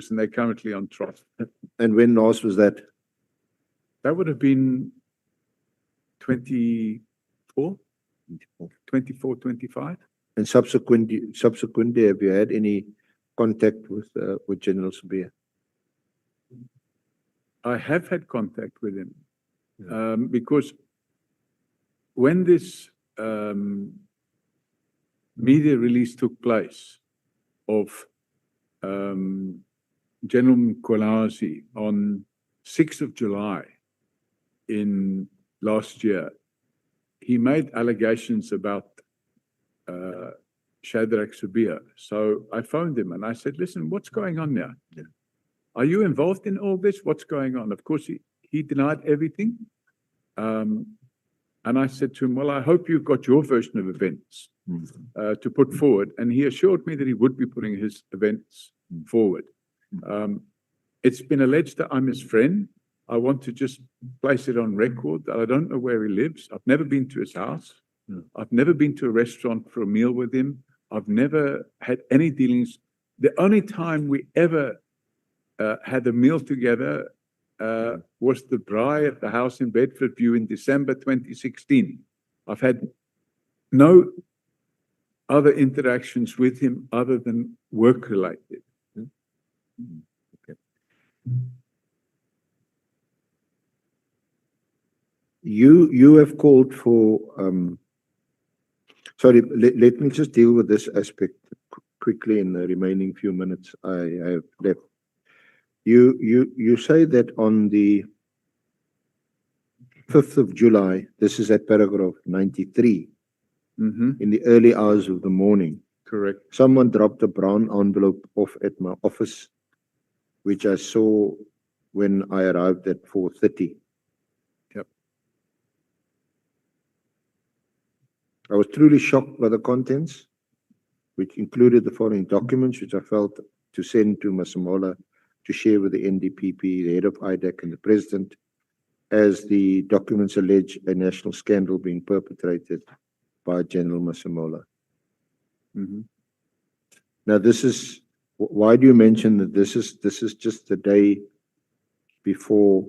and they're currently on trial. And when last was that? That would have been 24, 25. And subsequently, have you had any contact with General Sibiya? I have had contact with him because when this media release took place of General Mkhwanazi on 6th of July in last year, he made allegations about Shadrach Sibiya. So I phoned him and I said, listen, what's going on now? Yeah. Are you involved in all this? What's going on? Of course, he denied everything. And I said to him, well, I hope you've got your version of events to put forward. And he assured me that he would be putting his events forward. It's been alleged that I'm his friend. I want to just place it on record that I don't know where he lives. I've never been to his house. I've never been to a restaurant for a meal with him. I've never had any dealings. The only time we ever had a meal together was the braai at the house in Bedford View in December 2016. I've had no other interactions with him other than work-related. Okay. You have called for. Sorry, let me just deal with this aspect quickly in the remaining few minutes I have left. You say that on the 5th of July, this is at paragraph 93, in the early hours of the morning. Correct. Someone dropped a brown envelope off at my office, which I saw when I arrived at 4:30. Yep. I was truly shocked by the contents, which included the following documents, which I felt to send to Masemola to share with the NDPP, the head of IDAC, and the president, as the documents allege a national scandal being perpetrated by General Masemola. Now, this is why do you mention that this is just the day before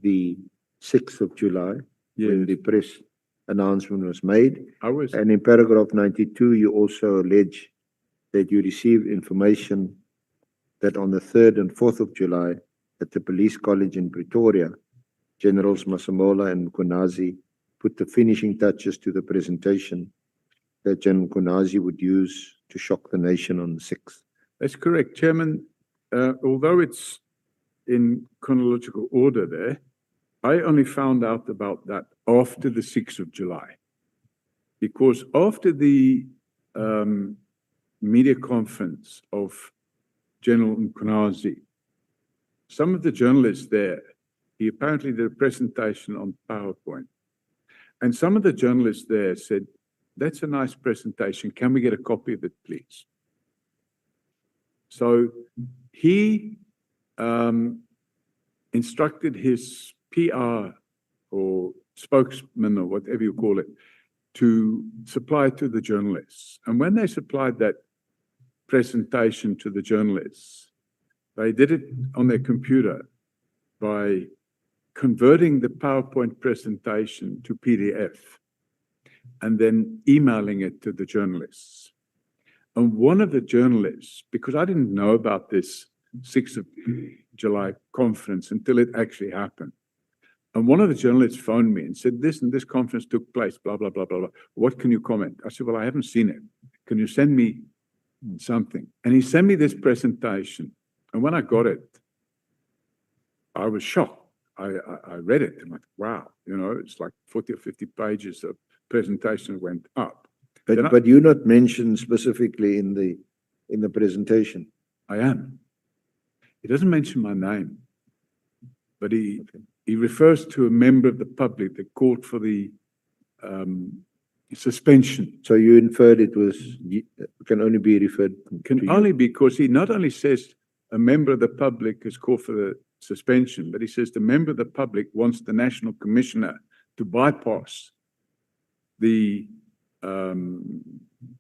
the 6th of July, when the press announcement was made? And in paragraph 92, you also allege that you received information that on the 3rd and 4th of July at the police college in Pretoria, Generals Masemola and Mkhwanazi put the finishing touches to the presentation that General Mkhwanazi would use to shock the nation on the 6th. That's correct, Chairman. Although it's in chronological order there, I only found out about that after the 6th of July. Because after the media conference of General Mkhwanazi, some of the journalists there, he apparently did a presentation on PowerPoint. And some of the journalists there said, that's a nice presentation. Can we get a copy of it, please? So he instructed his PR or spokesman or whatever you call it to supply it to the journalists. And when they supplied that presentation to the journalists, they did it on their computer by converting the PowerPoint presentation to PDF and then emailing it to the journalists. And one of the journalists, because I didn't know about this 6th of July conference until it actually happened. And one of the journalists phoned me and said, this and this conference took place, blah, blah, blah, blah, blah. What can you comment? I said, well, I haven't seen it. Can you send me something? And he sent me this presentation. And when I got it, I was shocked. I read it and like, wow, you know, it's like 40 or 50 pages of presentation went up. But you're not mentioned specifically in the presentation. I am. He doesn't mention my name, but he refers to a member of the public that called for the suspension. So you inferred it can only be referred to you. Only because he not only says a member of the public has called for the suspension, but he says the member of the public wants the National Commissioner to bypass the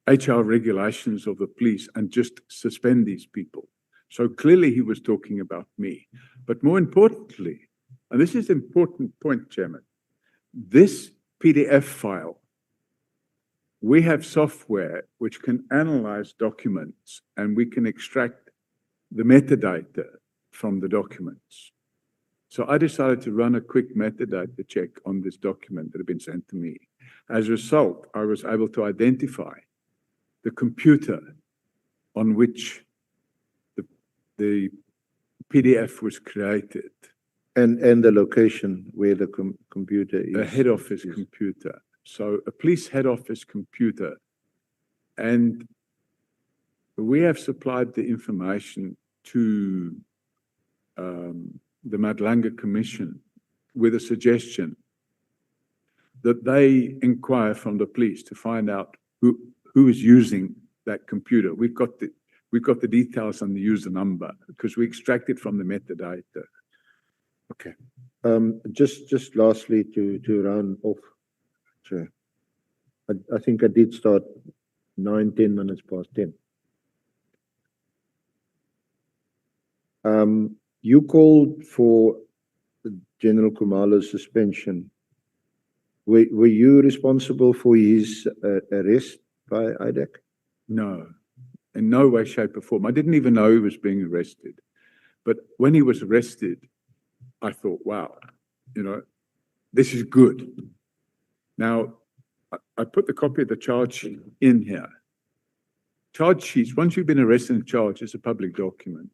HR regulations of the police and just suspend these people. So clearly he was talking about me. But more importantly, and this is an important point, Chairman, this PDF file, we have software which can analyze documents and we can extract the metadata from the documents. So I decided to run a quick metadata check on this document that had been sent to me. As a result, I was able to identify the computer on which the PDF was created. And the location where the computer is. A head office computer. So a police head office computer. And we have supplied the information to the Nhlanhla Commission with a suggestion that they inquire from the police to find out who is using that computer. We've got the details on the user number because we extracted from the metadata. Okay. Just lastly to round off, Chair. I think I did start 9-10 minutes past 10. You called for General Khumalo's suspension. Were you responsible for his arrest by IDAC? No, in no way, shape or form. I didn't even know he was being arrested. But when he was arrested, I thought, wow, this is good. Now, I put the copy of the charge sheet in here. Charge sheets, once you've been arrested and charged, it's a public document.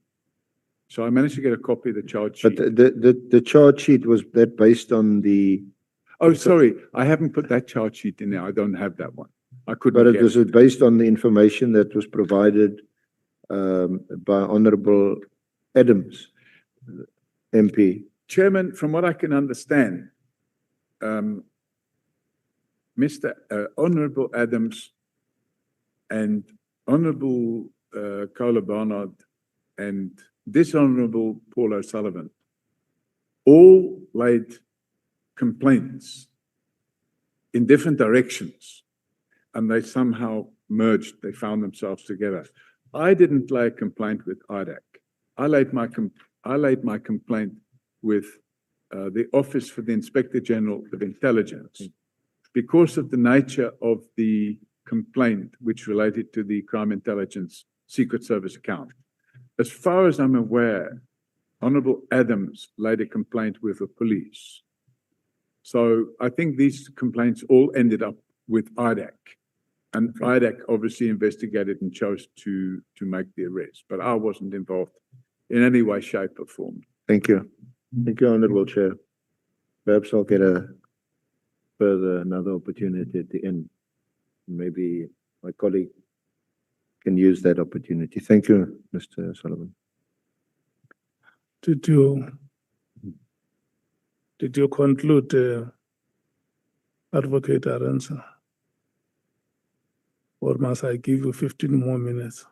So I managed to get a copy of the charge sheet. But the charge sheet, was that based on the... Oh, sorry, I haven't put that charge sheet in there. I don't have that one. I couldn't But get was it based on the information that was provided by Honourable Adams, MP? Chairman, from what I can understand, Mr. Honourable Adams and Honourable Carla Barnard and Dishonourable Paul O'Sullivan all laid complaints in different directions, and they somehow merged. They found themselves together. I didn't lay a complaint with IDAC. I laid my complaint with the Office for the Inspector General of Intelligence because of the nature of the complaint which related to the Crime Intelligence Secret Service account. As far as I'm aware, Honourable Adams laid a complaint with the police. So I think these complaints all ended up with IDAC. And IDAC obviously investigated and chose to make the arrest. But I wasn't involved in any way, shape or form. Thank you. Thank you, Honourable Chair. Perhaps I'll get another opportunity at the end. Maybe my colleague can use that opportunity. Thank you, Mr. Sullivan. Did you conclude, Advocate Arendse? Or must I give you 15 more minutes?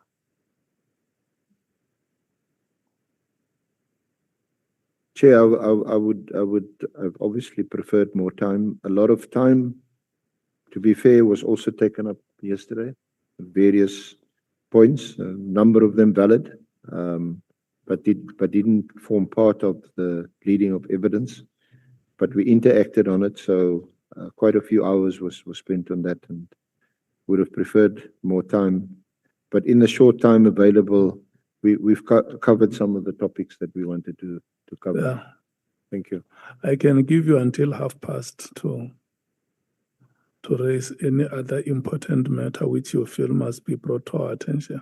Chair, I've obviously preferred more time. A lot of time, to be fair, was also taken up yesterday. Various points, a number of them valid, but didn't form part of the leading of evidence. But we interacted on it, so quite a few hours was spent on that, and would have preferred more time. But in the short time available, we've covered some of the topics that we wanted to cover. Yeah. Thank you. I can give you until 2:30 to raise any other important matter which you feel must be brought to our attention.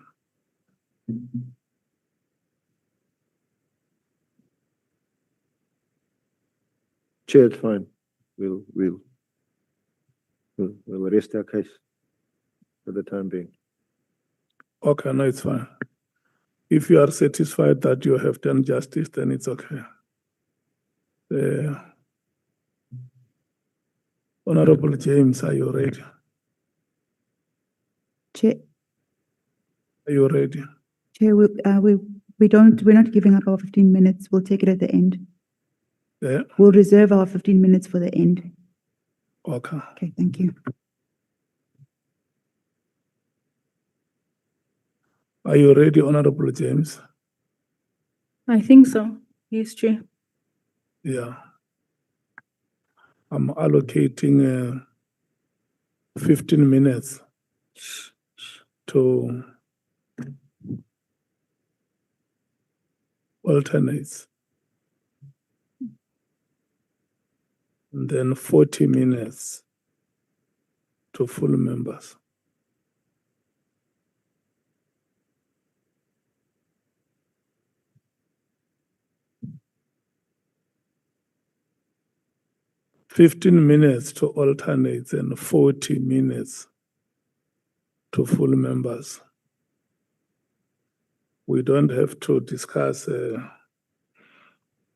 Chair, it's fine. We'll rest our case for the time being. Okay, no, it's fine. If you are satisfied that you have done justice, then it's okay. Honorable James, are you ready? Chair, Are you ready? Chair, we're not giving up our 15 minutes. We'll take it at the end. Yeah, We'll reserve our 15 minutes for the end. okay. Okay, thank you. Are you ready, Honorable James? I think so. Yes, Chair. Yeah. I'm allocating 15 minutes to alternates. And then 40 minutes to full members. $15 to alternates and 40 minutes to full members. We don't have to discuss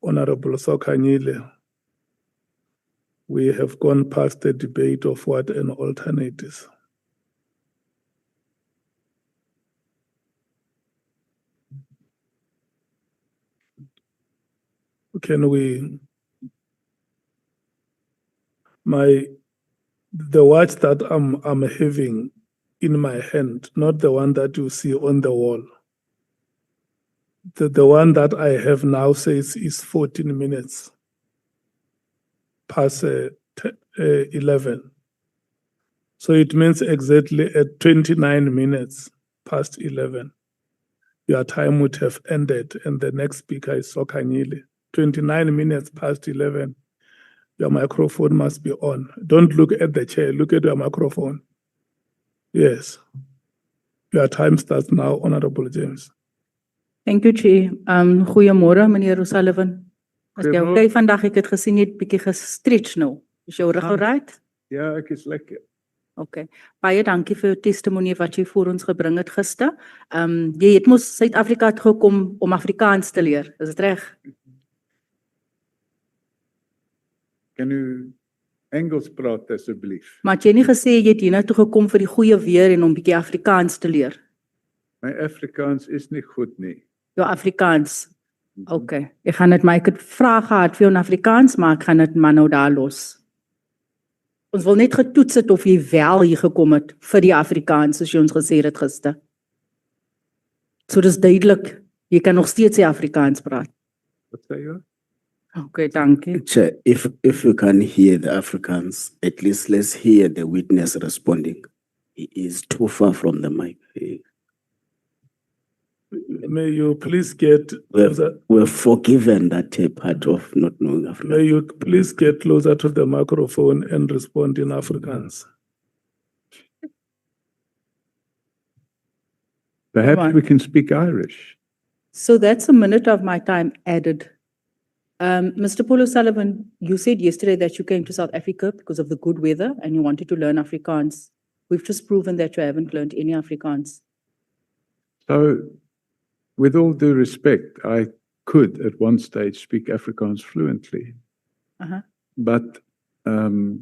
Honorable Sokanyile. We have gone past the debate of what an alternate is. Can we, the watch that I'm having in my hand, not the one that you see on the wall. The one that I have now says is 14 minutes past 11. So it means exactly at 29 minutes past 11, your time would have ended, and the next speaker is Sokanyile. 29 minutes past 11, your microphone must be on. Don't look at the chair, look at your microphone. Yes. Your time starts now, Honorable James. Thank you, Chair. Goeiemôre, meneer O'Sullivan. As jy Goeiemôre. okay vandag, ek het gesien jy het bietjie gestretch nou. Is jou rug alright? Ja, ek is lekker. Okay. Baie dankie vir jou testimonie wat jy vir ons gebring het gister. Jy het mos Suid-Afrika toe gekom om Afrikaans te leer. Is dit reg? Kan u Engels praat asseblief? Maar het jy nie gesê jy het hiernatoe gekom vir die goeie weer en om bietjie Afrikaans te leer? My Afrikaans is nie goed nie. Jou Afrikaans. Okay. Ek gaan dit my ek het vrae gehad vir jou in Afrikaans, maar ek gaan dit maar nou daar los. Ons wil net getoets het of jy wel hier gekom het vir die Afrikaans, soos jy ons gesê het gister. So dis duidelik, jy kan nog steeds die Afrikaans praat. Wat sê jy? Okay, dankie. Chair, if you can hear the Africans, at least let's hear the witness responding. He is too far from the mic. May you please get closer, We're forgiven that part of not knowing African. may you please get closer to the microphone and respond in Afrikaans. Perhaps Right. we can speak Irish. So that's a minute of my time added. Mr. Paul O'Sullivan, you said yesterday that you came to South Africa because of the good weather and you wanted to learn Afrikaans. We've just proven that you haven't learned any Afrikaans. So, with all due respect, I could at one stage speak Afrikaans fluently. Uh-huh. But the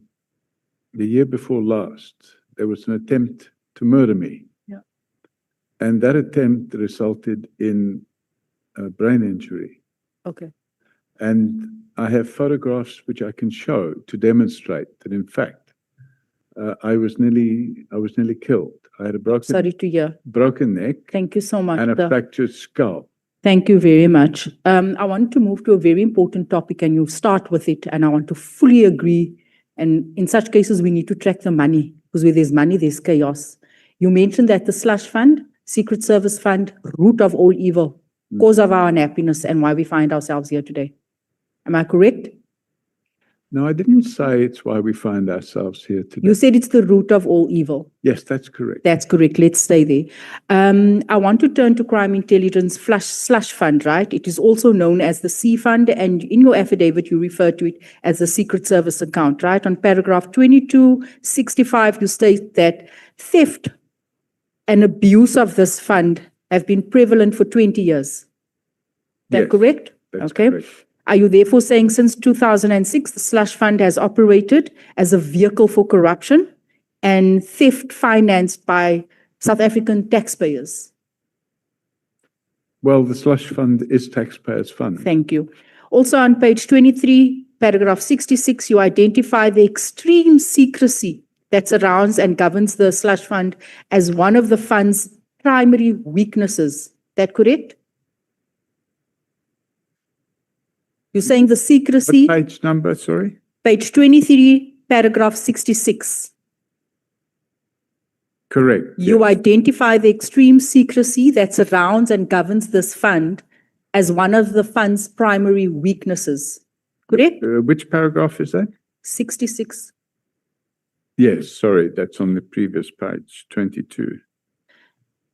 year before last, there was an attempt to murder me. Yeah. And that attempt resulted in a brain injury. Okay. And I have photographs which I can show to demonstrate that, in fact, I was nearly killed. I had a Sorry to hear. broken neck Thank you so much. and a sir. fractured skull. Thank you very much. I want to move to a very important topic and you start with it and I want to fully agree. And in such cases, we need to track the money because where there's money, there's chaos. You mentioned that the slush fund, Secret Service fund, root of all evil, cause of our unhappiness and why we find ourselves here today. Am I correct? No, I didn't say it's why we find ourselves here today. You said it's the root of all evil. Yes, that's correct. That's correct. Let's stay there. I want to turn to Crime Intelligence Slush Fund, right? It is also known as the C Fund, and in your affidavit, you refer to it as the Secret Service account, right? On paragraph 2265, you state that theft and abuse of this fund have been prevalent for 20 years. Is that Yes, correct? That's Okay. correct. Are you therefore saying since 2006, the slush fund has operated as a vehicle for corruption and theft financed by South African taxpayers? Well, the slush fund is taxpayers' fund. Thank you. Also on page 23, paragraph 66, you identify the extreme secrecy that surrounds and governs the slush fund as one of the fund's primary weaknesses. That correct? You're saying the secrecy, What page number, sorry? page 23, paragraph 66. Correct. You yes. identify the extreme secrecy that surrounds and governs this fund as one of the fund's primary weaknesses. Correct? Which paragraph is that? 66. Yes, sorry, that's on the previous page, 22.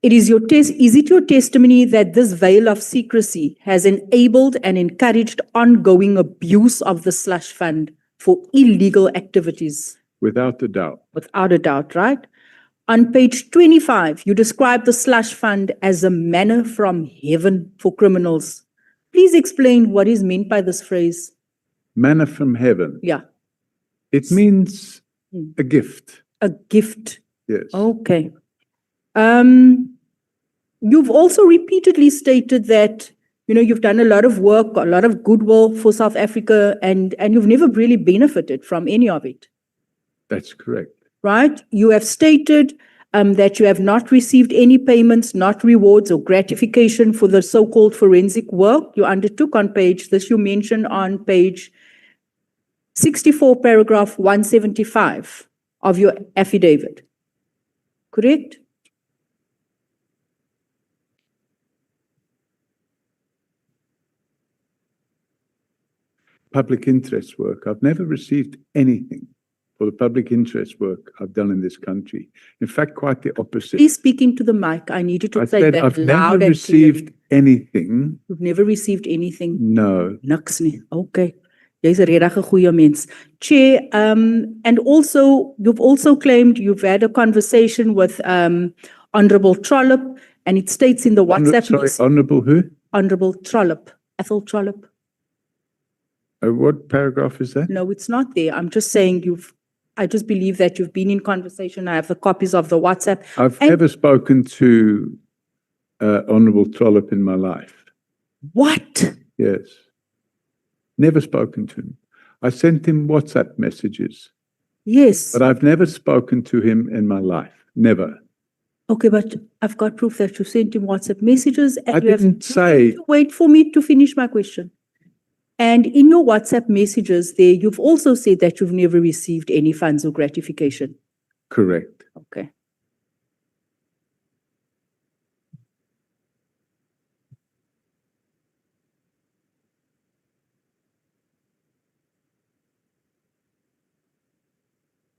Is it your testimony that this veil of secrecy has enabled and encouraged ongoing abuse of the slush fund for illegal activities? Without a doubt. Without a doubt, right? On page 25, you describe the slush fund as a manna from heaven for criminals. Please explain what is meant by this phrase. Manna from heaven. Yeah, It means a gift. a gift. Yes. Okay. You've also repeatedly stated that, you've done a lot of work, a lot of goodwill for South Africa, and you've never really benefited from any of it, That's correct. right? You have stated that you have not received any payments, not rewards or gratification for the so-called forensic work you undertook on you mentioned on page 64, paragraph 175 of your affidavit. Correct? Public interest work. I've never received anything for the public interest work I've done in this country. In fact, quite the opposite. Please speak into the mic. I need you to I say said that I've loud never and received clearly. anything. You've never received anything. No. Niks nie. Okay. Jy's 'n regtig goeie mens. Chair, and also you've also claimed you've had a conversation with Honorable Trollop, and it states in the WhatsApp Sorry, message. Honourable who? Honorable Trollop, Ethel Trollop. What paragraph is that? No, it's not there. I'm just saying I just believe that you've been in conversation. I have the copies of the WhatsApp. I've And- never spoken to Honourable Trollop in my life. What? Yes. Never spoken to him. I sent him WhatsApp messages, Yes. but I've never spoken to him in my life. Never. Okay, but I've got proof that you sent him WhatsApp messages and I you have didn't say, wait for me to finish my question. And in your WhatsApp messages there, you've also said that you've never received any funds or gratification. correct. Okay.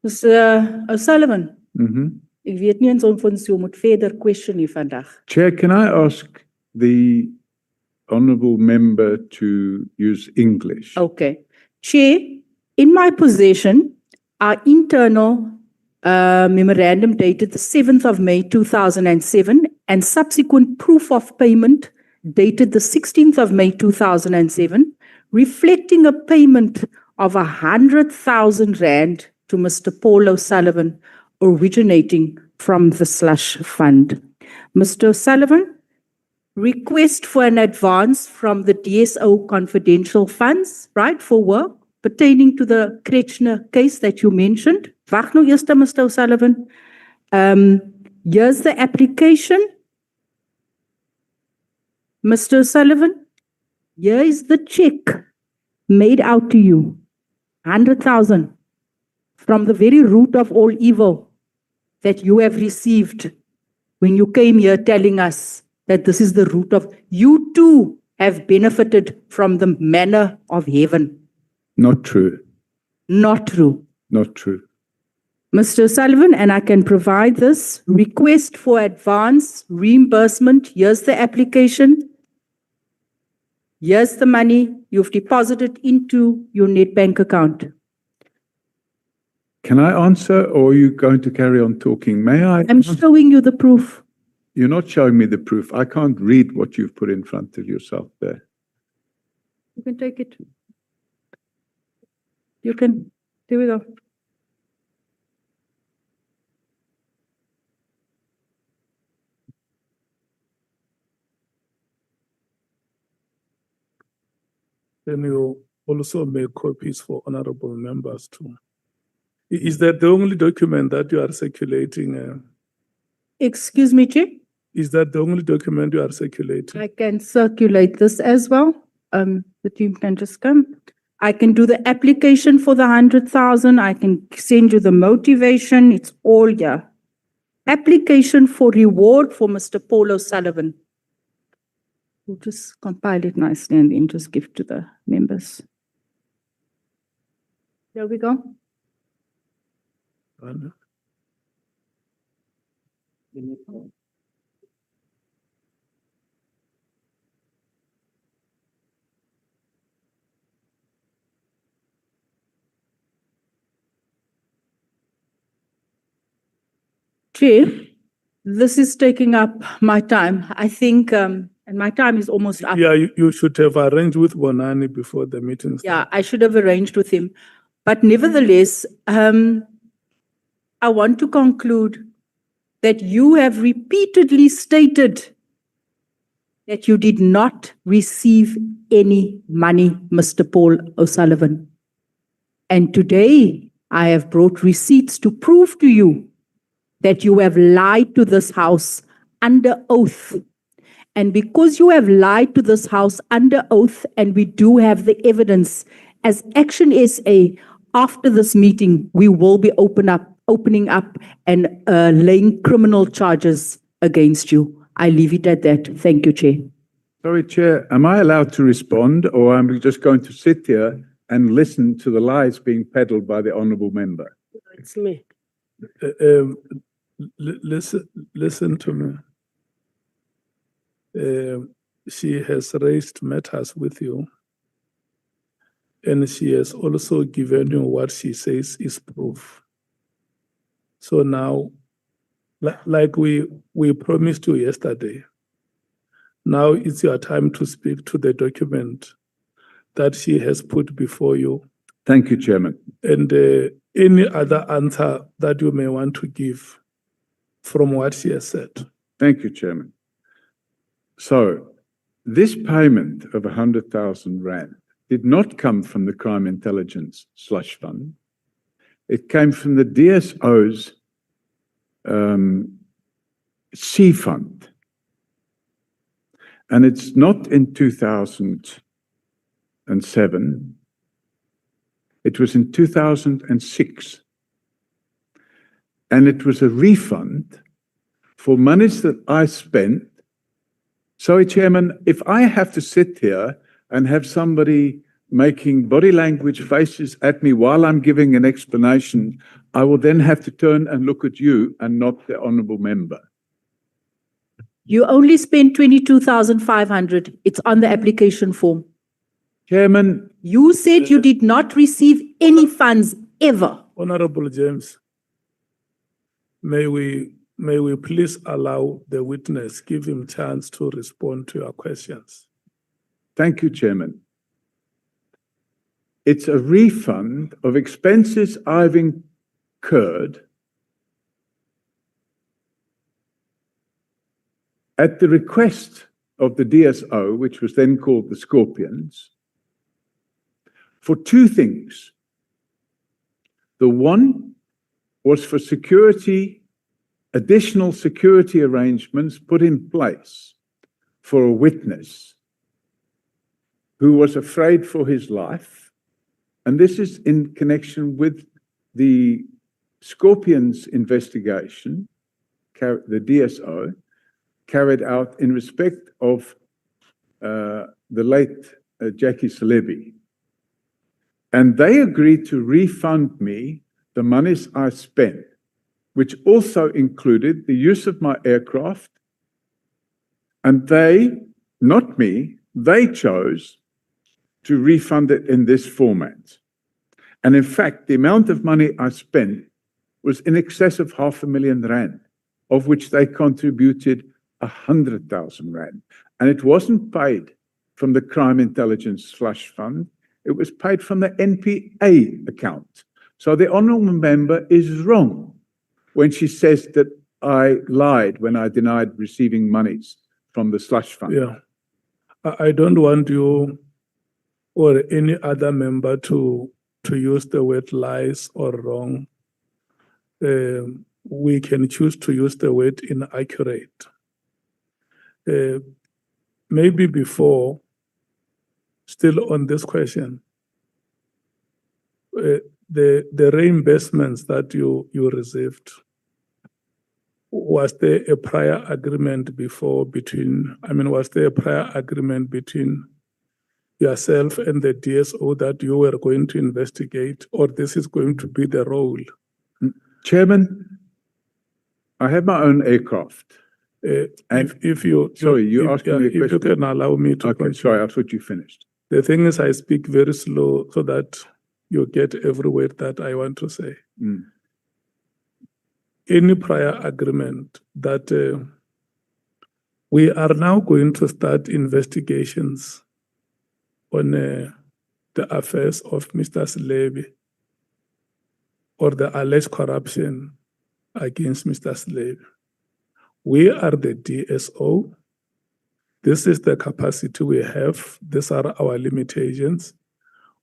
Mr. O'Sullivan, ek weet nie eens of ons jou moet verder question nie vandag. Chair, can I ask the honourable member to use English? Okay. Chair, in my possession, our internal memorandum dated the 7th of May 2007 and subsequent proof of payment dated the 16th of May 2007, reflecting a payment of 100,000 rand to Mr. Paul O'Sullivan, originating from the slush fund. Mr. O'Sullivan, request for an advance from the DSO confidential funds, right, for work pertaining to the Kretschner case that you mentioned. Wag nou eers, Mr. O'Sullivan. Here's the application. Mr. O'Sullivan, here is the check made out to you. 100,000 from the very root of all evil that you have received when you came here telling us that this is the root of, you too have benefited from the manna of heaven. Not true. Not true. Not true. Mr. Sullivan, and I can provide this request for advance reimbursement. Here's the application. Here's the money you've deposited into your net bank account. Can I answer, or are you going to carry on talking? May I? I'm showing you the proof. You're not showing me the proof. I can't read what you've put in front of yourself there. You can take it. You can. Here we go. Then you also make copies for honorable members too. Is that the only document that you are circulating? Excuse me, Chair. Is that the only document you are circulating? I can circulate this as well. the team can just come. I can do the application for the 100,000. I can send you the motivation. It's all here. Application for reward for Mr. Paul O'Sullivan. We'll just compile it nicely and then just give to the members. There we go. Chair, this is taking up my time. I think, and my time is almost up. Yeah, you should have arranged with Bonani before the meeting. Yeah, I should have arranged with him. But nevertheless, I want to conclude that you have repeatedly stated that you did not receive any money, Mr. Paul O'Sullivan. And today, I have brought receipts to prove to you that you have lied to this house under oath. And because you have lied to this house under oath, and we do have the evidence, as Action SA, after this meeting, we will be opening up and laying criminal charges against you. I leave it at that. Thank you, Chair. Sorry, Chair, am I allowed to respond, or am I just going to sit here and listen to the lies being peddled by the honourable member? It's me. Listen to me. She has raised matters with you, and she has also given you what she says is proof. So now, like we promised you yesterday, now it's your time to speak to the document that she has put before you, Thank you, Chairman. and any other answer that you may want to give from what she has said. Thank you, Chairman. So, this payment of 100,000 rand did not come from the Crime Intelligence Slush Fund. It came from the DSO's C Fund. And it's not in 2007. It was in 2006. And it was a refund for monies that I spent. Sorry, Chairman, if I have to sit here and have somebody making body language faces at me while I'm giving an explanation, I will then have to turn and look at you and not the honourable member. You only spent 22,500. It's on the application form. Chairman, You said you did not receive any funds ever. Honorable James, may we please allow the witness, give him chance to respond to your questions. thank you, Chairman. It's a refund of expenses I've incurred at the request of the DSO, which was then called the Scorpions, for two things. The one was for security, additional security arrangements put in place for a witness who was afraid for his life. And this is in connection with the Scorpions investigation, the DSO, carried out in respect of the late Jackie Salebi. And they agreed to refund me the monies I spent, which also included the use of my aircraft. And they, not me, they chose to refund it in this format. And in fact, the amount of money I spent was in excess of R500,000, of which they contributed 100,000 rand. And it wasn't paid from the Crime Intelligence Slush Fund. It was paid from the NPA account. So the honourable member is wrong when she says that I lied when I denied receiving monies from the slush fund. Yeah. I don't want you or any other member to use the word lies or wrong. We can choose to use the word inaccurate. Maybe before, still on this question. The reimbursements that you received, was there a prior agreement was there a prior agreement between yourself and the DSO that you were going to investigate, or this is going to be the role? Chairman, I have my own aircraft. And If you asked me a if you question. can allow me to Okay, continue. sorry, I thought you finished. The thing is, I speak very slow so that you get every word that I want to say. Mm. Any prior agreement that we are now going to start investigations on the affairs of Mr. Slebi or the alleged corruption against Mr. Slebi. We are the DSO. This is the capacity we have. These are our limitations.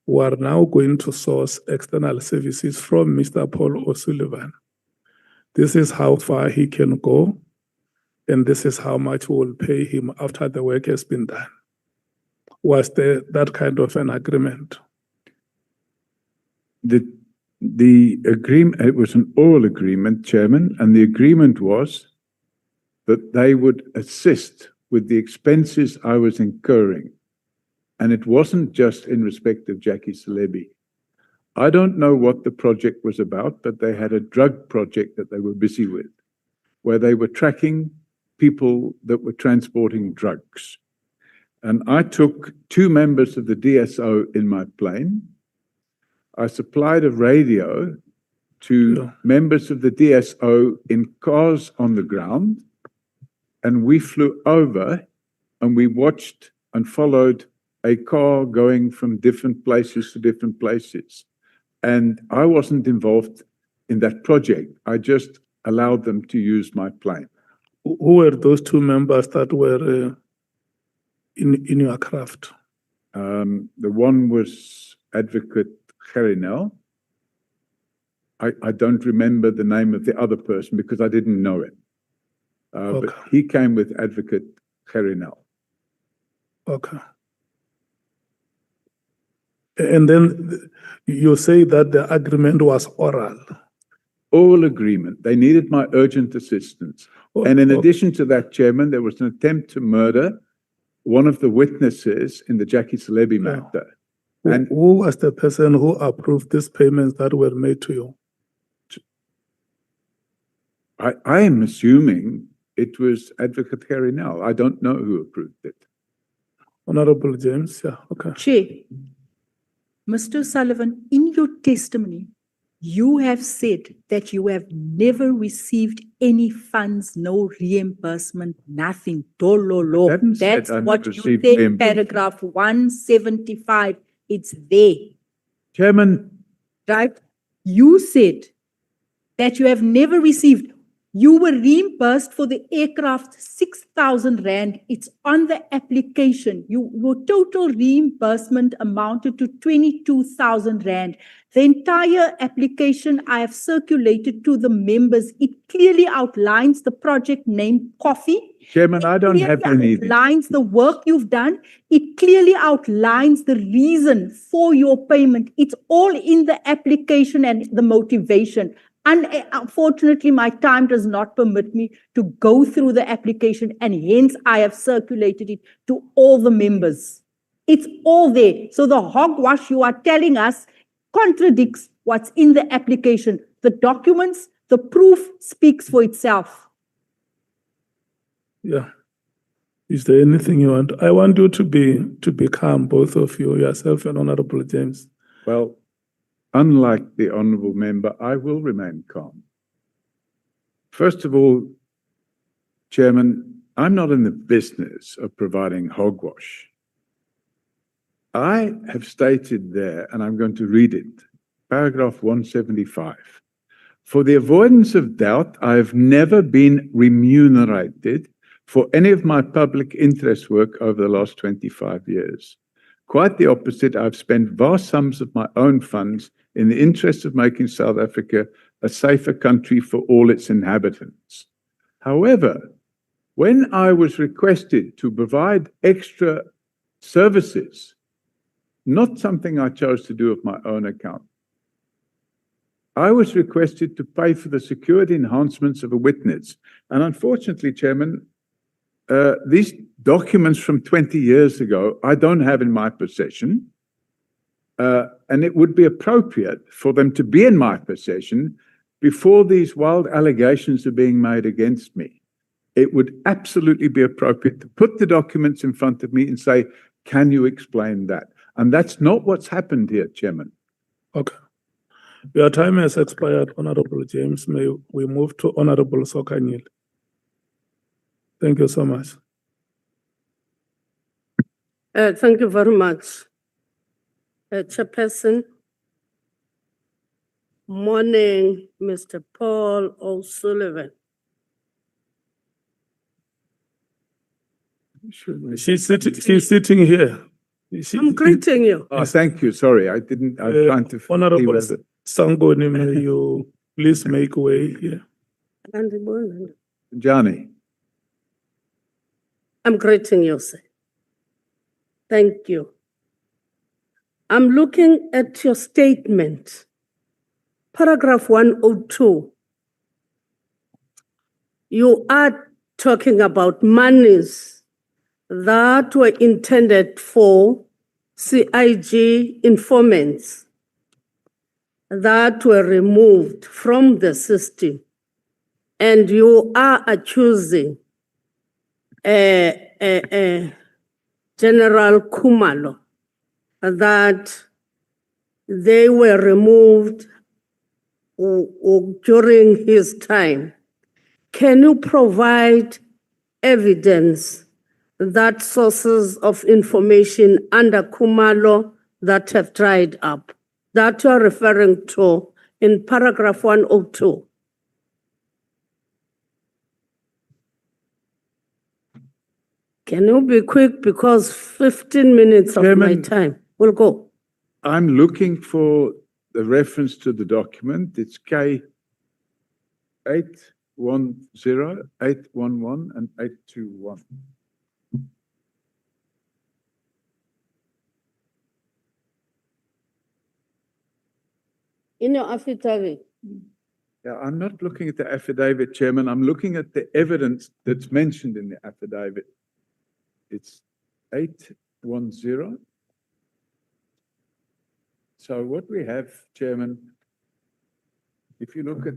We are now going to source external services from Mr. Paul O'Sullivan. This is how far he can go, and this is how much we will pay him after the work has been done. Was there that kind of an agreement? The agreement, it was an oral agreement, Chairman, and the agreement was that they would assist with the expenses I was incurring. And it wasn't just in respect of Jackie Slebi. I don't know what the project was about, but they had a drug project that they were busy with, where they were tracking people that were transporting drugs. And I took 2 members of the DSO in my plane. I supplied a radio to members of the DSO in cars on the ground, and we flew over and we watched and followed a car going from different places to different places. And I wasn't involved in that project. I just allowed them to use my plane. Who were those 2 members that were in your craft? The one was Advocate Nhlanhla. I don't remember the name of the other person because I didn't know him. But he came with Advocate Nhlanhla. Okay. And then you say that the agreement was oral. Oral agreement. They needed my urgent assistance. And in addition to that, Chairman, there was an attempt to murder one of the witnesses in the Jackie Slebi matter. And who was the person who approved these payments that were made to you? I am assuming it was Advocate Nhlanhla. I don't know who approved it. Honorable James, yeah, okay. Chair, Mr. Sullivan, in your testimony, you have said that you have never received any funds, no reimbursement, nothing. Dololo. Haven't said That's I've what never you received said in reimbursement. paragraph 175. It's there, Chairman, right? You said that you have never received. You were reimbursed for the aircraft 6,000 Rand. It's on the application. Your total reimbursement amounted to 22,000 Rand. The entire application I have circulated to the members. It clearly outlines the project name Coffee. Chairman, I don't have any. It outlines the work you've done. It clearly outlines the reason for your payment. It's all in the application and the motivation. Unfortunately, my time does not permit me to go through the application, and hence I have circulated it to all the members. It's all there. So the hogwash you are telling us contradicts what's in the application. The documents, the proof speaks for itself. Yeah. Is there anything you want? I want you to be calm, both of you, yourself and Honorable James. Well, unlike the honourable member, I will remain calm. First of all, Chairman, I'm not in the business of providing hogwash. I have stated there, and I'm going to read it, paragraph 175. For the avoidance of doubt, I have never been remunerated for any of my public interest work over the last 25 years. Quite the opposite, I've spent vast sums of my own funds in the interest of making South Africa a safer country for all its inhabitants. However, when I was requested to provide extra services not something I chose to do of my own account. I was requested to pay for the security enhancements of a witness. And unfortunately, Chairman, these documents from 20 years ago, I don't have in my possession. And it would be appropriate for them to be in my possession before these wild allegations are being made against me. It would absolutely be appropriate to put the documents in front of me and say, can you explain that? And that's not what's happened here, Chairman. Okay. Your time has expired, Honorable James. May we move to Honorable Sokanyil. Thank you so much. Thank you very much. Chairperson. Morning, Mr. Paul O'Sullivan. She's sitting here. I'm greeting you. Oh, thank you. Sorry, I didn't. I'm trying to. Honorable see whether- Sangoni, may you please make way here. Johnny. I'm greeting you, sir. Thank you. I'm looking at your statement, paragraph 102. You are talking about monies that were intended for CIG informants that were removed from the system, and you are accusing General Khumalo that they were removed during his time. Can you provide evidence that sources of information under Khumalo that have dried up, that you are referring to in paragraph 102? Can you be quick, because 15 minutes of my Chairman, time will go. I'm looking for the reference to the document. It's K810, 811, and 821. In your affidavit, Yeah, I'm not looking at the affidavit, Chairman. I'm looking at the evidence that's mentioned in the affidavit. It's 810. So what we have, Chairman, if you look at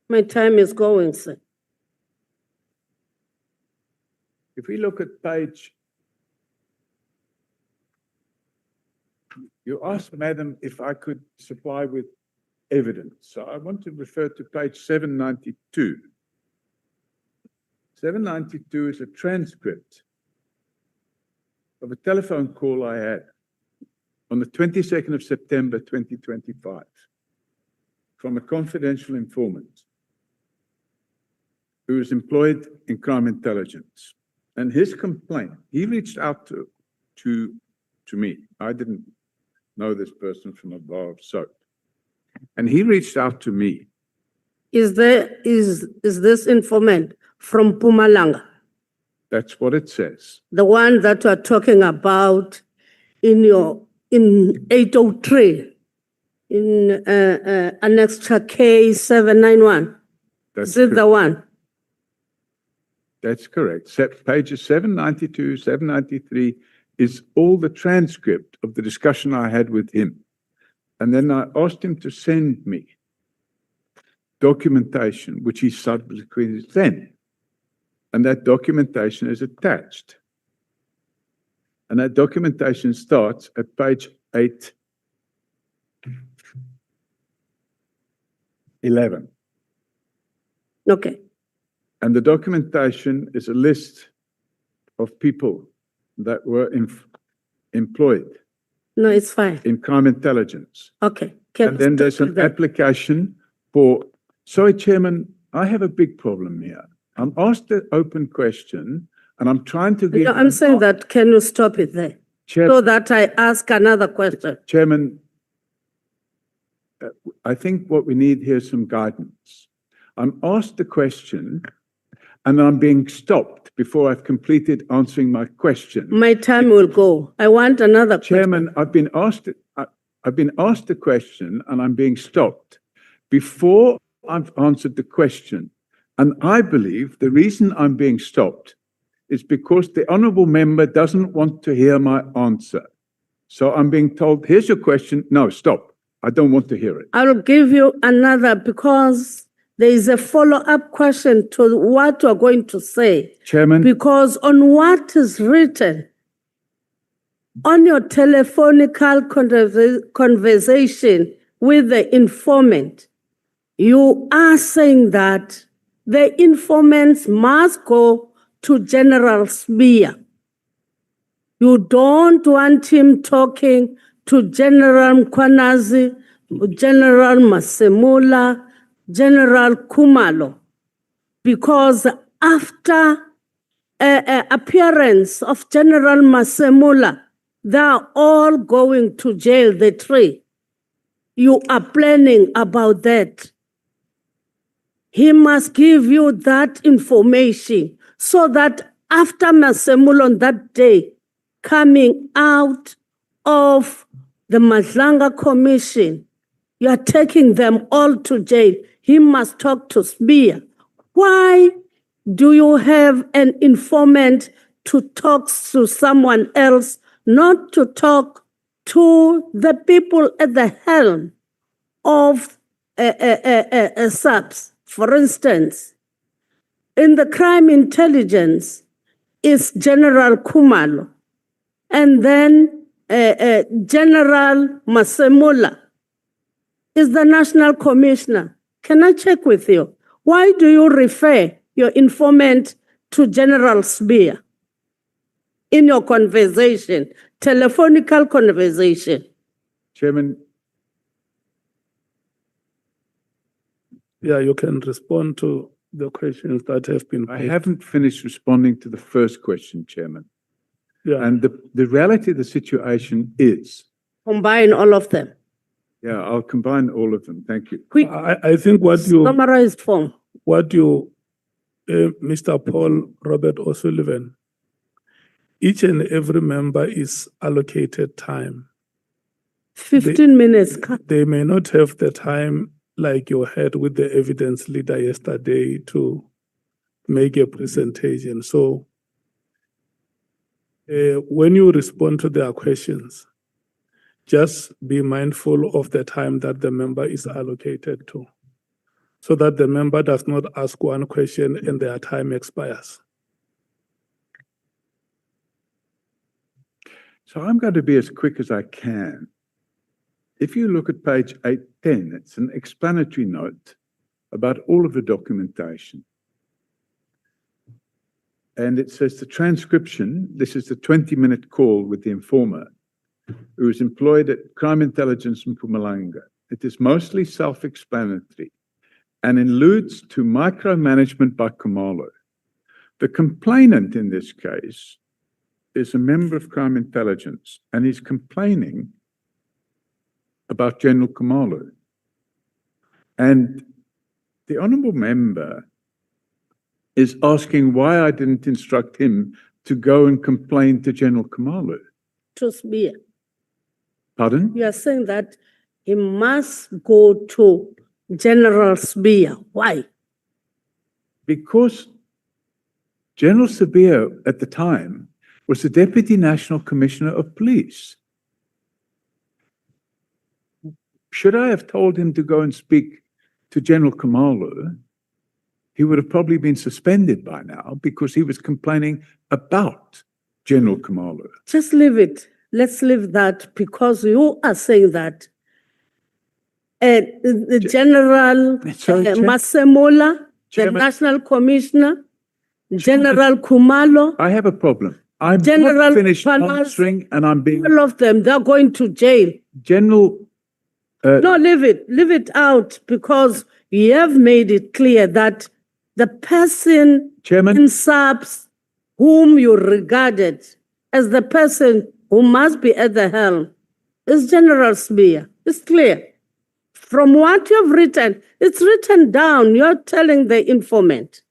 my time is going, sir. if we look at page, you asked, Madam, if I could supply with evidence. So I want to refer to page 792. 792 is a transcript of a telephone call I had on the 22nd of September, 2025, from a confidential informant who was employed in crime intelligence. And his complaint, he reached out to me. I didn't know this person from a bar of soap. And he reached out to me. Is this informant from Mpumalanga, That's what it says. the one that you are talking about in 803, in Annexure K791? That's Is it the one? That's correct. Pages 792, 793 is all the transcript of the discussion I had with him. And then I asked him to send me documentation, which he subsequently sent. And that documentation is attached. And that documentation starts at page 811. Okay. And the documentation is a list of people that were employed No, it's fine. in crime intelligence. Okay. And then there's an application for, sorry, Chairman, I have a big problem here. I'm asked an open question and I'm trying to give. No, I'm saying that, can you stop it there? So that I ask another question. Chairman, I think what we need here is some guidance. I'm asked a question and I'm being stopped before I've completed answering my question. My time will go. I want another question. Chairman, I've been asked a question and I'm being stopped before I've answered the question. And I believe the reason I'm being stopped is because the honourable member doesn't want to hear my answer. So I'm being told, here's your question. No, stop. I don't want to hear it. I will give you another because there is a follow-up question to what you are going to say. Chairman, Because on what is written on your telephonical conversation with the informant, you are saying that the informants must go to General Spear. You don't want him talking to General Mkhwanazi, General Masemula, General Khumalo, because after appearance of General Masemula, they are all going to jail, the three. You are planning about that. He must give you that information so that after Masemula on that day, coming out of the Nhlanhla Commission, you are taking them all to jail. He must talk to Spear. Why do you have an informant to talk to someone else, not to talk to the people at the helm of SAPS? For instance, in the crime intelligence is General Khumalo, and then General Masemula is the National Commissioner. Can I check with you? Why do you refer your informant to General Spear in your conversation, telephonical conversation? Chairman, Yeah, you can respond to the questions that have been I posed. haven't finished responding to the first question, Chairman. Yeah, And the reality of the situation is, Combine all of them. yeah, I'll combine all of them. Thank you. Quick, I think summarized form. Mr. Paul Robert O'Sullivan, each and every member is allocated time. 15 minutes. They may not have the time like you had with the evidence leader yesterday to make a presentation. So when you respond to their questions, just be mindful of the time that the member is allocated to, so that the member does not ask one question and their time expires. So I'm going to be as quick as I can. If you look at page 810, it's an explanatory note about all of the documentation. And it says the transcription, this is the 20-minute call with the informer who is employed at Crime Intelligence in Mpumalanga. It is mostly self-explanatory and alludes to micromanagement by Khumalo. The complainant in this case is a member of Crime Intelligence, and he's complaining about General Khumalo. And the honourable member is asking why I didn't instruct him to go and complain to General Khumalo. To Spear. Pardon? You are saying that he must go to General Spear. Why? Because General Sabir at the time was the Deputy National Commissioner of Police. Should I have told him to go and speak to General Khumalo, he would have probably been suspended by now because he was complaining about General Khumalo. Just leave it. Let's leave that because you are saying that the General Masemula, the Chairman. National Commissioner, General Khumalo, I have a problem. I'm General not finished Mkhwanazi, answering and I'm being all of them, they're going to jail. General. No, leave it out because you have made it clear that the person Chairman. in SAPS whom you regarded as the person who must be at the helm is General Spear. It's clear. From what you've written, it's written down. You're telling the informant.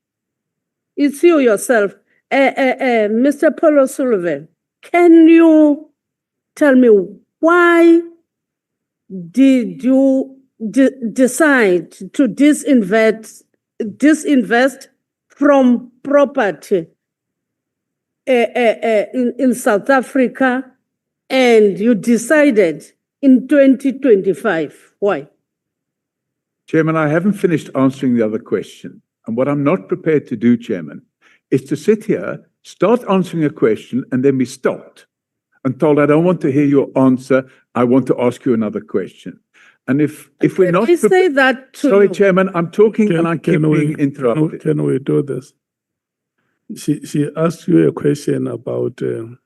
it's you yourself. Mr. Paul O'Sullivan, can you tell me why did you decide to disinvest from property in South Africa, and you decided in 2025? Why? Chairman, I haven't finished answering the other question. And what I'm not prepared to do, Chairman, is to sit here, start answering a question, and then be stopped and told, I don't want to hear your answer. I want to ask you another question. And if we're not... Can I say that to Sorry, you? Chairman, I'm talking and I keep being interrupted. Can we do this? She asked you a question about the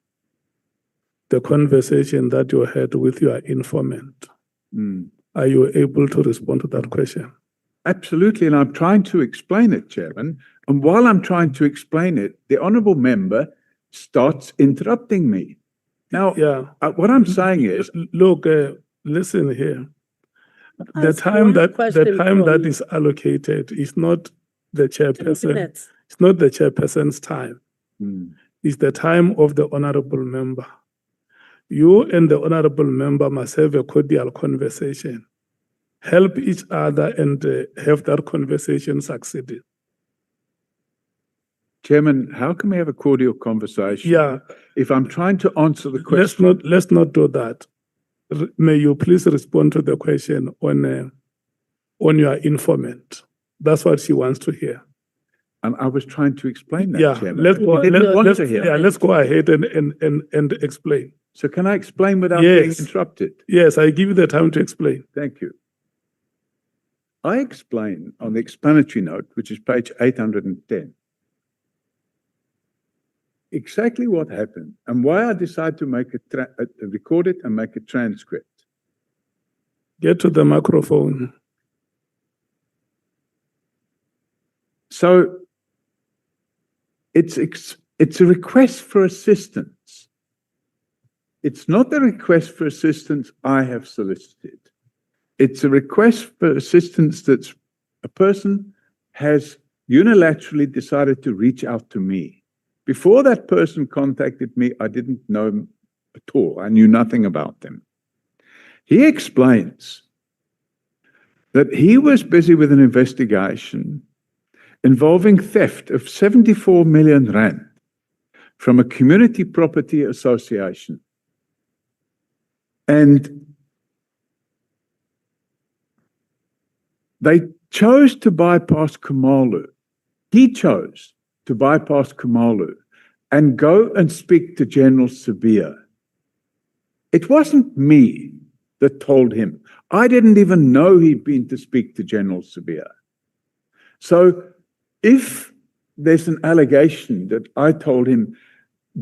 conversation that you had with your informant. Are you able to respond to that question? Absolutely, and I'm trying to explain it, Chairman. And while I'm trying to explain it, the honourable member starts interrupting me. Now, what I'm saying is... Look, listen here. The Ask time one that question is allocated is not the 2 chairperson. minutes. It's not the chairperson's time. It's the time of the honourable member. You and the honourable member must have a cordial conversation. Help each other and have that conversation succeed. Chairman, how can we have a cordial conversation if I'm trying to answer the question? Let's not do that. May you please respond to the question on your informant. That's what she wants to hear. And I was trying to explain that, Chairman. Let's go. He didn't want to hear. Let's go ahead and explain. So can I explain without being interrupted? Yes, I give you the time to explain. Thank you. I explain on the explanatory note, which is page 810, exactly what happened and why I decided to make record it and make a transcript. Get to the microphone. So it's a request for assistance. It's not a request for assistance I have solicited. It's a request for assistance that a person has unilaterally decided to reach out to me. Before that person contacted me, I didn't know him at all. I knew nothing about them. He explains that he was busy with an investigation involving theft of 74 million rand from a community property association. And they chose to bypass Khumalo. He chose to bypass Khumalo and go and speak to General Sibiya. It wasn't me that told him. I didn't even know he'd been to speak to General Sibiya. So if there's an allegation that I told him,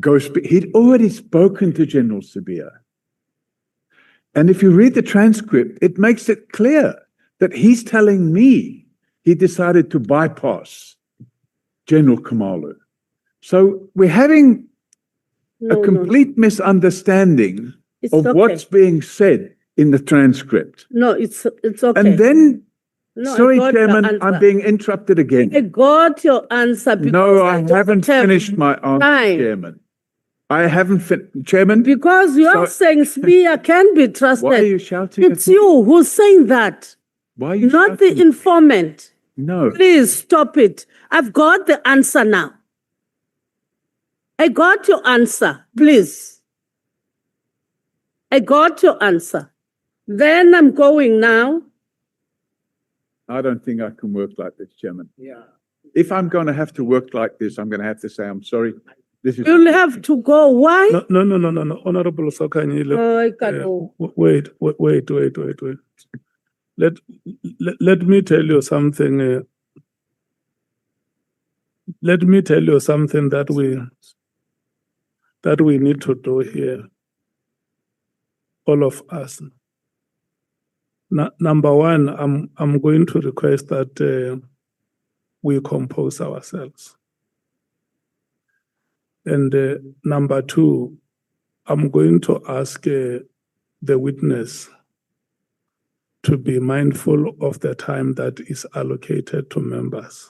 go speak, he'd already spoken to General Sibiya. And if you read the transcript, it makes it clear that he's telling me he decided to bypass General Khumalo. So we're having a complete misunderstanding of what's being said in the transcript. No, it's okay. And then, No, sorry, I got your Chairman, answer. I'm being interrupted again. I got your answer. No, I don't haven't have finished my answer, time. Chairman. I haven't finished, Chairman. Because you are saying Sibiya can be trusted. Why are you shouting at It's me? you who's saying that, Why are you not the shouting? informant. No. Please stop it. I've got the answer now. I got your answer, please. I got your answer. Then I'm going now. I don't think I can work like this, Chairman. If I'm going to have to work like this, I'm going to have to say, I'm sorry. This is You'll have to go. Why? No. Honorable Sokanyile. Oh, I can't go. Wait. Let me tell you something. Let me tell you something that we need to do here. All of us. Number one, I'm going to request that we compose ourselves. And number two, I'm going to ask the witness to be mindful of the time that is allocated to members.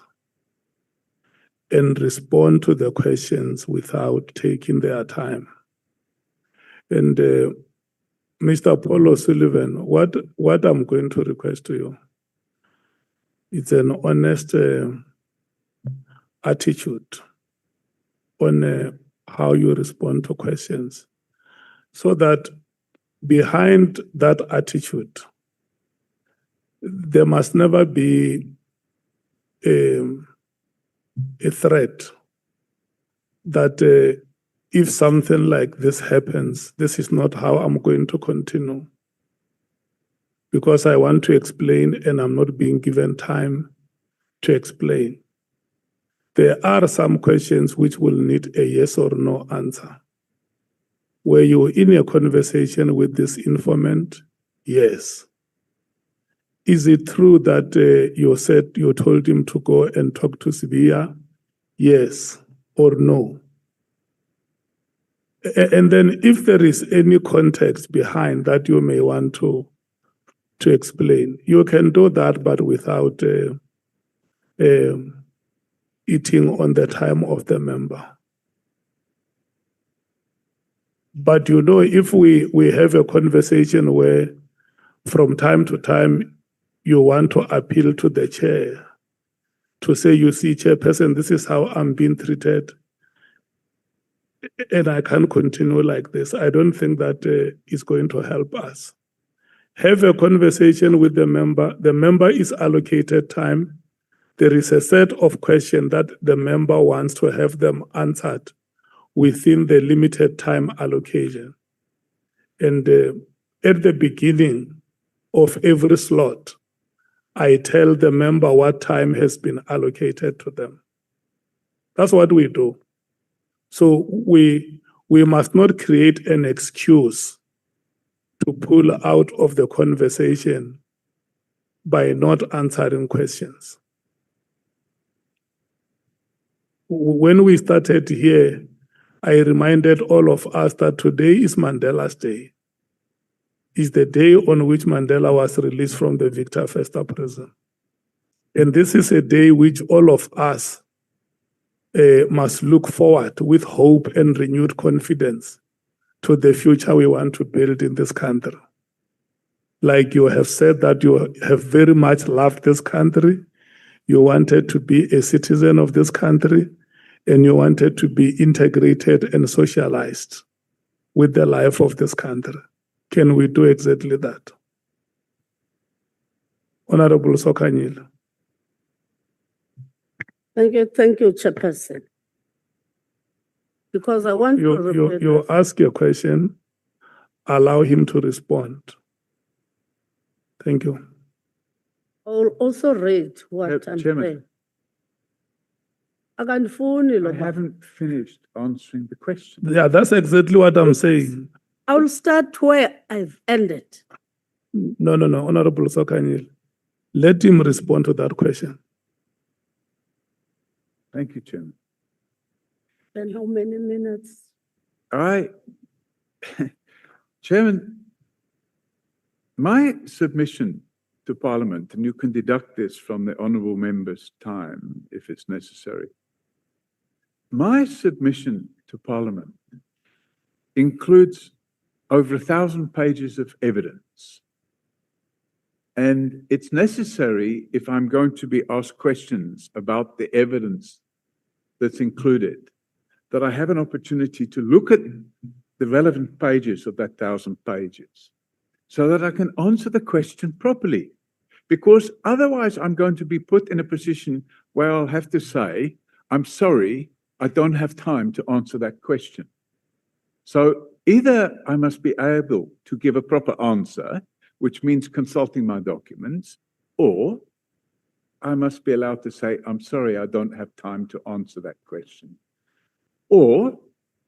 and respond to the questions without taking their time. And Mr. Paul O'Sullivan, what I'm going to request to you, it's an honest attitude on how you respond to questions, so that behind that attitude, there must never be a threat that if something like this happens, this is not how I'm going to continue. Because I want to explain and I'm not being given time to explain. There are some questions which will need a yes or no answer. Were you in a conversation with this informant? Yes. Is it true that you told him to go and talk to Sibiya? Yes or no? And then if there is any context behind that you may want to explain, you can do that, but without eating on the time of the member. But you know, if we have a conversation where from time to time you want to appeal to the chair to say, you see, chairperson, this is how I'm being treated, and I can't continue like this, I don't think that is going to help us. Have a conversation with the member. The member is allocated time. There is a set of questions that the member wants to have them answered within the limited time allocation. And at the beginning of every slot, I tell the member what time has been allocated to them. That's what we do. So we must not create an excuse to pull out of the conversation by not answering questions. When we started here, I reminded all of us that today is Mandela's Day. It's the day on which Mandela was released from the Victor Verster prison. And this is a day which all of us must look forward with hope and renewed confidence to the future we want to build in this country. Like you have said that you have very much loved this country, you wanted to be a citizen of this country, and you wanted to be integrated and socialized with the life of this country. Can we do exactly that? Honorable Sokanyile. Thank you, Chairperson. Because I want to repeat You this. ask your question, allow him to respond. Thank you. I will also read what I'm Chairman. saying. Akandifuni lo I baba. haven't finished answering the question. Yeah, that's exactly what I'm saying. I will start where I've ended. No, Honorable Sokanyile. Let him respond to that question. Thank you, Chairman. Then how many minutes? Chairman, my submission to Parliament, and you can deduct this from the honourable member's time if it's necessary. My submission to Parliament includes over 1,000 pages of evidence. And it's necessary, if I'm going to be asked questions about the evidence that's included, that I have an opportunity to look at the relevant pages of that 1,000 pages so that I can answer the question properly. Because otherwise I'm going to be put in a position where I'll have to say, I'm sorry, I don't have time to answer that question. So either I must be able to give a proper answer, which means consulting my documents, or I must be allowed to say, I'm sorry, I don't have time to answer that question. Or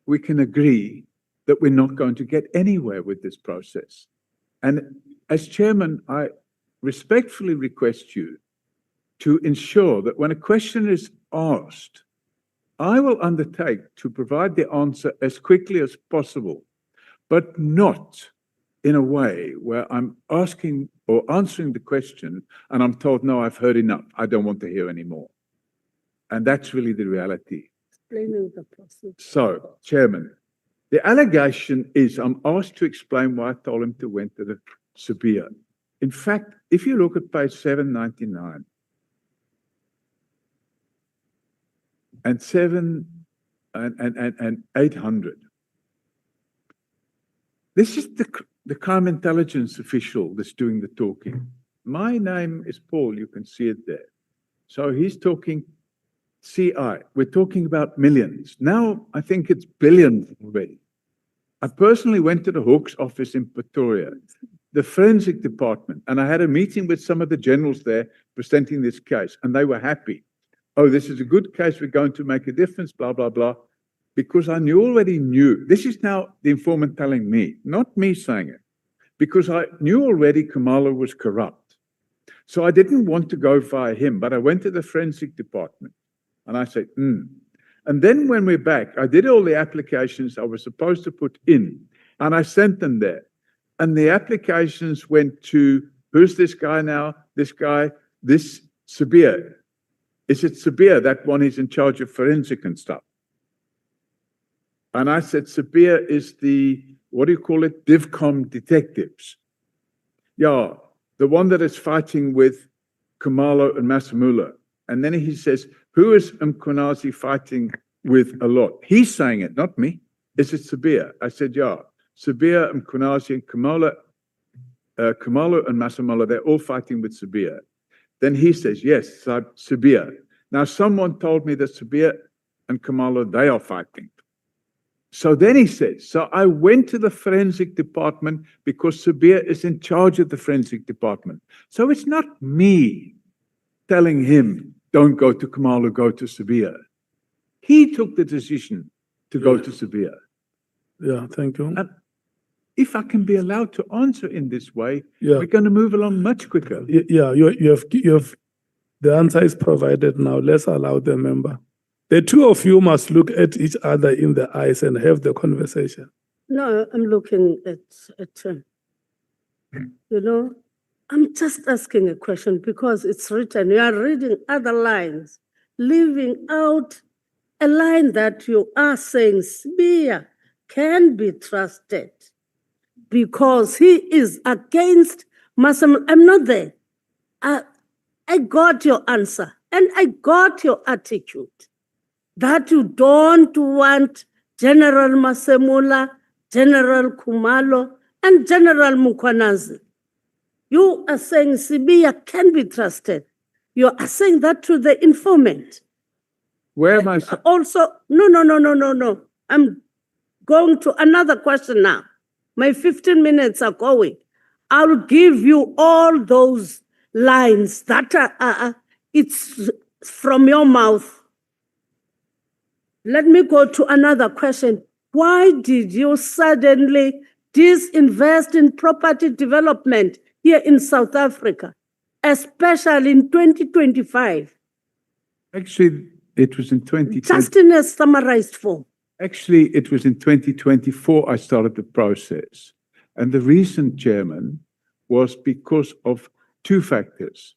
we can agree that we're not going to get anywhere with this process. And as chairman, I respectfully request you to ensure that when a question is asked, I will undertake to provide the answer as quickly as possible, but not in a way where I'm asking or answering the question and I'm told, no, I've heard enough. I don't want to hear any more. And that's really the reality. Explaining the process. So, Chairman, the allegation is I'm asked to explain why I told him to went to the Sabia. In fact, if you look at page 799 and 800, this is the crime intelligence official that's doing the talking. My name is Paul, you can see it there. So he's talking CI. We're talking about millions. Now I think it's billions already. I personally went to the Hawks office in Pretoria, the forensic department, and I had a meeting with some of the generals there presenting this case, and they were happy. Oh, this is a good case. We're going to make a difference, blah, blah, blah. Because I already knew. This is now the informant telling me, not me saying it. Because I knew already Khumalo was corrupt. So I didn't want to go via him, but I went to the forensic department. And I said, And then when we're back, I did all the applications I was supposed to put in, and I sent them there. And the applications went to, who's this guy now? This guy, this Sabir. Is it Sabir, that one is in charge of forensic and stuff? And I said, Sabir is the, what do you call it? DivCom detectives. Yeah, the one that is fighting with Khumalo and Masamula. And then he says, who is Mkhwanazi fighting with a lot? He's saying it, not me. Is it Sabir? I said, yeah. Sabir, Mkhwanazi, and Khumalo and Masamula, they're all fighting with Sabir. Then he says, yes, Sabir. Now someone told me that Sabir and Khumalo, they are fighting. So then he says, so I went to the forensic department because Sabir is in charge of the forensic department. So it's not me telling him, don't go to Khumalo, go to Sabir. He took the decision to go to Sabir. Yeah, thank you. And if I can be allowed to answer in this way, Yeah. we're going to move along much quicker. Yeah, you have, the answer is provided now. Let's allow the member. The two of you must look at each other in the eyes and have the conversation. No, I'm looking at him. You know, I'm just asking a question because it's written. You are reading other lines, leaving out a line that you are saying Sibia can be trusted because he is against Masam. I'm not there. I got your answer and I got your attitude that you don't want General Masemula, General Khumalo, and General Mkhwanazi. You are saying Sibia can be trusted. You are saying that to the informant. Where am I? Also, no. I'm going to another question now. My 15 minutes are going. I'll give you all those lines that are it's from your mouth. Let me go to another question. Why did you suddenly disinvest in property development here in South Africa, especially in 2025? Actually, it was in 2020. Just in a summarized form. Actually, it was in 2024 I started the process. And the reason, Chairman, was because of two factors.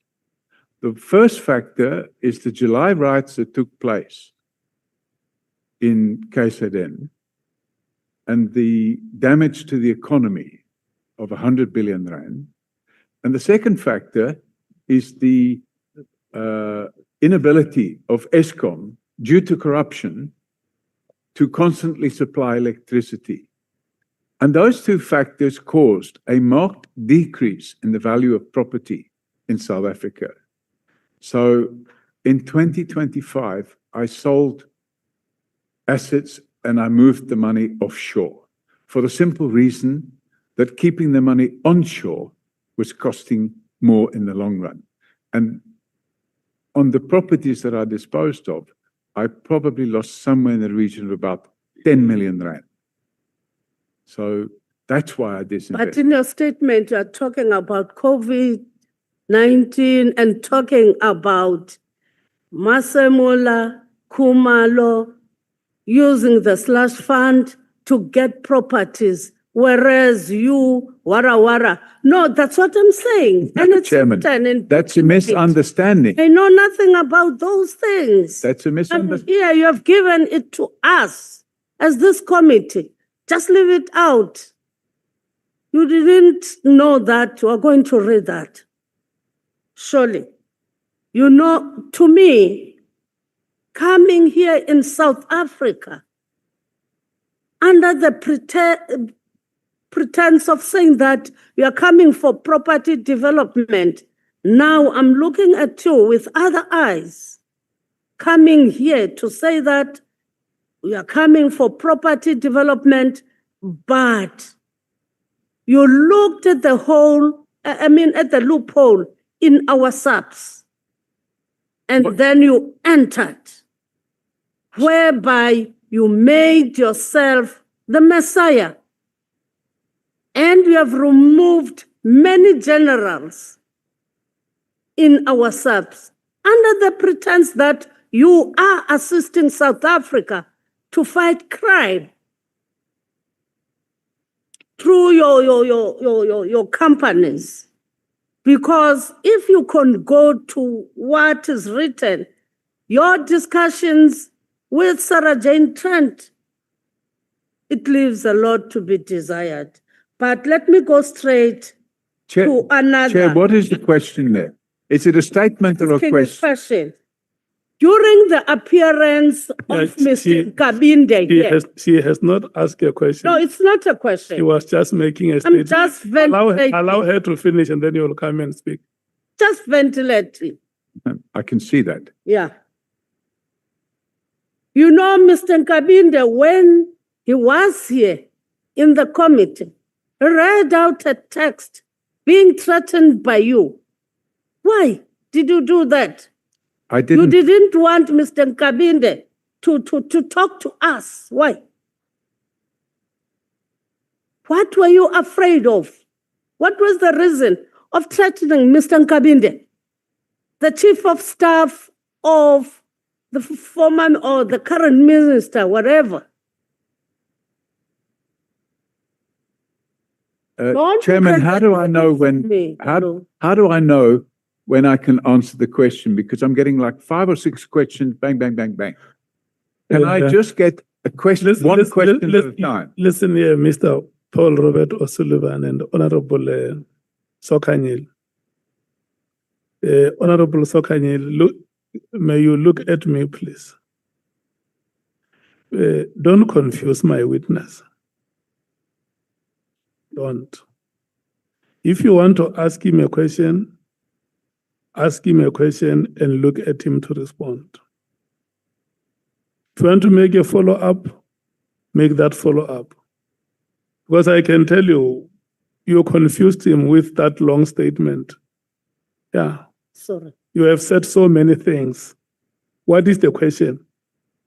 The first factor is the July riots that took place in KZN and the damage to the economy of 100 billion rand. And the second factor is the inability of Eskom, due to corruption, to constantly supply electricity. And those two factors caused a marked decrease in the value of property in South Africa. So in 2025, I sold assets and I moved the money offshore for the simple reason that keeping the money onshore was costing more in the long run. And on the properties that I disposed of, I probably lost somewhere in the region of about 10 million rand. So that's why I disinvested. But in your statement, you are talking about COVID-19 and talking about Masemula, Khumalo, using the slush fund to get properties whereas you, wara. No, that's what I'm saying. And it's Chairman, written in that's a document. misunderstanding. I know nothing about those things. That's a And misunderstanding. here you have given it to us as this committee. Just leave it out. You didn't know that you are going to read that. Surely. You know, to me, coming here in South Africa, under the pretense of saying that you are coming for property development, now I'm looking at you with other eyes, coming here to say that we are coming for property development, but you looked at the whole, at the loophole in our subs, and then you entered, whereby you made yourself the Messiah, and you have removed many generals in our subs under the pretense that you are assisting South Africa to fight crime through your companies. Because if you can go to what is written, your discussions with Sarah Jane Trent, it leaves a lot to be desired. But let me go straight to another. Chair, what is the question there? Is it a statement or a question? During the appearance of Mr. Kabinde, She has not asked a question. no, it's not a She question. was just making a I'm statement. just Allow her to finish and then you'll come and speak. just ventilating. I can see that. Yeah. You know, Mr. Kabinde, when he was here in the committee, he read out a text being threatened by you. Why did you do that? I You didn't. didn't want Mr. Kabinde to talk to us. Why? What were you afraid of? What was the reason of threatening Mr. Kabinde, the chief of staff of the former or the current minister, whatever? Don't Chairman, look how at do I know when? me. Hello. How do I know when I can answer the question? Because I'm getting like 5 or 6 questions, bang, bang, bang, bang. Can I just get a question, one question at a time? Listen here, Mr. Paul Robert O'Sullivan and Honorable Sokanyil. Honorable Sokanyil, may you look at me, please. Don't confuse my witness. Don't. If you want to ask him a question and look at him to respond. If you want to make a follow-up, make that follow-up. Because I can tell you, you confused him with that long statement. Yeah, Sorry. you have said so many things. What is the question?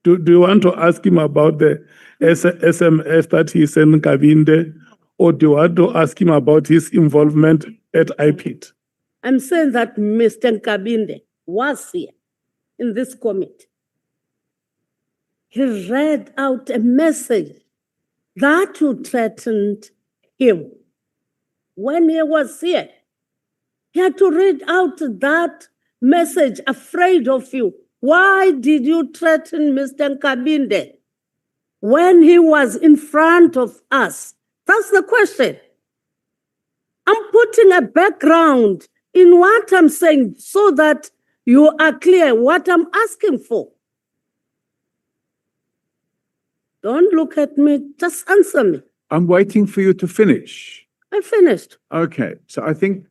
Do you want to ask him about the SMS that he sent Kabinde, or do you want to ask him about his involvement at IPIT? I'm saying that Mr. Kabinde was here in this committee. He read out a message that you threatened him when he was here. He had to read out that message, afraid of you. Why did you threaten Mr. Kabinde when he was in front of us? That's the question. I'm putting a background in what I'm saying so that you are clear what I'm asking for. Don't look at me, just answer me. I'm waiting for you to finish. I finished. Okay, so I think,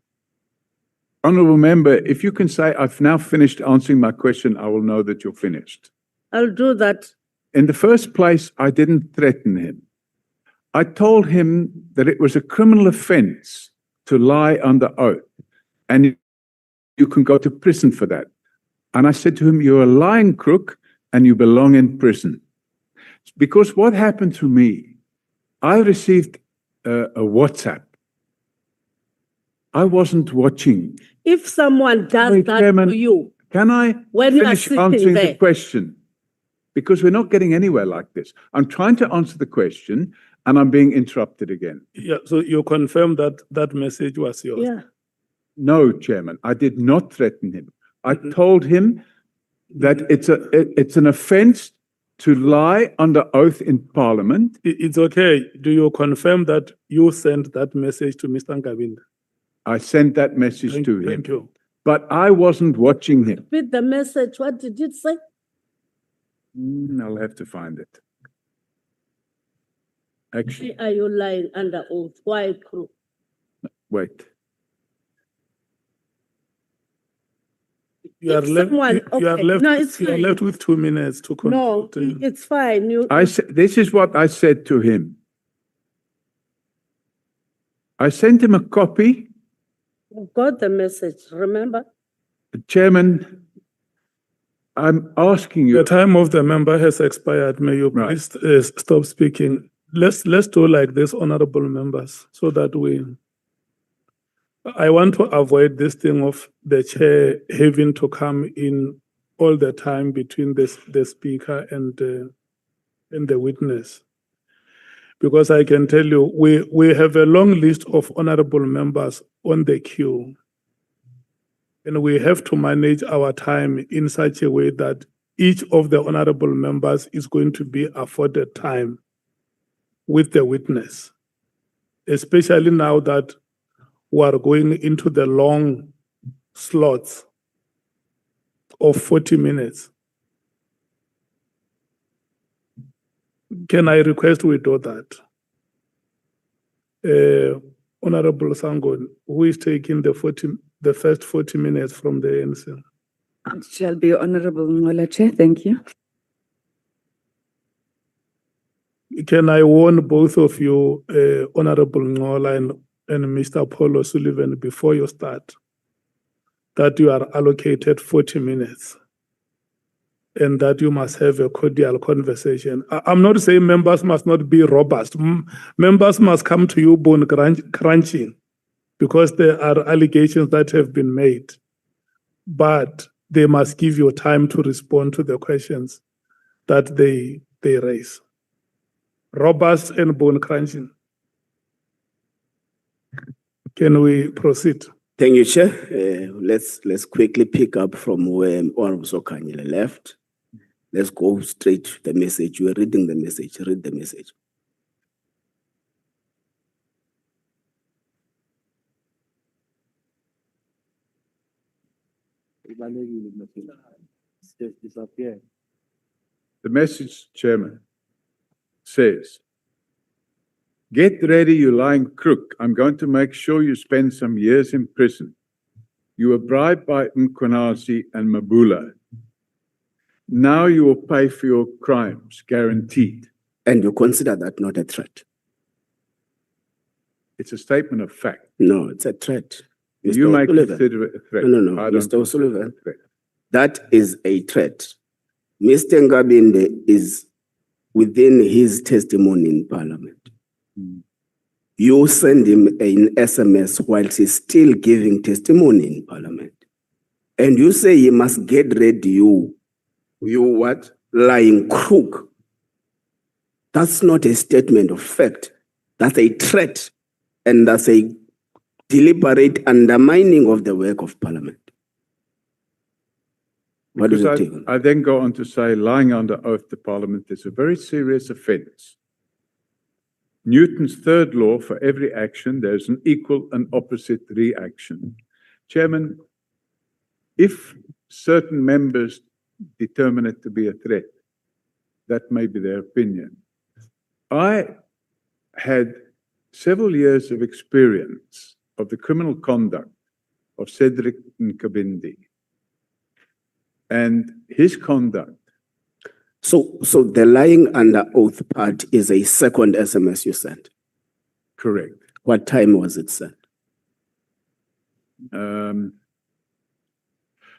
Honourable Member, if you can say, I've now finished answering my question, I will know that you're finished. I'll do that. In the first place, I didn't threaten him. I told him that it was a criminal offence to lie under oath, and you can go to prison for that. And I said to him, you're a lying crook and you belong in prison. Because what happened to me, I received a WhatsApp. I wasn't watching. If someone does Hey, that Chairman, to you, Can I when you are finish sitting answering the there, question? Because we're not getting anywhere like this. I'm trying to answer the question, and I'm being interrupted again. Yeah, so you confirm that that message was yours? Yeah. No, Chairman, I did not threaten him. I Mhm. told him that it's an offence to lie under oath in Parliament. It's okay. Do you confirm that you sent that message to Mr. Ngabinda? I sent that message Thank to him, thank you. but I wasn't watching him. Read the message. What did it say? I'll have to find it. Actually, Why are you lying under oath? Why crew? wait. You are If left, someone- you are okay, left, no, it's you are fine. left with 2 minutes to No, conclude. it's fine. You, This is what I said to him. I sent him a copy. you got the message, remember? Chairman, I'm asking you. The time of the member has expired. May you Right. please stop speaking? Let's do like this, honorable members, so that I want to avoid this thing of the chair having to come in all the time between the speaker and the witness. Because I can tell you, we have a long list of honorable members on the queue. And we have to manage our time in such a way that each of the honorable members is going to be afforded time with the witness, especially now that we are going into the long slots of 40 minutes. Can I request we do that? Honorable Sangon, who is taking the first 40 minutes from the ANC? It shall be Honorable Nhlanhla, Chair. Thank you. Can I warn both of you, Honorable Nhlanhla and Mr. Paul O'Sullivan, before you start, that you are allocated 40 minutes and that you must have a cordial conversation. I'm not saying members must not be robust. Members must come to you bone crunching because there are allegations that have been made. But they must give you time to respond to the questions that they raise. Robust and bone crunching. Can we proceed? Thank you, Chair. Let's quickly pick up from where Honorable Nhlanhla left. Let's go straight to the message. You are reading the message. Read the message. The message, Chairman, says, "Get ready, you lying crook. I'm going to make sure you spend some years in prison. You were bribed by Mkhwanazi and Mabula. Now you will pay for your crimes, guaranteed." And you consider that not a threat? It's a statement of fact. No, it's a threat. You Mr. may O'Sullivan. consider it a threat. No. I don't Mr. O'Sullivan. consider it a threat. That is a threat. Mr. Ngabinde is within his testimony in Parliament. You send him an SMS whilst he's still giving testimony in Parliament. And you say he must get ready, you what? Lying crook. That's not a statement of fact. That's a threat. And that's a deliberate undermining of the work of Parliament. What is your take on that? I then go on to say lying under oath to Parliament is a very serious offence. Newton's third law, for every action, there's an equal and opposite reaction. Chairman, if certain members determine it to be a threat, that may be their opinion. I had several years of experience of the criminal conduct of Cedric Nkabindi and his conduct. So the lying under oath part is a second SMS you sent. Correct. What time was it sent?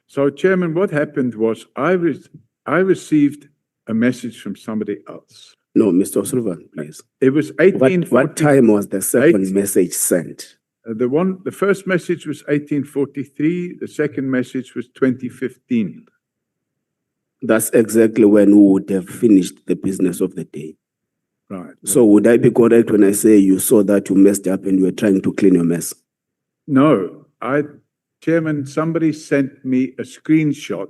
So, Chairman, what happened was I received a message from somebody else. No, Mr. O'Sullivan, please. It was 1840. What time was the second message sent? The first message was 1843. The second message was 2015. That's exactly when we would have finished the business of the day. Right. So would I be correct when I say you saw that you messed up and you were trying to clean your mess? No, Chairman, somebody sent me a screenshot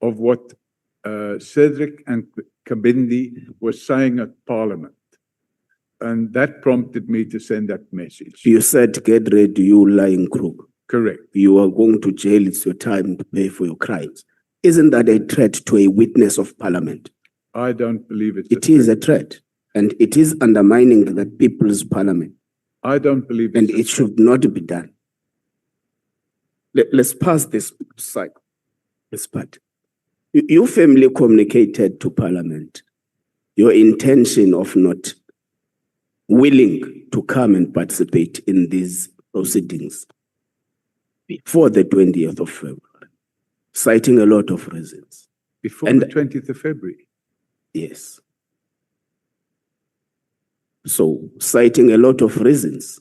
of what Cedric and Kabindi were saying at Parliament. And that prompted me to send that message. You said, get ready, you lying crook. Correct. You are going to jail, it's your time to pay for your crimes. Isn't that a threat to a witness of Parliament? I don't believe it's It is a threat, and it is undermining the people's Parliament, I don't believe and it's it should not be done. Let's pass this side, this part. You firmly communicated to Parliament your intention of not willing to come and participate in these proceedings before the 20th of February, citing a lot of reasons. before and- the 20th of February. Yes. So, citing a lot of reasons,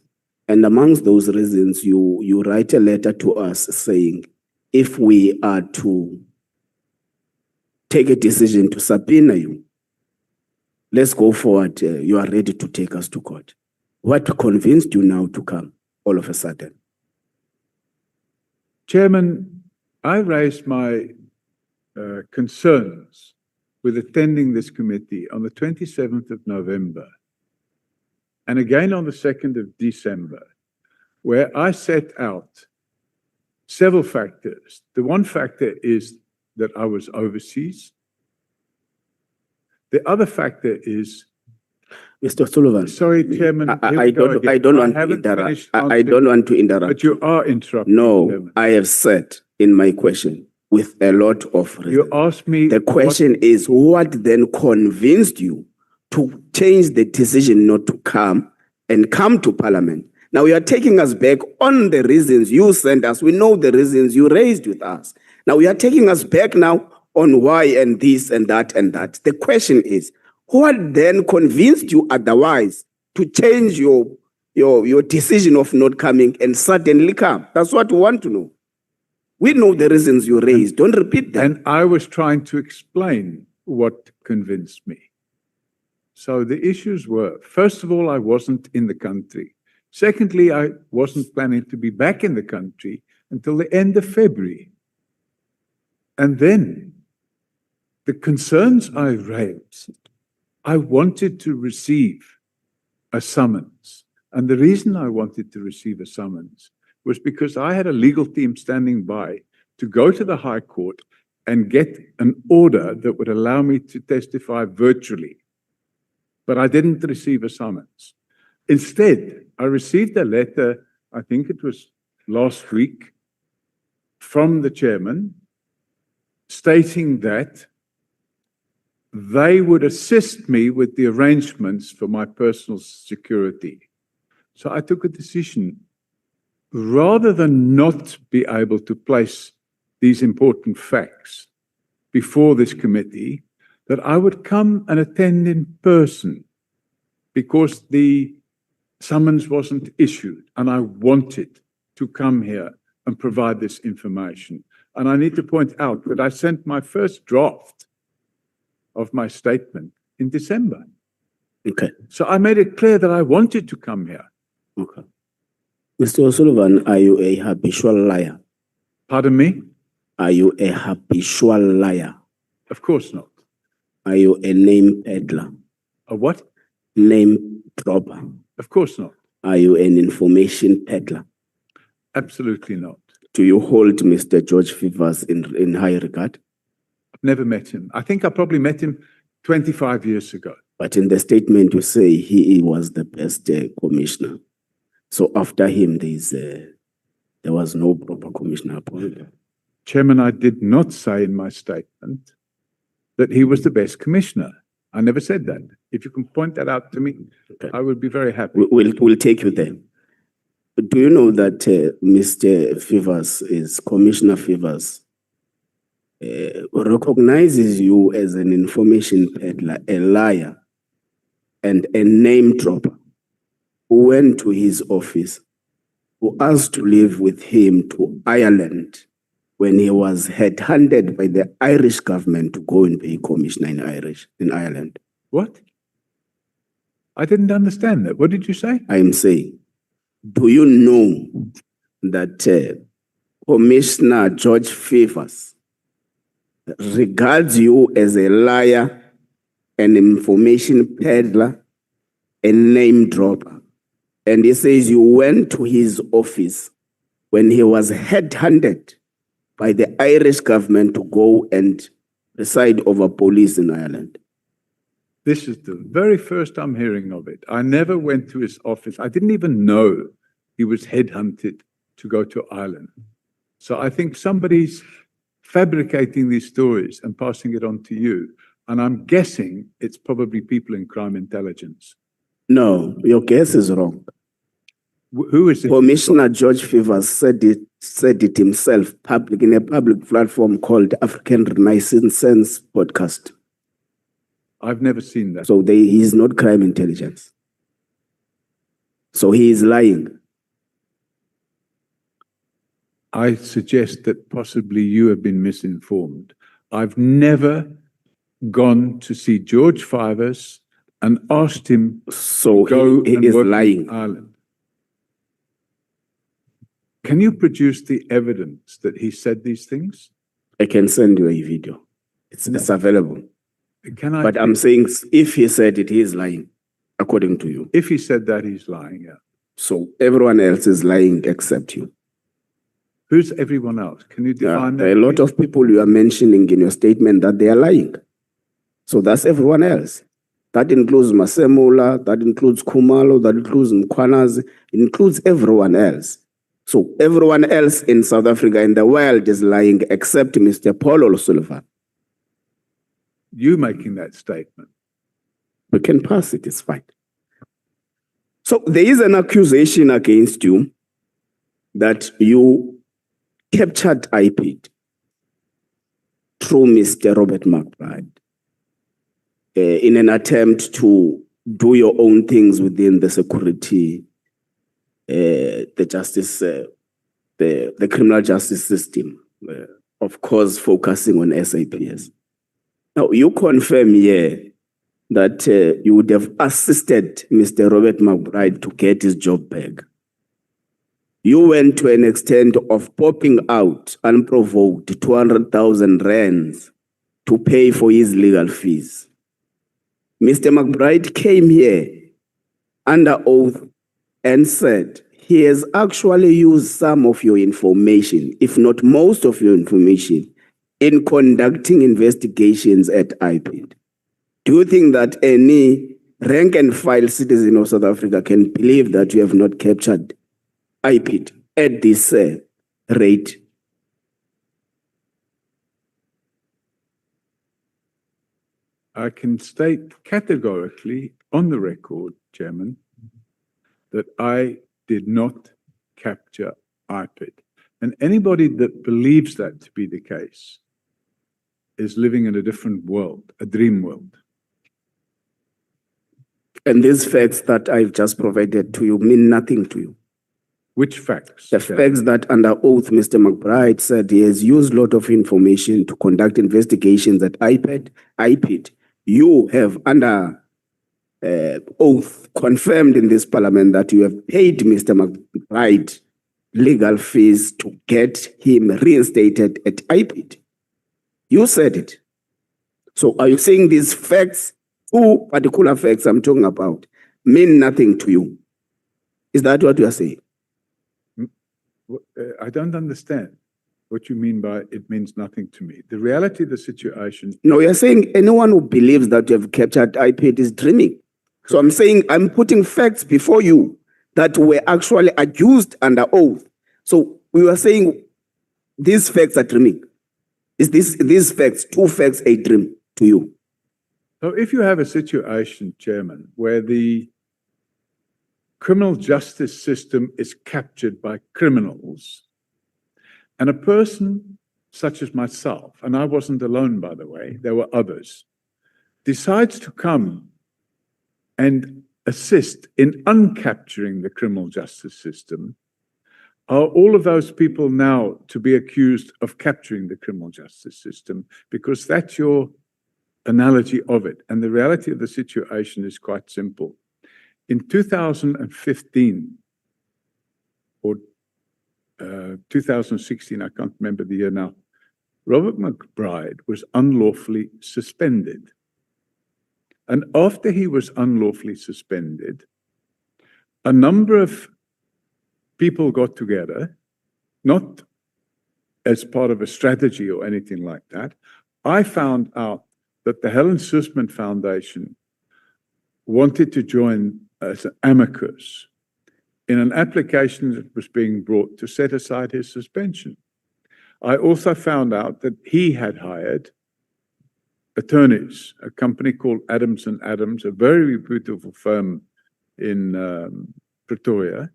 and amongst those reasons, you write a letter to us saying, if we are to take a decision to subpoena you, let's go forward. You are ready to take us to court. What convinced you now to come all of a sudden? Chairman, I raised my concerns with attending this committee on the 27th of November and again on the 2nd of December, where I set out several factors. The one factor is that I was overseas. The other factor is, Mr. Sullivan, sorry, Chairman. here I we go don't again. want to haven't interrupt. finished I answering, don't want to interrupt. But you are interrupting. No, Chairman. I have said in my question with a lot of reasons. You asked me. The question is, what then convinced you to change the decision not to come and come to Parliament? Now you are taking us back on the reasons you sent us. We know the reasons you raised with us. Now you are taking us back now on why and this and that and that. The question is, what then convinced you otherwise to change your decision of not coming and suddenly come? That's what we want to know. We know the reasons you raised. Don't repeat them. And I was trying to explain what convinced me. So the issues were, first of all, I wasn't in the country. Secondly, I wasn't planning to be back in the country until the end of February. And then the concerns I raised, I wanted to receive a summons. And the reason I wanted to receive a summons was because I had a legal team standing by to go to the High Court and get an order that would allow me to testify virtually. But I didn't receive a summons. Instead, I received a letter, I think it was last week, from the chairman stating that they would assist me with the arrangements for my personal security. So I took a decision, rather than not be able to place these important facts before this committee, that I would come and attend in person because the summons wasn't issued and I wanted to come here and provide this information. And I need to point out that I sent my first draft of my statement in December. Okay. So I made it clear that I wanted to come here. Okay. Mr. O'Sullivan, are you a habitual liar? Pardon me? Are you a habitual liar? Of course not. Are you a name peddler? A what? Name dropper? Of course not. Are you an information peddler? Absolutely not. Do you hold Mr. George Fivers in high regard? I've never met him. I think I probably met him 25 years ago. But in the statement you say he was the best commissioner. So after him, there was no proper commissioner appointed. Chairman, I did not say in my statement that he was the best commissioner. I never said that. If you can point that out to me, Okay. I would be very happy. We'll take you there. Do you know that Mr. Fivers Commissioner Fivers recognizes you as an information peddler, a liar, and a name dropper who went to his office, who asked to live with him to Ireland when he was headhunted by the Irish government to go and be a commissioner in Ireland? What? I didn't understand that. What did you say? I'm saying, do you know that Commissioner George Favours regards you as a liar, an information peddler, a name dropper? And he says you went to his office when he was headhunted by the Irish government to go and preside over police in Ireland. This is the very first I'm hearing of it. I never went to his office. I didn't even know he was headhunted to go to Ireland. So I think somebody's fabricating these stories and passing it on to you. And I'm guessing it's probably people in crime intelligence. No, your guess is wrong. Who is it? Commissioner George Favours said it himself in a public platform called African Renaissance Podcast. I've never seen that. So he's not crime intelligence. So he is lying. I suggest that possibly you have been misinformed. I've never gone to see George Favours and asked him So to go he and is work in lying. Ireland. Can you produce the evidence that he said these things? I can send you a video. It's available. Can I? But I'm saying if he said it, he is lying, according to you. If he said that, he's lying. Yeah. So everyone else is lying except you. Who's everyone else? Can you define that? There are a lot of people you are mentioning in your statement that they are lying. So that's everyone else. That includes Masemola, that includes Khumalo, that includes Mkhwanazi, it includes everyone else. So everyone else in South Africa in the world is lying except Mr. Paul O'Sullivan. You making that statement. We can pass it, it's fine. So there is an accusation against you that you captured IPID through Mr. Robert McBride in an attempt to do your own things within the security, the justice, the criminal justice system, of course, focusing on SAPS. Now, you confirm here that you would have assisted Mr. Robert McBride to get his job back. You went to an extent of popping out unprovoked 200,000 rands to pay for his legal fees. Mr. McBride came here under oath and said he has actually used some of your information, if not most of your information, in conducting investigations at IPID. Do you think that any rank and file citizen of South Africa can believe that you have not captured IPID at this rate? I can state categorically on the record, Chairman, that I did not capture IPID. And anybody that believes that to be the case is living in a different world, a dream world. And these facts that I've just provided to you mean nothing to you. Which facts? The facts that under oath Mr. McBride said he has used a lot of information to conduct investigations at IPID. You have under oath confirmed in this parliament that you have paid Mr. McBride legal fees to get him reinstated at IPID. You said it. So are you saying these facts, two particular facts I'm talking about, mean nothing to you? Is that what you are saying? I don't understand what you mean by it means nothing to me. The reality of the situation. No, you're saying anyone who believes that you have captured IPID is dreaming. So I'm saying I'm putting facts before you that were actually accused under oath. So we were saying these facts are dreaming. Is these facts, two facts, a dream to you? So if you have a situation, Chairman, where the criminal justice system is captured by criminals, and a person such as myself, and I wasn't alone, by the way, there were others, decides to come and assist in uncapturing the criminal justice system, are all of those people now to be accused of capturing the criminal justice system? Because that's your analogy of it. And the reality of the situation is quite simple. In 2015 or 2016, I can't remember the year now, Robert McBride was unlawfully suspended. And after he was unlawfully suspended, a number of people got together, not as part of a strategy or anything like that. I found out that the Helen Suzman Foundation wanted to join as an amicus in an application that was being brought to set aside his suspension. I also found out that he had hired attorneys, a company called Adams & Adams, a very reputable firm in Pretoria.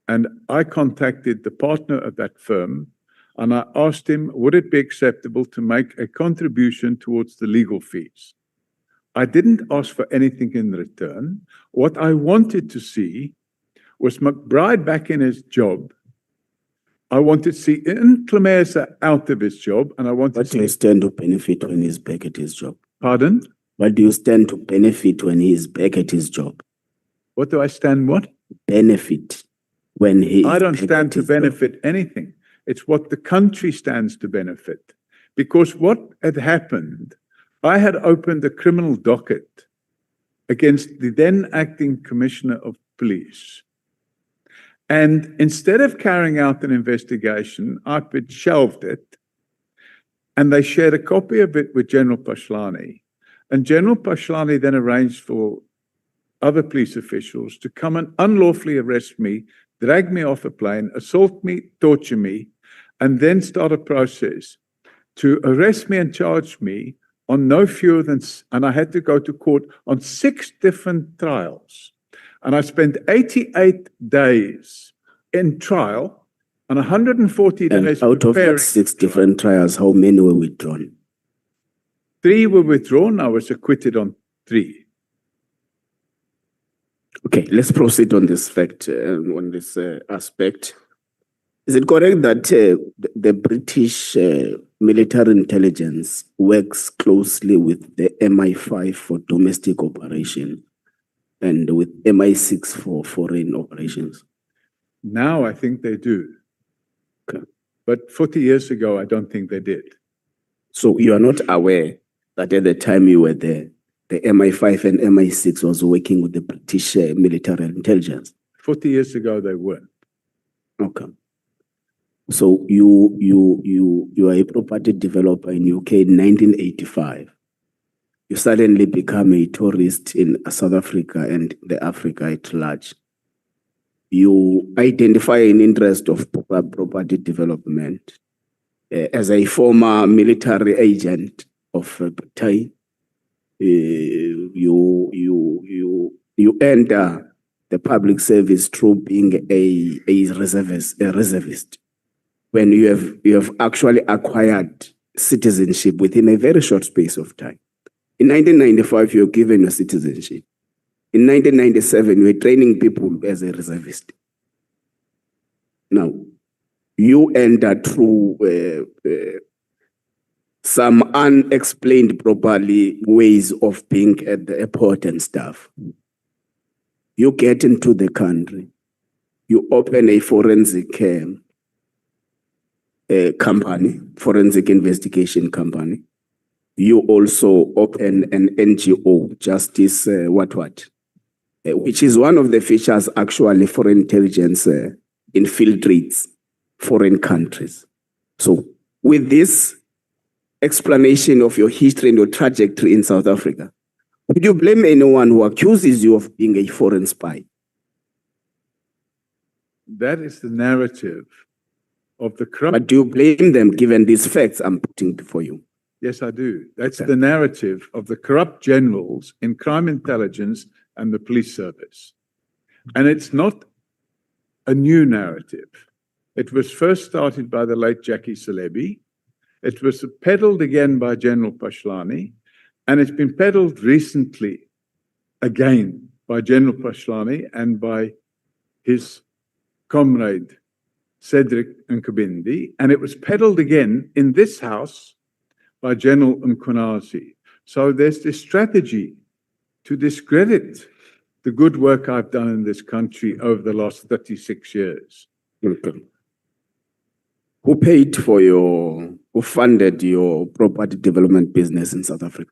And I contacted the partner of that firm and I asked him, would it be acceptable to make a contribution towards the legal fees? I didn't ask for anything in return. What I wanted to see was McBride back in his job. I wanted to see Nhlanhla out of his job, and I wanted What to do you see. stand to benefit when he's back at his job? Pardon? What do you stand to benefit when he's back at his job? What do I stand? What? Benefit when he I is don't back stand at to his job. benefit anything. It's what the country stands to benefit. Because what had happened, I had opened a criminal docket against the then acting commissioner of police. And instead of carrying out an investigation, I shelved it. And they shared a copy of it with General Pashlani. And General Pashlani then arranged for other police officials to come and unlawfully arrest me, drag me off a plane, assault me, torture me, and then start a process to arrest me and charge me on no fewer than, and I had to go to court on 6 different trials. And I spent 88 days in trial and 140 And days out of preparing. that 6 different trials, how many were withdrawn? 3 were withdrawn. I was acquitted on 3. Okay, let's proceed on this fact, on this aspect. Is it correct that the British military intelligence works closely with the MI5 for domestic operation and with MI6 for foreign operations? Now I think they do. Okay. But 40 years ago, I don't think they did. So you are not aware that at the time you were there, the MI5 and MI6 was working with the British military intelligence? 40 years ago, they weren't. Okay. So you are a property developer in UK in 1985. You suddenly become a tourist in South Africa and the Africa at large. You identify an interest of property development. As a former military agent of Britain, you enter the public service through being a reservist. When you have actually acquired citizenship within a very short space of time. In 1995, you were given your citizenship. In 1997, you were training people as a reservist. Now, you enter through some unexplained properly ways of being at the airport and stuff. You get into the country. You open a forensic company, forensic investigation company. You also open an NGO, Justice which is one of the features actually foreign intelligence infiltrates foreign countries. So with this explanation of your history and your trajectory in South Africa, would you blame anyone who accuses you of being a foreign spy? That is the narrative of the corrupt. But do you blame them given these facts I'm putting before you? Yes, I do. That's the narrative of the corrupt generals in crime intelligence and the police service. And it's not a new narrative. It was first started by the late Jackie Celebi. It was peddled again by General Pashlani, and it's been peddled recently again by General Pashlani and by his comrade Cedric Nkabindi, and it was peddled again in this house by General Mkhwanazi. So there's this strategy to discredit the good work I've done in this country over the last 36 years. Okay. Who funded your property development business in South Africa?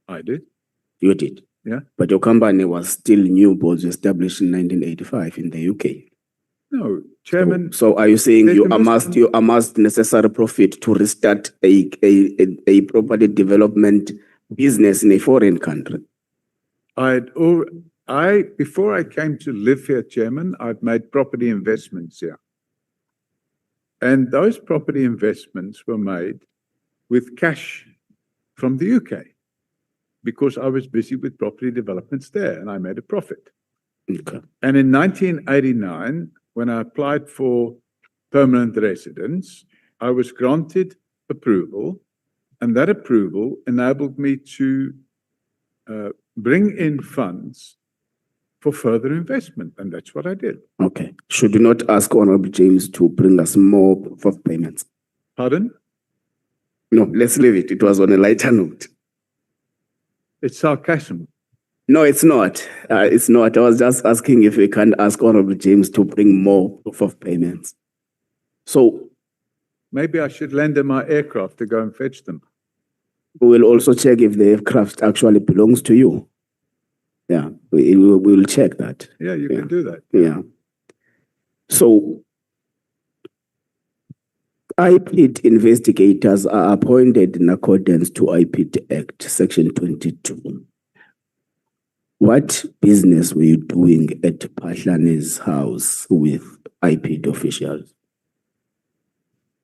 I did. You did? Yeah. But your company was still new, was established in 1985 in the UK. No, Chairman. So are you saying There you must- amassed necessary profit to restart a property development business in a foreign country? Before I came to live here, Chairman, I'd made property investments here. And those property investments were made with cash from the UK because I was busy with property developments there and I made a profit. Okay. And in 1989, when I applied for permanent residence, I was granted approval, and that approval enabled me to bring in funds for further investment, and that's what I did. Okay. Should you not ask Honorable James to bring us more proof of payments? Pardon? No, let's leave it. It was on a lighter note. It's sarcasm. No, it's not. It's not. I was just asking if we can ask Honorable James to bring more proof of payments. So Maybe I should lend him my aircraft to go and fetch them. we will also check if the aircraft actually belongs to you. Yeah, we will check that. Yeah, you can do that. Yeah. So IPID investigators are appointed in accordance to IPID Act, Section 22. What business were you doing at Nhlanhla's house with IPID officials?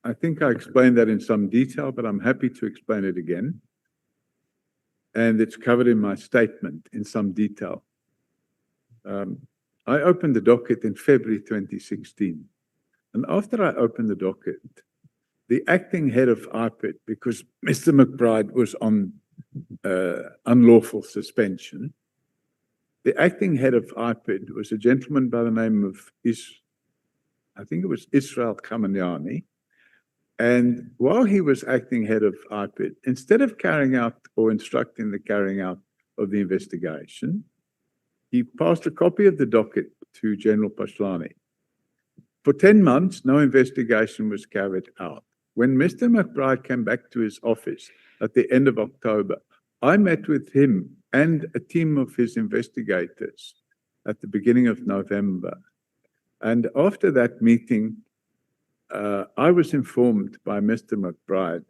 I think I explained that in some detail, but I'm happy to explain it again. And it's covered in my statement in some detail. I opened the docket in February 2016. And after I opened the docket, the acting head of IPID, because Mr. McBride was on unlawful suspension, the acting head of IPID was a gentleman by the name of I think it was Israel Kamanyani. And while he was acting head of IPID, instead of carrying out or instructing the carrying out of the investigation, he passed a copy of the docket to General Pashlani. For 10 months, no investigation was carried out. When Mr. McBride came back to his office at the end of October, I met with him and a team of his investigators at the beginning of November. And after that meeting, I was informed by Mr. McBride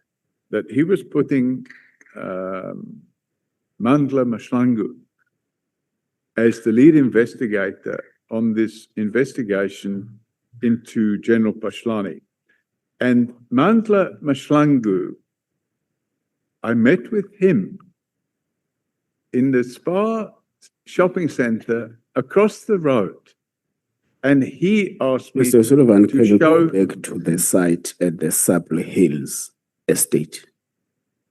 that he was putting Nhlanhla as the lead investigator on this investigation into General Pashlani. And Nhlanhla, I met with him in the Spa shopping center across the road. And he asked me Mr. Sullivan, to can you go show back to the site at the Sapele Hills estate,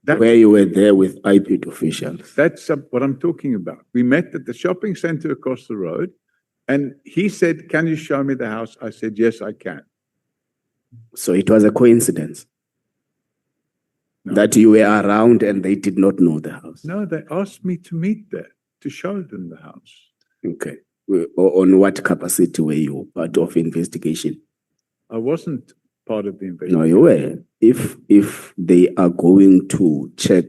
that where you were there with IPID officials? that's what I'm talking about. We met at the shopping center across the road, and he said, "Can you show me the house?" I said, "Yes, I can." So it was a coincidence No. that you were around and they did not know the house. No, they asked me to meet there, to show them the house. Okay. On what capacity were you part of investigation? I wasn't part of the investigation. No, you were. If they are going to check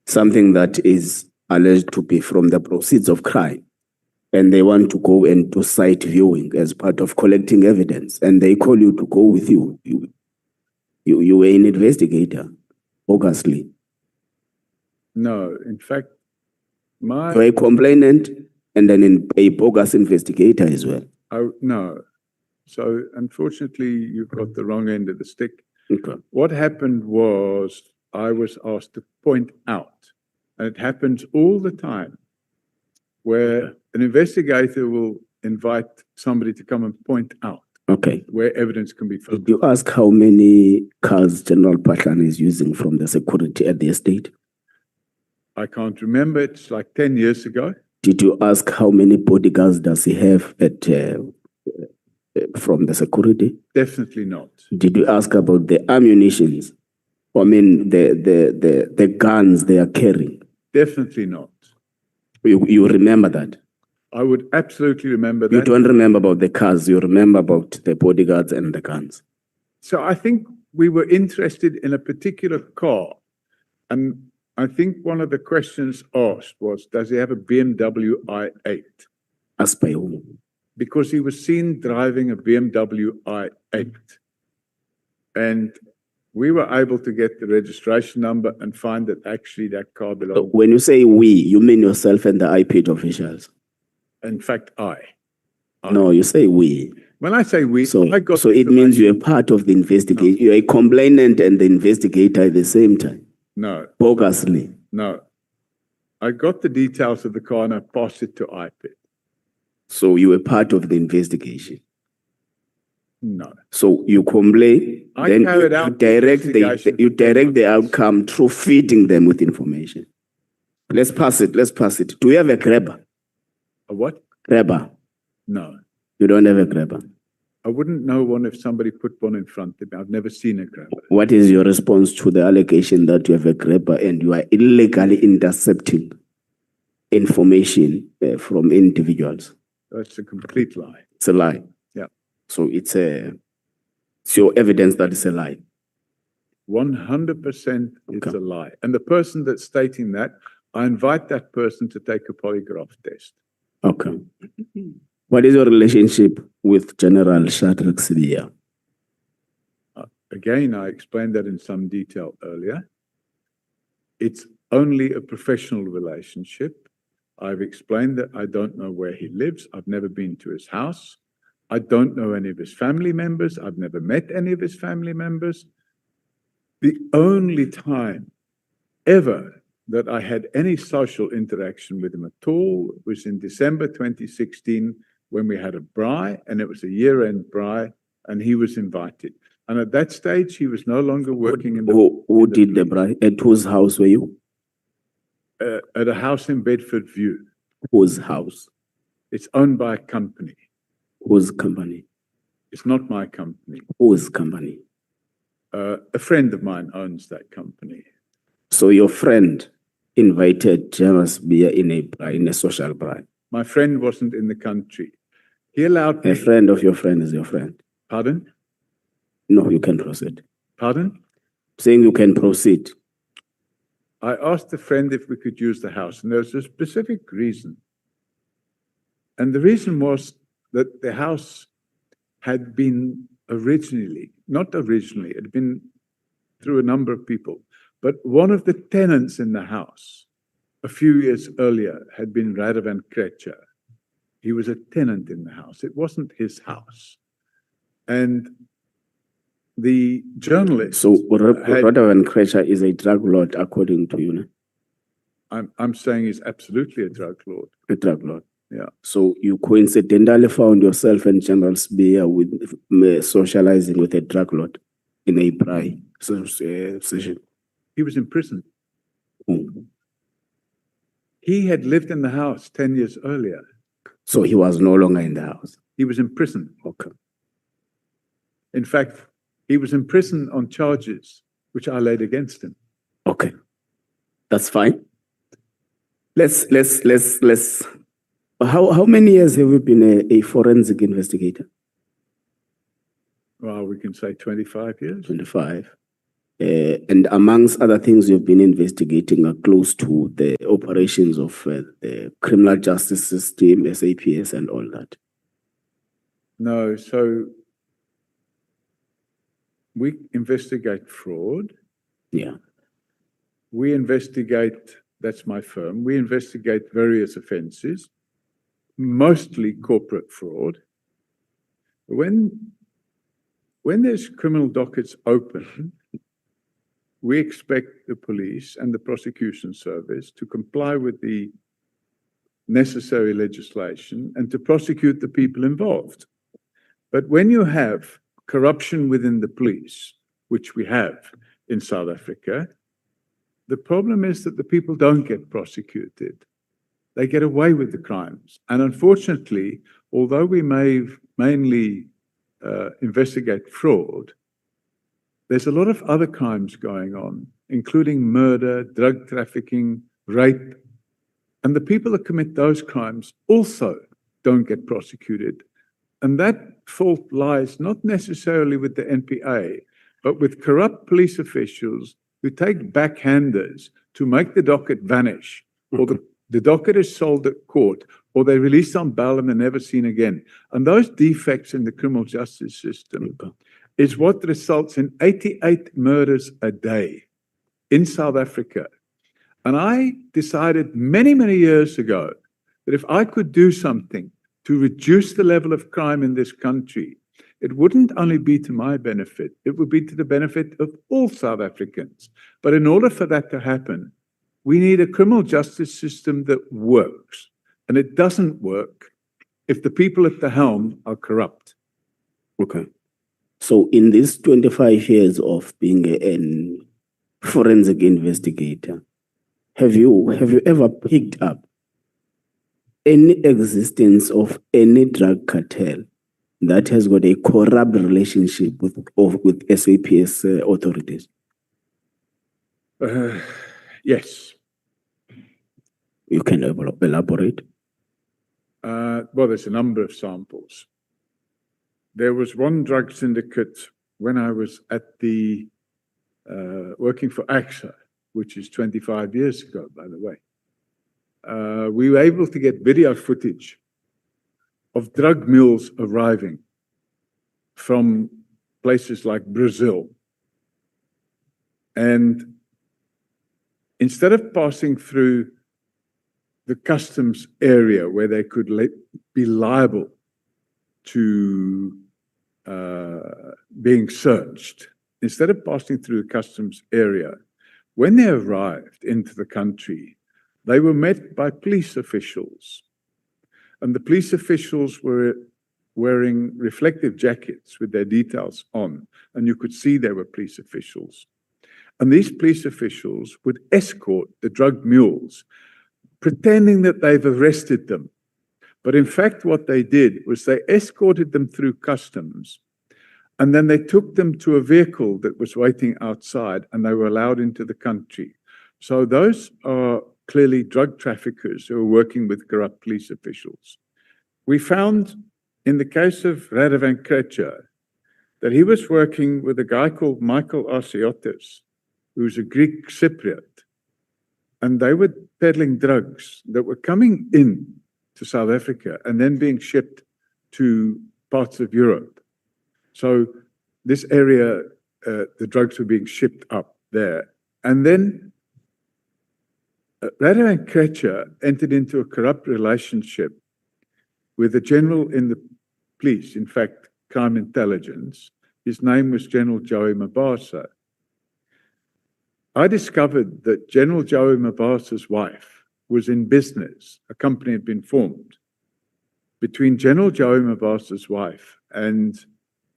something that is alleged to be from the proceeds of crime, and they want to go and do site viewing as part of collecting evidence, and they call you to go with you, you were an investigator, obviously. No, in fact, You were a complainant and then a bogus investigator as well. no. So unfortunately, you've got the wrong end of the stick. Okay. What happened was I was asked to point out, and it happens all the time, where an investigator will invite somebody to come and point out Okay. where evidence can be found. Did you ask how many cars General Pashlani is using from the security at the estate? I can't remember. It's like 10 years ago. Did you ask how many bodyguards does he have at from the security? Definitely not. Did you ask about the ammunitions? I mean, the guns they are carrying? Definitely not. You remember that? I would absolutely remember You that. don't remember about the cars, you remember about the bodyguards and the guns. So I think we were interested in a particular car. And I think one of the questions asked was, does he have a BMW i8? As per whom? Because he was seen driving a BMW i8. And we were able to get the registration number and find that actually that car So belonged, when you say we, you mean yourself and the IPID officials? in fact, I. No, you say we. When I say we, So, I got so the it means information. you're part of the investigation. You're a complainant and the investigator at the same time, No, bogusly. no. I got the details of the car and I passed it to IPID. So you were part of the investigation. No. So you complain, I then carried you out the direct investigation you for 10 direct the months. outcome through feeding them with information. Let's pass it. Let's pass it. Do you have a grabber? A what? Grabber. No. You don't have a grabber. I wouldn't know one if somebody put one in front of me. I've never seen a grabber. What is your response to the allegation that you have a grabber and you are illegally intercepting information from individuals? That's a complete lie. It's a lie. Yeah. So it's your evidence that it's a lie. 100% it's Okay. a lie. And the person that's stating that, I invite that person to take a polygraph test. Okay. What is your relationship with General Shadrack Sibiya? Again, I explained that in some detail earlier. It's only a professional relationship. I've explained that I don't know where he lives. I've never been to his house. I don't know any of his family members. I've never met any of his family members. The only time ever that I had any social interaction with him at all was in December 2016 when we had a braai, and it was a year-end braai, and he was invited. And at that stage, he was no longer working in the, Who in the did the police. bribe? At whose house were you? At a house in Bedford View. Whose house? It's owned by a company. Whose company? It's not my company. Whose company? A friend of mine owns that company. So your friend invited General Sibiya in a social bribe. My friend wasn't in the country. He allowed A me. friend of your friend is your friend. Pardon? No, you can proceed. Pardon? Saying you can proceed. I asked a friend if we could use the house, and there was a specific reason. And the reason was that the house had been originally, not originally, it had been through a number of people, but one of the tenants in the house a few years earlier had been Radovan Krejcir. He was a tenant in the house. It wasn't his house. And the journalist. So had- Radovan Krejcir is a drug lord according to you, no? I'm saying he's absolutely a drug lord. A drug lord. Yeah. So you coincidentally found yourself and General Sibiya with socializing with a drug lord in a braai session. He was in prison. Hmm. He had lived in the house 10 years earlier. So he was no longer in the house. He was in prison. Okay. In fact, he was in prison on charges which I laid against him. Okay. That's fine. Let's how many years have you been a forensic investigator? Well, we can say 25 years. 25. And amongst other things you've been investigating are close to the operations of the criminal justice system, SAPS and all that. No, so we investigate fraud. Yeah. We investigate, that's my firm, we investigate various offenses, mostly corporate fraud. When there's criminal dockets open, we expect the police and the prosecution service to comply with the necessary legislation and to prosecute the people involved. But when you have corruption within the police, which we have in South Africa, the problem is that the people don't get prosecuted. They get away with the crimes. And unfortunately, although we may mainly investigate fraud, there's a lot of other crimes going on, including murder, drug trafficking, rape. And the people that commit those crimes also don't get prosecuted. And that fault lies not necessarily with the NPA, but with corrupt police officials who take backhanders to make the docket vanish, or the docket is sold at court, or they're released on bail and they're never seen again. And those defects in the criminal justice system is what results in 88 murders a day in South Africa. And I decided many, many years ago that if I could do something to reduce the level of crime in this country, it wouldn't only be to my benefit, it would be to the benefit of all South Africans. But in order for that to happen, we need a criminal justice system that works. And it doesn't work if the people at the helm are corrupt. Okay. So in these 25 years of being a forensic investigator, have you ever picked up any existence of any drug cartel that has got a corrupt relationship with SAPS authorities? Yes. You can elaborate? Well, there's a number of samples. There was one drug syndicate when I was at the working for AXA, which is 25 years ago, by the way. We were able to get video footage of drug mules arriving from places like Brazil. And instead of passing through the customs area where they could be liable to being searched, instead of passing through the customs area, when they arrived into the country, they were met by police officials. And the police officials were wearing reflective jackets with their details on, and you could see they were police officials. And these police officials would escort the drug mules, pretending that they've arrested them. But in fact, what they did was they escorted them through customs, and then they took them to a vehicle that was waiting outside, and they were allowed into the country. So those are clearly drug traffickers who are working with corrupt police officials. We found in the case of Radovan Krejcir that he was working with a guy called Michael Arsiotis, who's a Greek Cypriot, and they were peddling drugs that were coming in to South Africa and then being shipped to parts of Europe. So this area, the drugs were being shipped up there. And then Radovan Krejcir entered into a corrupt relationship with a general in the police, in fact, crime intelligence. His name was General Joey Mabasa. I discovered that General Joey Mabasa's wife was in business. A company had been formed between General Joey Mabasa's wife and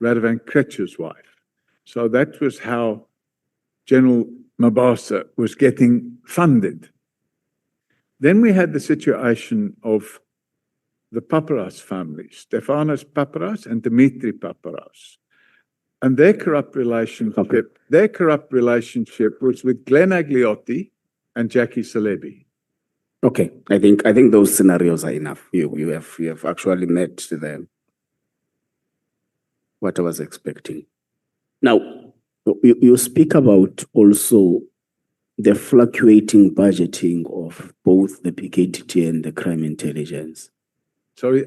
Radovan Krejcir's wife. So that was how General Mabasa was getting funded. Then we had the situation of the Paparas family, Stefanos Paparas and Dimitri Paparas. And their corrupt relationship, was with Glenn Agliotti and Jackie Celebi. Okay, I think those scenarios are enough. You have actually met them. What I was expecting. Now, you speak about also the fluctuating budgeting of both the PKTT and the crime intelligence. Sorry,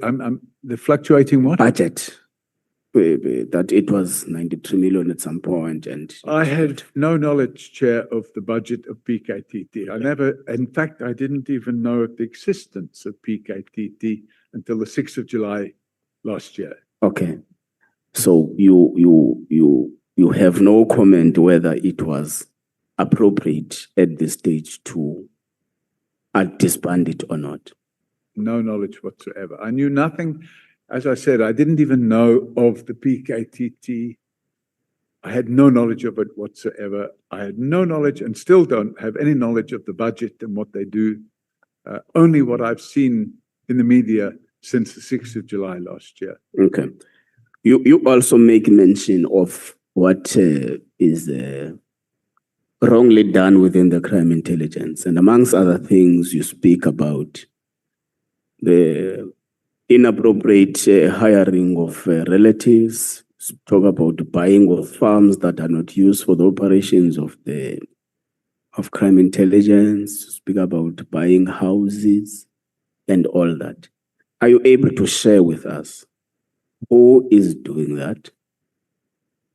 the fluctuating what? Budget. That it was 93 million at some point, and I had no knowledge, Chair, of the budget of PKTT. In fact, I didn't even know of the existence of PKTT until the 6th of July last year. Okay. So you have no comment whether it was appropriate at this stage to disband it or not? No knowledge whatsoever. I knew nothing. As I said, I didn't even know of the PKTT. I had no knowledge of it whatsoever. I had no knowledge and still don't have any knowledge of the budget and what they do. Only what I've seen in the media since the 6th of July last year. Okay. You also make mention of what is wrongly done within the crime intelligence. And amongst other things, you speak about the inappropriate hiring of relatives, talk about buying of farms that are not used for the operations of crime intelligence, speak about buying houses and all that. Are you able to share with us who is doing that?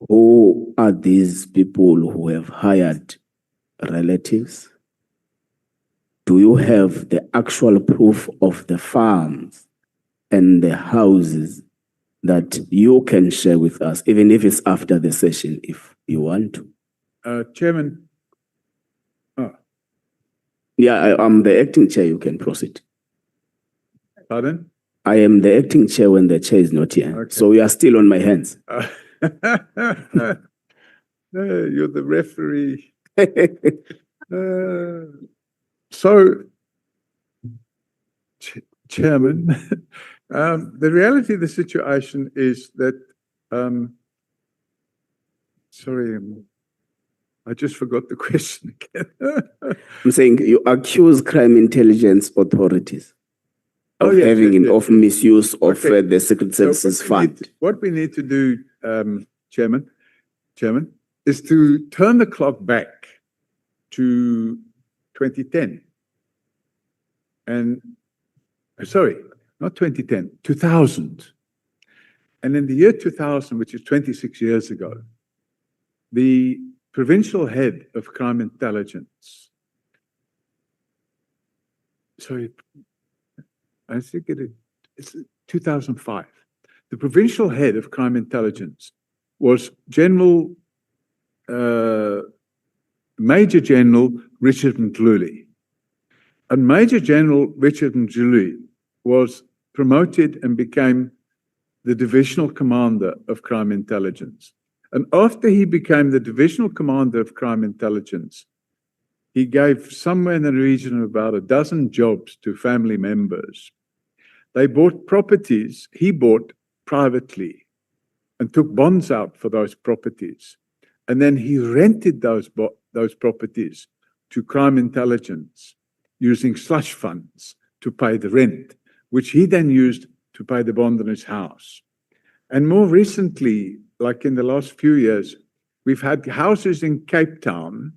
Who are these people who have hired relatives? Do you have the actual proof of the farms and the houses that you can share with us, even if it's after the session, if you want to? Chairman, Yeah, I'm the acting chair. You can proceed. pardon? I am the acting chair when the chair is not here. Okay. So you are still on my hands. You're the referee. So, Chairman, the reality of the situation is that, sorry, I just forgot the question again. I'm saying you accuse crime intelligence authorities of yes, having yes. of misuse of Okay. the Secret Services Fund. What we need to do, Chairman, is to turn the clock back to 2010. And, sorry, not 2010, 2000. And in the year 2000, which is 26 years ago, the provincial head of crime intelligence, sorry, I think it's 2005. The provincial head of crime intelligence was Major General Richard Nhlanhla. And Major General Richard Nhlanhla was promoted and became the divisional commander of crime intelligence. And after he became the divisional commander of crime intelligence, he gave somewhere in the region of about a dozen jobs to family members. They bought properties, he bought privately, and took bonds out for those properties. And then he rented those properties to crime intelligence using slush funds to pay the rent, which he then used to pay the bond on his house. And more recently, like in the last few years, we've had houses in Cape Town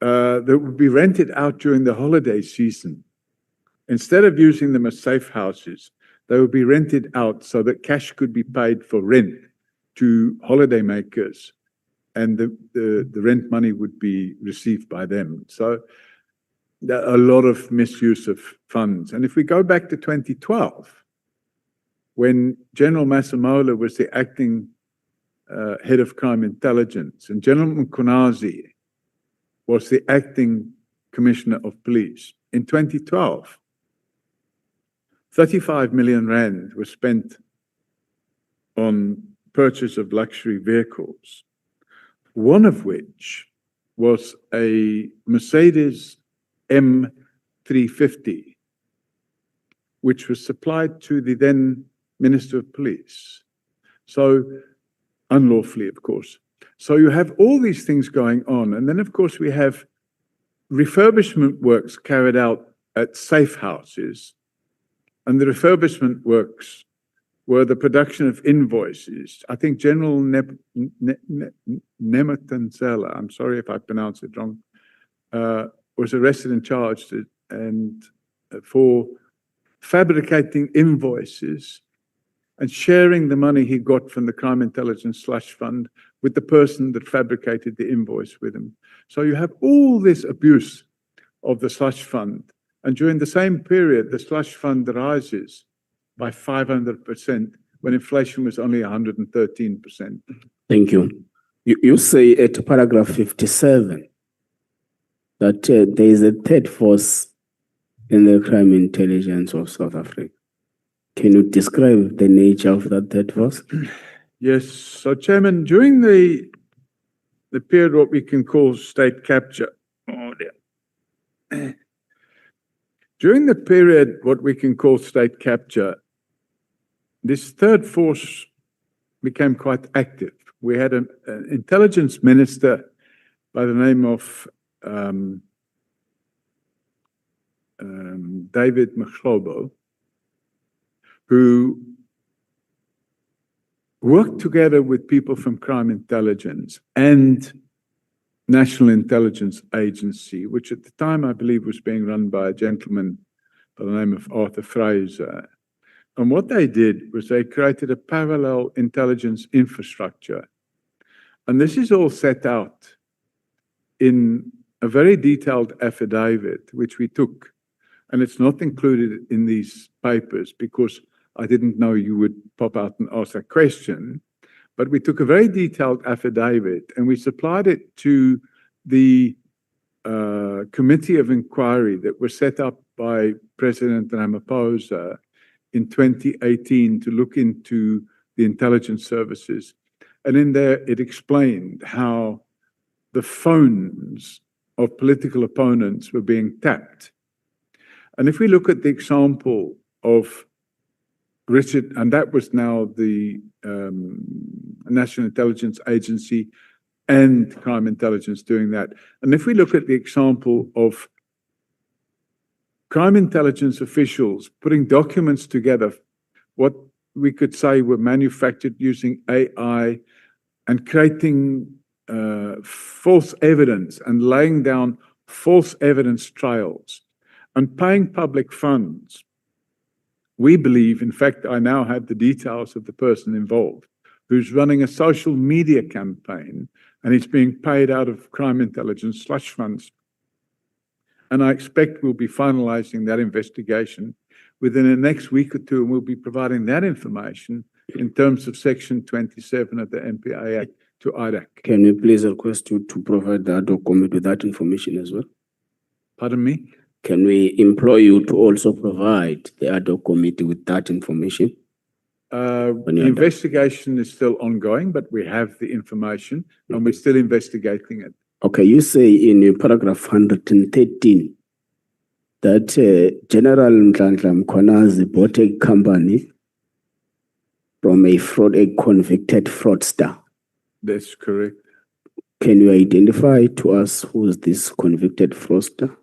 that would be rented out during the holiday season. Instead of using them as safe houses, they would be rented out so that cash could be paid for rent to holidaymakers, and the rent money would be received by them. So a lot of misuse of funds. And if we go back to 2012, when General Masemola was the acting head of crime intelligence, and General Mkhwanazi was the acting commissioner of police, in 2012, 35 million rand was spent on purchase of luxury vehicles, one of which was a Mercedes M350, which was supplied to the then Minister of Police. So, unlawfully, of course. So you have all these things going on. And then, of course, we have refurbishment works carried out at safe houses. And the refurbishment works were the production of invoices. I think General Nhlanhla, I'm sorry if I pronounced it wrong, was arrested and charged for fabricating invoices and sharing the money he got from the crime intelligence slush fund with the person that fabricated the invoice with him. So you have all this abuse of the slush fund. And during the same period, the slush fund rises by 500% when inflation was only 113%. Thank you. You say at paragraph 57 that there is a third force in the crime intelligence of South Africa. Can you describe the nature of that third force? Yes. So, Chairman, during the period what we can call state capture, during the period what we can call state capture, this third force became quite active. We had an intelligence minister by the name of David Mkhwanazi, who worked together with people from crime intelligence and National Intelligence Agency, which at the time I believe was being run by a gentleman by the name of Arthur Fraser. And what they did was they created a parallel intelligence infrastructure. And this is all set out in a very detailed affidavit, which we took. And it's not included in these papers because I didn't know you would pop out and ask a question. But we took a very detailed affidavit and we supplied it to the committee of inquiry that was set up by President Ramaphosa in 2018 to look into the intelligence services. And in there, it explained how the phones of political opponents were being tapped. And if we look at the example of Richard, and that was now the National Intelligence Agency and crime intelligence doing that. And if we look at the example of crime intelligence officials putting documents together, what we could say were manufactured using AI and creating false evidence and laying down false evidence trails and paying public funds. We believe, in fact, I now have the details of the person involved who's running a social media campaign and he's being paid out of crime intelligence slush funds. And I expect we'll be finalizing that investigation within the next week or two, and we'll be providing that information in terms of Section 27 of the MPA Act to IDAC. Can we please request you to provide the Ad Hoc Committee with that information as well? Pardon me? Can we employ you to also provide the Ad Hoc Committee with that information? The investigation is still ongoing, but we have the information and we're still investigating it. Okay, you say in your paragraph 113 that General Nhlanhla Mkhwanazi bought a company from a convicted fraudster. That's correct. Can you identify to us who is this convicted fraudster?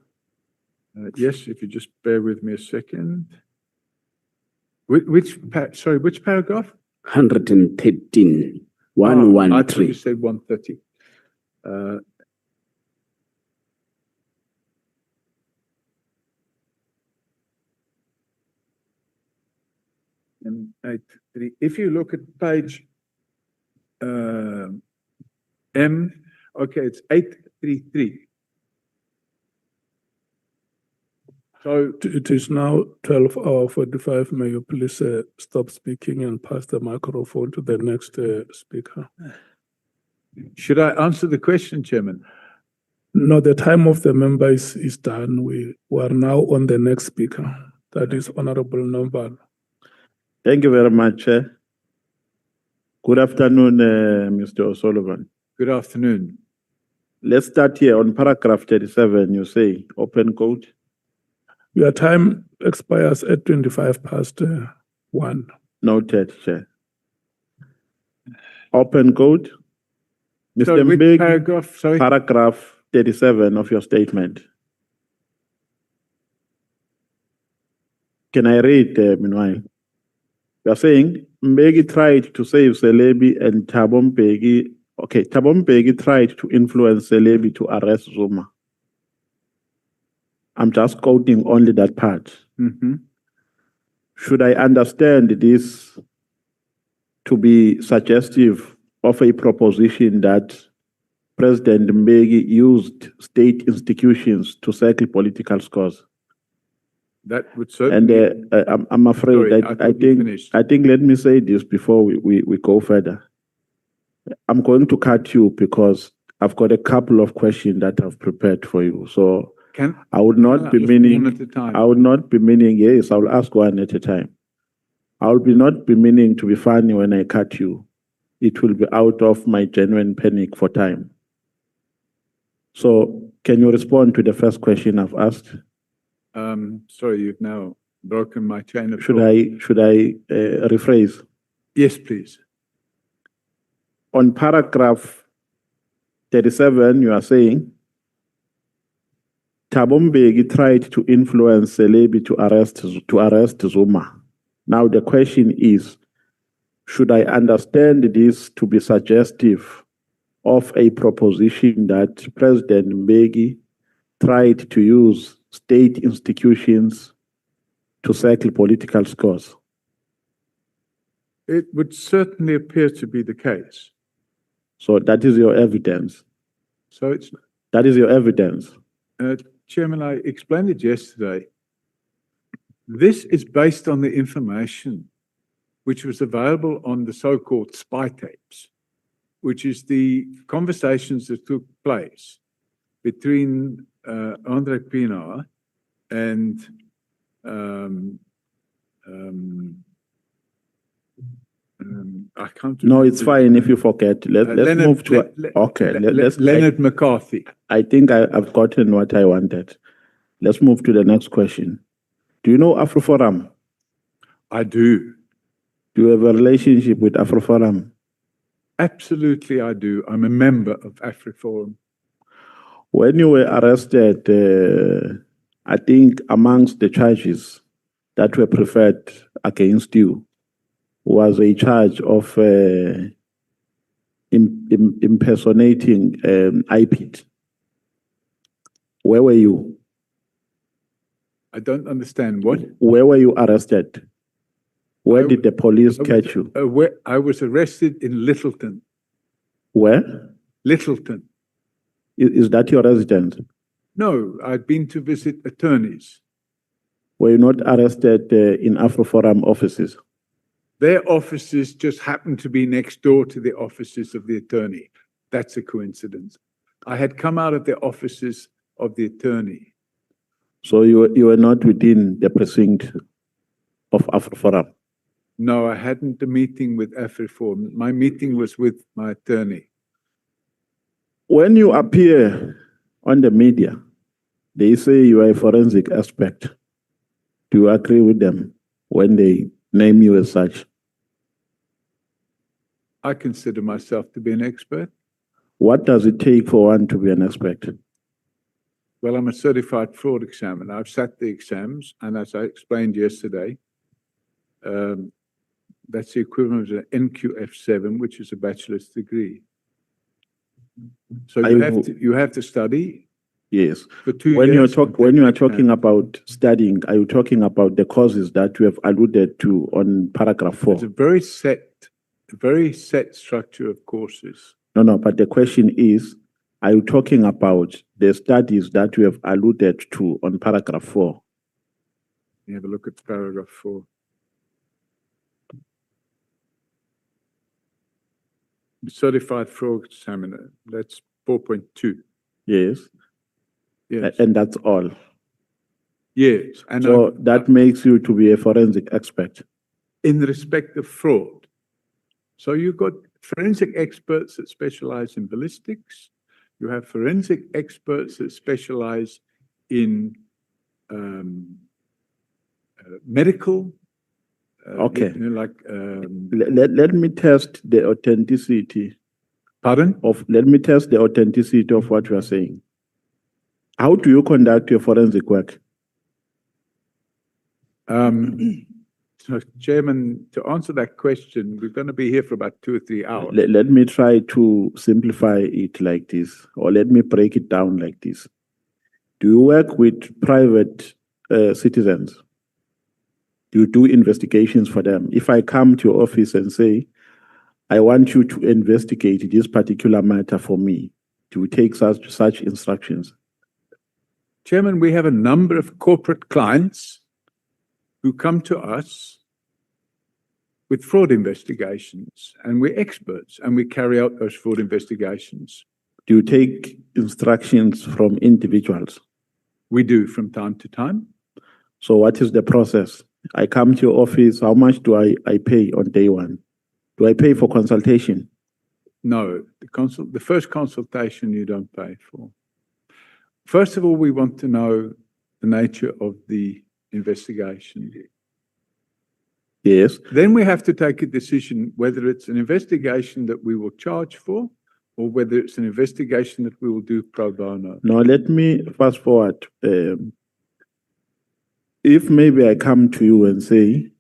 Yes, if you just bear with me a second. Which paragraph? 113. I thought 113. you said 130. If you look at page M, okay, it's 833. So It is now 12:45. May you please stop speaking and pass the microphone to the next speaker? should I answer the question, Chairman? No, the time of the member is done. We are now on the next speaker. That is Honorable Nombala. Thank you very much. Good afternoon, Mr. O'Sullivan. Good afternoon. Let's start here on paragraph 37. You say open quote. Your time expires at 1:25. Noted, Chair. Open quote. Mr. Sorry, which Mbeki, paragraph? Sorry. paragraph 37 of your statement. Can I read meanwhile? You are saying Mbeki tried to save Celebi and Thabo Mbeki. Okay, Thabo Mbeki tried to influence Celebi to arrest Zuma. I'm just quoting only that part. Mhm. Should I understand this to be suggestive of a proposition that President Mbeki used state institutions to settle political scores? That would And certainly. I'm afraid Sorry, that I thought you finished. I think let me say this before we go further. I'm going to cut you because I've got a couple of questions that I've prepared for you. So I would not be meaning, One at a time. I would not be meaning, yes, I'll ask one at a time. I will be not be meaning to be funny when I cut you. It will be out of my genuine panic for time. So can you respond to the first question I've asked? Sorry, you've now broken my chain of Should thought. I rephrase? Yes, please. On paragraph 37, you are saying Thabo Mbeki tried to influence Celebi to arrest Zuma. Now the question is, should I understand this to be suggestive of a proposition that President Mbeki tried to use state institutions to settle political scores? It would certainly appear to be the case. So that is your evidence. So it's, That is your evidence. Chairman, I explained it yesterday. This is based on the information which was available on the so-called spy tapes, which is the conversations that took place between Andre Pienaar and I can't. No, it's fine if you forget. Let's Leonard- move to. Okay, let's. Leonard McCarthy. I think I've gotten what I wanted. Let's move to the next question. Do you know Afroforum? I do. Do you have a relationship with Afroforum? Absolutely, I do. I'm a member of AfriForum. When you were arrested, I think amongst the charges that were preferred against you was a charge of impersonating IPID. Where were you? I don't understand what. Where were you arrested? Where did the police catch you? I was arrested in Littleton. Where? Littleton. Is that your residence? No, I'd been to visit attorneys. Were you not arrested in Afroforum offices? Their offices just happened to be next door to the offices of the attorney. That's a coincidence. I had come out of the offices of the attorney. So you were not within the precinct of Afroforum? No, I hadn't a meeting with AfriForum. My meeting was with my attorney. When you appear on the media, they say you are a forensic expert. Do you agree with them when they name you as such? I consider myself to be an expert. What does it take for one to be an expert? Well, I'm a certified fraud examiner. I've sat the exams, and as I explained yesterday, that's the equivalent of an NQF7, which is a bachelor's degree. So you have to study. Yes. For 2 When years. you are talking about studying, are you talking about the courses that you have alluded to on paragraph 4? It's a very set structure of courses. No, but the question is, are you talking about the studies that you have alluded to on paragraph 4? You have a look at paragraph 4. Certified fraud examiner, that's 4.2. Yes. Yes. And that's all. Yes. And So that makes you to be a forensic expert. in respect of fraud. So you've got forensic experts that specialize in ballistics. You have forensic experts that specialize in medical. Okay. You know, like, Let me test the authenticity pardon? let me test the authenticity of what you are saying. How do you conduct your forensic work? So, Chairman, to answer that question, we're going to be here for about 2 or 3 hours. Let me try to simplify it like this, or let me break it down like this. Do you work with private citizens? Do you do investigations for them? If I come to your office and say, I want you to investigate this particular matter for me, do you take such instructions? Chairman, we have a number of corporate clients who come to us with fraud investigations, and we're experts, and we carry out those fraud investigations. Do you take instructions from individuals? We do from time to time. So what is the process? I come to your office, how much do I pay on day one? Do I pay for consultation? No, the first consultation you don't pay for. First of all, we want to know the nature of the investigation. Yes. Then we have to take a decision whether it's an investigation that we will charge for or whether it's an investigation that we will do pro bono. Now, let me fast forward. If maybe I come to you and say,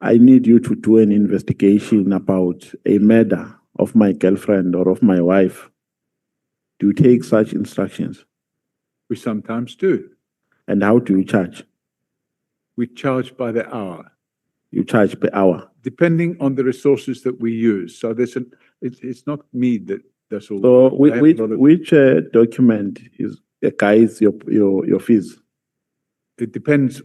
I need you to do an investigation about a murder of my girlfriend or of my wife, do you take such instructions? We sometimes do. And how do you charge? We charge by the hour, You charge per hour. depending on the resources that we use. So it's not me that does all. So the work. I have a lot of- which document is guides your fees? It depends.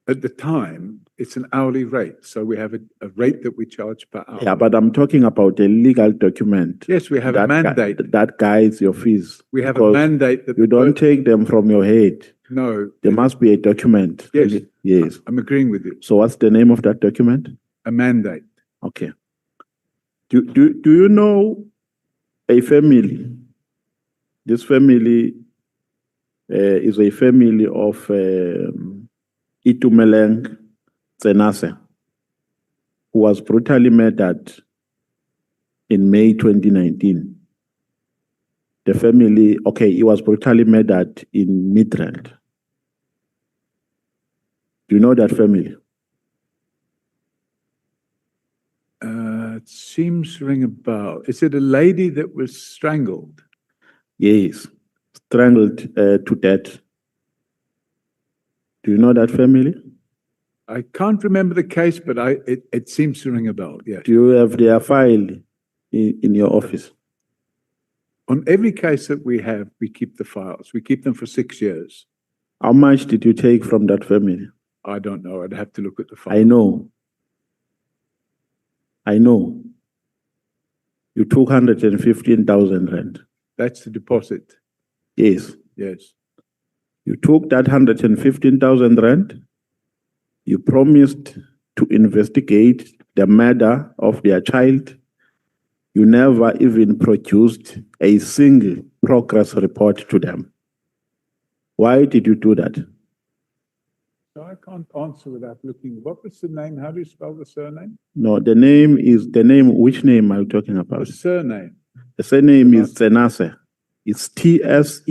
At the time, it's an hourly rate. So we have a rate that we charge per hour. Yeah, but I'm talking about a legal document. Yes, we have a that gui- mandate. that guides your fees. We have a because mandate that. You don't take them from your head. No, There must be a document. Yes. Yes. I'm agreeing with you. So what's the name of that document? A mandate. Okay. Do you know a family? This family is a family of Itumeleng Tsenase, who was brutally murdered in May 2019. The family, okay, he was brutally murdered in Midrand. Do you know that family? It seems to ring a bell. Is it a lady that was strangled? Yes, strangled to death. Do you know that family? I can't remember the case, but it seems to ring a bell. Yes. Do you have their file in your office? On every case that we have, we keep the files. We keep them for 6 years. How much did you take from that family? I don't know. I'd have to look at the file. I know. You took 115,000 rand. That's the deposit. Yes. Yes. You took that 115,000 rand. You promised to investigate the murder of their child. You never even produced a single progress report to them. Why did you do that? So I can't answer without looking. What was the name? How do you spell the surname? No, the name is the name. Which name are you talking The about? surname. The surname is Tsenase. It's Tsenase.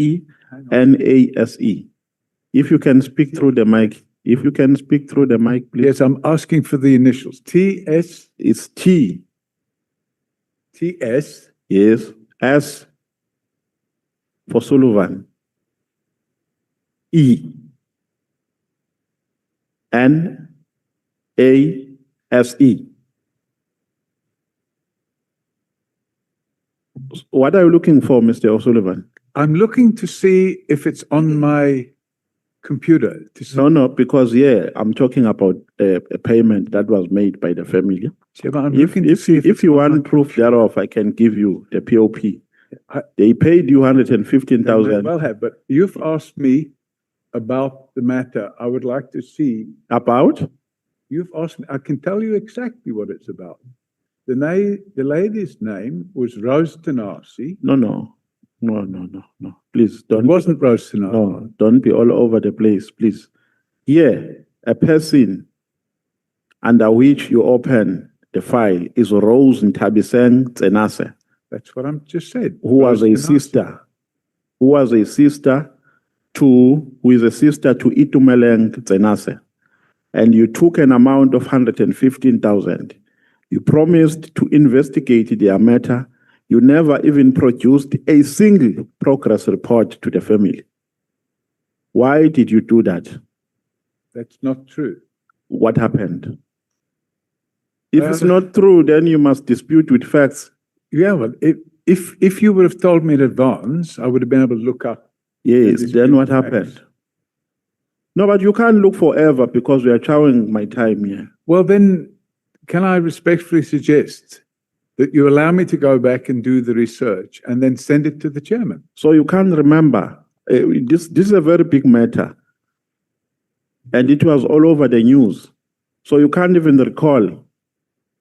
If you can speak through the mic, please. Yes, I'm asking for the initials. TS. It's T. TS. Yes. S for Sullivan. Nase. What are you looking for, Mr. O'Sullivan? I'm looking to see if it's on my computer. To see. No, because I'm talking about a payment that was made by the family. Yeah, but I'm looking to see If it's you on want my proof thereof, I can give you the POP. They paid you They may 115,000. well have, but you've asked me about the matter. I would like to see. About? You've asked me. I can tell you exactly what it's about. The lady's name was Rose Tenasi. No. Please It don't. wasn't Rose Tenasi. No, don't be all over the place, please. Here, a person under which you open the file is Rose Ntabiseng Tsenase, That's what I'm just said. who is a sister to Itumeleng Tsenase. And you took an amount of 115,000. You promised to investigate their matter. You never even produced a single progress report to the family. Why did you do that? That's not true. What happened? If it's not true, then you must dispute with facts. Yeah, well, if you would have told me in advance, I would have been able to look up. Yes, dispute then what the facts. happened? No, but you can't look forever because we are chowing my time here. Well, then, can I respectfully suggest that you allow me to go back and do the research and then send it to the chairman? So you can't remember. This is a very big matter. And it was all over the news. So you can't even recall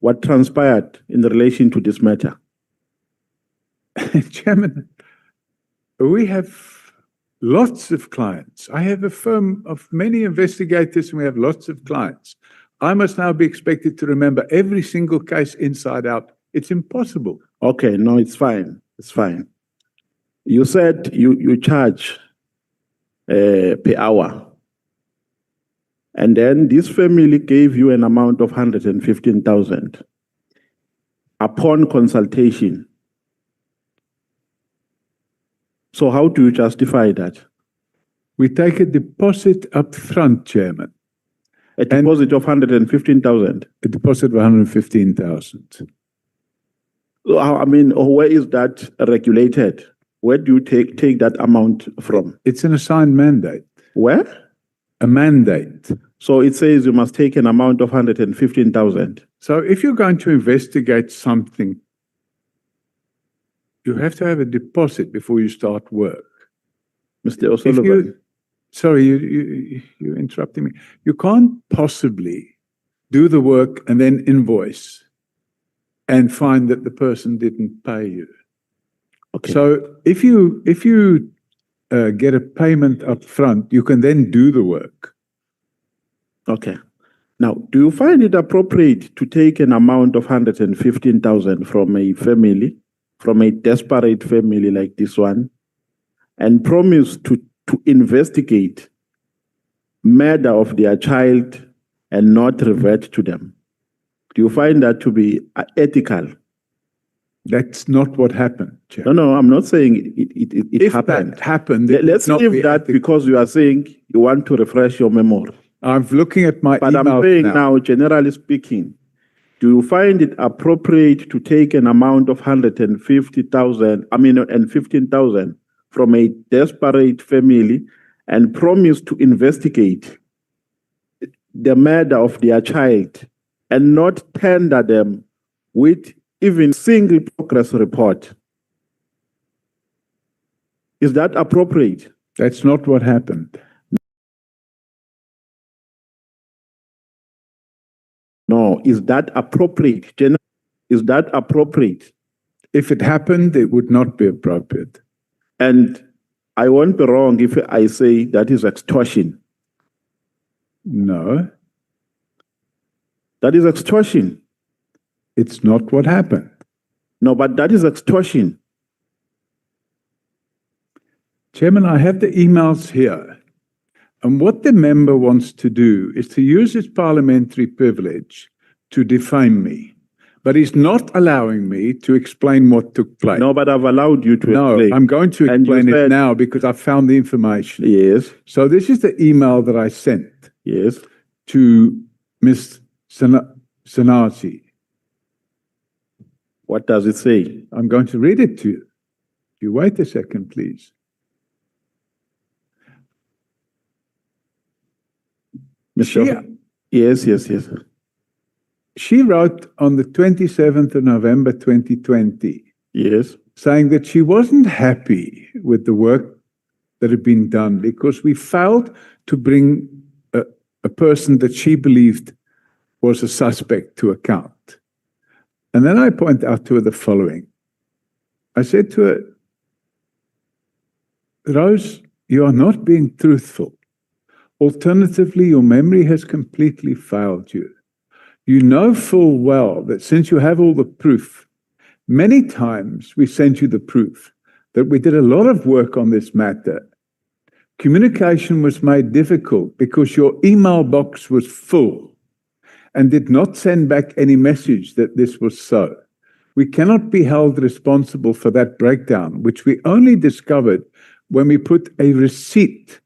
what transpired in relation to this matter. Chairman, we have lots of clients. I have a firm of many investigators and we have lots of clients. I must now be expected to remember every single case inside out It's impossible. Okay, no, it's fine. It's fine. You said you charge per hour. And then this family gave you an amount of 115,000 upon consultation. So how do you justify that? We take a deposit up front, Chairman. A deposit of 115,000? A deposit of 115,000. I mean, where is that regulated? Where do you take that amount from? It's an assigned mandate. Where? A mandate. So it says you must take an amount of 115,000. So if you're going to investigate something, you have to have a deposit before you start work. Mr. O'Sullivan. Sorry, you're interrupting me. You can't possibly do the work and then invoice and find that the person didn't pay you. Okay. So if you get a payment up front, you can then do the work. Okay. Now, do you find it appropriate to take an amount of 115,000 from a family, from a desperate family like this one, and promise to investigate murder of their child and not revert to them? Do you find that to be ethical? That's not what happened, Chair. No, I'm not saying it If happened. that happened, Let's leave that because you are saying you want to refresh your memory. I'm looking at my But I'm email saying now. now, generally speaking, do you find it appropriate to take an amount of 150,000, and 15,000 from a desperate family and promise to investigate the murder of their child and not tender them with even single progress report? Is that appropriate? That's not what happened. No, is that appropriate? Is that appropriate? If it happened, it would not be appropriate. And I won't be wrong if I say that is extortion. No, That is extortion. it's not what happened. No, but that is extortion. Chairman, I have the emails here. And what the member wants to do is to use his parliamentary privilege to defame me. But he's not allowing me to explain what took place. No, but I've allowed you to No, explain. I'm going to And you explain it said- now because I found the information. Yes, So this is the email that I sent yes. to Ms. Mkhwanazi. What does it say? I'm going to read it to you. You wait a second, please. Mr. Yes. She wrote on the 27th of November 2020, Yes. saying that she wasn't happy with the work that had been done because we failed to bring a person that she believed was a suspect to account. And then I point out to her the following. I said to her, Rose, you are not being truthful. Alternatively, your memory has completely failed you. You know full well that since you have all the proof, many times we sent you the proof that we did a lot of work on this matter. Communication was made difficult because your email box was full and did not send back any message that this was so. We cannot be held responsible for that breakdown, which we only discovered when we put a receipt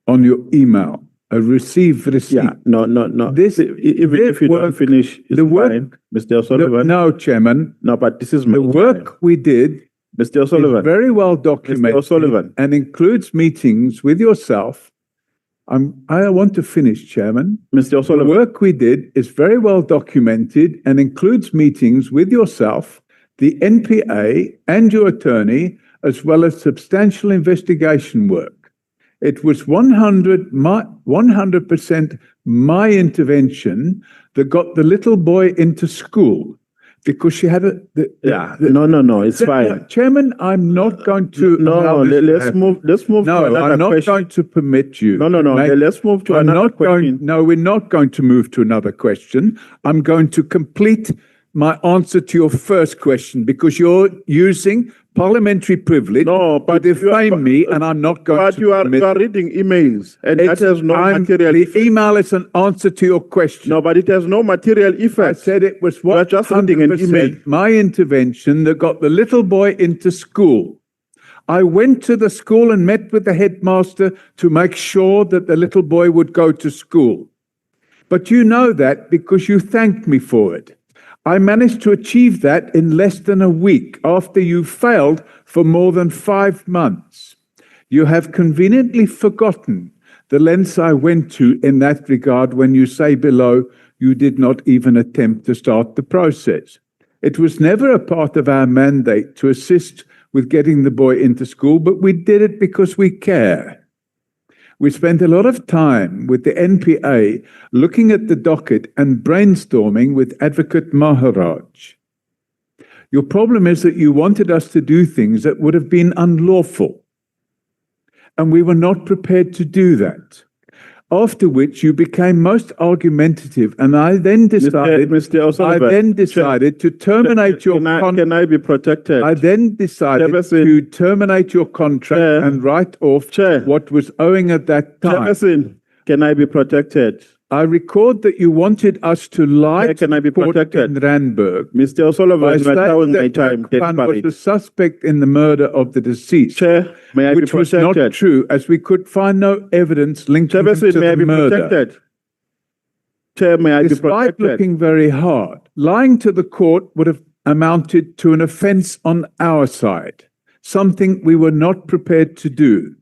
on your email, a received receipt. Yeah, no. This- Even this if you don't work- finish, it's the work- fine, Mr. O'Sullivan. No, Chairman, No, but this is my the work we did Mr. is O'Sullivan. very well documented O'Sullivan. and includes meetings with yourself. I want to finish, Chairman. Mr. The O'Sullivan. work we did is very well documented and includes meetings with yourself, the NPA, and your attorney, as well as substantial investigation work. It was 100% my intervention that got the little boy into school because she had No, it's fine. Chairman, I'm not going to. No, allow this to let's happen. move to No, another I'm not question. going to permit you. No, let's move to I'm another not question. No, we're not going to move to another question. I'm going to complete my answer to your first question because you're using parliamentary privilege No, but to defame me, and I'm not going But to you are permit reading emails, and that has no I'm- material The effect. email is an answer to your question. No, but it has no material I effect. said it was You are just reading an email. 100% my intervention that got the little boy into school. I went to the school and met with the headmaster to make sure that the little boy would go to school. But you know that because you thanked me for it. I managed to achieve that in less than a week after you failed for more than 5 months. You have conveniently forgotten the lengths I went to in that regard when you say below you did not even attempt to start the process. It was never a part of our mandate to assist with getting the boy into school, but we did it because we care. We spent a lot of time with the NPA looking at the docket and brainstorming with Advocate Maharaj. Your problem is that you wanted us to do things that would have been unlawful, and we were not prepared to do that. After which you became most argumentative, and I then decided, Mr. O'Sullivan, to terminate your Can I be protected? I then decided Chairperson. to terminate your contract Chair. and write off Chair. what was owing at that time. Chairperson, can I be protected? I record that you wanted us to lie Chair, can I be to court protected? in Randburg Mr. by O'Sullivan, you are saying towing my that time. Mkhwanazi was the suspect in the murder of the deceased, Chair, may I be which was not protected? true, as we could find no evidence linking him to Chairperson, may I the be murder. protected? Chair, may I be Despite protected? looking very hard, lying to the court would have amounted to an offence on our side, something we were not prepared to do.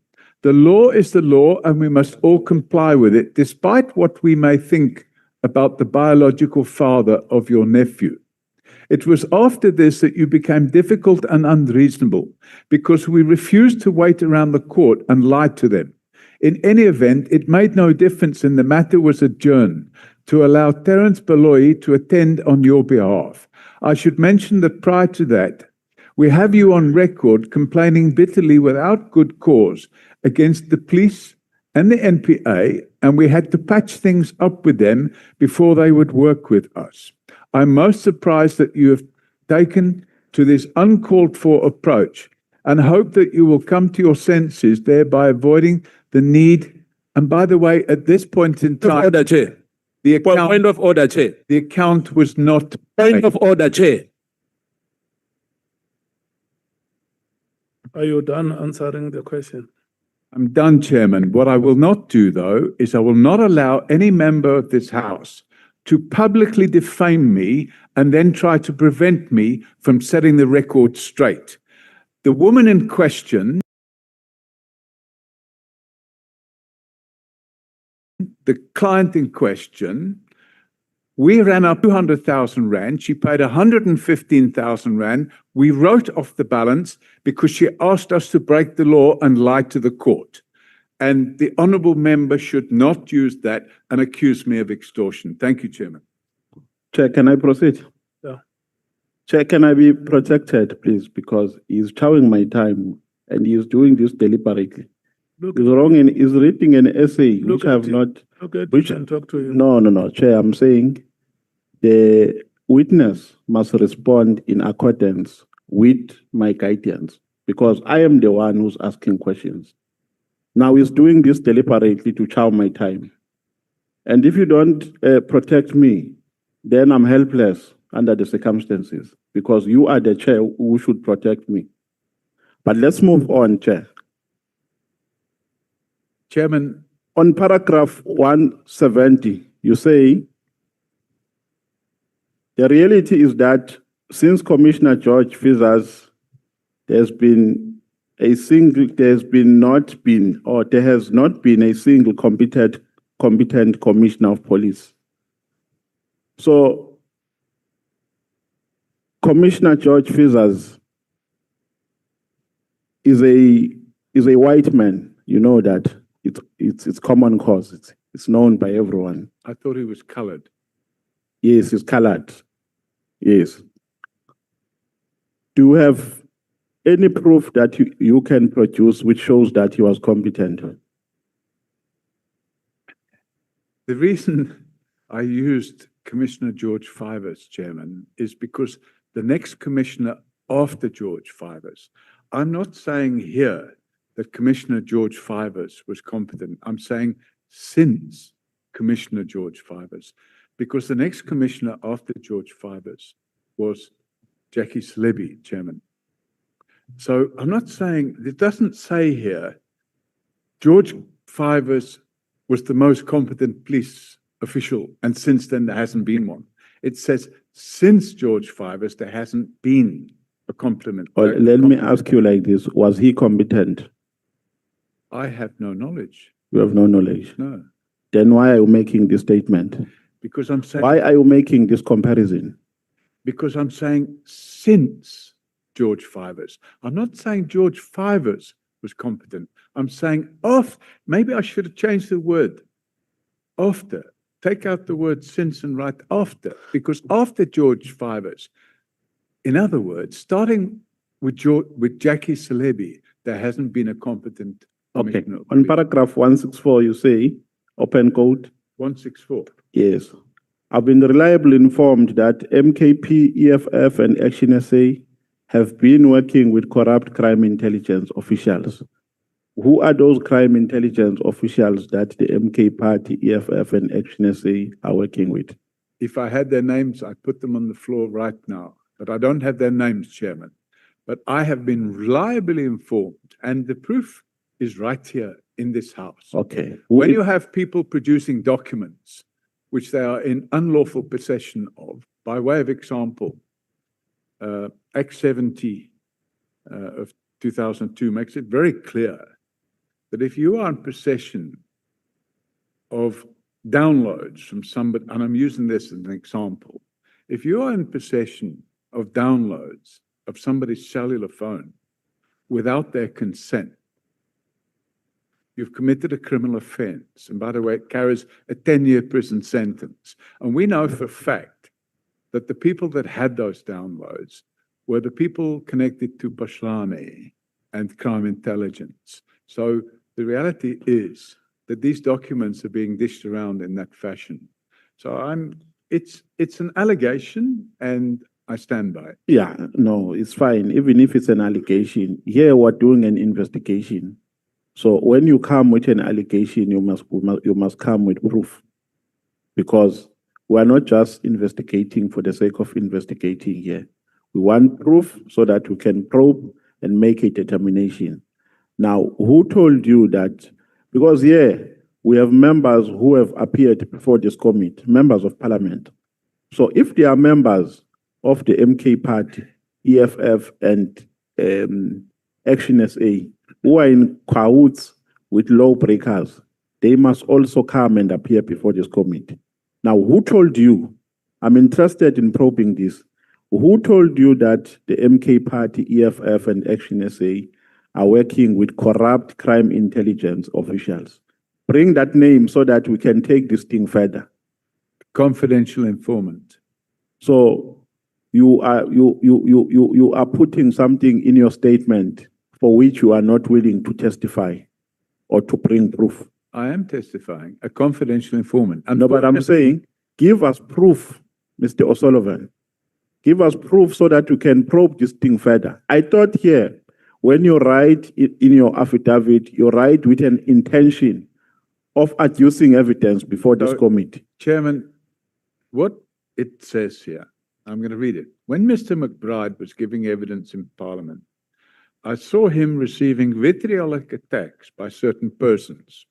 The law is the law, and we must all comply with it, despite what we may think about the biological father of your nephew. It was after this that you became difficult and unreasonable, because we refused to wait around the court and lie to them. In any event, it made no difference, and the matter was adjourned to allow Terence Baloyi to attend on your behalf. I should mention that prior to that, we have you on record complaining bitterly without good cause against the police and the NPA, and we had to patch things up with them before they would work with us. I'm most surprised that you have taken to this uncalled for approach and hope that you will come to your senses, thereby avoiding the need. And by the way, at this point in time, Order, Chair. the Point account, of order, Chair. the account was not Point paid. of order, Chair. Are you done answering the question? I'm done, Chairman. What I will not do, though, is I will not allow any member of this House to publicly defame me and then try to prevent me from setting the record straight. The woman in question, the client in question, we ran up 200,000 Rand. She paid 115,000 Rand. We wrote off the balance because she asked us to break the law and lie to the court. And the honourable member should not use that and accuse me of extortion. Thank you, Chairman. Chair, can I proceed? Yeah. Chair, can I be protected, please? Because he's chowing my time and he's doing this deliberately. Look, He's wrong in, he's reading an essay Look which I at have it. not. okay, Which- can talk to you. No, Chair, I'm saying the witness must respond in accordance with my guidance because I am the one who's asking questions. Now he's doing this deliberately to chow my time. And if you don't protect me, then I'm helpless under the circumstances because you are the chair who should protect me. But let's move on, Chair. Chairman, On paragraph 170, you say, the reality is that since Commissioner George Fizas, there has not been a single competent commissioner of police. So, Commissioner George Fizas is a white man. You know that. It's common cause. It's known by everyone. I thought he was coloured. Yes, he's colored. Yes. Do you have any proof that you can produce which shows that he was competent? The reason I used Commissioner George Fivers, Chairman, is because the next commissioner after George Fivers, I'm not saying here that Commissioner George Fivers was competent. I'm saying since Commissioner George Fivers, because the next commissioner after George Fivers was Jackie Celebi, Chairman. So I'm not saying, it doesn't say here, George Fivers was the most competent police official, and since then there hasn't been one. It says, since George Fivers, there hasn't been a competent. Well, let me ask you like this. Was he competent? I have no knowledge. You have no knowledge. No, Then why are you making this statement? because I'm saying. Why are you making this comparison? Because I'm saying since George Fivers. I'm not saying George Fivers was competent. I'm saying maybe I should have changed the word after. Take out the word since and write after, because after George Fivers, in other words, starting with Jackie Celebi, there hasn't been a competent Okay. commissioner. On paragraph 164, you say, open quote, 164. yes. I've been reliably informed that MKP, EFF, and Action SA have been working with corrupt crime intelligence officials. Who are those crime intelligence officials that the MK Party, EFF, and Action SA are working with? If I had their names, I'd put them on the floor right now. But I don't have their names, Chairman. But I have been reliably informed, and the proof is right here in this house. Okay. When you have people producing documents which they are in unlawful possession of, by way of example, Act 70 of 2002 makes it very clear that if you are in possession of downloads from somebody, and I'm using this as an example, if you are in possession of downloads of somebody's cellular phone without their consent, you've committed a criminal offense. And by the way, it carries a 10-year prison sentence. And we know for a fact that the people that had those downloads were the people connected to Pashlane and crime intelligence. So the reality is that these documents are being dished around in that fashion. So it's an allegation, and I stand by it. Yeah, no, it's fine. Even if it's an allegation, here we're doing an investigation. So when you come with an allegation, you must come with proof, because we are not just investigating for the sake of investigating here. We want proof so that we can probe and make a determination. Now, who told you that? Because here we have members who have appeared before this committee, members of parliament. So if they are members of the MK Party, EFF, and Action SA, who are in cahoots with lawbreakers, they must also come and appear before this committee. Now, who told you? I'm interested in probing this. Who told you that the MK Party, EFF, and Action SA are working with corrupt crime intelligence officials? Bring that name so that we can take this thing further. Confidential informant. So you are putting something in your statement for which you are not willing to testify or to bring proof. I am testifying, a confidential informant. No, but I'm saying, give us proof, Mr. O'Sullivan. Give us proof so that you can probe this thing further. I thought here, when you write in your affidavit, you write with an intention of adducing evidence before this committee. Chairman, what it says here, I'm going to read it. When Mr. McBride was giving evidence in Parliament, I saw him receiving vitriolic attacks by certain persons.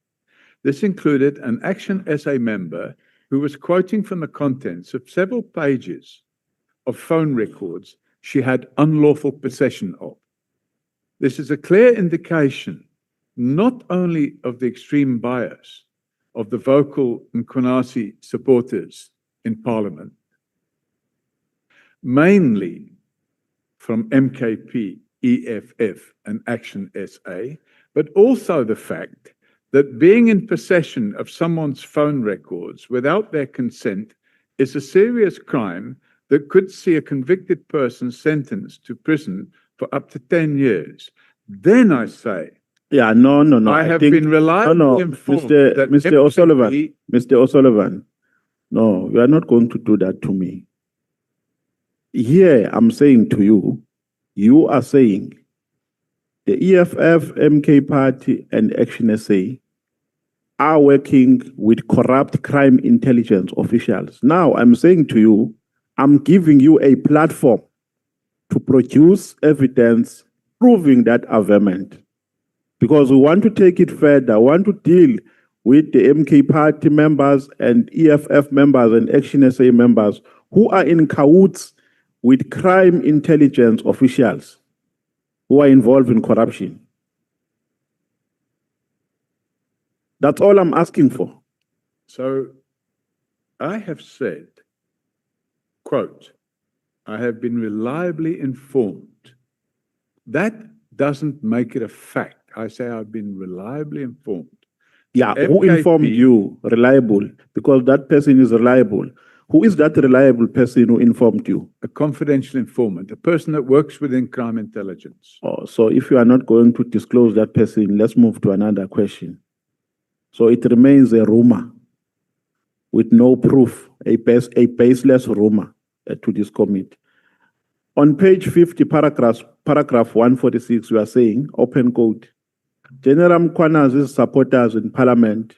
This included an Action SA member who was quoting from the contents of several pages of phone records she had unlawful possession of. This is a clear indication not only of the extreme bias of the vocal Mkhwanazi supporters in Parliament, mainly from MKP, EFF, and Action SA, but also the fact that being in possession of someone's phone records without their consent is a serious crime that could see a convicted person sentenced to prison for up to 10 years. Then I say, yeah, no. I have been reliably informed that Mr. O'Sullivan, No, you are not going to do that to me. Here, I'm saying to you, you are saying the EFF, MK Party, and Action SA are working with corrupt crime intelligence officials. Now, I'm saying to you, I'm giving you a platform to produce evidence proving that averment. Because we want to take it further, we want to deal with the MK Party members and EFF members and Action SA members who are in cahoots with crime intelligence officials who are involved in corruption. That's all I'm asking for. So I have said, quote, I have been reliably informed. That doesn't make it a fact. I say I've been reliably informed. Yeah, who MKP informed you reliable? Because that person is reliable. Who is that reliable person who informed you? A confidential informant, a person that works within crime intelligence. Oh, so if you are not going to disclose that person, let's move to another question. So it remains a rumor with no proof, a baseless rumor to this committee. On page 50, paragraph 146, you are saying, open quote, General Mkhwanazi's supporters in parliament,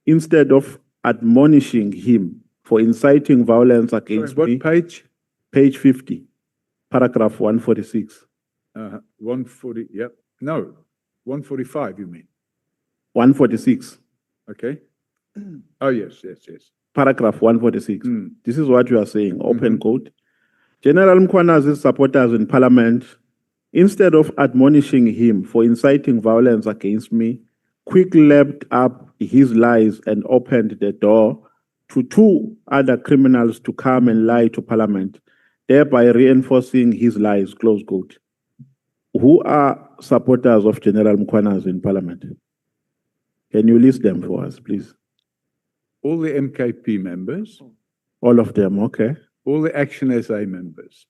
instead of admonishing him for inciting violence against Sorry, me. what page? Page 50, paragraph 146. 140, yep. No, 145, you mean? 146, Okay. Oh, yes. paragraph 146. Mm. This is what you are saying, open quote. General Mkhwanazi's supporters in parliament, instead of admonishing him for inciting violence against me, quickly leapt up his lies and opened the door to two other criminals to come and lie to parliament, thereby reinforcing his lies, close quote. Who are supporters of General Mkhwanazi in parliament? Can you list them for us, please? All the MKP members, All of them, okay. all the Action SA members.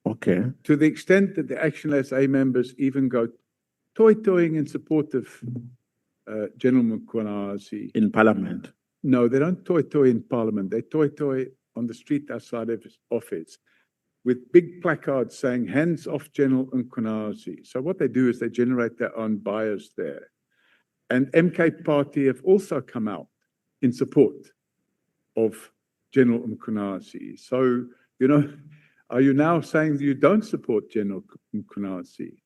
Okay. To the extent that the Action SA members even go toy-toying in support of General Mkhwanazi. In parliament. No, they don't toy-toy in parliament. They toy-toy on the street outside of his office with big placards saying, hands off General Mkhwanazi. So what they do is they generate their own bias there. And MK Party have also come out in support of General Mkhwanazi. So, you know, are you now saying that you don't support General Mkhwanazi?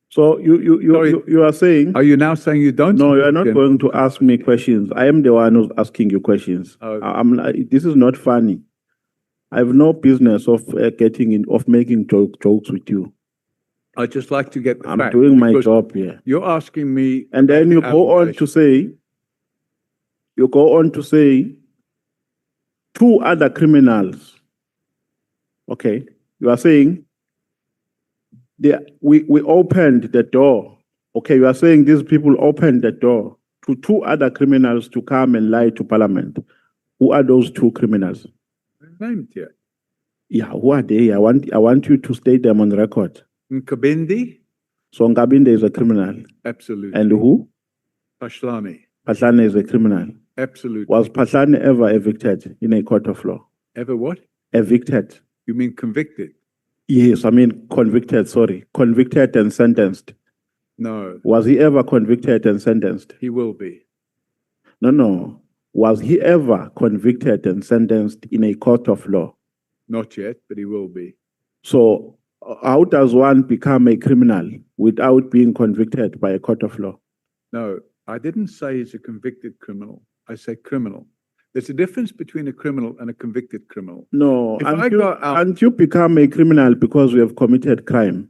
So you are saying? Are you now saying you don't? No, you are support not General going to ask me questions. I am the one who's asking you questions. Oh. This is not funny. I have no business of making jokes with you. I'd just like to get the I'm fact, doing my because job here. You're asking me. And then you go on to say, two other criminals. Okay, you are saying we opened the door. Okay, you are saying these people opened the door to two other criminals to come and lie to parliament. Who are those two criminals? Named here. Yeah, who are they? I want you to state them on record. Nkabindi, So Ngabinde is a criminal. absolutely. And who? Pashlane, Patlane is a criminal. absolutely. Was Patlane ever evicted in a court of law? Ever what? Evicted. You mean convicted? Yes, I mean convicted, sorry. Convicted and sentenced. No, Was he ever convicted and sentenced? he will be. No. Was he ever convicted and sentenced in a court of law? Not yet, but he will be. So how does one become a criminal without being convicted by a court of law? No, I didn't say he's a convicted criminal. I say criminal. There's a difference between a criminal and a convicted criminal. No, If I go out- and you become a criminal because you have committed crime.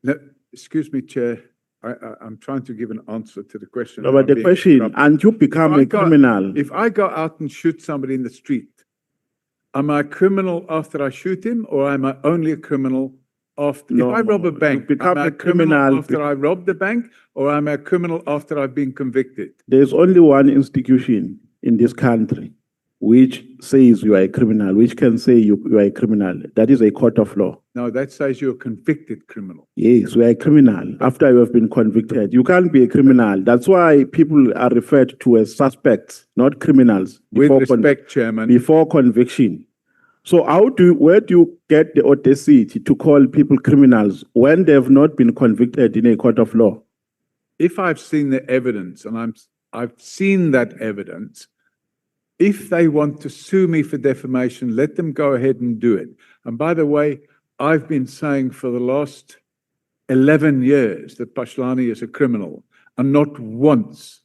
No, excuse me, Chair. I'm trying to give an answer to the question. No, but I'm the being question, interrupted. and you become a criminal. If I go out and shoot somebody in the street, am I a criminal after I shoot him, or am I only a criminal after? No, if I rob a you bank, become am I a criminal after I rob the bank, or am I a criminal after I've been convicted? There's only one institution in this country which says you are a criminal, which can say you are a criminal. That is a court of law. No, that says you're a convicted criminal. Yes, you are a criminal after you have been convicted. You can't be a criminal. That's why people are referred to as suspects, not criminals. With before respect, Chairman, before conviction. So where do you get the audacity to call people criminals when they have not been convicted in a court of law? if I've seen the evidence and I've seen that evidence, if they want to sue me for defamation, let them go ahead and do it. And by the way, I've been saying for the last 11 years that Pashlani is a criminal, and not once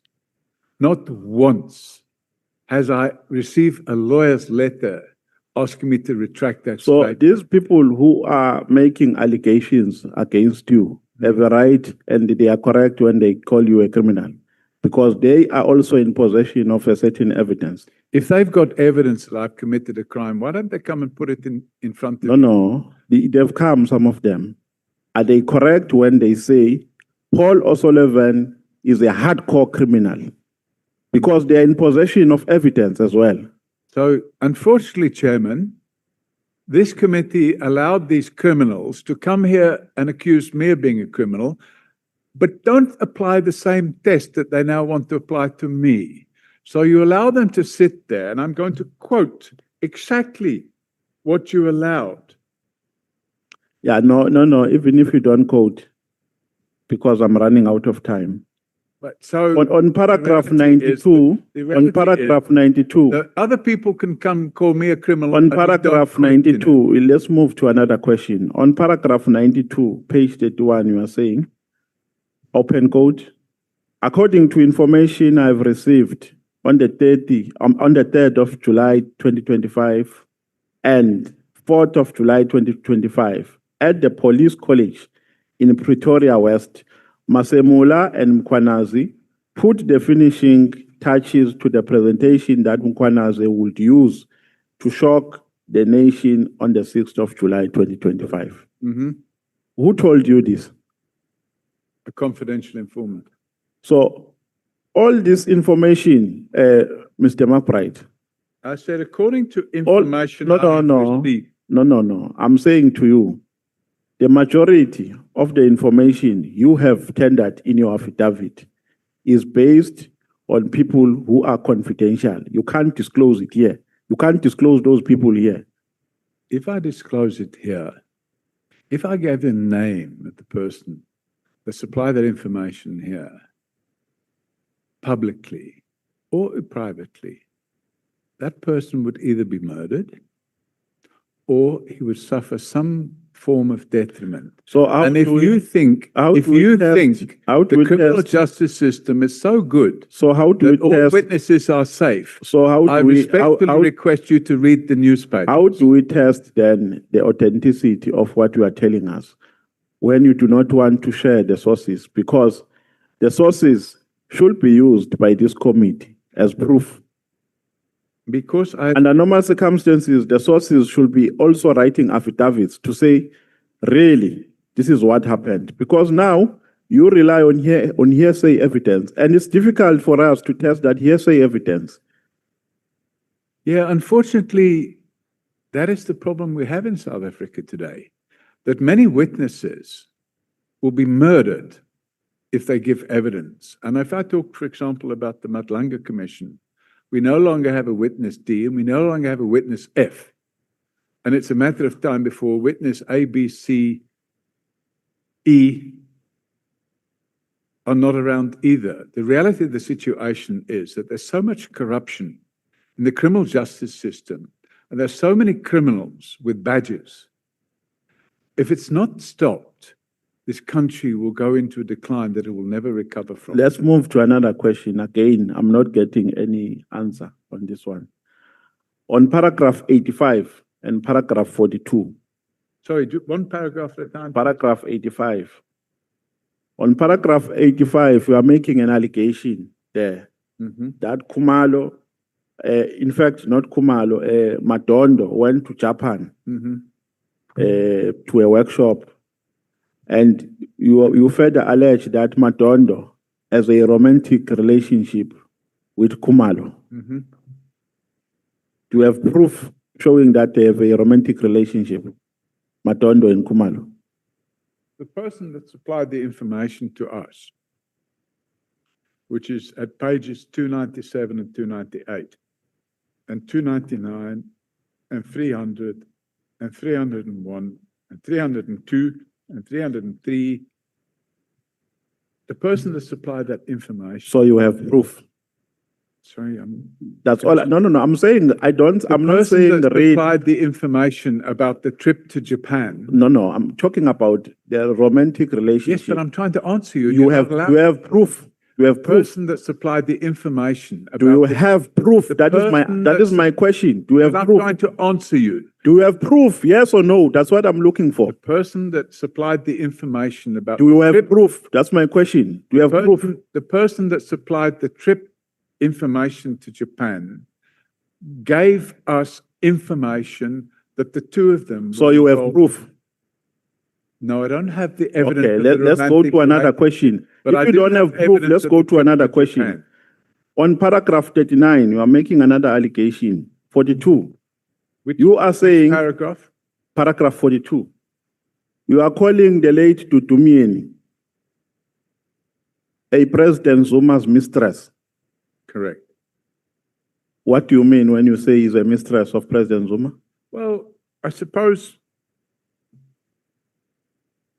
has I received a lawyer's letter asking me to retract that So statement. these people who are making allegations against you have a right, and they are correct when they call you a criminal, because they are also in possession of a certain evidence. If they've got evidence that I've committed a crime, why don't they come and put it in front of me? No, they've come, some of them. Are they correct when they say Paul O'Sullivan is a hardcore criminal? Because they are in possession of evidence as well. So unfortunately, Chairman, this committee allowed these criminals to come here and accuse me of being a criminal, but don't apply the same test that they now want to apply to me. So you allow them to sit there, and I'm going to quote exactly what you allowed. Yeah, no, even if you don't quote, because I'm running out of time. But so On paragraph the reality is 92, the on reality paragraph is 92, that other people can come call me a criminal. on but you don't paragraph quote in it. 92, let's move to another question. On paragraph 92, page 31, you are saying, open quote, according to information I've received on the 3rd of July 2025 and 4th of July 2025 at the police college in Pretoria West, Masemula and Mkhwanazi put the finishing touches to the presentation that Mkhwanazi would use to shock the nation on the 6th of July 2025. Mhm. Who told you this? A confidential informant. So all this information, Mr. McBride, I said, according to all, information no, I've no, received. no. I'm saying to you, the majority of the information you have tendered in your affidavit is based on people who are confidential. You can't disclose it here. You can't disclose those people here. If I disclose it here, if I gave the name of the person that supplied that information here, publicly or privately, that person would either be murdered or he would suffer some form of detriment. So how And if do we- you think how the do we criminal test- justice system is so good So how do that we all test? witnesses are safe, So how I do we? respectfully request you to read the newspaper. How do we test then the authenticity of what you are telling us when you do not want to share the sources? Because the sources should be used by this committee as proof. Because Under normal circumstances, the sources should be also writing affidavits to say, really, this is what happened. Because now you rely on hearsay evidence, and it's difficult for us to test that hearsay evidence. Yeah, unfortunately, that is the problem we have in South Africa today, that many witnesses will be murdered if they give evidence. And if I talk, for example, about the Nhlanhla Commission, we no longer have a witness D and we no longer have a witness F. And it's a matter of time before witness A, B, C, E are not around either. The reality of the situation is that there's so much corruption in the criminal justice system, and there's so many criminals with badges. If it's not stopped, this country will go into a decline that it will never recover from. Let's move to another question. Again, I'm not getting any answer on this one. On paragraph 85 and paragraph 42. Sorry, one paragraph at a time. Paragraph 85. On paragraph 85, you are making an allegation there that Khumalo, in fact, not Khumalo, Madondo went to Japan to a workshop. And you further allege that Madondo has a romantic relationship with Khumalo. Do you have proof showing that they have a romantic relationship? Matondo and Kumalo. The person that supplied the information to us, which is at pages 297 and 298, and 299, and 300, and 301, and 302, and 303, the person that supplied that information. So you have proof. Sorry, That's all. No. I'm saying I'm not saying the rate. supplied the information about the trip to Japan. No. I'm talking about the romantic relationship. Yes, but I'm trying to answer you. You You're have not you allowed- have proof. You have The proof. person that supplied the information about Do you the- have proof? the That is person my question. Do you have I'm proof? trying to answer you. Do you have proof? Yes or no? That's what I'm looking for. The person that supplied the information about Do you the have trip, proof? That's my question. Do you have proof? the person that supplied the trip information to Japan gave us information that the two of them. So were you have involved- proof. No, I don't have the evidence. Okay, of the let's go romantic to another relationship, question. but I If you do don't have proof, evidence let's of go the to trip another question. Japan. On paragraph 39, you are making another allegation. 42. Which- You are saying Paragraph? paragraph 42. You are calling the late Tutumieni a President Zuma's mistress. Correct. What do you mean when you say he's a mistress of President Zuma? Well, I suppose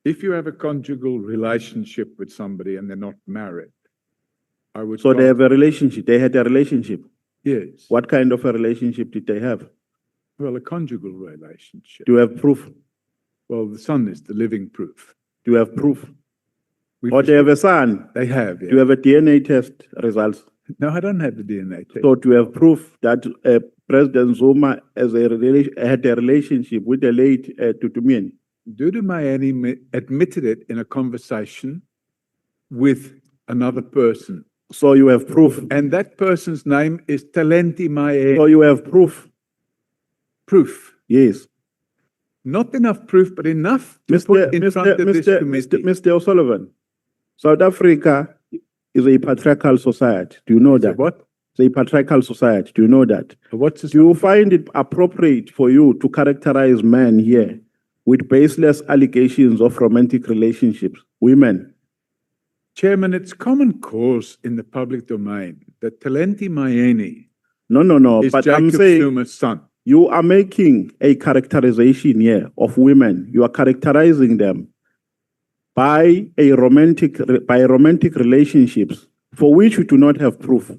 if you have a conjugal relationship with somebody and they're not married, I would. So they have a relationship. They had a relationship. Yes. What kind of a relationship did they have? Well, a conjugal relationship. Do you have proof? Well, the son is the living proof. Do you have proof? We've Or they have a son? They have, Do yeah. you have a DNA test results? No, I don't have the DNA test. So do you have proof that President Zuma had a relationship with the late Tutumieni? Dudu Mayeni admitted it in a conversation with another person. So you have proof. And that person's name is Talenti Mayeni. So you have proof. Proof. Yes. Not enough proof, but enough to put in front of this committee. Mr. O'Sullivan, South Africa is a patriarchal society. Do you know that? What? It's a patriarchal society. Do you know that? What's this? Do you find it appropriate for you to characterize men here with baseless allegations of romantic relationships? Women. Chairman, it's common cause in the public domain that Talenti Mayeni No. is But Jacob I'm saying Zuma's son. you are making a characterization here of women. You are characterizing them by romantic relationships for which you do not have proof.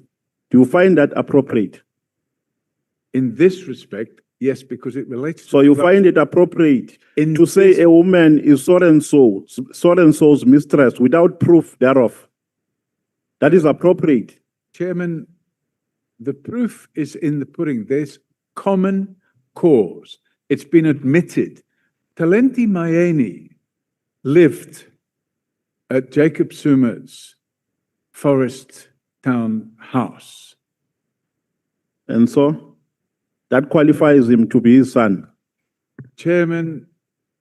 Do you find that appropriate? In this respect, yes, because it relates to. So you find it appropriate In to say this- a woman is so and so's mistress without proof thereof. That is appropriate. Chairman, the proof is in the pudding. There's common cause. It's been admitted. Talenti Mayeni lived at Jacob Zuma's Forest Town house. And so that qualifies him to be his son. Chairman,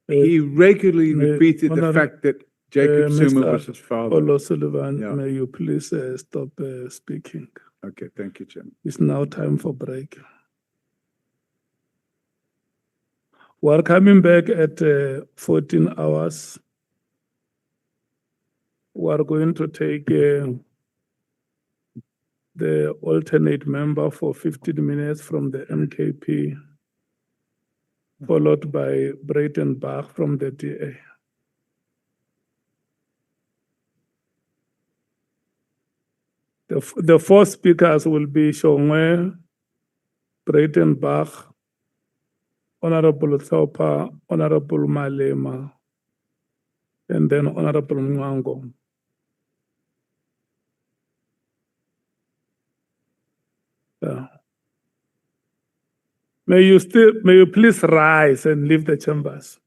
he regularly repeated the fact that Jacob Zuma Mr. was his father. O'Sullivan, Yeah. may you please stop speaking? Okay, thank you, Chairman. It's now time for break. We're coming back at 14 hours. We're going to take the alternate member for 15 minutes from the MKP, followed by Breitenbach from the DA. The four speakers will be Shongwe, Breitenbach, Honorable Thopa, Honorable Malema, and then Honorable Mwango. May you please rise and leave the chambers.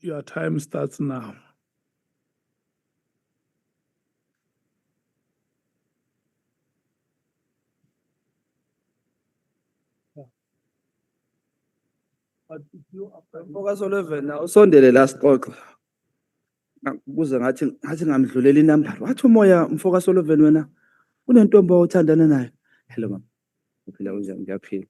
Your time starts now. But if you Mfokazi Sullivan, usondele la sixoxo. Kuze ngathi ngamdlulela inamba. Wathi umoya Mfokazi Sullivan wena unentombi othandana nayo. Hello mama. Uphila kanjani? Ngiyaphila.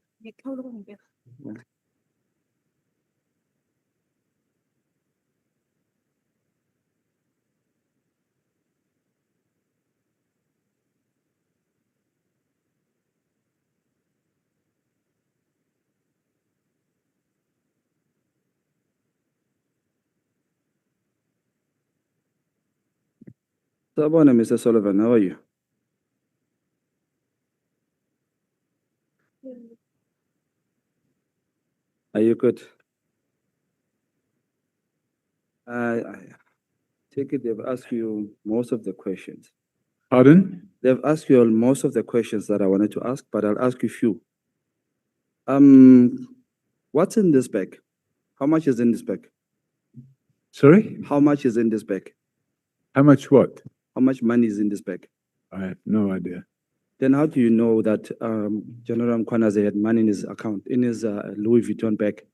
Sabona, Mr. Sullivan, how are you? Are you good? I take it they've asked you most of the questions. Pardon? They've asked you most of the questions that I wanted to ask, but I'll ask you few. What's in this bag? How much is in this bag? Sorry? How much is in this bag? How much what? How much money is in this bag? I have no idea. Then how do you know that General Mkhwanazi had money in his account, in his Louis Vuitton bag?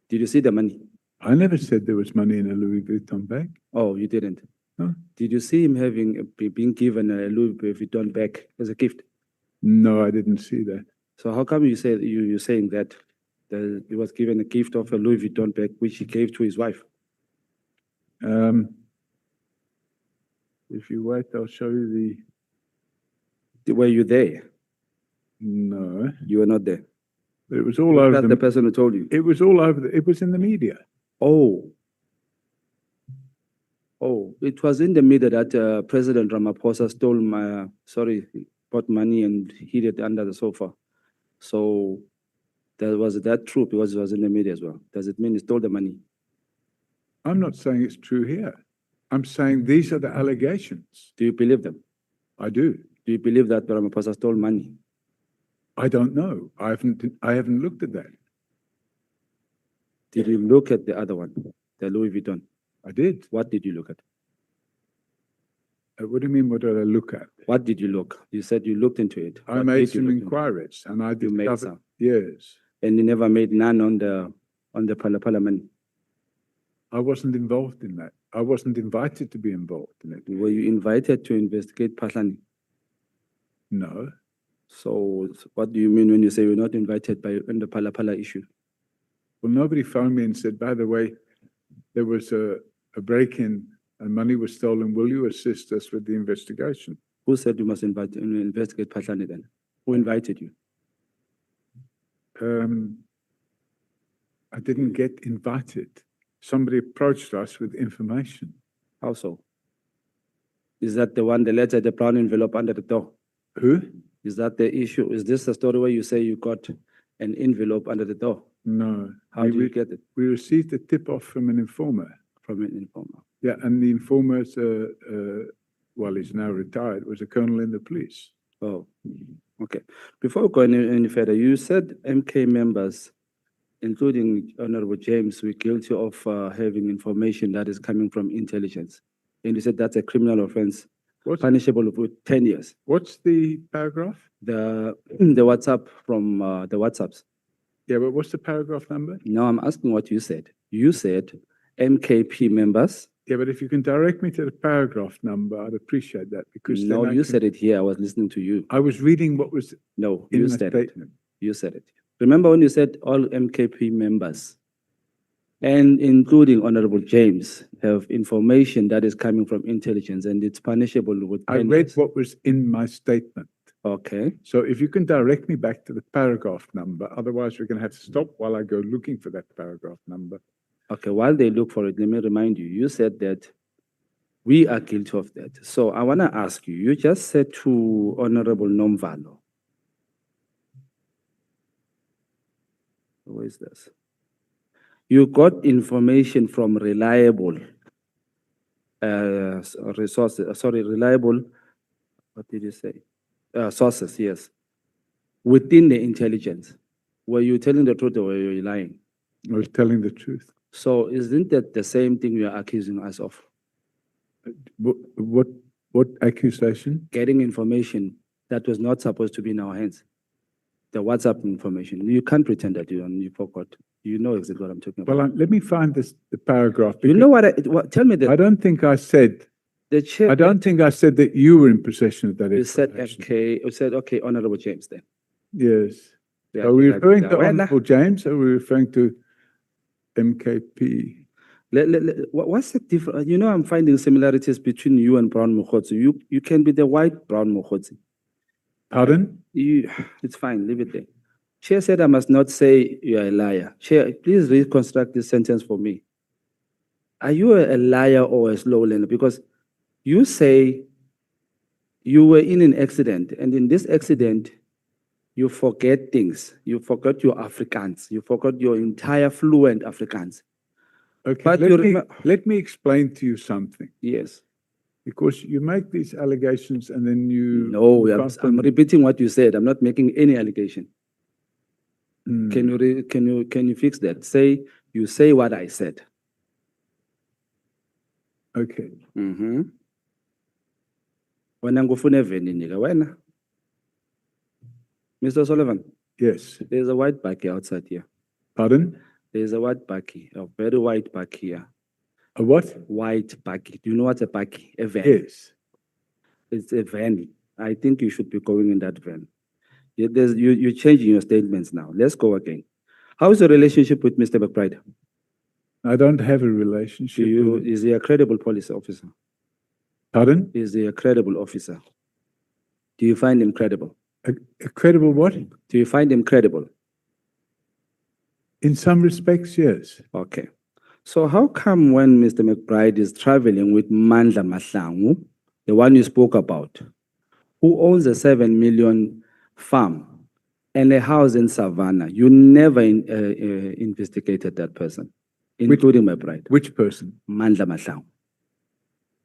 Did you see the money? I never said there was money in a Louis Vuitton bag. Oh, you didn't? No. Did you see him being given a Louis Vuitton bag as a gift? No, I didn't see that. So how come you say you're saying that he was given a gift of a Louis Vuitton bag which he gave to his wife? If you wait, I'll show you Were you there? no. You were not there. But it was all Was over that the person who told you? it was all over it was in the media. Oh. Oh, it was in the media that President Ramaphosa bought money and hid it under the sofa. So was that true because it was in the media as well? Does it mean he stole the money? I'm not saying it's true here. I'm saying these are the allegations. Do you believe them? I do. Do you believe that Ramaphosa stole money? I don't know. I haven't looked at that. Did you look at the other one, the Louis Vuitton? I did. What did you look at? What do you mean, what did I look at? What did you look? You said you looked into it. I What made did you some look into? inquiries and I You made discovered, some. yes. And you never made none on the parliament. I wasn't involved in that. I wasn't invited to be involved in it. Were you invited to investigate Pahlani? No. So what do you mean when you say you're not invited in the Pala issue? Well, nobody phoned me and said, by the way, there was a break-in and money was stolen. Will you assist us with the investigation? Who said you must investigate Pahlani then? Who invited you? I didn't get invited. Somebody approached us with information. How so? Is that the letter, the brown envelope under the door? Who? Is that the issue? Is this the story where you say you got an envelope under the door? No. How do you get it? We received a tip-off from an informer. From an informer. Yeah, and the informer's, well, he's now retired, was a colonel in the police. Oh, okay. Before we go any further, you said MK members, including Honorable James, were guilty of having information that is coming from intelligence. And you said that's a criminal offense, punishable with 10 years. What's the paragraph? The WhatsApp from the WhatsApps. Yeah, but what's the paragraph number? No, I'm asking what you said. You said MKP members. Yeah, but if you can direct me to the paragraph number, I'd appreciate that because then No, I you can- said it here. I was listening to you. I was reading what was No, in you my said it. statement. You said it. Remember when you said all MKP members, and including Honorable James, have information that is coming from intelligence and it's punishable with I 10 read years. what was in my statement. Okay. So if you can direct me back to the paragraph number, otherwise we're going to have to stop while I go looking for that paragraph number. Okay, while they look for it, let me remind you, you said that we are guilty of that. So I want to ask you, you just said to Honorable Nomvalo, where is this? You got information from reliable resources, reliable, what did you say? Sources, yes. Within the intelligence. Were you telling the truth or were you lying? I was telling the truth. So isn't that the same thing you are accusing us of? What accusation? Getting information that was not supposed to be in our hands. The WhatsApp information. You can't pretend that you forgot. You know exactly what I'm talking about. Well, let me find the paragraph. You know what? Tell me I don't think I said. the chair. I don't think I said that you were in possession of that You said information. FK. You said okay, Honorable James. Then. Yes. Yeah, Are we like referring that. to Well, Honorable James or are we referring to MKP? What's the difference? You know, I'm finding similarities between you and Brown Mkhwanazi. You can be the white Brown Mkhwanazi. Pardon? It's fine. Leave it there. Chair said I must not say you are a liar. Chair, please reconstruct this sentence for me. Are you a liar or a slow learner? Because you say you were in an accident, and in this accident, you forget things. You forgot your Afrikaans. You forgot your entire fluent Afrikaans. Okay, But let me explain to you something. Yes. Because you make these allegations and then you... No, you I'm repeating what you said. I'm not making any allegation. Hmm. Can you fix that? You say what I said. Okay. Wena ngufuna eveninike wena. Mr. Sullivan, Yes. there's a white bakkie outside here. Pardon? There's a white bakkie, a very white bakkie here. A what? White bakkie. Do you know what's a bakkie? A van. Yes. It's a van. I think you should be going in that van. You're changing your statements now. Let's go again. How is your relationship with Mr. McBride? I don't have a relationship with him. Is he a credible police officer? Pardon? Is he a credible officer? Do you find him credible? A credible what? Do you find him credible? In some respects, yes. Okay. So how come when Mr. McBride is traveling with Nhlanhla, the one you spoke about, who owns a 7 million farm and a house in Savannah, you never investigated that person, including McBride? Which person? Nhlanhla.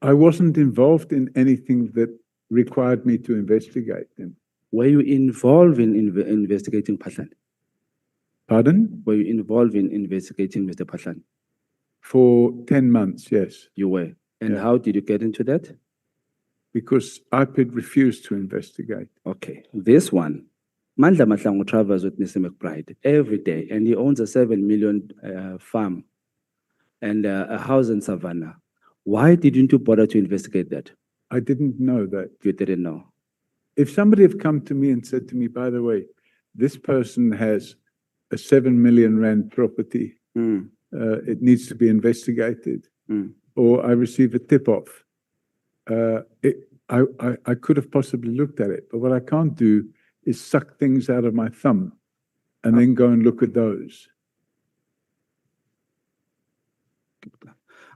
I wasn't involved in anything that required me to investigate them. Were you involved in investigating Phahlan? Pardon? Were you involved in investigating Mr. Phahlan? For 10 months, yes. You were. And Yeah. how did you get into that? Because IPID refused to investigate. Okay. This one, Nhlanhla travels with Mr. McBride every day, and he owns a 7 million farm and a house in Savannah. Why didn't you bother to investigate that? I didn't know that. You didn't know. If somebody had come to me and said to me, by the way, this person has a 7 million rand property, it needs to be investigated, or I receive a tip-off, I could have possibly looked at it. But what I can't do is suck things out of my thumb and then go and look at those.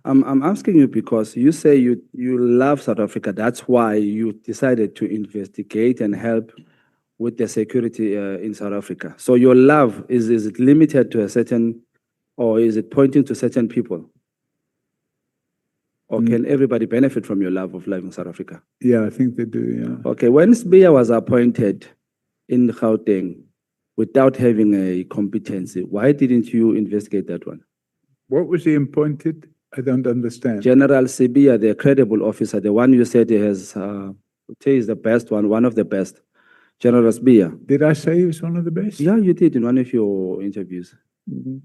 I'm asking you because you say you love South Africa. That's why you decided to investigate and help with the security in South Africa. So your love, is it limited to a certain, or is it pointing to certain people? Or can everybody benefit from your love of life in South Africa? Yeah, I think they do, yeah. Okay, when Sbiya was appointed in Gauteng without having a competency, why didn't you investigate that one? What was he appointed? I don't understand. General Sbiya, the credible officer, the one you said he has, is the best one of the best. General Sbiya. Did I say he was one of the best? Yeah, you did in one of your interviews. Mm-hmm.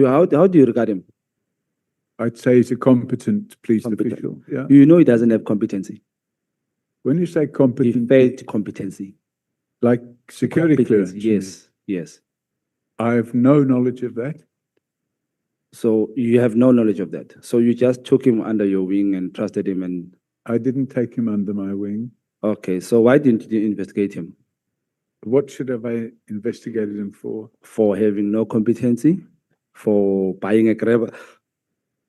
How do you regard him? I'd say he's a competent police official. Yeah. You know he doesn't have competency. When you say competent, He failed competency. like security clearance? Yes. I have no knowledge of that. So you have no knowledge of that. So you just took him under your wing and trusted him and... I didn't take him under my wing. Okay, so why didn't you investigate him? What should have I investigated him for? For having no competency, for buying a grab,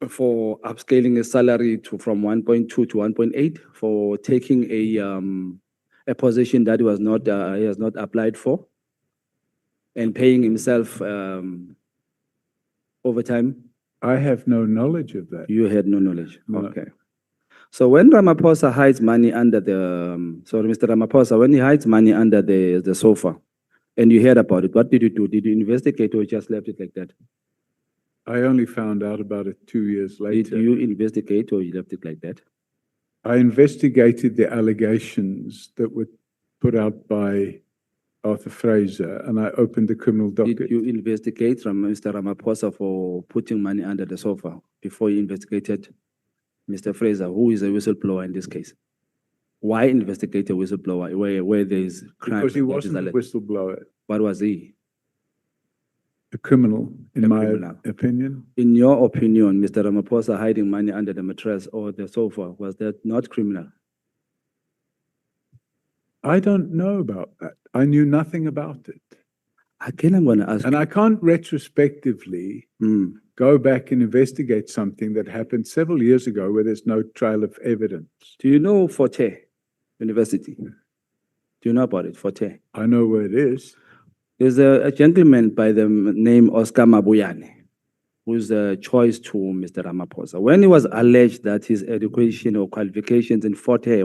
for upscaling his salary from 1.2 to 1.8, for taking a position that he has not applied for, and paying himself overtime. I have no knowledge of that. You had no knowledge. No. Okay. So when Ramaphosa hides money under the Mr. Ramaphosa, when he hides money under the sofa, and you heard about it, what did you do? Did you investigate or just left it like that? I only found out about it 2 years Did later. you investigate or you left it like that? I investigated the allegations that were put out by Arthur Fraser, and I opened the criminal Did docket. you investigate from Mr. Ramaphosa for putting money under the sofa before you investigated Mr. Fraser, who is a whistleblower in this case? Why investigate a whistleblower where there is crime? Because he that is wasn't a alleged? whistleblower, What was he? a criminal, in A my criminal. opinion. In your opinion, Mr. Ramaphosa hiding money under the mattress or the sofa, was that not criminal? I don't know about that. I knew nothing about it. Again, I'm going to ask. And I can't retrospectively Hmm. go back and investigate something that happened several years ago where there's no trail of evidence. Do you know Forte University? Do you know about it, Forte? I know where it is. There's a gentleman by the name Oscar Mabuyane, who's a choice to Mr. Ramaphosa. When he was alleged that his education or qualifications in Forte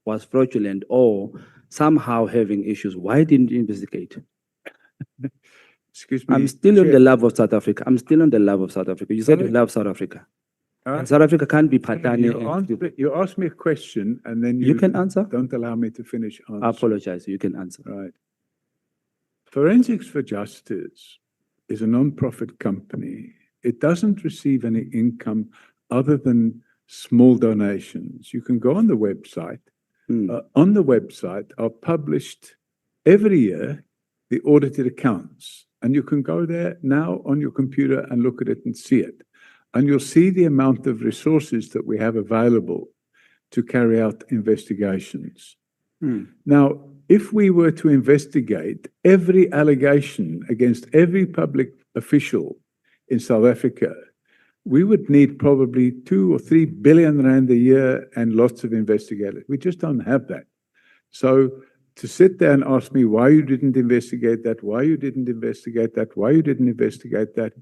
was fraudulent or somehow having issues, why didn't you investigate? Excuse me. I'm still on Chair. the love of South Africa. I'm still on the love of South Africa. You said you Sorry? love South Africa. Uh, And South Africa can't be Patani. You asked me a question and then You can answer. don't allow me to finish I answering. apologize. You can answer. Right. Forensics for Justice is a non-profit company. It doesn't receive any income other than small donations. You can go on the website. Hmm. On the website are published every year the audited accounts. And you can go there now on your computer and look at it and see it. And you'll see the amount of resources that we have available to carry out investigations. Hmm. Now, if we were to investigate every allegation against every public official in South Africa, we would need probably 2 or 3 billion rand a year and lots of investigators. We just don't have that. So to sit there and ask me why you didn't investigate that, why you didn't investigate that, why you didn't investigate that,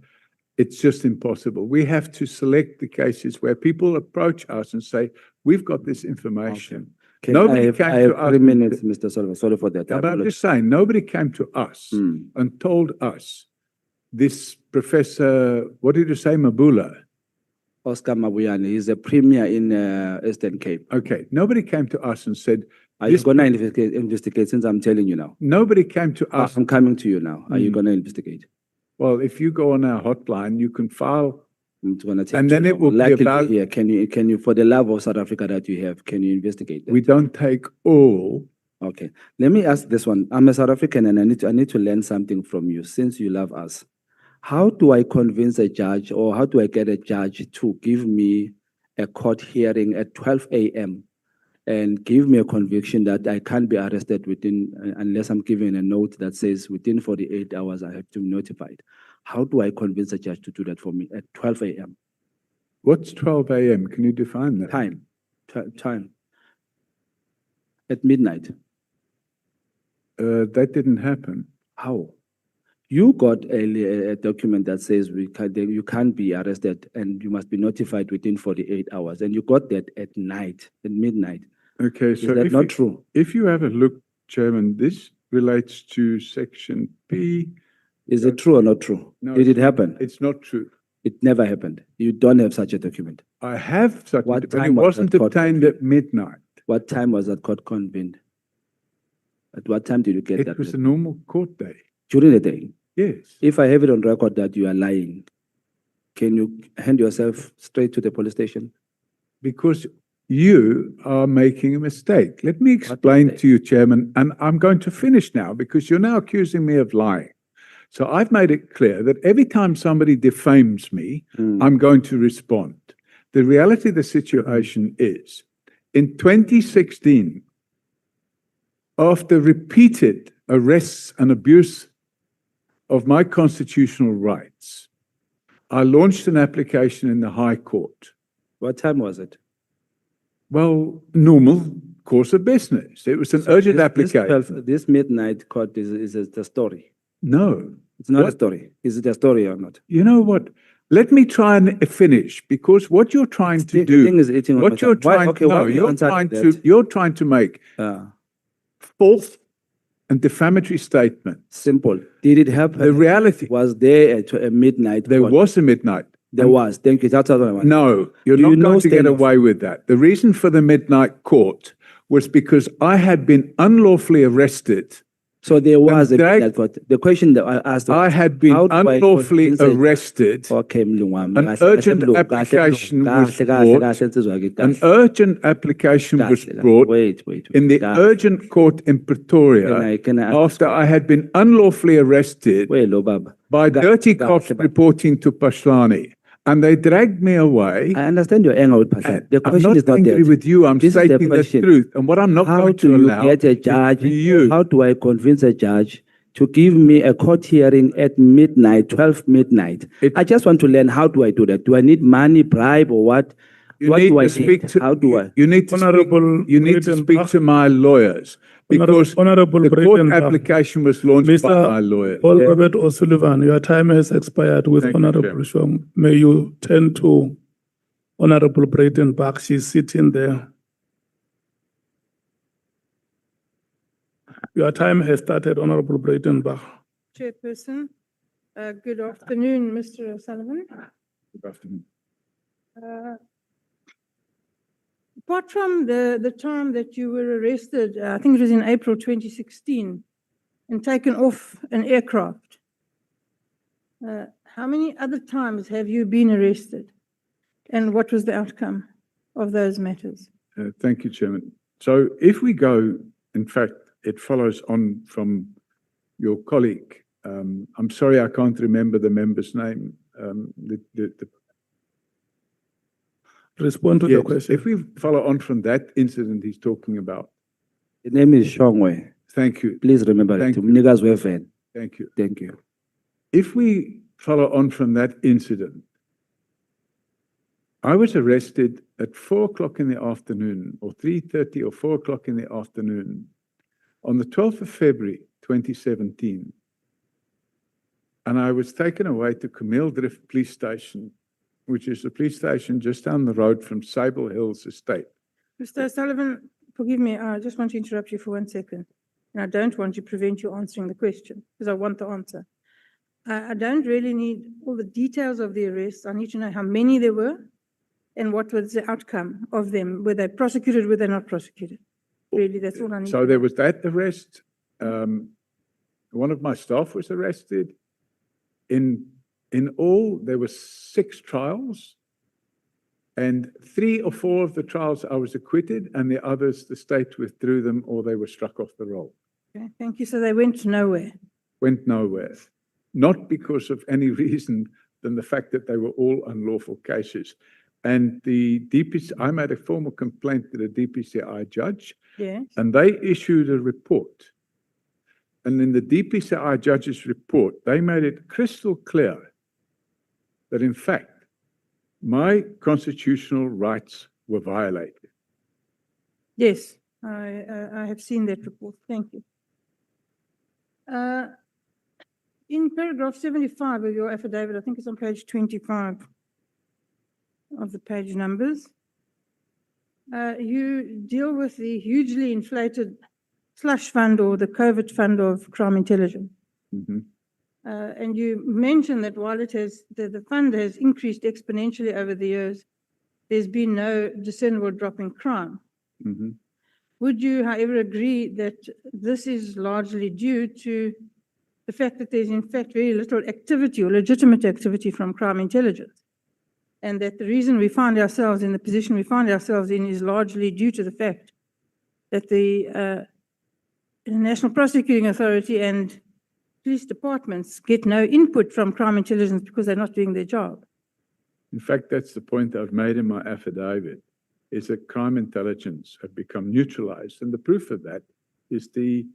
it's just impossible. We have to select the cases where people approach us and say, we've got this information. Can Nobody I have, came I to have us 3 and- minutes, Mr. Solomon. Sorry for that. I But I'm apologize. just saying, nobody came to us Hmm. and told us, this Professor, what did you say, Mabula? Oscar Mabuyane, he's a premier in Eastern Cape. Okay, nobody came to us and said, Are you This- going to investigate since I'm telling you now? nobody came to us. I'm coming to you now. Are you Hmm. going to investigate? Well, if you go on our hotline, you can file, I'm going to take And too then it long. will be Luckily about- here, can you, for the love of South Africa that you have, can you investigate that? we don't take all. Okay, let me ask this one. I'm a South African and I need to learn something from you since you love us. How do I convince a judge or how do I get a judge to give me a court hearing at 12 a.m. and give me a conviction that I can't be arrested within, unless I'm given a note that says within 48 hours I have to be notified? How do I convince a judge to do that for me at 12 a.m.? What's 12 a.m.? Can you define that? Time. At midnight. That didn't happen. How? You got a document that says you can't be arrested and you must be notified within 48 hours. And you got that at night, at midnight. Okay, Is so that if not you, true? if you have a look, Chairman, this relates to section P. Is it true or not true? No, Did it's it happen? It's not true. It never happened. You don't have such a document. I have such, What but it time was wasn't that court obtained at midnight. What time was that court convened? At what time did you get It that? was a normal court day. During the day. Yes. If I have it on record that you are lying, can you hand yourself straight to the police station? Because you are making a mistake. Let me explain mistake? to you, Chairman, and I'm going to finish now because you're now accusing me of lying. So I've made it clear that every time somebody defames me, Hmm. I'm going to respond. The reality of the situation is, in 2016, after repeated arrests and abuse of my constitutional rights, I launched an application in the High Court. What time was it? Well, normal course of business. It was an urgent application. This midnight court is the story. No. It's not a What? story. Is it a story or not? You know what? Let me try and finish because what you're trying to The do, thing is eating on my what you're time. Why- trying, okay, why no, don't you you're answer trying that? to, you're trying to make false and defamatory statement. Simple. Did it happen? The reality, Was there a midnight? there court? was a midnight. There was. Thank you. That's what I want. No, you're Do not you know going to get Stenoff? away with that. The reason for the midnight court was because I had been unlawfully arrested. So there was a drag- midnight court. The question that I asked. I had been How do I unlawfully convince a- arrested. Okay, Mlungu wami. An Kahle, kahle, urgent Mlungu. Kahle, application Mlungu. was Kahle, kahle, brought. kahle, nsizwa kithi, An kahle. urgent application was Kahle, kahle. brought Wait. in the Kahle. urgent court in Pretoria Can I ask after this I had been unlawfully arrested Wait, lo baba. by Kahle, dirty kahle, cops baba. reporting to Paslani. And they dragged me away. I understand your anger with Pastor. The I'm question not is not angry that. with you. I'm This is the stating the question. truth. And what I'm not How going do to you allow get a is judge? for you. How do I convince a judge to give me a court hearing at midnight, 12 midnight? I just want to learn, how do I do that? Do I need money, bribe, or what? You What need do I to speak need? to, How do I? you need to Honorable speak, you need to speak Breitenbach. to my lawyers because Honorable the court Breitenbach. application was launched by my lawyers. Paul Robert O'Sullivan, your time has expired with Thank you, Honorable Chairman. Shong. May you turn to Honorable Breitenbach. She's sitting there. Your time has started, Honorable Breitenbach. Chairperson, good afternoon, Mr. O'Sullivan. Good afternoon. Apart from the time that you were arrested, I think it was in April 2016, and taken off an aircraft, how many other times have you been arrested? And what was the outcome of those matters? Thank you, Chairman. So if we go, in fact, it follows on from your colleague. I'm sorry, I can't remember the member's name. Respond to the Yes, question. if we follow on from that incident he's talking about. The name is Shongwe. Thank you. Please remember Thank it. you. Mnikazi wefen. Thank you. Thank you. If we follow on from that incident, I was arrested at 4 o'clock in the afternoon, or 3:30 or 4 o'clock in the afternoon, on the 12th of February, 2017. And I was taken away to Kameeldrift Police Station, which is the police station just down the road from Sable Hills Estate. Mr. O'Sullivan, forgive me, I just want to interrupt you for 1 second. And I don't want to prevent you answering the question, because I want the answer. I don't really need all the details of the arrests. I need to know how many there were and what was the outcome of them. Were they prosecuted, were they not prosecuted? Really, that's all I need. So there was that arrest. One of my staff was arrested. In all, there were 6 trials. And 3 or 4 of the trials I was acquitted, and the others, the state withdrew them or they were struck off the roll. Okay, thank you. So they went nowhere. Went nowhere. Not because of any reason than the fact that they were all unlawful cases. And the DPC, I made a formal complaint to the DPCI judge, Yes. and they issued a report. And in the DPCI judge's report, they made it crystal clear that in fact, my constitutional rights were violated. Yes, I have seen that report. Thank you. In paragraph 75 of your affidavit, I think it's on page 25 of the page numbers, you deal with the hugely inflated slush fund or the COVID fund of crime intelligence. Mhm. And you mentioned that while it has, the fund has increased exponentially over the years, there's been no discernible drop in crime. Mhm. Would you, however, agree that this is largely due to the fact that there's in fact very little activity or legitimate activity from crime intelligence? And that the reason we find ourselves in the position we find ourselves in is largely due to the fact that the National Prosecuting Authority and police departments get no input from crime intelligence because they're not doing their job. In fact, that's the point I've made in my affidavit, is that crime intelligence have become neutralized. And the proof of that is the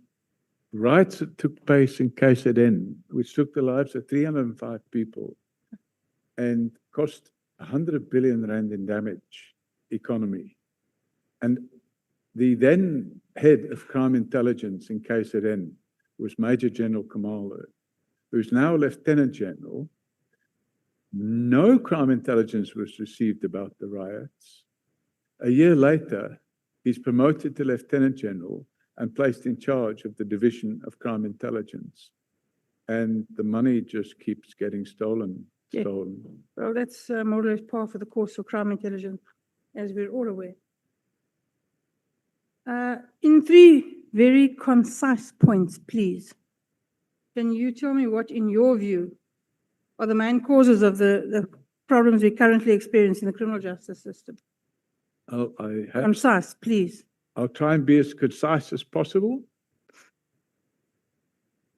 riots that took place in KZN, which took the lives of 305 people and cost 100 billion rand in damage economy. And the then head of crime intelligence in KZN was Major General Kamala, who's now Lieutenant General. No crime intelligence was received about the riots. A year later, he's promoted to Lieutenant General, and placed in charge of the Division of Crime Intelligence. And the money just keeps getting stolen. Yeah. Well, that's more or less par for the course of crime intelligence, as we're all aware. In 3 very concise points, please, can you tell me what, in your view, are the main causes of the problems we currently experience in the criminal justice system? Concise, please. I'll try and be as concise as possible.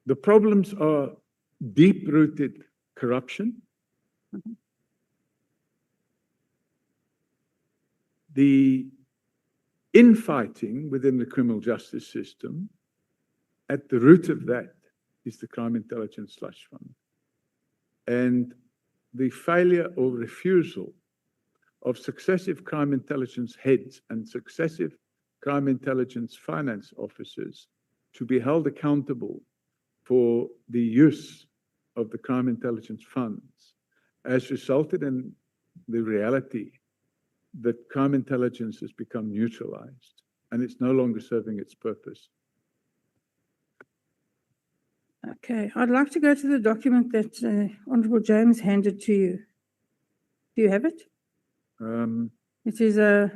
The problems are deep-rooted corruption, the infighting within the criminal justice system. At the root of that is the crime intelligence slush fund, and the failure or refusal of successive crime intelligence heads and successive crime intelligence finance officers to be held accountable for the use of the crime intelligence funds has resulted in the reality that crime intelligence has become neutralized and it's no longer serving its purpose. Okay, I'd like to go to the document that Honourable James handed to you. Do you have it? It is a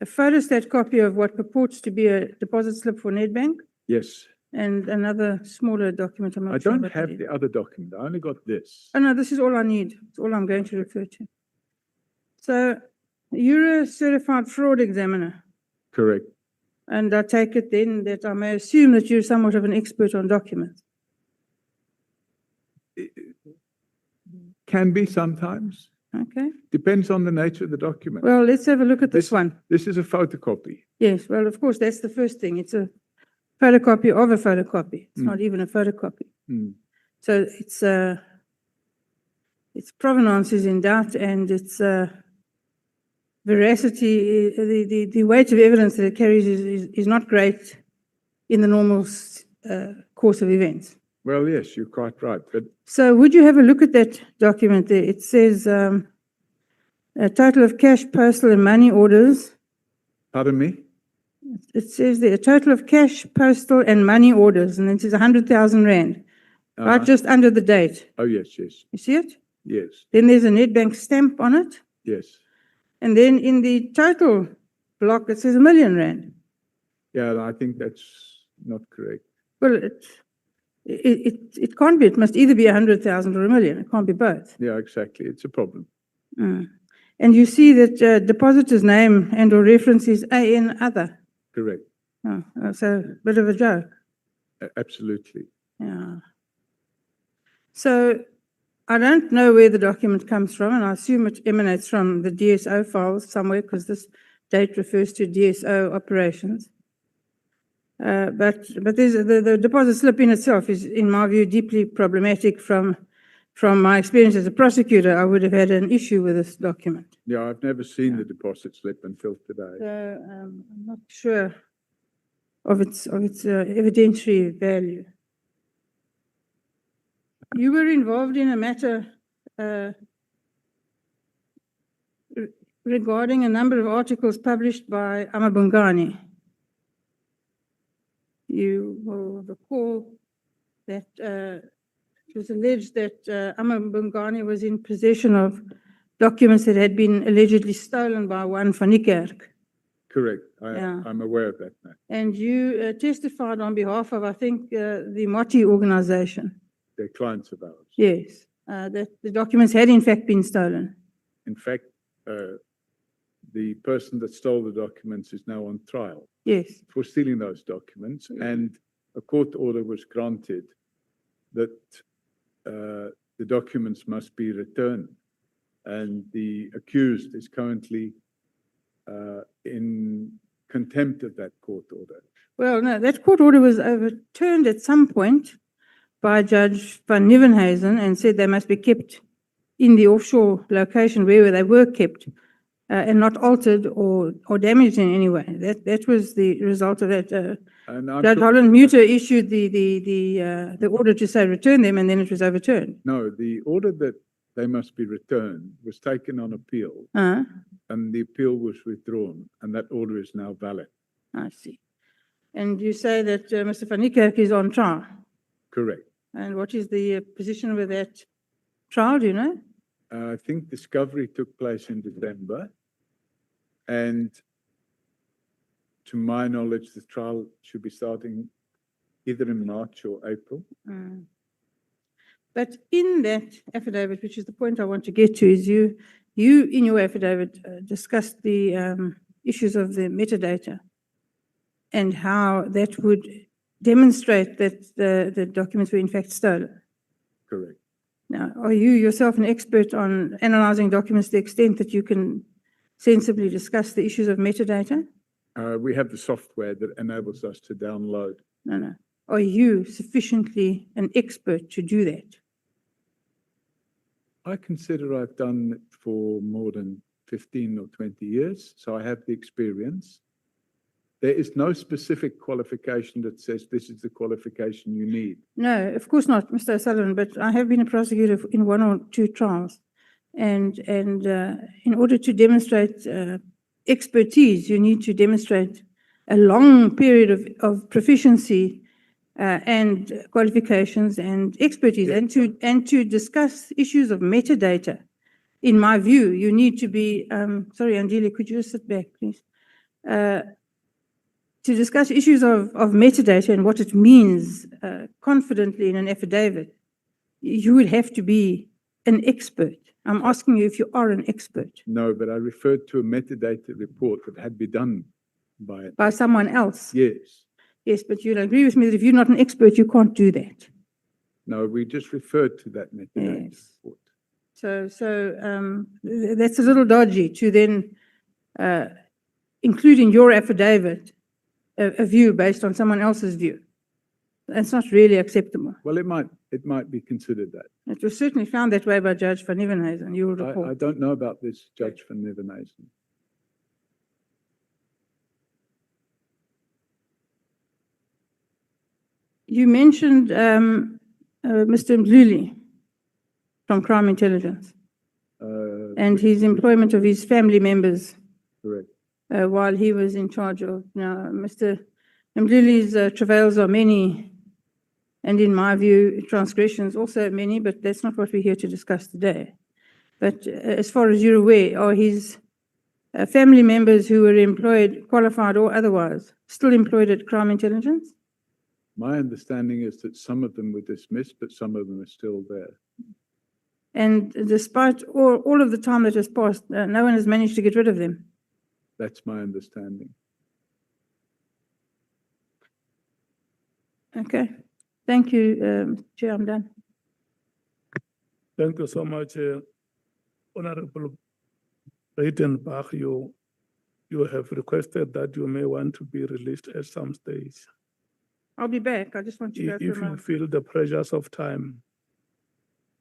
photostat copy of what purports to be a deposit slip for Nedbank. Yes. And another smaller document. I'm not I sure don't what it have is. the other document. I only got this. Oh, no, this is all I need. It's all I'm going to refer to. So, you're a certified fraud examiner. Correct. And I take it then that I may assume that you're somewhat of an expert on documents. Can be sometimes. Okay. Depends on the nature of the document. Well, let's have a look at this one. This is a photocopy. Yes, well, of course, that's the first thing. It's a photocopy of a photocopy. It's not even a photocopy. So its provenance is in doubt, and its veracity, the weight of evidence that it carries is not great in the normal course of events. Well, yes, you're quite right. But so would you have a look at that document there? It says a total of cash, postal and money orders. Pardon me? It says there a total of cash, postal and money orders, and it says 100,000 Rand, right just under the date. Oh, yes, yes. You see it? Yes. Then there's a Nedbank stamp on it. Yes. And then in the total block, it says R1 million. Yeah, I think that's not correct. Well, it can't be. It must either be 100,000 or R1 million. It can't be both. Yeah, exactly. It's a problem. And you see that depositor's name and or reference is AN other. Correct. Oh, so a bit of a joke. Absolutely. Yeah. So I don't know where the document comes from, and I assume it emanates from the DSO files somewhere, because this date refers to DSO operations. But there's the deposit slip in itself is, in my view, deeply problematic. From my experience as a prosecutor, I would have had an issue with this document. Yeah, I've never seen the deposit slip until today. So I'm not sure of its evidentiary value. You were involved in a matter regarding a number of articles published by Mkhwanazi. You will recall that it was alleged that Mkhwanazi was in possession of documents that had been allegedly stolen by one van Niekerk. Correct. Yeah. I'm aware of that now. And you testified on behalf of, I think, the Moti organization. They're clients of ours. Yes, that the documents had in fact been stolen. In fact, the person that stole the documents is now on trial. Yes. For stealing those documents, and a court order was granted that the documents must be returned, and the accused is currently in contempt of that court order. Well, no, that court order was overturned at some point by Judge van Nieuwenhuizen and said they must be kept in the offshore location where they were kept and not altered or damaged in any way. That was the result of that. Judge Holland Muter issued the order to say return them, and then it was overturned. No, the order that they must be returned was taken on appeal, and the appeal was withdrawn, and that order is now valid. I see. And you say that Mr. Van Niekerk is on trial. Correct. And what is the position with that trial, do you know? I think discovery took place in December. And to my knowledge, the trial should be starting either in March or April. Mm. But in that affidavit, which is the point I want to get to, is you in your affidavit discussed the issues of the metadata and how that would demonstrate that the documents were in fact stolen. Correct. Now, are you yourself an expert on analyzing documents to the extent that you can sensibly discuss the issues of metadata? We have the software that enables us to download. No. Are you sufficiently an expert to do that? I consider I've done it for more than 15 or 20 years, so I have the experience. There is no specific qualification that says this is the qualification you need. No, of course not, Mr. O'Sullivan, but I have been a prosecutor in one or two trials. And in order to demonstrate expertise, you need to demonstrate a long period of proficiency and qualifications and expertise. Yeah. And to discuss issues of metadata, in my view, you need to be, sorry, Angela, could you just sit back, please? To discuss issues of metadata and what it means confidently in an affidavit, you would have to be an expert. I'm asking you if you are an expert. No, but I referred to a metadata report that had been done By someone else? Yes. Yes, but you'll agree with me that if you're not an expert, you can't do that. No, we just referred to that metadata report. So that's a little dodgy to then include in your affidavit a view based on someone else's view. That's not really acceptable. Well, it might be considered that. It was certainly found that way by Judge Van Nieuwenhuizen, you will recall. I don't know about this, Judge Van Nieuwenhuizen. You mentioned Mr. Mkhwanazi from Crime Intelligence and his employment of his family members. Correct. While he was in charge of. Now, Mr. Mkhwanazi's travails are many, and in my view, transgressions also many, but that's not what we're here to discuss today. But as far as you're aware, are his family members who were employed, qualified or otherwise, still employed at Crime Intelligence? My understanding is that some of them were dismissed, but some of them are still there. And despite all of the time that has passed, no one has managed to get rid of them? That's my understanding. Okay. Thank you, Chair, I'm done. Thank you so much, Honorable Reitenbach. You have requested that you may want to be released at some stage. I'll be back. I just want to go If through you feel the pressures of time,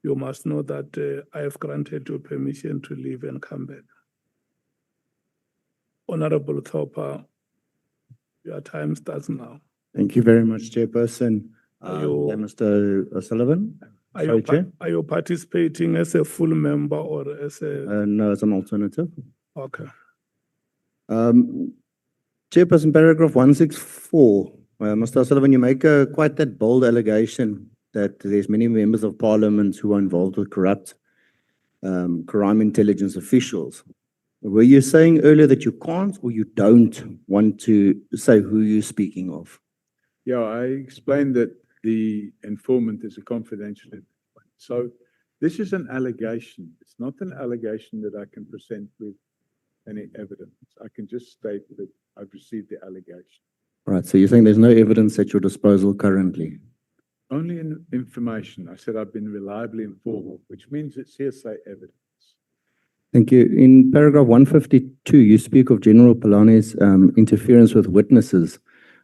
you must know that I have granted you permission to leave and come back. Honorable Thopa, your time starts now. Thank you very much, Chairperson. You- Mr. O'Sullivan. Are Sorry, you, Chair. are you participating as a full member or as a, No, as an alternative. okay. Chairperson, paragraph 164. Mr. O'Sullivan, you make quite that bold allegation that there's many members of parliament who are involved with corrupt crime intelligence officials. Were you saying earlier that you can't or you don't want to say who you're speaking of? Yeah, I explained that the informant is a confidential informant. So this is an allegation. It's not an allegation that I can present with any evidence. I can just state that I've received the allegation. Right, so you're saying there's no evidence at your disposal currently? Only information. I said I've been reliably informed, which means it's hearsay evidence. Thank you. In paragraph 152, you speak of General Polane's interference with witnesses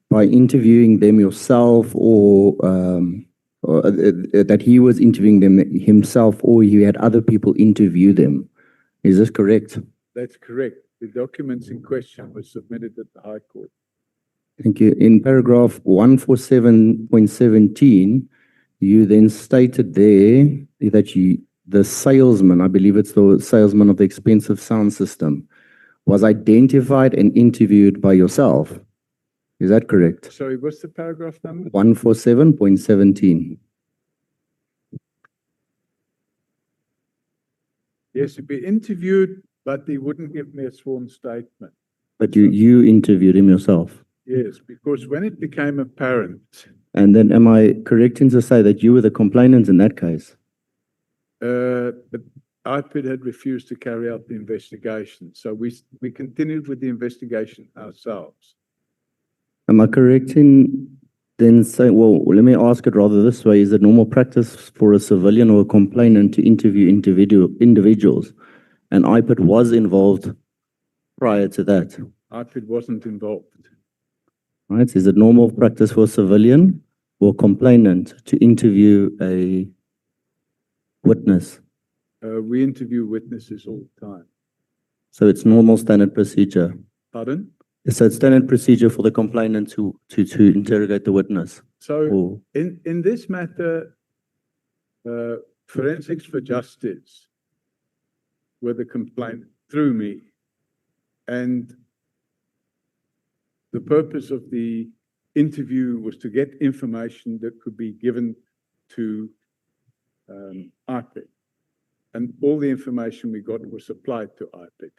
by interviewing them yourself or that he was interviewing them himself or he had other people interview them. Is this correct? That's correct. The documents in question were submitted at the High Court. Thank you. In paragraph 147.17, you then stated there that the salesman, I believe it's the salesman of the expensive sound system, was identified and interviewed by yourself. Is that correct? Sorry, what's the paragraph number? 147.17. Yes, he'd be interviewed, but he wouldn't give me a sworn statement. But you interviewed him yourself. Yes, because when it became apparent, And then am I correct in to say that you were the complainant in that case? but IPID had refused to carry out the investigation. So we continued with the investigation ourselves. Am I correct in then saying, well, let me ask it rather this way, is it normal practice for a civilian or a complainant to interview individuals? And IPID was involved prior to that, IPID wasn't involved. right? Is it normal practice for a civilian or complainant to interview a witness? We interview witnesses all the time. So it's normal standard procedure. Pardon? So it's standard procedure for the complainant to interrogate the witness. So Or in this matter, Forensics for Justice were the complainant through me. And the purpose of the interview was to get information that could be given to IPID. And all the information we got was supplied to IPID.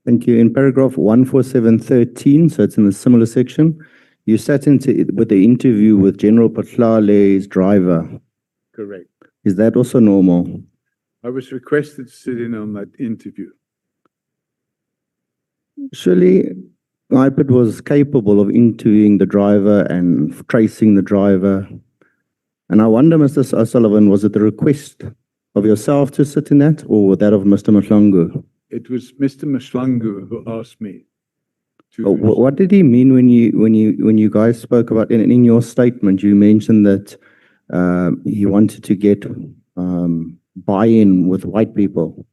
thank you. In paragraph 147.13, so it's in the similar section, you sat with the interview with General Patlale's driver. Correct. Is that also normal? I was requested to sit in on that interview. Surely, IPID was capable of interviewing the driver and tracing the driver. And I wonder, Mr. Sullivan, was it the request of yourself to sit in that or that of Mr. Nhlanhla? It was Mr. Mkhwanazi who asked me to. What did he mean when you guys spoke about in your statement? You mentioned that he wanted to get buy-in with white people.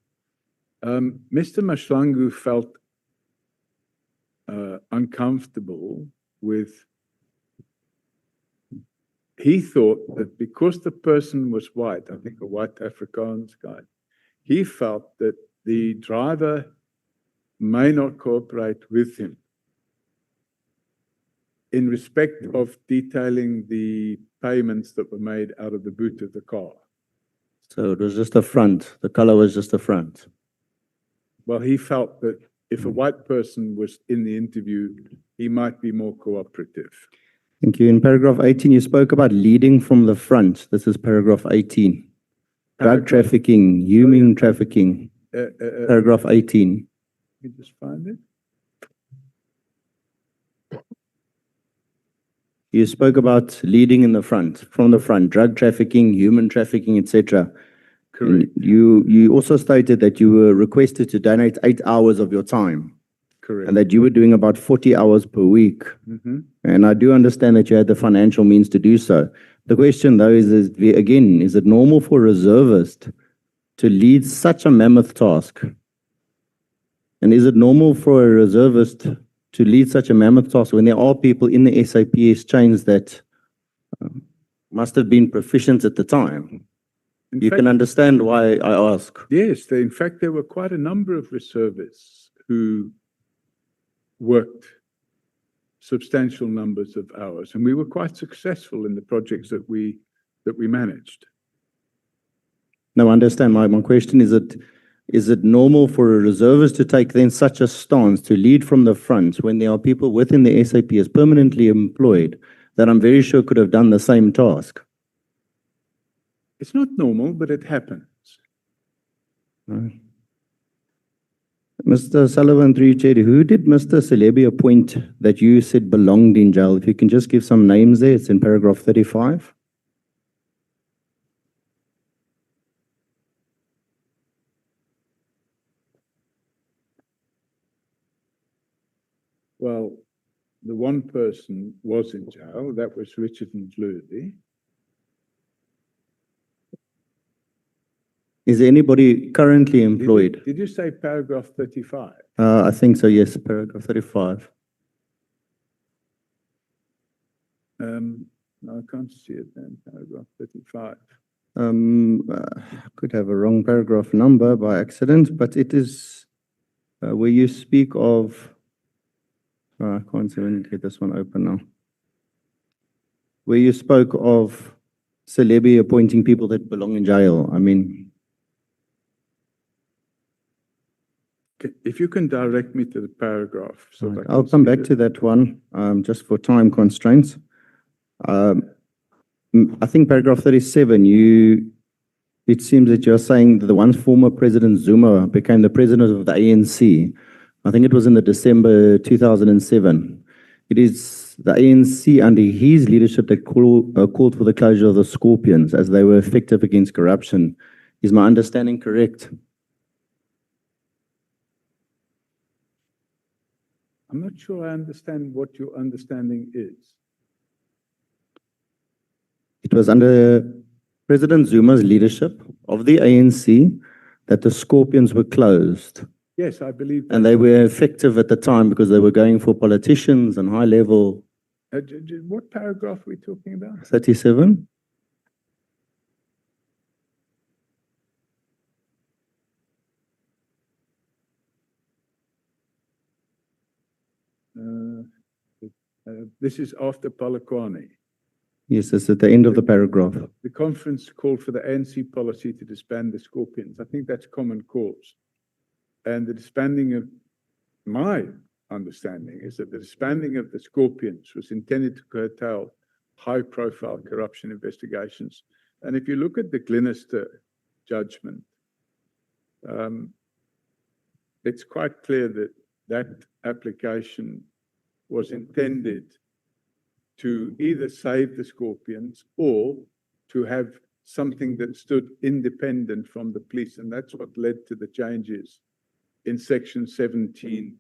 Mr. Mkhwanazi felt uncomfortable with. He thought that because the person was white, I think a white Afrikaans guy, he felt that the driver may not cooperate with him in respect of detailing the payments that were made out of the boot of the car. So it was just a front. The color was just a front. Well, he felt that if a white person was in the interview, he might be more cooperative. Thank you. In paragraph 18, you spoke about leading from the front. This is paragraph 18. Drug trafficking, human trafficking. Paragraph 18. Let me just find it. You spoke about leading in the front, from the front, drug trafficking, human trafficking, etc. Correct. You also stated that you were requested to donate 8 hours of your time. Correct. And that you were doing about 40 hours per week. Mhm. And I do understand that you had the financial means to do so. The question, though, is again, is it normal for a reservist to lead such a mammoth task? And is it normal for a reservist to lead such a mammoth task when there are people in the SAPS chains that must have been proficient at the time? You can understand why I ask. Yes, in fact, there were quite a number of reservists who worked substantial numbers of hours, and we were quite successful in the projects that we managed. No, I understand. My question is it normal for a reservist to take then such a stance to lead from the front when there are people within the SAPS permanently employed that I'm very sure could have done the same task? It's not normal, but it happens. Right. Mr. Sullivan, through you, Chair, who did Mr. Celebi appoint that you said belonged in jail? If you can just give some names there, it's in paragraph 35. Well, the one person was in jail, that was Richard Nhlanhla. Is there anybody currently employed? Did you say paragraph 35? I think so, yes, paragraph 35. No, I can't see it then, paragraph 35. Could have a wrong paragraph number by accident, but it is where you speak of I can't even get this one open now. Where you spoke of Celebi appointing people that belong in jail. I mean, If you can direct me to the paragraph. So that I I'll can come see back to that one, just for time constraints. I think paragraph 37, it seems that you're saying that the once former President Zuma became the president of the ANC. I think it was in the December 2007. It is the ANC under his leadership that called for the closure of the Scorpions as they were effective against corruption. Is my understanding correct? I'm not sure I understand what your understanding is. It was under President Zuma's leadership of the ANC that the Scorpions were closed. Yes, I believe that. And they were effective at the time because they were going for politicians and high level. What paragraph are we talking about? 37? This is after Polokwane. Yes, it's at the end of the paragraph. The conference called for the ANC policy to disband the Scorpions. I think that's common cause. And the disbanding of, my understanding is that the disbanding of the Scorpions was intended to curtail high-profile corruption investigations. And if you look at the Glenister judgment, it's quite clear that that application was intended to either save the Scorpions or to have something that stood independent from the police. And that's what led to the changes in Section 17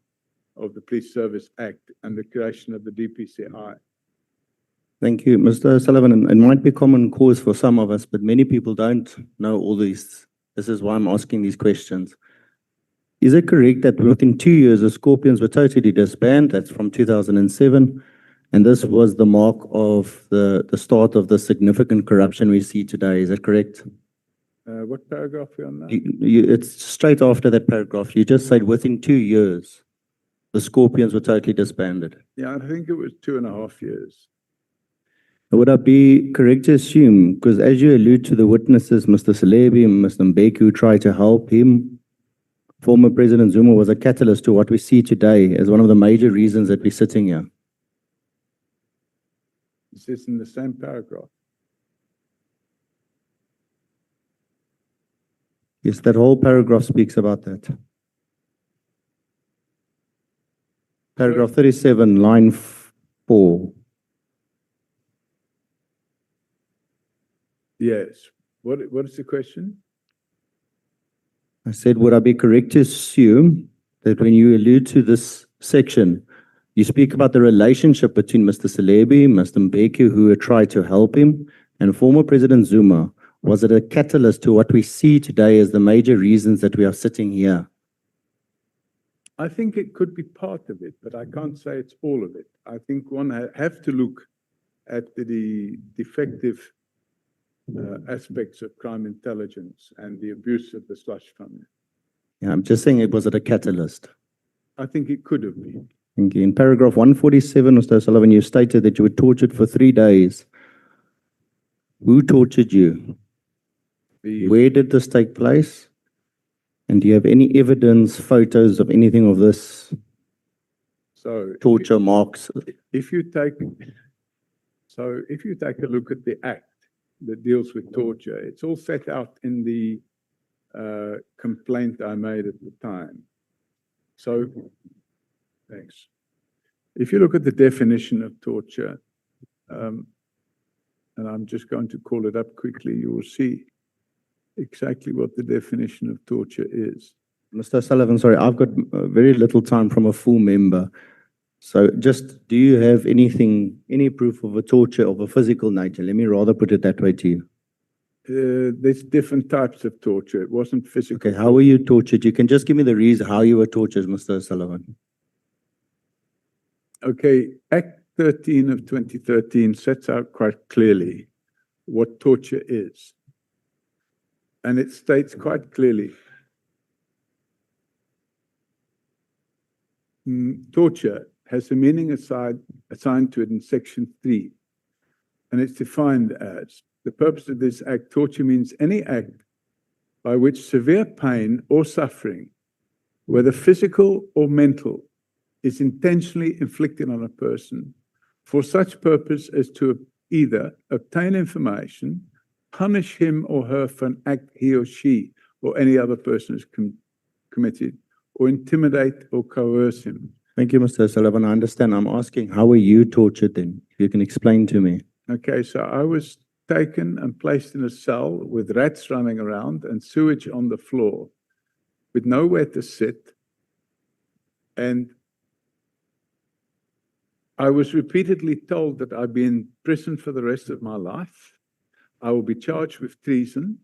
of the Police Service Act and the creation of the DPCI. Thank you, Mr. Sullivan. It might be common cause for some of us, but many people don't know all these. This is why I'm asking these questions. Is it correct that within 2 years, the Scorpions were totally disbanded? That's from 2007. And this was the mark of the start of the significant corruption we see today. Is that correct? What paragraph are you on now? It's straight after that paragraph. You just said within 2 years, the Scorpions were totally disbanded. Yeah, I think it was 2.5 years. Would I be correct to assume, because as you allude to the witnesses, Mr. Celebi and Mr. Mbeki, who tried to help him, former President Zuma was a catalyst to what we see today as one of the major reasons that we're sitting here? Is this in the same paragraph? Yes, that whole paragraph speaks about that. Paragraph 37, line 4. Yes. What is the question? I said, would I be correct to assume that when you allude to this section, you speak about the relationship between Mr. Celebi, Mr. Mbeki, who tried to help him, and former President Zuma? Was it a catalyst to what we see today as the major reasons that we are sitting here? I think it could be part of it, but I can't say it's all of it. I think one have to look at the defective aspects of crime intelligence and the abuse of the slush fund. Yeah, I'm just saying, was it a catalyst? I think it could have been. Thank you. In paragraph 147, Mr. Sullivan, you stated that you were tortured for 3 days. Who tortured you? Where did this take place? And do you have any evidence, photos of anything of this torture marks? If you take a look at the act that deals with torture, it's all set out in the complaint I made at the time. So, thanks. If you look at the definition of torture, and I'm just going to call it up quickly, you will see exactly what the definition of torture is. Mr. Sullivan, sorry, I've got very little time from a full member. So just, do you have anything, any proof of a torture of a physical nature? Let me rather put it that way to you. There's different types of torture. It wasn't physical. Okay, how were you tortured? You can just give me the reason how you were tortured, Mr. Sullivan. Okay, Act 13 of 2013 sets out quite clearly what torture is. And it states quite clearly, torture has the meaning assigned to it in Section 3. And it's defined as, the purpose of this act, torture means any act by which severe pain or suffering, whether physical or mental, is intentionally inflicted on a person for such purpose as to either obtain information, punish him or her for an act he or she or any other person has committed, or intimidate or coerce him. Thank you, Mr. Sullivan. I understand. I'm asking, how were you tortured then? If you can explain to me. Okay, so I was taken and placed in a cell with rats running around and sewage on the floor with nowhere to sit. And I was repeatedly told that I'd be in prison for the rest of my life. I will be charged with treason.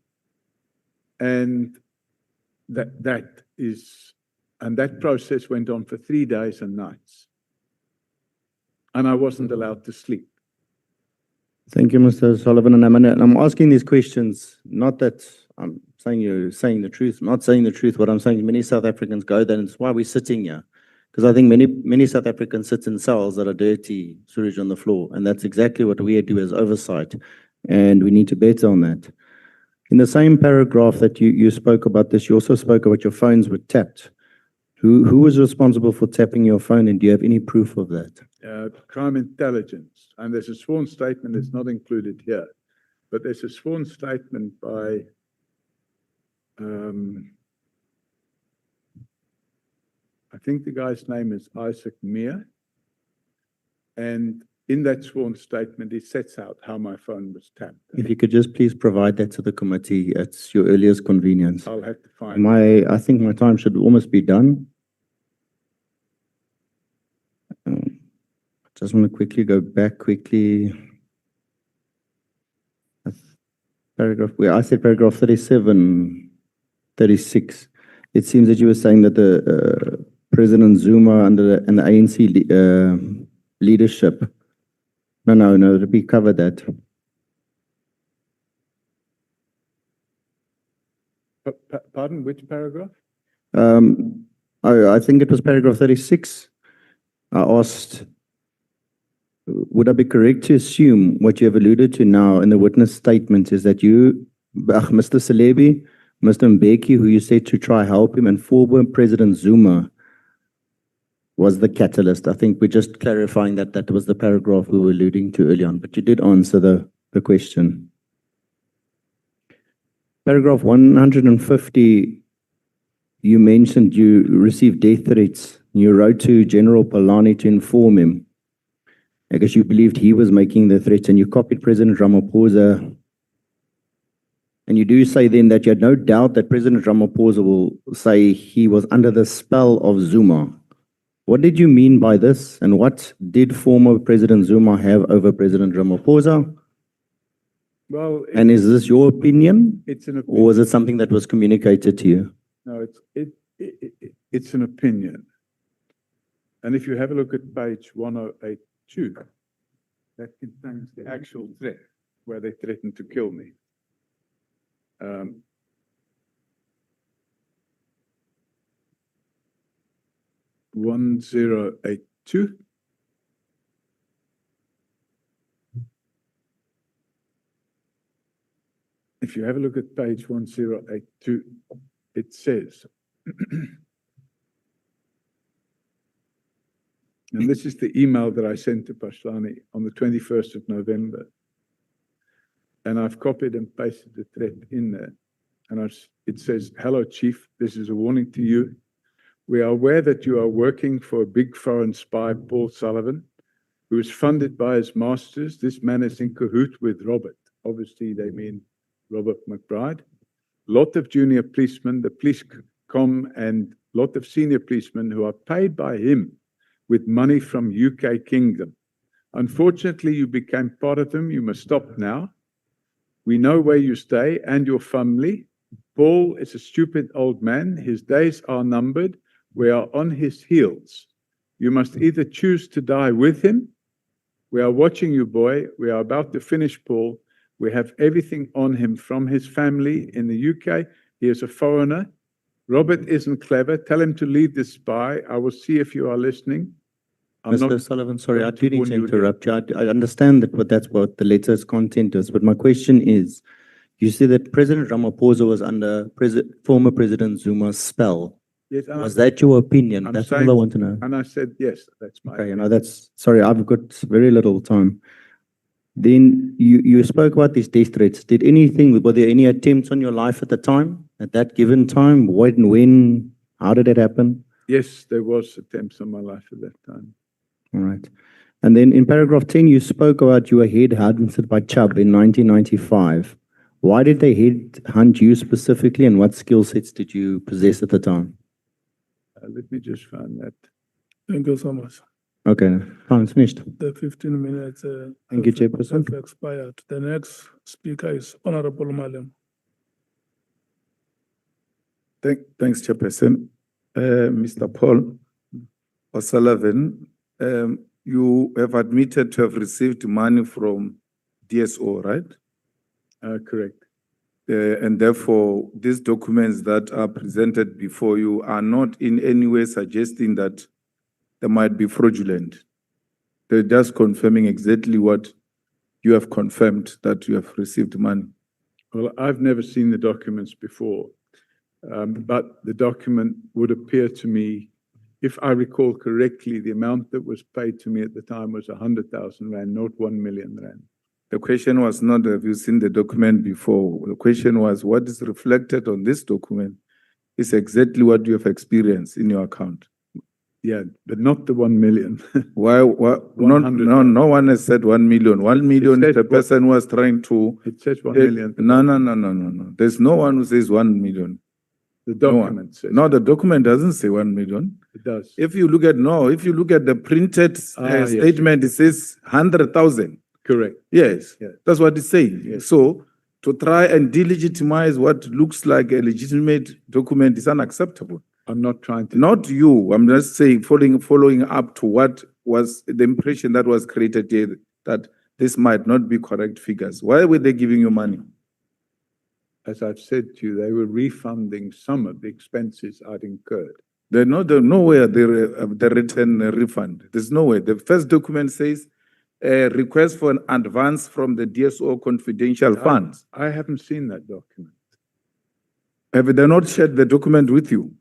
And that process went on for 3 days and nights. And I wasn't allowed to sleep. Thank you, Mr. Sullivan. And I'm asking these questions, not that I'm saying you're saying the truth, I'm not saying the truth. What I'm saying is many South Africans go there, and it's why we're sitting here. Because I think many South Africans sit in cells that are dirty, sewage on the floor. And that's exactly what we do as oversight. And we need to better on that. In the same paragraph that you spoke about this, you also spoke about your phones were tapped. Who was responsible for tapping your phone, and do you have any proof of that? Crime intelligence. And there's a sworn statement that's not included here. But there's a sworn statement by I think the guy's name is Isaac Meir. And in that sworn statement, he sets out how my phone was tapped. If you could just please provide that to the committee at your earliest convenience. I'll have to find I think my time should almost be done. Just want to quickly go back quickly. Paragraph, where I said paragraph 37, 36. It seems that you were saying that the President Zuma and the ANC leadership. No, we covered that. Pardon, which paragraph? I think it was paragraph 36. I asked, would I be correct to assume what you have alluded to now in the witness statement is that you, Mr. Salebi, Mr. Mbeki, who you said to try help him, and former President Zuma was the catalyst? I think we're just clarifying that that was the paragraph we were alluding to early on, but you did answer the question. Paragraph 150, you mentioned you received death threats. You wrote to General Palani to inform him. I guess you believed he was making the threats, and you copied President Ramaphosa. And you do say then that you had no doubt that President Ramaphosa will say he was under the spell of Zuma. What did you mean by this, and what did former President Zuma have over President Ramaphosa? Well, and is this your opinion? It's an opinion. Or was it something that was communicated to you? No, it's an opinion. And if you have a look at page 1082, that contains the actual threat where they threatened to kill me. 1082. If you have a look at page 1082, it says, and this is the email that I sent to Pashlani on the 21st of November. And I've copied and pasted the threat in there. And it says, "Hello, Chief. This is a warning to you. We are aware that you are working for a big foreign spy, Paul Sullivan, who is funded by his masters. This man is in cahoot with Robert." Obviously, they mean Robert McBride. Lot of junior policemen, the police com, and lot of senior policemen who are paid by him with money from UK Kingdom. Unfortunately, you became part of them. You must stop now. We know where you stay and your family. Paul is a stupid old man. His days are numbered. We are on his heels. You must either choose to die with him. We are watching you, boy. We are about to finish Paul. We have everything on him from his family in the UK. He is a foreigner. Robert isn't clever. Tell him to leave this spy. I will see if you are listening. I'm not Mr. Sullivan, sorry, I going do need warn to you again. interrupt you. I understand that, but that's what the letter's content is. But my question is, you say that President Ramaphosa was under former President Zuma's spell. Yes, and Was that your opinion? I'm That's all I saying- want to know. And I said, yes, that's my. Okay, that's, sorry, I've got very little time. Then you spoke about these death threats. Were there any attempts on your life at the time, at that given time? When, how did it happen? Yes, there was attempts on my life at that time. All right. And then in paragraph 10, you spoke about you were headhunted by Chubb in 1995. Why did they headhunt you specifically, and what skill sets did you possess at the time? Let me just find that. Thank you so much. Okay, time's finished. The 15 minutes. Thank you, have- Chairperson. have expired. The next speaker is Honorable Malem. Thanks, Chairperson. Mr. Paul O'Sullivan, you have admitted to have received money from DSO, right? Correct. And therefore, these documents that are presented before you are not in any way suggesting that they might be fraudulent. They're just confirming exactly what you have confirmed, that you have received money. Well, I've never seen the documents before, but the document would appear to me, if I recall correctly, the amount that was paid to me at the time was 100,000 rand, not 1 million rand. The question was not, have you seen the document before? The question was, what is reflected on this document is exactly what you have experienced in your account. Yeah, but not the 1 million. Why? No one has said 1 million. 1 million is the person who was trying to. It says 1 million. No. There's no one who says 1 million. The document says. No, the document doesn't say 1 million. It does. If you look at the printed Yes. statement, it says 100,000. Correct. Yes, Yeah. that's what it's saying. Yes. So to try and delegitimize what looks like a legitimate document is unacceptable. I'm not trying to. Not you. I'm just saying, following up to what was the impression that was created here, that this might not be correct figures. Why were they giving you money? As I've said to you, they were refunding some of the expenses I'd incurred. There's nowhere the written refund. There's no way. The first document says a request for an advance from the DSO confidential funds. I haven't seen that document. Have they not shared the document with you?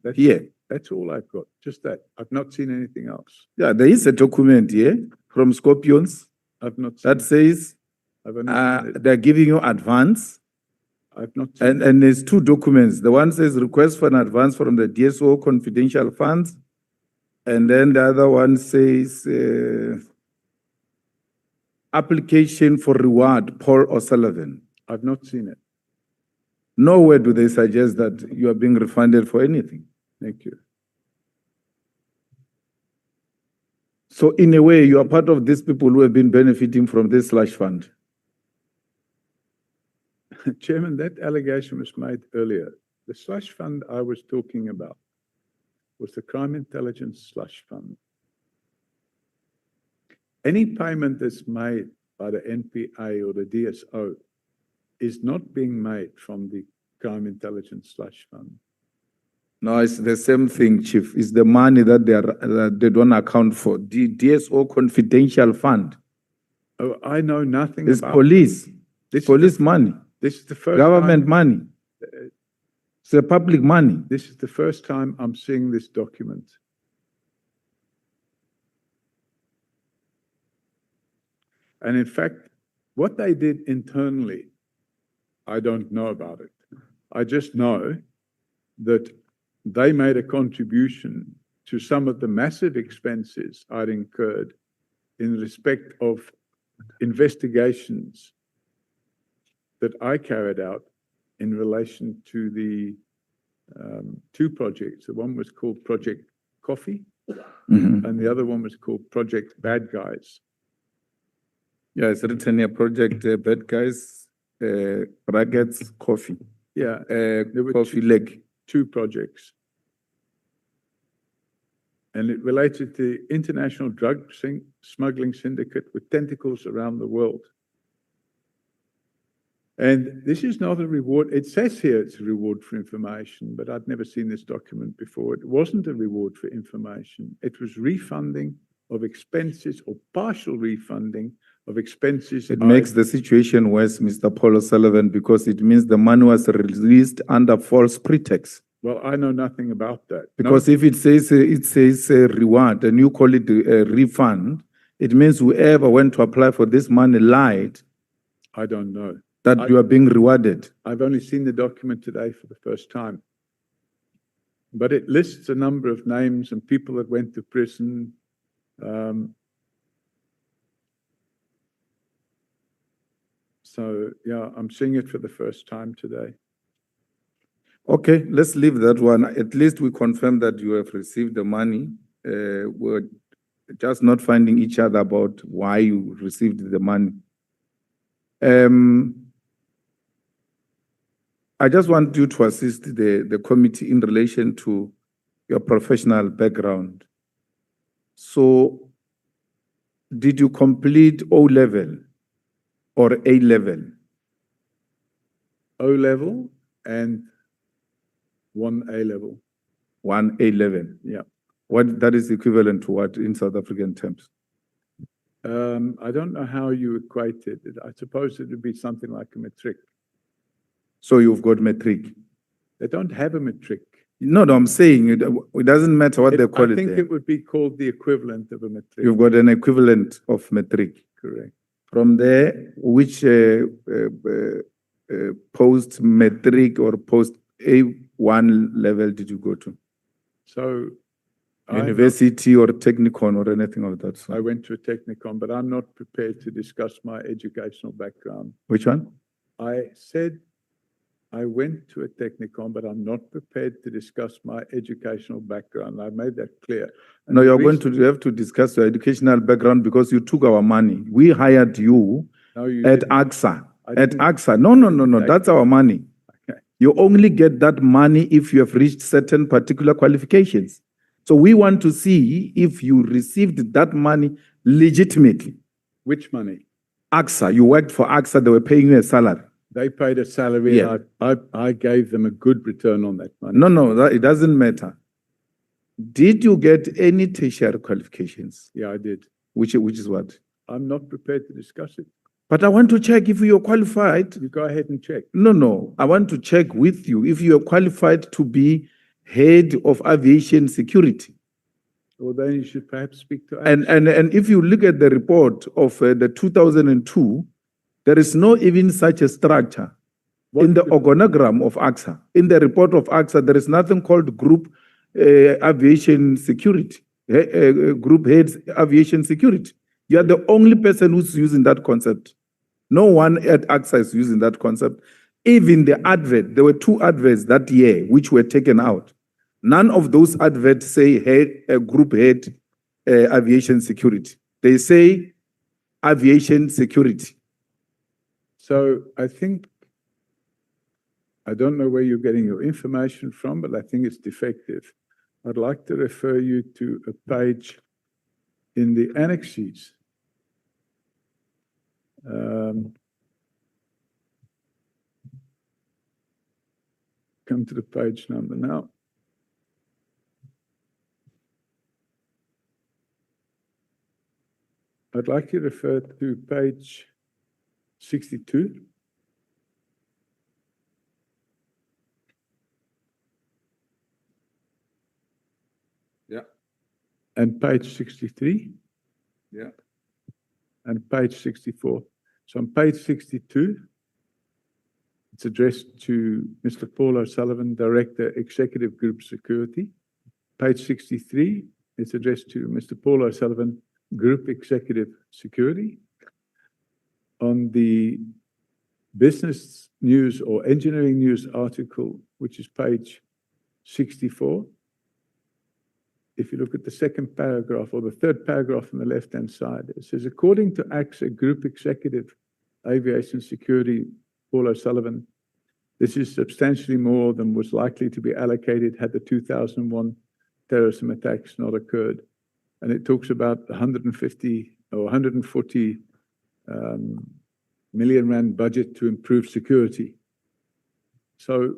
That's all I've got, just that. I've not seen anything else. Yeah, there is a document here from Scorpions I've not seen that says I've only seen it. they're giving you advance. I've not seen And there's two documents. The one says request for an advance from the DSO confidential funds. And then the other one says application for reward, Paul O'Sullivan. I've not seen it. Nowhere do they suggest that you are being refunded for anything. Thank you. So in a way, you are part of these people who have been benefiting from this slush fund. Chairman, that allegation was made earlier. The slush fund I was talking about was the Crime Intelligence Slush Fund. Any payment that's made by the NPA or the DSO is not being made from the Crime Intelligence Slush Fund. No, it's the same thing, Chief. It's the money that they don't account for. The DSO confidential fund. Oh, I know nothing It's about police. This Police is money. This is the first Government time, money. It's the public money. This is the first time I'm seeing this document. And in fact, what they did internally, I don't know about it. I just know that they made a contribution to some of the massive expenses I'd incurred in respect of investigations that I carried out in relation to the two projects. The one was called Project Coffee, and the other one was called Project Bad Guys. Yeah, it's written here, Project Bad Guys, brackets, coffee. Yeah, there were Coffee leg. two projects. And it related to the international drug smuggling syndicate with tentacles around the world. And this is not a reward. It says here it's a reward for information, but I'd never seen this document before. It wasn't a reward for information. It was refunding of expenses or partial refunding of expenses. It makes the situation worse, Mr. Paul O'Sullivan, because it means the money was released under false pretext. Well, I know nothing about that. Because if it says a reward and you call it a refund, it means whoever went to apply for this money lied I don't know. that you are being rewarded. I've only seen the document today for the first time. But it lists a number of names and people that went to prison. So, yeah, I'm seeing it for the first time today. Okay, let's leave that one. At least we confirm that you have received the money. We're just not finding each other about why you received the money. I just want you to assist the committee in relation to your professional background. So, did you complete O-level or A-level? O-level and one A-level. One A-level. Yeah. What that is equivalent to what in South African terms? I don't know how you equate it. I suppose it would be something like a matric. So you've got matric. They don't have a matric. No, I'm saying it doesn't matter what they call it. I think there. it would be called the equivalent of a matric. You've got an equivalent of matric. Correct. From there, which post-matric or post-A1 level did you go to? So, University or technicon or anything of that sort? I went to a technicon, but I'm not prepared to discuss my educational background. Which one? I said I went to a technicon, but I'm not prepared to discuss my educational background. I made that clear. And No, the you're going to reason- have to discuss your educational background because you took our money. We hired you No, you at didn't. AXA. I At didn't. AXA. No, Okay. that's our money. Okay. You only get that money if you have reached certain particular qualifications. So we want to see if you received that money legitimately. Which money? AXA, you worked for AXA, they were paying you a salary. They paid a salary. Yeah. And I gave them a good return on that money. No, it doesn't matter. Did you get any tertiary qualifications? Yeah, I did. Which is what? I'm not prepared to discuss it. But I want to check if you're qualified. You go ahead and check. No, I want to check with you if you're qualified to be head of aviation security. Well, then you should perhaps speak to And if you look at the report of the 2002, there is no even such a structure in the organogram of AXA. In the report of AXA, there is nothing called group aviation security, group heads aviation security. You are the only person who's using that concept. No one at AXA is using that concept. Even the advert, there were 2 adverts that year which were taken out. None of those adverts say group head aviation security. They say aviation security. So I think, I don't know where you're getting your information from, but I think it's defective. I'd like to refer you to a page in the annexes. Come to the page number now. I'd like you to refer to page 62. Yeah. And page 63. Yeah. And page 64. So on page 62, it's addressed to Mr. Paul O'Sullivan, Director, Executive Group Security. Page 63, it's addressed to Mr. Paul O'Sullivan, Group Executive Security. On the Business News or Engineering News article, which is page 64, if you look at the second paragraph or the third paragraph on the left-hand side, it says, according to AXA Group Executive Aviation Security, Paul O'Sullivan, this is substantially more than was likely to be allocated had the 2001 terrorism attacks not occurred. And it talks about 150 or 140 million rand budget to improve security. So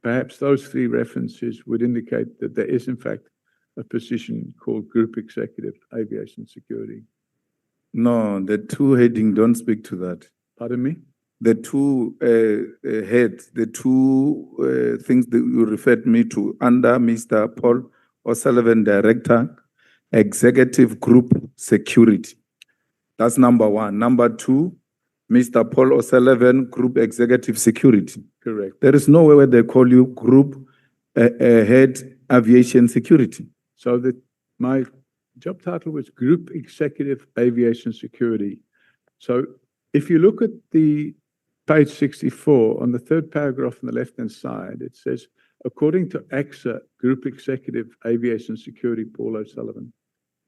perhaps those 3 references would indicate that there is in fact a position called Group Executive Aviation Security? No, the two heading don't speak to that. Pardon me? The two heads, the two things that you referred me to under Mr. Paul O'Sullivan, Director, Executive Group Security. That's number one. Number two, Mr. Paul O'Sullivan, Group Executive Security. Correct. There is nowhere where they call you Group Head Aviation Security. So my job title was Group Executive Aviation Security. So if you look at the page 64, on the third paragraph on the left-hand side, it says, according to AXA, Group Executive Aviation Security, Paul O'Sullivan.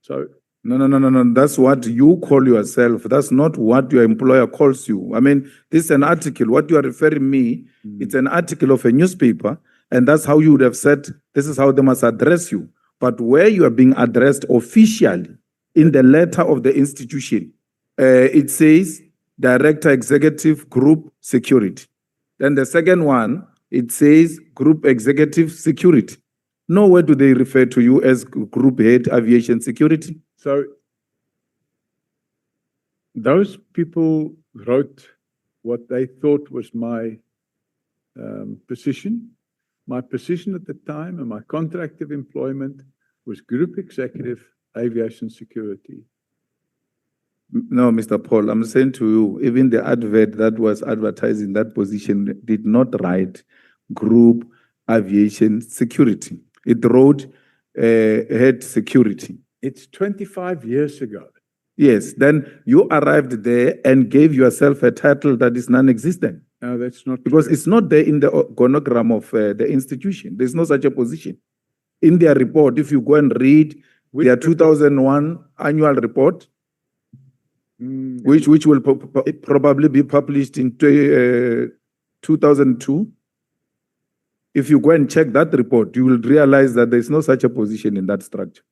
So No. That's what you call yourself. That's not what your employer calls you. I mean, this is an article. What you are referring me, it's an article of a newspaper, and that's how you would have said, this is how they must address you. But where you are being addressed officially in the letter of the institution, it says Director Executive Group Security. Then the second one, it says Group Executive Security. Nowhere do they refer to you as Group Head Aviation Security. So those people wrote what they thought was my position. My position at the time and my contract of employment was Group Executive Aviation Security. No, Mr. Paul, I'm saying to you, even the advert that was advertising that position did not write Group Aviation Security. It wrote Head Security. It's 25 years ago. Yes, then you arrived there and gave yourself a title that is non-existent. No, that's not because true. it's not there in the organogram of the institution. There's no such a position. In their report, if you go and read their 2001 annual report, which will probably be published in 2002, if you go and check that report, you will realize that there's no such a position in that structure.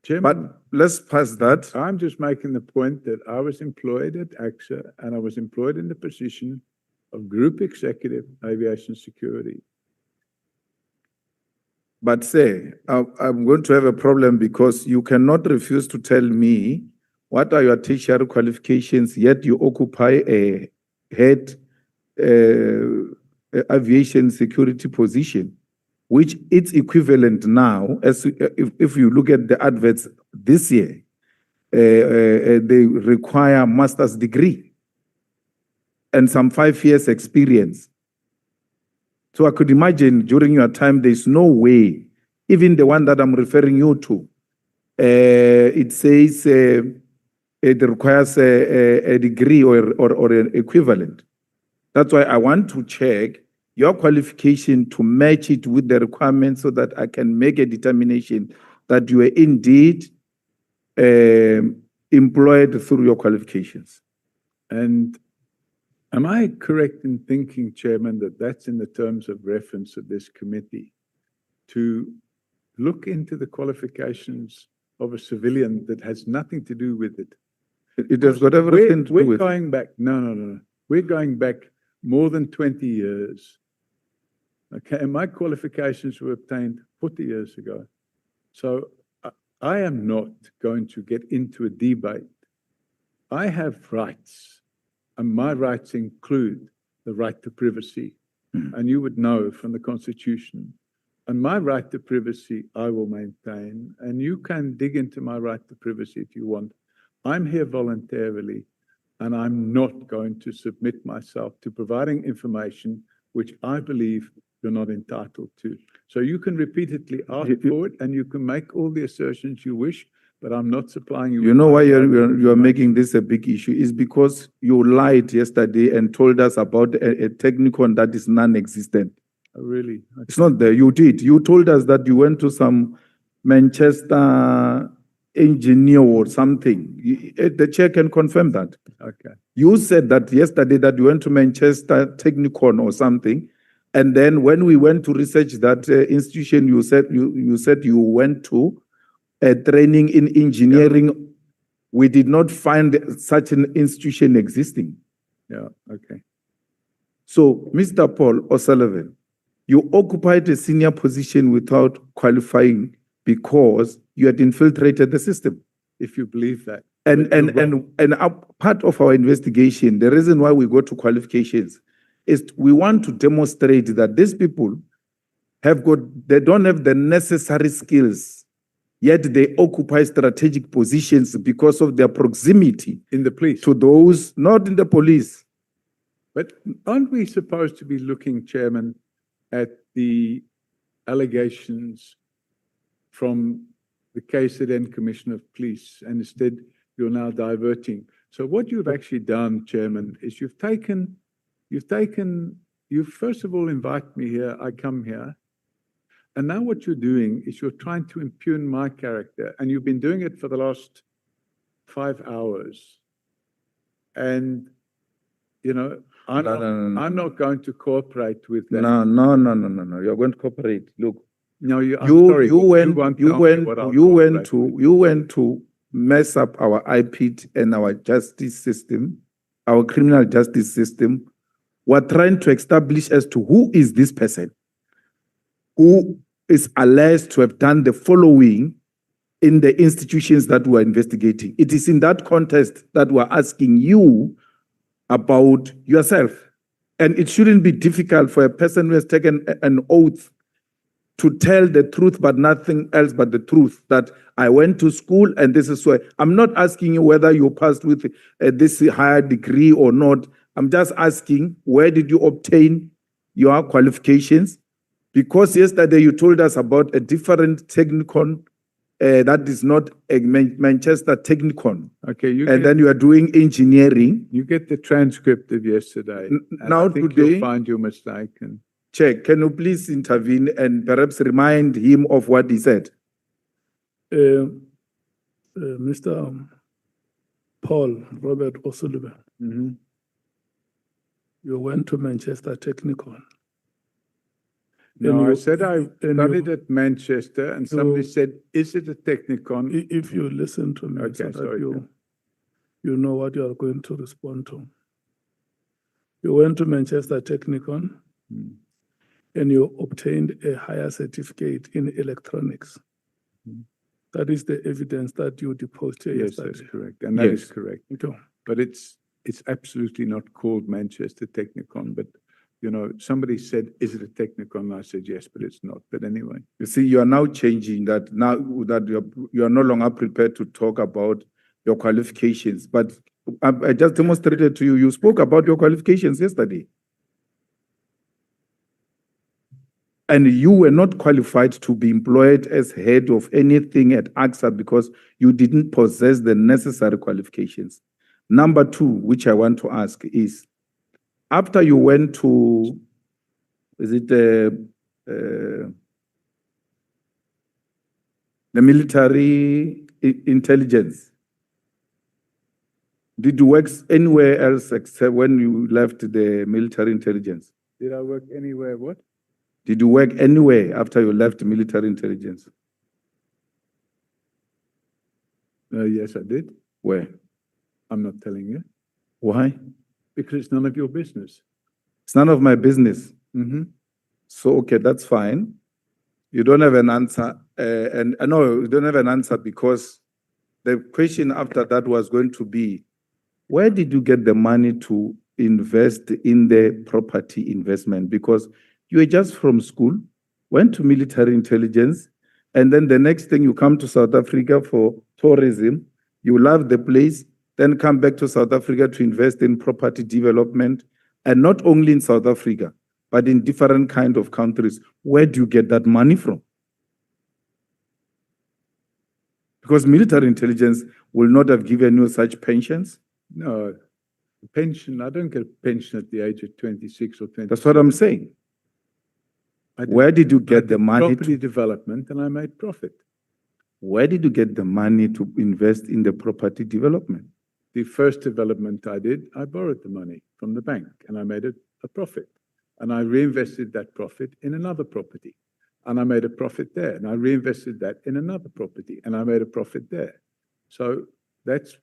Chairman, but let's pass that. I'm just making the point that I was employed at AXA and I was employed in the position of Group Executive Aviation Security. But say, I'm going to have a problem because you cannot refuse to tell me what are your tertiary qualifications, yet you occupy a head aviation security position, which its equivalent now, as if you look at the adverts this year, they require master's degree and some 5 years experience. So I could imagine during your time, there's no way, even the one that I'm referring you to, it says it requires a degree or an equivalent. That's why I want to check your qualification to match it with the requirements so that I can make a determination that you are indeed employed through your qualifications. And am I correct in thinking, Chairman, that that's in the terms of reference of this committee to look into the qualifications of a civilian that has nothing to do with it? It has got everything to do with it. We're going back, no. We're going back more than 20 years. Okay, and my qualifications were obtained 40 years ago. So I am not going to get into a debate. I have rights, and my rights include the right to privacy. And you would know from the Constitution. And my right to privacy, I will maintain. And you can dig into my right to privacy if you want. I'm here voluntarily, and I'm not going to submit myself to providing information which I believe you're not entitled to. So you can repeatedly ask for it, and you can make all the assertions you wish, but I'm not supplying you. You know why you're making this a big issue is because you lied yesterday and told us about a technicon that is non-existent. Oh, really? Okay. It's not there. You did. You told us that you went to some Manchester engineer or something. The chair can confirm that. Okay. You said that yesterday that you went to Manchester Technicon or something, and then when we went to research that institution, you said you went to a training in engineering. Yeah. We did not find such an institution existing. Yeah. Okay. So, Mr. Paul O'Sullivan, You occupied a senior position without qualifying because you had infiltrated the system. If you believe that. And part of our investigation, the reason why we go to qualifications is we want to demonstrate that these people they don't have the necessary skills, yet they occupy strategic positions because of their proximity In the police. to those, not in the police. But aren't we supposed to be looking, Chairman, at the allegations from the KZN Commissioner of Police, and instead you're now diverting? So what you've actually done, Chairman, is you first of all invite me here, I come here, and now what you're doing is you're trying to impugn my character, and you've been doing it for the last 5 hours. And, you know, I'm not going to cooperate with that. No. You're going to cooperate. Look, No, I'm you sorry. went won't tell me what I'll cooperate with. to mess up our IPT and our justice system, our criminal justice system. We're trying to establish as to who is this person who is alleged to have done the following in the institutions that we're investigating. It is in that context that we're asking you about yourself. And it shouldn't be difficult for a person who has taken an oath to tell the truth, but nothing else but the truth, that I went to school and this is why. I'm not asking you whether you passed with this higher degree or not. I'm just asking, where did you obtain your qualifications? Because yesterday you told us about a different technicon that is not a Manchester technicon. Okay, Then you are doing engineering. You get the transcript of yesterday. and Now I think today- you'll find your mistake. And Check, can you please intervene and perhaps remind him of what he said? Mr. Paul Robert O'Sullivan, you went to Manchester Technikon. no, I you- said I and you- studied at Manchester, and somebody said, "Is it a technicon?" If you listen to me, so Okay, that sorry, you know what you are going to respond to. You went to Manchester Technikon and you obtained a higher certificate in electronics. That is the evidence that you deposed here Yes, yesterday. that's correct, and that is Yes. correct. Okay. But it's absolutely not called Manchester Technicon. But you know, somebody said, "Is it a Technicon?" And I said, "Yes," but it's not. But anyway, You see, you are now changing that, now that you are no longer prepared to talk about your qualifications. But I just demonstrated to you, you spoke about your qualifications yesterday. And you were not qualified to be employed as head of anything at AXA because you didn't possess the necessary qualifications. Number two, which I want to ask is, after you went to, is it the military intelligence, did you work anywhere else except when you left the military intelligence? did I work anywhere? What? Did you work anywhere after you left military intelligence? Yes, I did. Where? I'm not telling you Why? because it's none of your business. It's none of my business. Mm-hmm. So, okay, that's fine. You don't have an answer. And I know you don't have an answer because the question after that was going to be, where did you get the money to invest in the property investment? Because you were just from school, went to military intelligence, and then the next thing you come to South Africa for tourism, you love the place, then come back to South Africa to invest in property development, and not only in South Africa, but in different kind of countries. Where do you get that money from? Because military intelligence will not have given you such pensions. No, pension. I don't get a pension at the age of 26 or 20. That's what I'm saying. Where did you get the money? Property development, and I made profit. Where did you get the money to invest in the property development? The first development I did, I borrowed the money from the bank, and I made it a profit. And I reinvested that profit in another property. And I made a profit there. And I reinvested that in another property. And I made a profit there. So that's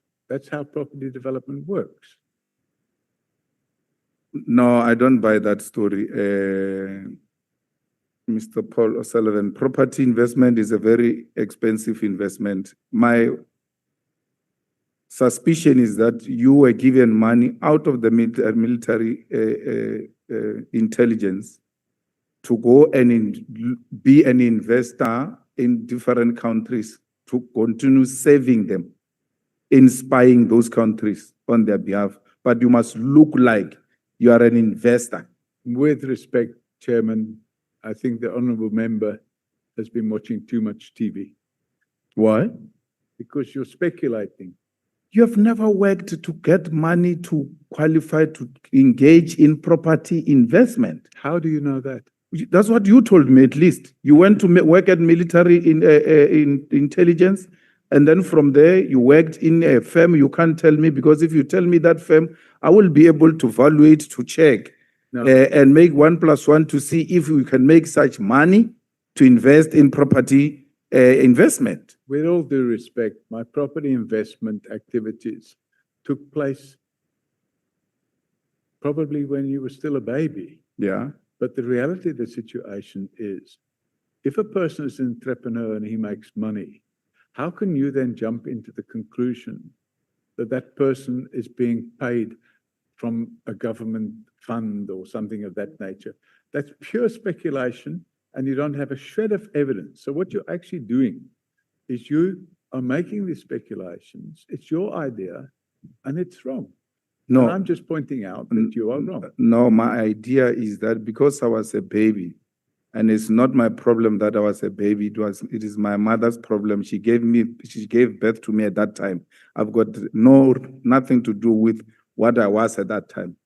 how property development works. No, I don't buy that story. Mr. Paul O'Sullivan, property investment is a very expensive investment. My suspicion is that you were given money out of the military intelligence to go and be an investor in different countries to continue saving them, in spying those countries on their behalf. But you must look like you are an investor. With respect, Chairman, I think the honourable member has been watching too much TV Why? because you're speculating. You have never worked to get money to qualify to engage in property investment. How do you know that? That's what you told me, at least. You went to work at military in intelligence, and then from there you worked in a firm. You can't tell me, because if you tell me that firm, I will be able to evaluate, to check, No. and make 1 + 1 to see if we can make such money to invest in property investment. With all due respect, my property investment activities took place probably when you were still a baby. Yeah. But the reality of the situation is, if a person is an entrepreneur and he makes money, how can you then jump into the conclusion that that person is being paid from a government fund or something of that nature? That's pure speculation, and you don't have a shred of evidence. So what you're actually doing is you are making these speculations. It's your idea, and it's wrong. No. And I'm just pointing out that you are wrong. No, my idea is that because I was a baby, and it's not my problem that I was a baby, it is my mother's problem. She gave birth to me at that time. I've got nothing to do with what I was at that time.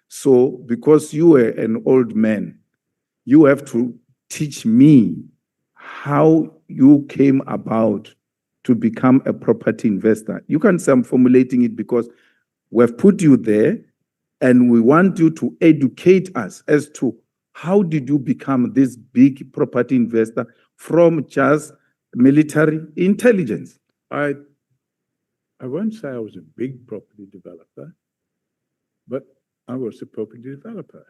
So because you were an old man, you have to teach me how you came about to become a property investor. You can say I'm formulating it because we've put you there, and we want you to educate us as to how did you become this big property investor from just military intelligence. I won't say I was a big property developer, but I was a property developer.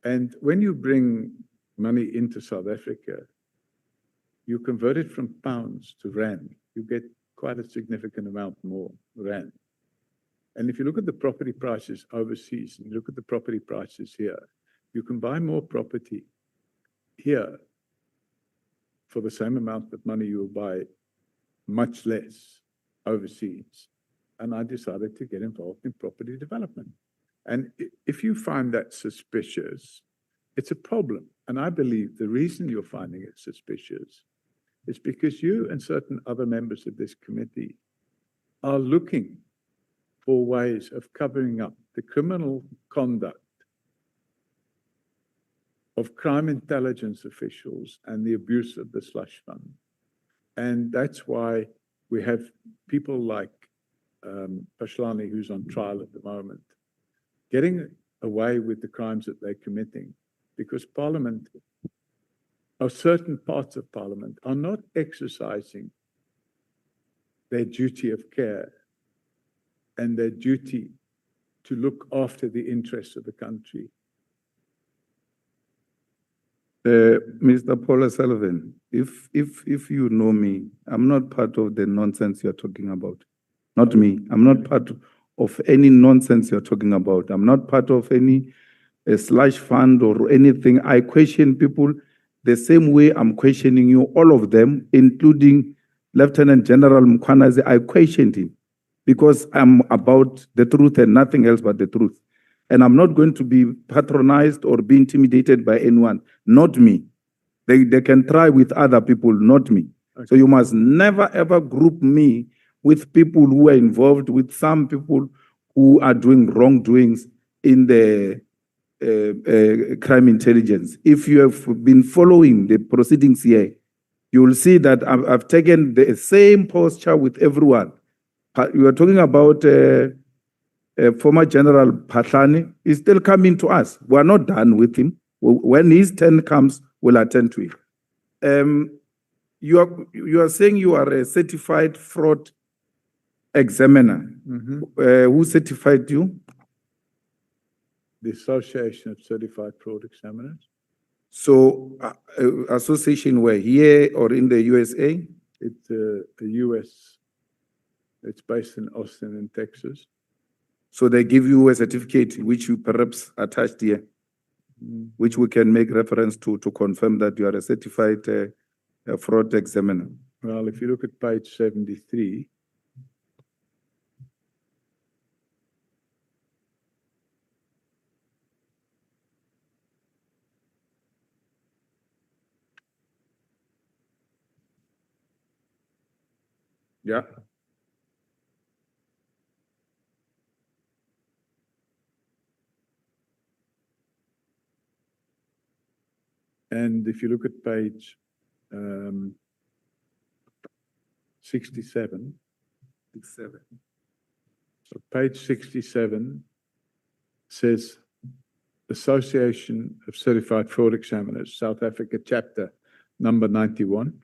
And when you bring money into South Africa, you convert it from pounds to rand, you get quite a significant amount more rand. And if you look at the property prices overseas and you look at the property prices here, you can buy more property here for the same amount of money you will buy much less overseas. And I decided to get involved in property development. And if you find that suspicious, it's a problem. And I believe the reason you're finding it suspicious is because you and certain other members of this committee are looking for ways of covering up the criminal conduct of crime intelligence officials and the abuse of the slush fund. And that's why we have people like Nhlanhla, who's on trial at the moment, getting away with the crimes that they're committing, because Parliament, or certain parts of Parliament, are not exercising their duty of care and their duty to look after the interests of the country. Mr. Paul O'Sullivan, if you know me, I'm not part of the nonsense you're talking about. Not me. I'm not part of any nonsense you're talking about. I'm not part of any slush fund or anything. I question people the same way I'm questioning you, all of them, including Lieutenant General Mkhwanazi. I questioned him because I'm about the truth and nothing else but the truth. And I'm not going to be patronized or be intimidated by anyone, not me. They can try with other people, not me. Okay. So you must never ever group me with people who are involved with some people who are doing wrongdoings in the crime intelligence. If you have been following the proceedings here, you will see that I've taken the same posture with everyone. You are talking about former General Patlani is still coming to us. We are not done with him. When his turn comes, we'll attend to it. You are saying you are a certified fraud examiner. Mm-hmm. Who certified you? The Association of Certified Fraud Examiners. So, association where, here or in the USA? It's the US. It's based in Austin in Texas. So they give you a certificate which you perhaps attached here, which we can make reference to confirm that you are a certified fraud examiner. Well, if you look at page 73, yeah. And if you look at page 67, so page 67 says Association of Certified Fraud Examiners, South Africa, chapter number 91,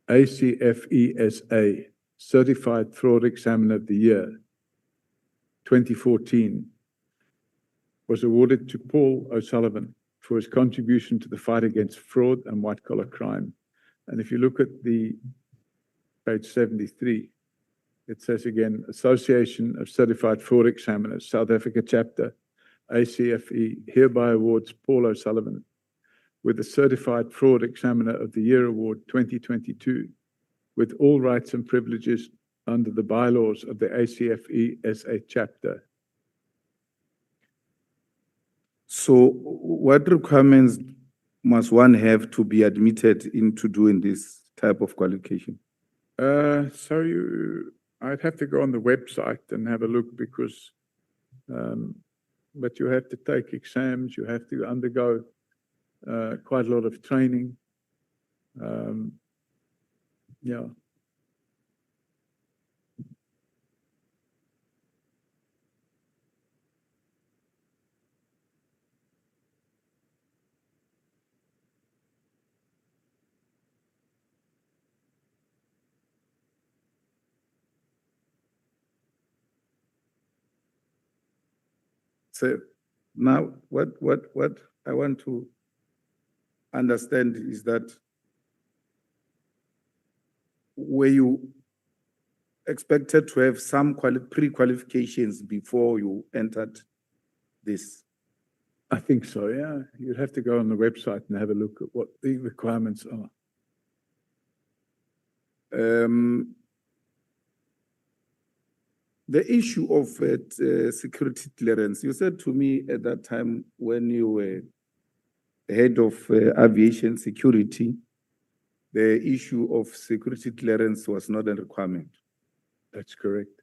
ACFESA, Certified Fraud Examiner of the Year, 2014, was awarded to Paul O'Sullivan for his contribution to the fight against fraud and white-collar crime. And if you look at the page 73, it says again, Association of Certified Fraud Examiners, South Africa chapter, ACFE, hereby awards Paul O'Sullivan with the Certified Fraud Examiner of the Year Award 2022, with all rights and privileges under the bylaws of the ACFE SA chapter. So what requirements must one have to be admitted into doing this type of qualification? I'd have to go on the website and have a look because, but you have to take exams, you have to undergo quite a lot of training. Yeah. So now what I want to understand is that were you expected to have some pre-qualifications before you entered this? I think so, yeah. You'd have to go on the website and have a look at what the requirements are. The issue of security clearance, you said to me at that time when you were head of aviation security, the issue of security clearance was not a requirement. That's correct.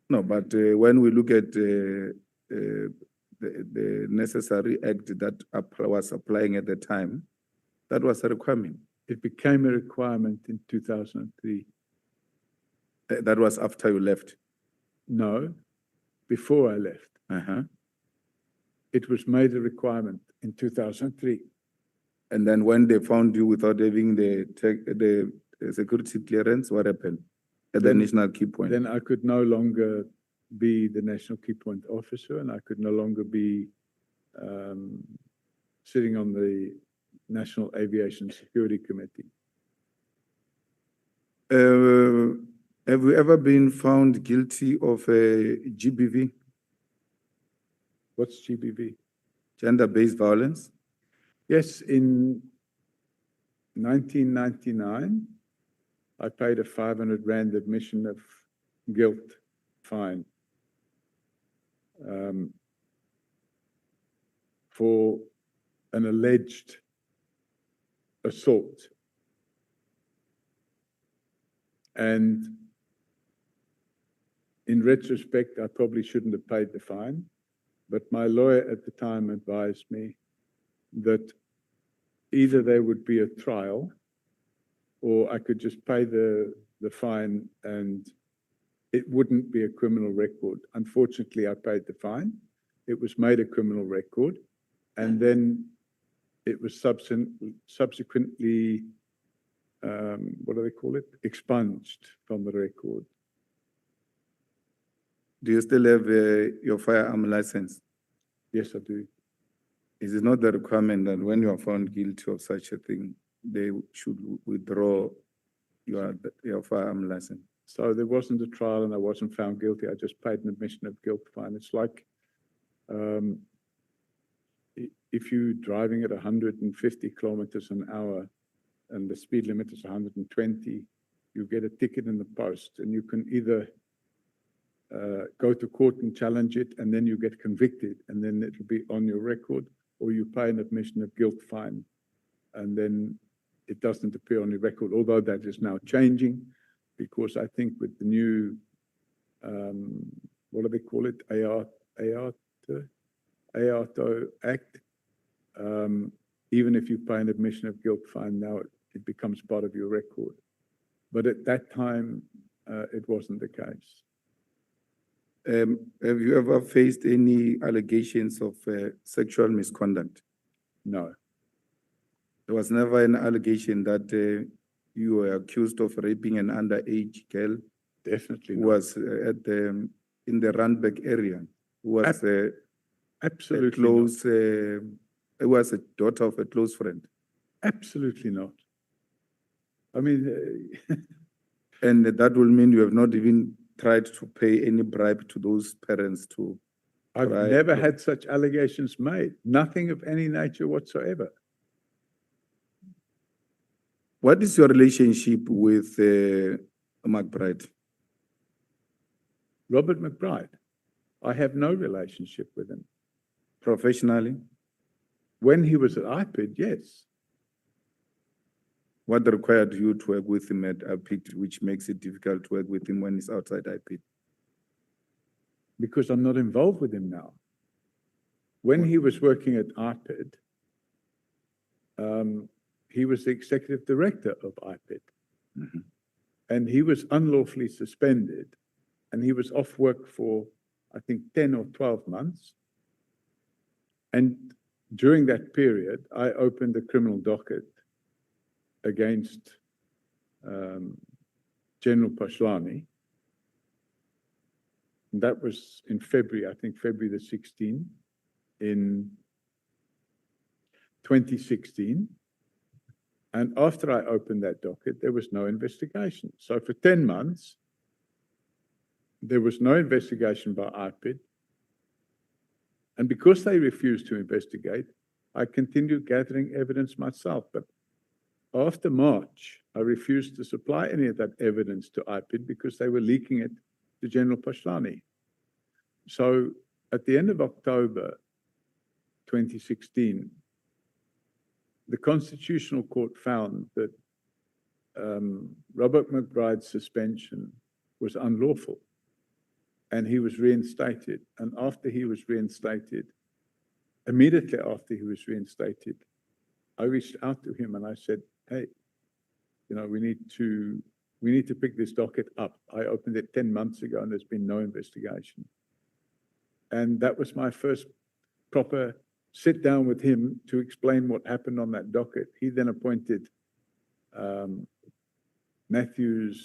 No, but when we look at the necessary act that was applying at the time, that was a requirement. It became a requirement in 2003. That was after you left? No, before I left. It was made a requirement in 2003. And then when they found you without having the security clearance, what happened at the national key point? Then I could no longer be the national key point officer, and I could no longer be sitting on the National Aviation Security Committee. Have you ever been found guilty of a GBV? What's GBV? Gender-based violence? Yes, in 1999, I paid a 500 Rand admission of guilt fine for an alleged assault. And in retrospect, I probably shouldn't have paid the fine, but my lawyer at the time advised me that either there would be a trial or I could just pay the fine and it wouldn't be a criminal record. Unfortunately, I paid the fine. It was made a criminal record, and then it was subsequently, what do they call it? Expunged from the record. Do you still have your firearm license? Yes, I do. Is it not the requirement that when you are found guilty of such a thing, they should withdraw your firearm license? So there wasn't a trial and I wasn't found guilty. I just paid an admission of guilt fine. It's like if you're driving at 150 kilometers an hour and the speed limit is 120, you get a ticket in the post and you can either go to court and challenge it and then you get convicted and then it'll be on your record, or you pay an admission of guilt fine and then it doesn't appear on your record, although that is now changing because I think with the new, what do they call it, AARTO Act, even if you pay an admission of guilt fine, now it becomes part of your record. But at that time, it wasn't the case. Have you ever faced any allegations of sexual misconduct? No. There was never an allegation that you were accused of raping an underage girl? Definitely who not. was in the Randburg area, who was Absolutely a close, who was a daughter of a close friend. Absolutely not. I mean, and that will mean you have not even tried to pay any bribe to those parents to. I've never had such allegations made. Nothing of any nature whatsoever. What is your relationship with McBride? Robert McBride. I have no relationship with him. Professionally? When he was at IPID, yes. What required you to work with him at IPID, which makes it difficult to work with him when he's outside IPID? Because I'm not involved with him now. When he was working at IPID, he was the executive director of IPID. Mm-hmm. And he was unlawfully suspended. And he was off work for, I think, 10 or 12 months. And during that period, I opened a criminal docket against General Pashlani. And that was in February, I think February the 16th, in 2016. And after I opened that docket, there was no investigation. So for 10 months, there was no investigation by IPID. And because they refused to investigate, I continued gathering evidence myself. But after March, I refused to supply any of that evidence to IPID because they were leaking it to General Pashlani. So at the end of October 2016, the Constitutional Court found that Robert McBride's suspension was unlawful and he was reinstated. And after he was reinstated, immediately after he was reinstated, I reached out to him and I said, hey, you know, we need to pick this docket up. I opened it 10 months ago and there's been no investigation. And that was my first proper sit down with him to explain what happened on that docket. He then appointed Matthews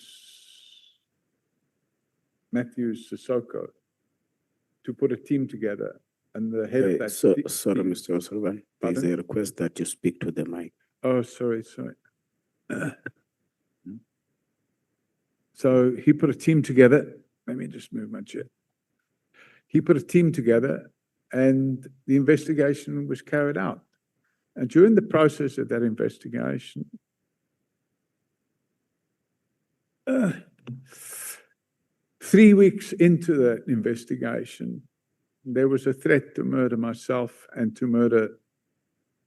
Sissoko to put a team together. And the head of that sorry, Mr. O'Sullivan, there's a request that you speak to the mic. Oh, sorry. So he put a team together. Let me just move my chair. He put a team together and the investigation was carried out. And during the process of that investigation, 3 weeks into that investigation, there was a threat to murder myself and to murder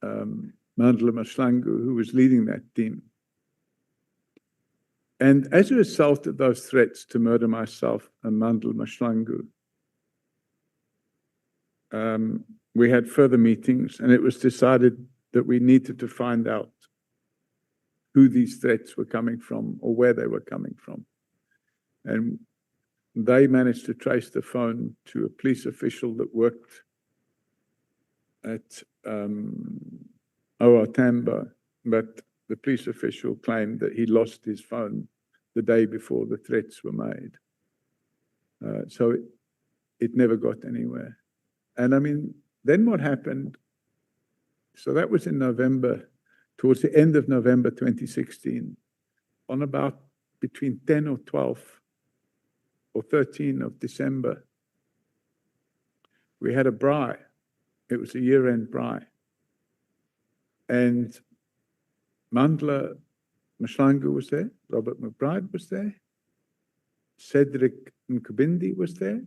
Nhlanhla, who was leading that team. And as a result of those threats to murder myself and Nhlanhla, we had further meetings and it was decided that we needed to find out who these threats were coming from or where they were coming from. And they managed to trace the phone to a police official that worked at OR Tambo, but the police official claimed that he lost his phone the day before the threats were made. So it never got anywhere. And I mean, then what happened So that was in November, towards the end of November 2016. On about between 10 or 12 or 13 of December, we had a braai. It was a year-end braai. And Nhlanhla was there, Robert McBride was there, Cedric Nkabindi was there.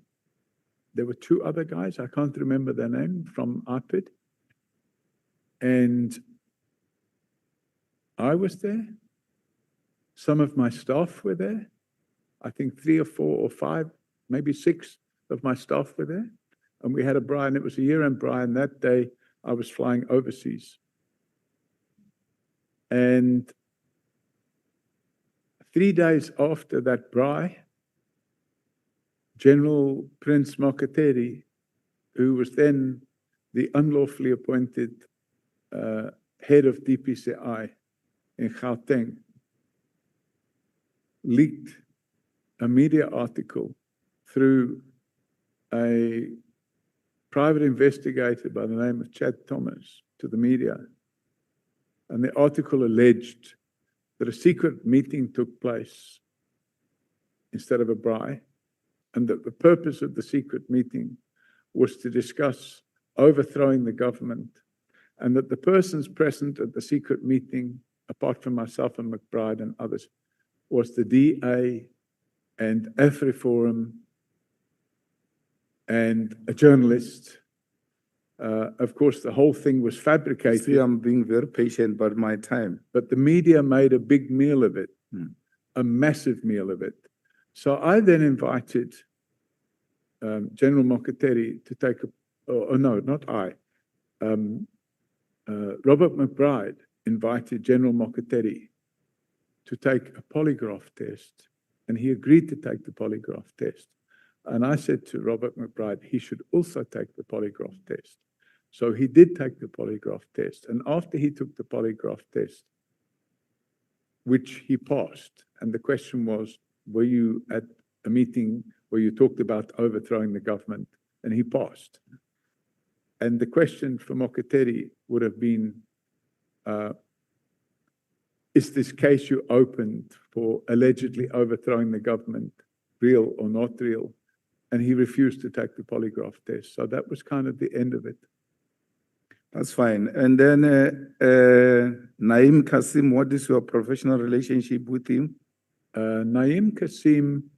There were two other guys, I can't remember their name, from IPID. And I was there. Some of my staff were there. I think 3 or 4 or 5, maybe 6 of my staff were there. And we had a braai, and it was a year-end braai, and that day I was flying overseas. And 3 days after that braai, General Prince Mkhwanazi, who was then the unlawfully appointed head of DPCI in Gauteng, leaked a media article through a private investigator by the name of Chad Thomas to the media. And the article alleged that a secret meeting took place instead of a braai, and that the purpose of the secret meeting was to discuss overthrowing the government, and that the persons present at the secret meeting, apart from myself and McBride and others, was the DA and AfriForum and a journalist. Of course, the whole thing was fabricated. See, I'm being very patient, but my time. But the media made a big meal of it, a massive meal of it. So I then invited General Mkhwanazi to take no, not I. Robert McBride invited General Mkhwanazi to take a polygraph test, and he agreed to take the polygraph test. And I said to Robert McBride, he should also take the polygraph test. So he did take the polygraph test. And after he took the polygraph test, which he passed, and the question was, were you at a meeting where you talked about overthrowing the government? And he passed. And the question for Mkhwanazi would have been, is this case you opened for allegedly overthrowing the government real or not real? And he refused to take the polygraph test. So that was kind of the end of it. That's fine. And then Naim Kasim, what is your professional relationship with him? Naim Kasim,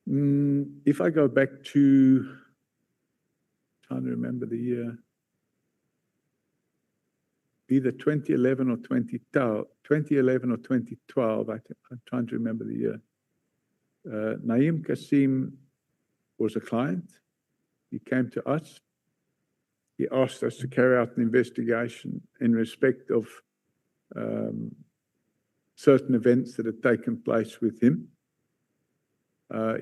if I go back to, trying to remember the year, either 2011 or 2012, I'm trying to remember the year. Naim Kasim was a client. He came to us. He asked us to carry out an investigation in respect of certain events that had taken place with him.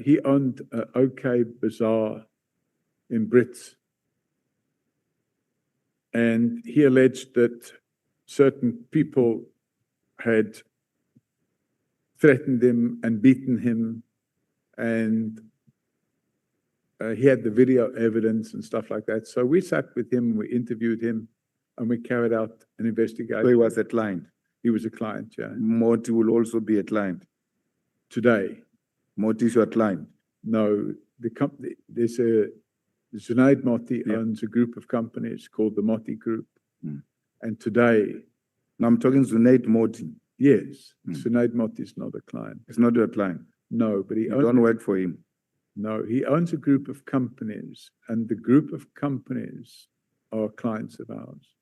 He owned an OK Bazaar in Brits. And he alleged that certain people had threatened him and beaten him, and he had the video evidence and stuff like that. So we sat with him, we interviewed him, and we carried out an investigation. So he was a client? He was a client, yeah. Moti will also be a client? Today. Moti is your client? No, the company, there's a, Zunaid Moti owns a group of companies called the Moti Group. And today... Now I'm talking Zunaid Moti. Yes, Zunaid Moti is not a client. It's not your client? No, but he owns... You don't work for him? No, he owns a group of companies, and the group of companies are clients of ours.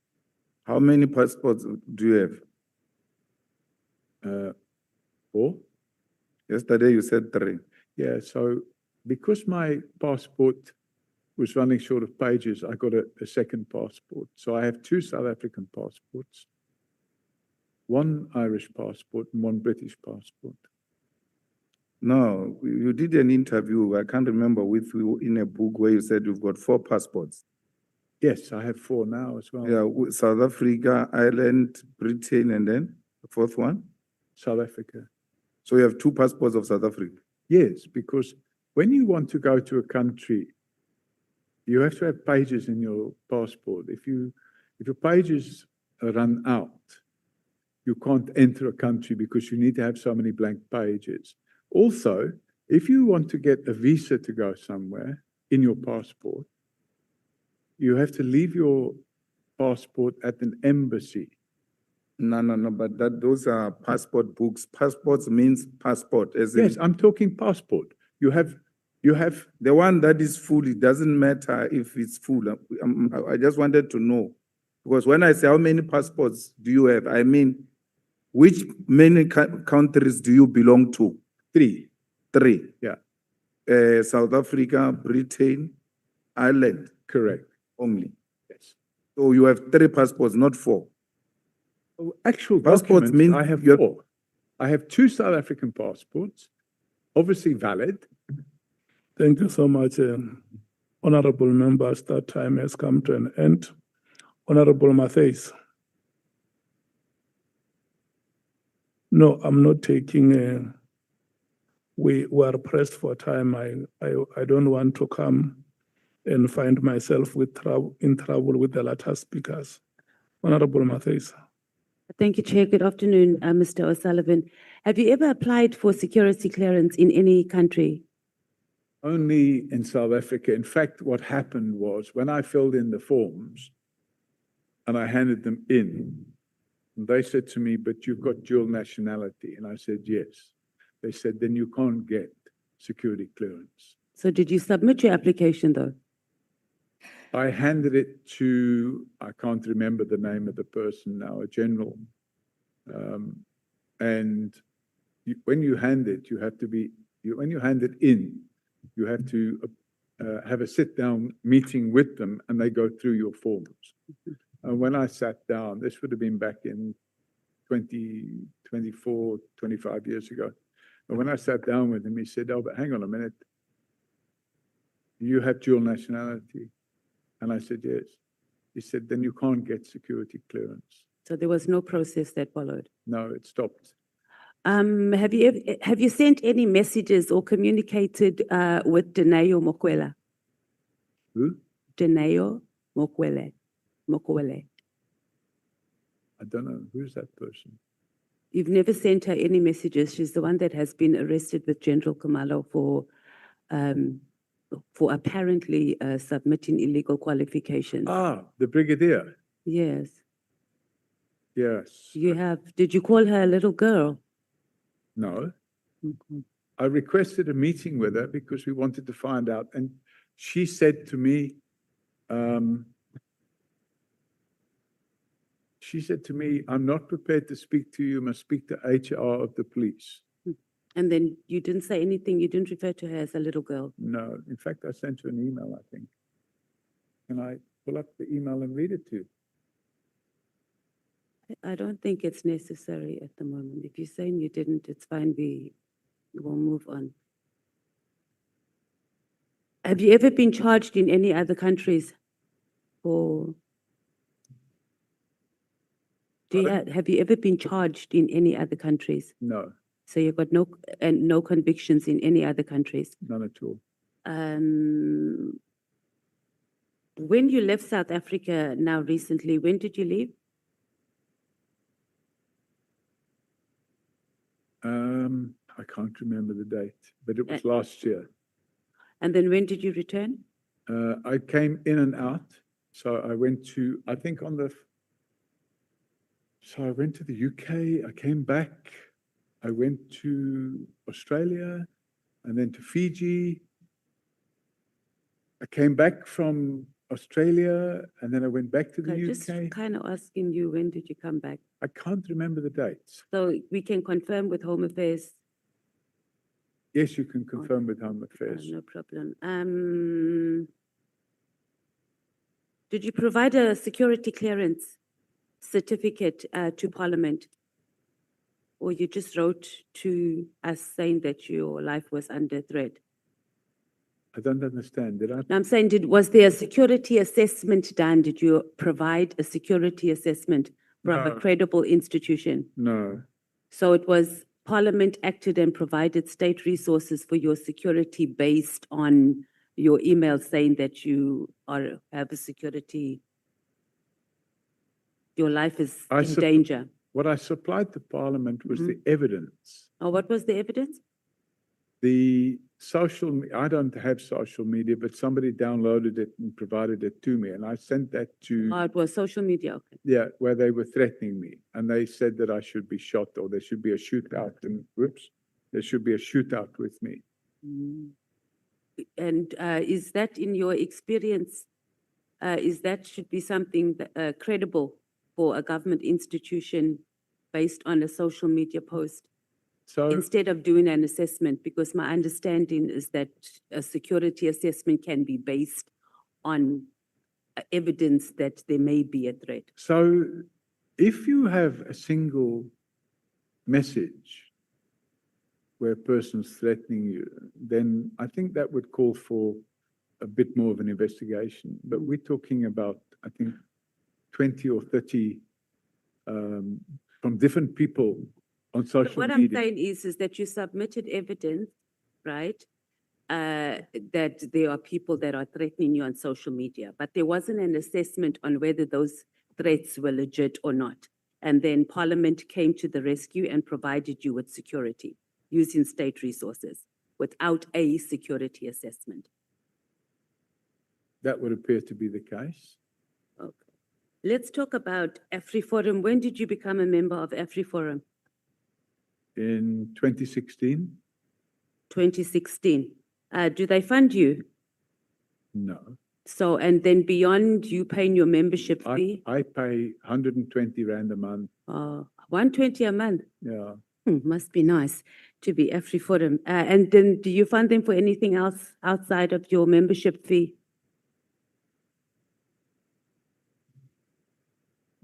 How many passports do you have? 4. Yesterday you said 3. Yeah, so because my passport was running short of pages, I got a second passport. So I have 2 South African passports, 1 Irish passport and 1 British passport. No, you did an interview, I can't remember, with you in a book where you said you've got 4 passports. Yes, I have 4 now as well. Yeah, South Africa, Ireland, Britain, and then the 4th one? South Africa. So you have 2 passports of South Africa? Yes, because when you want to go to a country, you have to have pages in your passport. If If your pages run out, you can't enter a country because you need to have so many blank pages. Also, if you want to get a visa to go somewhere in your passport, you have to leave your passport at an embassy. No, but those are passport books. Passports means passport, as in Yes, I'm talking passport. You have the one that is full. It doesn't matter if it's full. I just wanted to know, because when I say how many passports do you have, I mean, which many countries do you belong to? three. Yeah. South Africa, Britain, Ireland. Correct. Only. Yes. So you have 3 passports, not 4. Actual Passports documents, mean I have you're- 4. I have 2 South African passports, obviously valid. Thank you so much, honorable members. That time has come to an end. Honorable Matthys. No, I'm not taking. We were pressed for time. I don't want to come and find myself in trouble with the latter speakers. Honorable Matthys. Thank you, Chair. Good afternoon, Mr. O'Sullivan. Have you ever applied for security clearance in any country? Only in South Africa. In fact, what happened was when I filled in the forms and I handed them in, they said to me, "But you've got dual nationality." And I said, "Yes." They said, "Then you can't get security clearance." So did you submit your application though? I handed it to, I can't remember the name of the person now, a general. When you hand it, you have to be, when you hand it in, you have to have a sit-down meeting with them and they go through your forms. And when I sat down, this would have been back in 24, 25 years ago. And when I sat down with him, he said, "Oh, but hang on a minute. You have dual nationality." And I said, "Yes." He said, "Then you can't get security clearance." So there was no process that followed? No, it stopped. Have you sent any messages or communicated with Denayo Mokwela? Who? Denayo Mokwele. I don't know. Who's that person? You've never sent her any messages. She's the one that has been arrested with General Khumalo for apparently submitting illegal qualifications. Ah, the brigadier. Yes. Yes. Did you call her a little girl? No. Okay. I requested a meeting with her because we wanted to find out. And she said to me, "I'm not prepared to speak to you. You must speak to HR of the police." And then you didn't say anything, you didn't refer to her as a little girl? No. In fact, I sent you an email, I think. Can I pull up the email and read it to you? I don't think it's necessary at the moment. If you're saying you didn't, it's fine, we will move on. Have you ever been charged in any other countries? Or have you ever been charged in any other countries? No, So you've got no convictions in any other countries? none at all. When you left South Africa now recently, when did you leave? I can't remember the date, but it was last year. And then when did you return? I came in and out. So I went to, I think so I went to the UK, I came back, I went to Australia, and then to Fiji. I came back from Australia, and then I went back to the I'm UK. just kind of asking you, when did you come back? I can't remember the dates. So we can confirm with Home Affairs. Yes, you can confirm with Home Affairs. No problem. Did you provide a security clearance certificate to Parliament? Or you just wrote to us saying that your life was under threat? I don't understand. Did I? No, I'm saying, was there a security assessment done? Did you provide a security assessment from a No. credible institution? No. So it was Parliament acted and provided state resources for your security based on your email saying that you have a security your life is I in sup- danger. What I supplied to Parliament was the evidence. Oh, what was the evidence? The I don't have social media, but somebody downloaded it and provided it to me, and I sent that to, Oh, it was social media, okay. yeah, where they were threatening me, and they said that I should be shot or there should be a shootout, and whoops, there should be a shootout with me. And is that in your experience, is that should be something that, credible for a government institution based on a social media post? So Instead of doing an assessment, because my understanding is that a security assessment can be based on evidence that there may be a threat. So if you have a single message where a person's threatening you, then I think that would call for a bit more of an investigation. But we're talking about, I think, 20 or 30 from different people on social What media. I'm saying is that you submitted evidence, right? That there are people that are threatening you on social media, but there wasn't an assessment on whether those threats were legit or not. And then Parliament came to the rescue and provided you with security using state resources without a security assessment. That would appear to be the case. Okay. Let's talk about AfriForum. When did you become a member of AfriForum? In 2016? 2016. Do they fund you? No. So, and then beyond you paying your membership fee? I pay 120 Rand a month. 120 a month? Yeah. Must be nice to be AfriForum. And then do you fund them for anything else outside of your membership fee?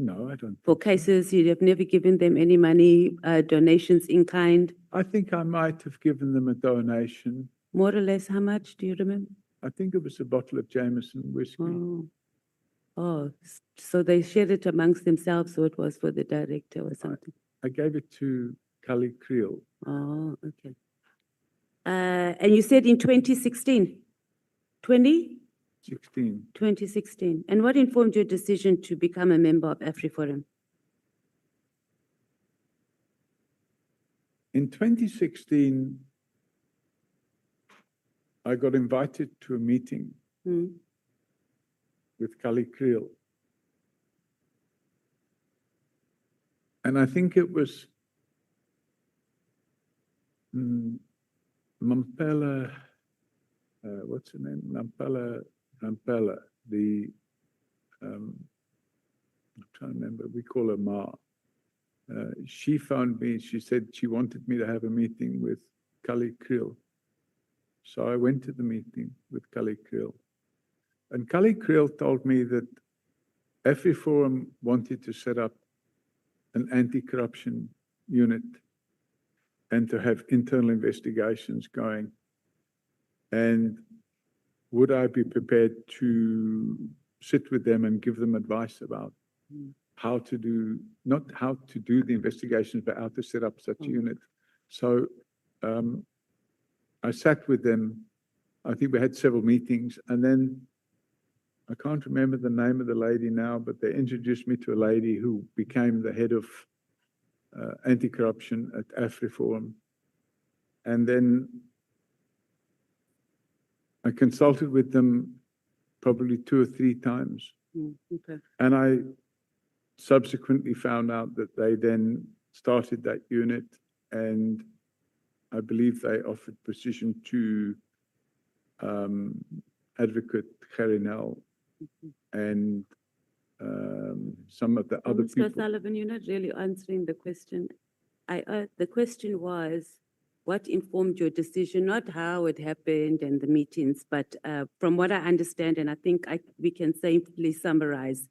No, I don't. For cases you have never given them any money, donations in kind? I think I might have given them a donation. More or less, how much, do you remember? I think it was a bottle of Jameson whiskey. So they shared it amongst themselves, or it was for the director or something? I gave it to Kali Creel. Oh, okay. And you said in 2016? 2016. And what informed your decision to become a member of AfriForum? In 2016, I got invited to a meeting with Kali Creel. And I think it was Mampela, what's her name? Mampela, I'm trying to remember, we call her Ma. She phoned me, she said she wanted me to have a meeting with Kali Creel. So I went to the meeting with Kali Creel. And Kali Creel told me that AfriForum wanted to set up an anti-corruption unit and to have internal investigations going. And would I be prepared to sit with them and give them advice about how to do, not how to do the investigations, but how to set up such a unit. So I sat with them. I think we had several meetings, and then I can't remember the name of the lady now, but they introduced me to a lady who became the head of anti-corruption at AfriForum. And then I consulted with them probably 2 or 3 times. Okay. And I subsequently found out that they then started that unit, and I believe they offered position to Advocate Gerinel and some of the other Mr. people. Sullivan, you're not really answering the question. The question was, what informed your decision, not how it happened and the meetings, but from what I understand, and I think we can safely summarize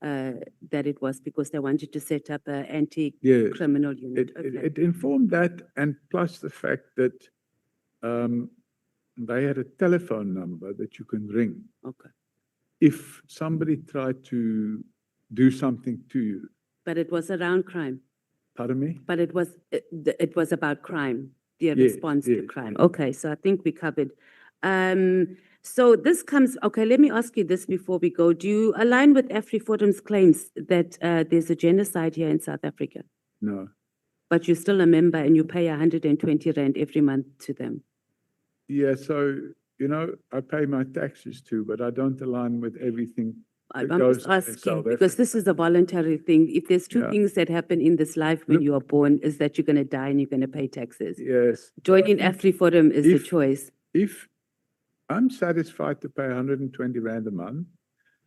that it was because they wanted to set up an anti-criminal unit. It informed that, and plus the fact that they had a telephone number that you can ring. Okay. If somebody tried to do something to you. But it was around crime. Pardon me? But it was about crime, their Yes, response to yes. crime. Okay, so I think we covered. So this comes, okay, let me ask you this before we go. Do you align with AfriForum's claims that there's a genocide here in South Africa? No. But you're still a member and you pay 120 Rand every month to them? Yeah, so, you know, I pay my taxes too, but I don't align with everything that I'm goes just on in asking South because Africa. this is a voluntary thing. If there's two Yeah. things that happen in this life when Look- you are born, is that you're going to die and you're going to pay taxes. Yes. Joining AfriForum is the if- choice. If I'm satisfied to pay 120 Rand a month,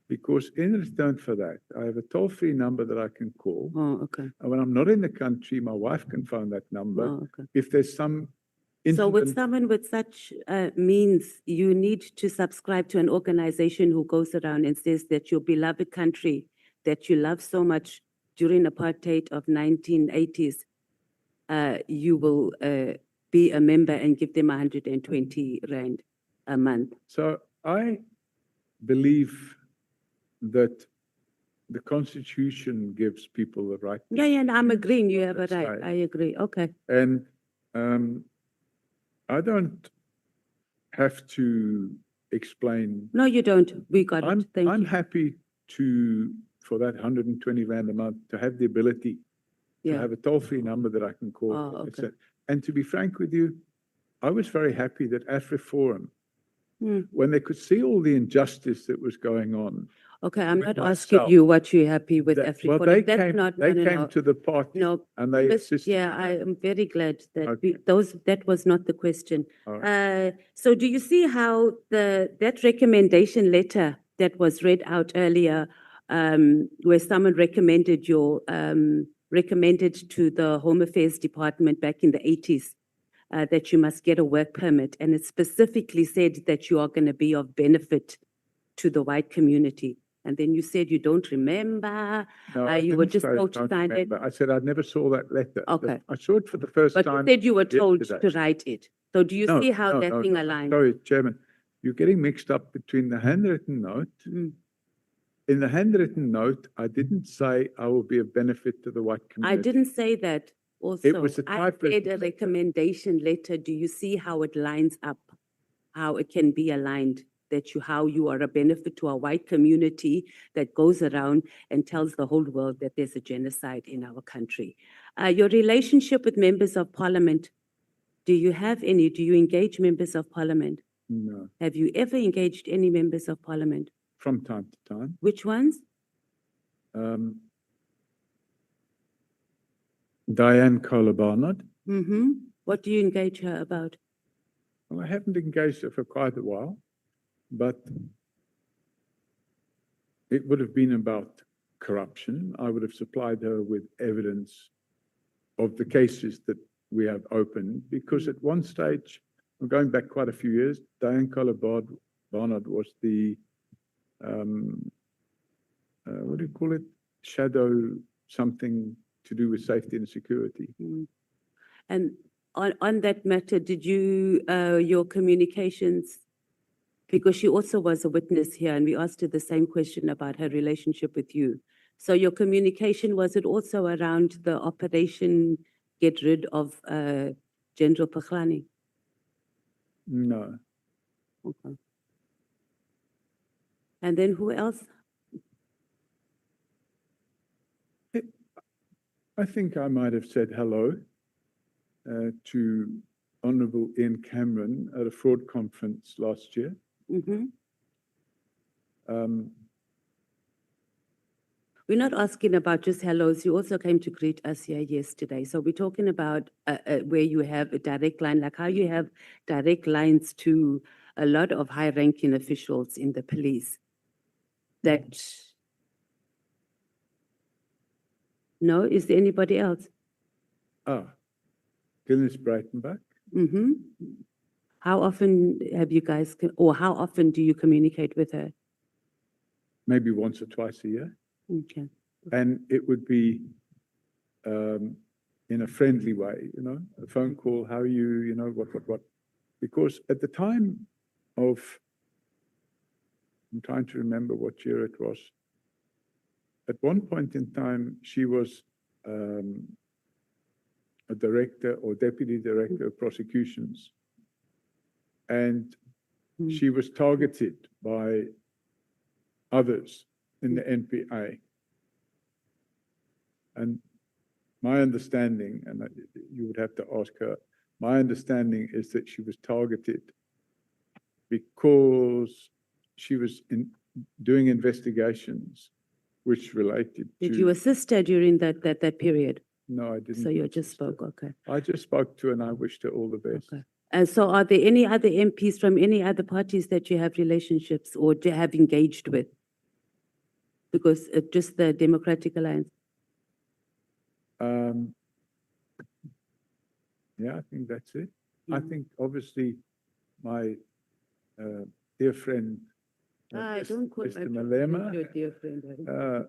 because in return for that, I have a toll-free number that I can call. Oh, okay. And when I'm not in the country, my wife can phone that number. Oh, okay. If there's some So with incident, someone with such means, you need to subscribe to an organization who goes around and says that your beloved country that you love so much during apartheid of 1980s, you will be a member and give them 120 Rand a month. so I believe that the Constitution gives people the right. to Yeah, yeah, no, I'm agreeing. You have a That's right. right. I agree. Okay. And I don't have to explain. No, you don't. We got I'm, it. Thank I'm you. happy for that 120 Rand a month to have the ability to Yeah. have a toll-free number that I can call. Oh, okay. And to be frank with you, I was very happy that AfriForum, when they could see all the injustice that was going on. Okay, I'm with not asking myself, you what you're happy with Well, AfriForum. they That's came, not, they no, no, came no. to the party No, and they Miss- assisted. yeah, I am very glad that Okay. that was not the question. All So do you see how that recommendation letter that was read out earlier, where someone recommended recommended to the Home Affairs Department back in the 80s, that you must get a work permit, and it specifically said that you are going to be of benefit to the white community. And then you said you don't remember, No, I you were didn't just say I told to don't sign it. remember. I said I never saw that letter. Okay. I saw it for the first But you time. said you were told yesterday. to write it. So do you No, see how no, that no, thing no. aligns? Sorry, Chairman, you're getting mixed up between the handwritten note. In the handwritten note, I didn't say I will be of benefit to the white I community. didn't say that also. was a I typewritten said a recommendation letter. Do you see how it lines up? How it can be aligned, that how you are a benefit to a white community that goes around and tells the whole world that there's a genocide in our country. Your relationship with members of parliament, do you have any? Do you engage members of parliament? No, Have you ever engaged any members of parliament? from time to time. Which ones? Diane Kohler-Barnard. What do you engage her about? Well, I haven't engaged her for quite a while, but it would have been about corruption. I would have supplied her with evidence of the cases that we have opened, because at one stage, I'm going back quite a few years, Diane Kohler-Barnard was the, what do you call it? Shadow something to do with safety and security. And on that matter, did you, your communications, because she also was a witness here and we asked her the same question about her relationship with you. So your communication, was it also around the operation get rid of General Mkhwanazi? No. Okay. And then who else? I think I might have said hello to Honourable Ian Cameron at a fraud conference last year. We're not asking about just hellos. You also came to greet us here yesterday. So we're talking about where you have a direct line, like how you have direct lines to a lot of high-ranking officials in the police. That, no, is there anybody else? Gilnis Breitenbach. How often have you guys, or how often do you communicate with her? Maybe once or twice a year. Okay. And it would be in a friendly way, you know, a phone call, how are you, you know, what. Because at the time of, I'm trying to remember what year it was. At one point in time, she was a director or deputy director of prosecutions. And She was targeted by others in the NPA. And my understanding, and you would have to ask her, my understanding is that she was targeted because she was doing investigations which related Did to. you assist her during that period? No, I didn't. So you just spoke, okay. I just spoke to her and I wished her all the best. Okay. And so are there any other MPs from any other parties that you have relationships or have engaged with? Because just the Democratic Alliance. Yeah, I think that's it. I think obviously my dear friend, Don't call Mr. my Malema, your dear friend. uh,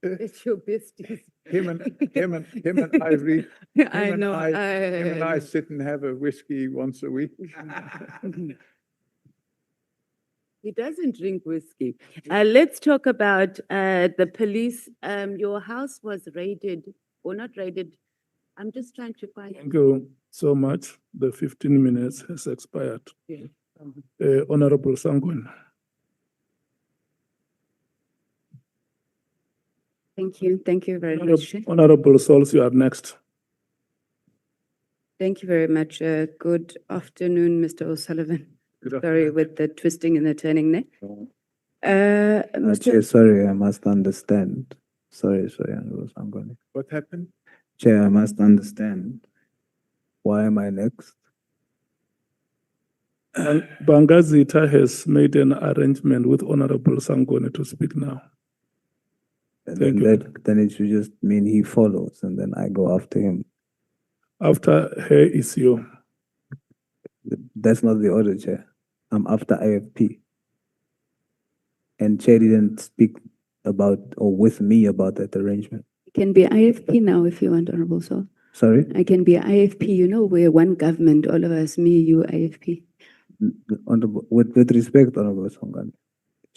It's your besties. him and I read. I know. Him and I sit and have a whiskey once a week. He doesn't drink whiskey. Let's talk about the police. Your house was raided, or not raided. I'm just trying to find. Thank you so much. The 15 minutes has expired. Yeah. Honorable Sangwen. Thank you. Thank you very much. Honorable Souls, you are next. Thank you very much. Good afternoon, Mr. O'Sullivan. Good Sorry with the twisting and the turning there. Chair, sorry, I must understand. Sorry, Honorable Sangweni. What happened? Chair, I must understand. Why am I next? Bangazita has made an arrangement with Honorable Sangweni to speak now. And Thank then you. then it should just mean he follows and then I go after him. After her is you. That's not the order, Chair. I'm after IFP. And Chair didn't speak about or with me about that arrangement. It can be IFP now if you want, Honorable Sol. Sorry? I can be IFP. You know, we're one government, all of us, me, you, IFP. With respect, Honorable Songani.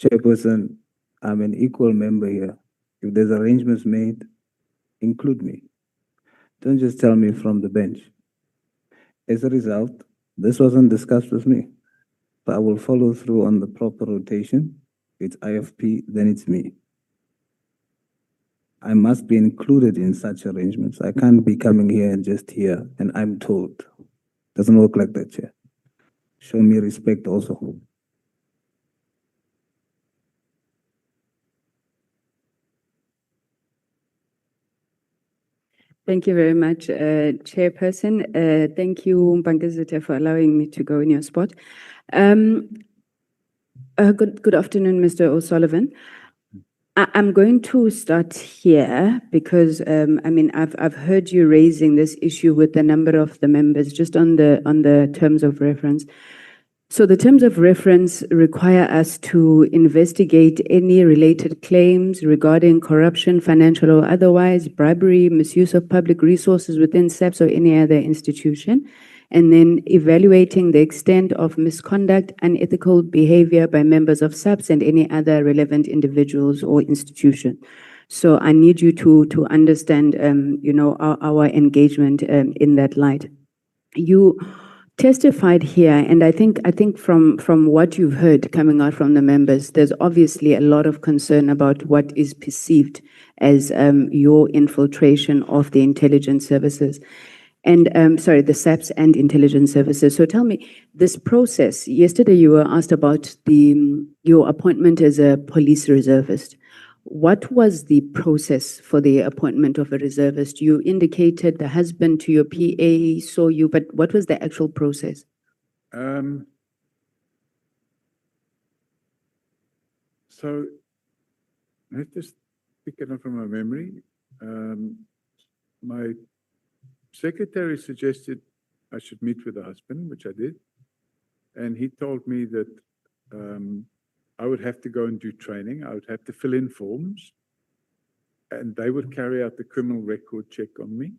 Chairperson, I'm an equal member here. If there's arrangements made, include me. Don't just tell me from the bench. As a result, this wasn't discussed with me. But I will follow through on the proper rotation. It's IFP, then it's me. I must be included in such arrangements. I can't be coming here and just here and I'm told. Doesn't work like that, Chair. Show me respect also. Thank you very much, Chairperson. Thank you, Mbangazita, for allowing me to go in your spot. Good afternoon, Mr. O'Sullivan. I'm going to start here because I've heard you raising this issue with a number of the members just on the terms of reference. So the terms of reference require us to investigate any related claims regarding corruption, financial or otherwise, bribery, misuse of public resources within SAPS or any other institution, and then evaluating the extent of misconduct, unethical behavior by members of SAPS and any other relevant individuals or institution. So I need you to understand, our engagement in that light. You testified here, and I think from what you've heard coming out from the members, there's obviously a lot of concern about what is perceived as your infiltration of the intelligence services. And the SAPS and intelligence services. So tell me, this process, yesterday you were asked about your appointment as a police reservist. What was the process for the appointment of a reservist? You indicated the husband to your PA saw you, but what was the actual process? So let's just pick it up from my memory. My secretary suggested I should meet with the husband, which I did. And he told me that I would have to go and do training. I would have to fill in forms. And they would carry out the criminal record check on me.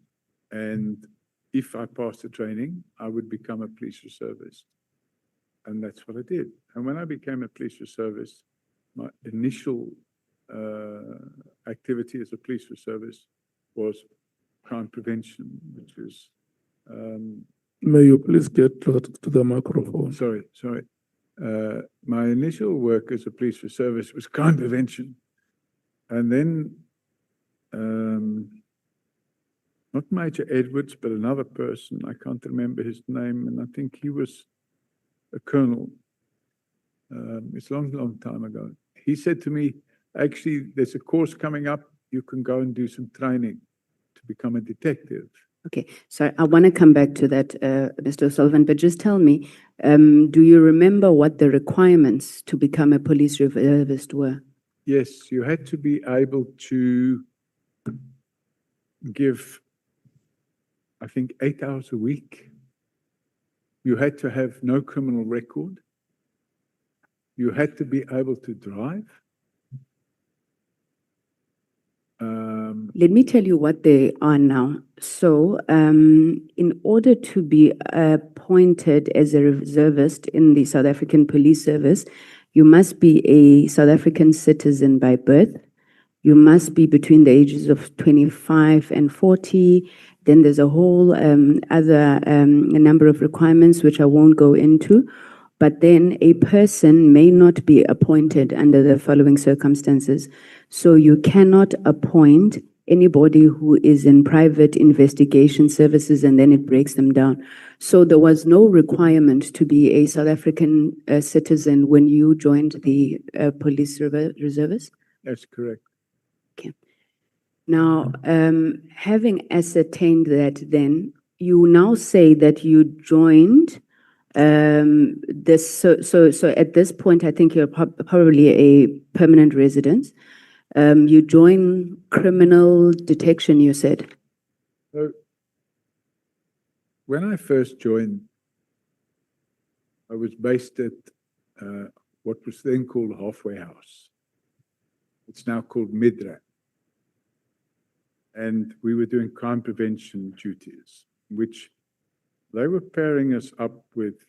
And if I passed the training, I would become a police reservist. And that's what I did. And when I became a police reservist, my initial activity as a police reservist was crime prevention, which is... May you please get to the microphone? Sorry. My initial work as a police reservist was crime prevention. And then, not Major Edwards, but another person, I can't remember his name, and I think he was a colonel. It's a long, long time ago. He said to me, actually, there's a course coming up. You can go and do some training to become a detective. Okay, so I want to come back to that, Mr. O'Sullivan, but just tell me, do you remember what the requirements to become a police reservist were? Yes, you had to be able to give, I think, 8 hours a week. You had to have no criminal record. You had to be able to drive. Let me tell you what they are now. So, in order to be appointed as a reservist in the South African Police Service, you must be a South African citizen by birth. You must be between the ages of 25 and 40. Then there's a whole other a number of requirements which I won't go into. But then a person may not be appointed under the following circumstances. So you cannot appoint anybody who is in private investigation services and then it breaks them down. So there was no requirement to be a South African citizen when you joined the police reservists? That's correct. Okay. Now, having ascertained that then, you now say that you joined so at this point, I think you're probably a permanent resident. You join criminal detection, you said. So, when I first joined, I was based at what was then called Halfway House. It's now called Midrand. And we were doing crime prevention duties, which they were pairing us up with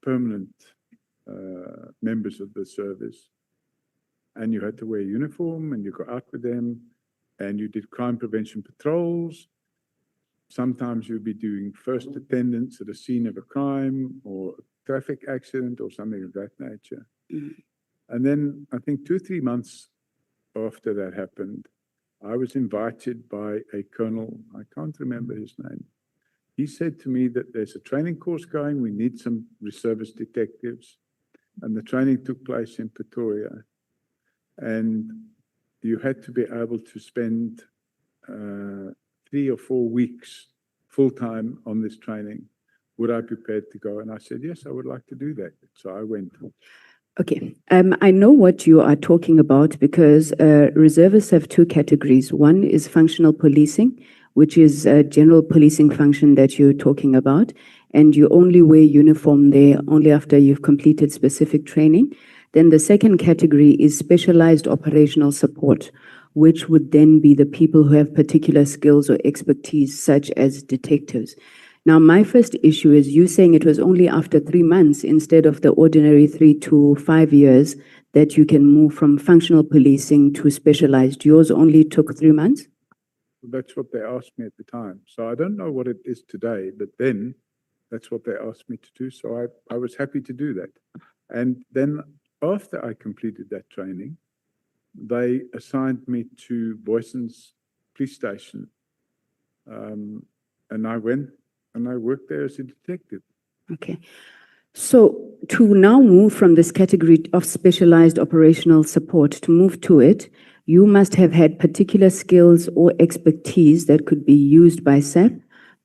permanent members of the service. And you had to wear a uniform and you go out with them and you did crime prevention patrols. Sometimes you'd be doing first attendance at a scene of a crime or a traffic accident or something of that nature. And then I think 2 or 3 months after that happened, I was invited by a colonel, I can't remember his name. He said to me that there's a training course going, we need some reservist detectives. And the training took place in Pretoria. And you had to be able to spend 3 or 4 weeks full-time on this training. Would I be prepared to go? And I said, yes, I would like to do that. So I went. Okay, I know what you are talking about because reservists have 2 categories. One is functional policing, which is a general policing function that you're talking about, and you only wear uniform there only after you've completed specific training. Then the second category is specialized operational support, which would then be the people who have particular skills or expertise, such as detectives. Now, my first issue is you saying it was only after 3 months instead of the ordinary 3 to 5 years that you can move from functional policing to specialized. Yours only took 3 months? That's what they asked me at the time. So I don't know what it is today, but then that's what they asked me to do. So I was happy to do that. And then after I completed that training, they assigned me to Boyson's police station. And I went and I worked there as a detective. Okay. So to now move from this category of specialized operational support to move to it, you must have had particular skills or expertise that could be used by SAP,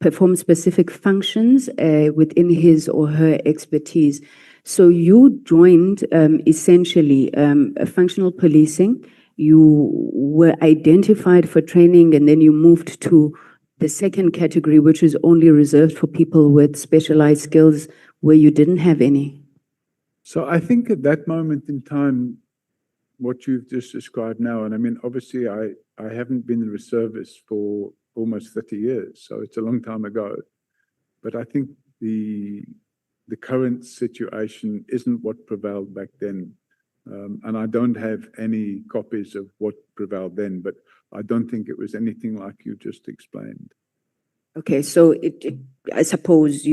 perform specific functions within his or her expertise. So you joined essentially a functional policing, you were identified for training, and then you moved to the second category, which is only reserved for people with specialized skills where you didn't have any. So I think at that moment in time, what you've just described now, and I mean, obviously I haven't been in the service for almost 30 years, so it's a long time ago. But I think the current situation isn't what prevailed back then. And I don't have any copies of what prevailed then, but I don't think it was anything like you just explained. Okay, so I suppose,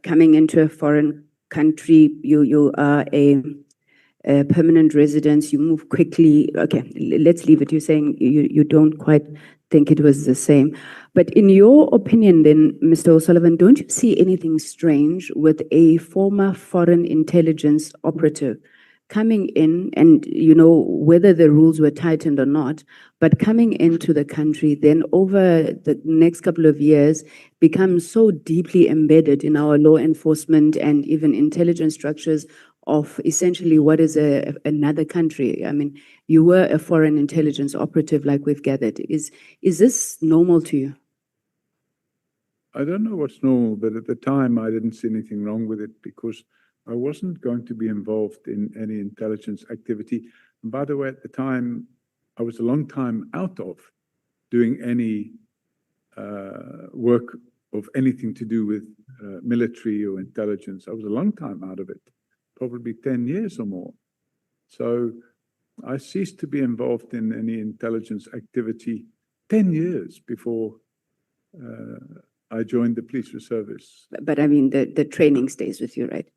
coming into a foreign country, you are a permanent resident, you move quickly. Okay, let's leave it. You're saying you don't quite think it was the same. But in your opinion then, Mr. O'Sullivan, don't you see anything strange with a former foreign intelligence operative coming in and, whether the rules were tightened or not, but coming into the country, then over the next couple of years, becomes so deeply embedded in our law enforcement and even intelligence structures of essentially what is another country? I mean, you were a foreign intelligence operative, like we've gathered. Is this normal to you? I don't know what's normal, but at the time I didn't see anything wrong with it because I wasn't going to be involved in any intelligence activity. And by the way, at the time, I was a long time out of doing any work of anything to do with military or intelligence. I was a long time out of it, probably 10 years or more. So I ceased to be involved in any intelligence activity 10 years before I joined the police service. But I mean, the training stays with you, right?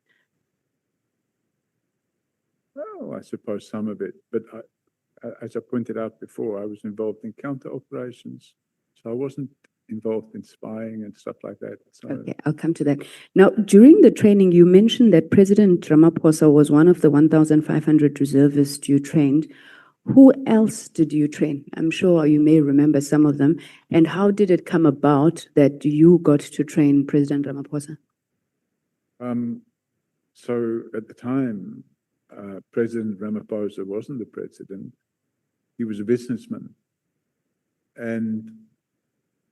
Well, I suppose some of it, but as I pointed out before, I was involved in counter operations, so I wasn't involved in spying and stuff like that. So, Okay, I'll come to that. Now, during the training, you mentioned that President Ramaphosa was one of the 1,500 reservists you trained. Who else did you train? I'm sure you may remember some of them. And how did it come about that you got to train President Ramaphosa? So at the time, President Ramaphosa wasn't the president. He was a businessman. And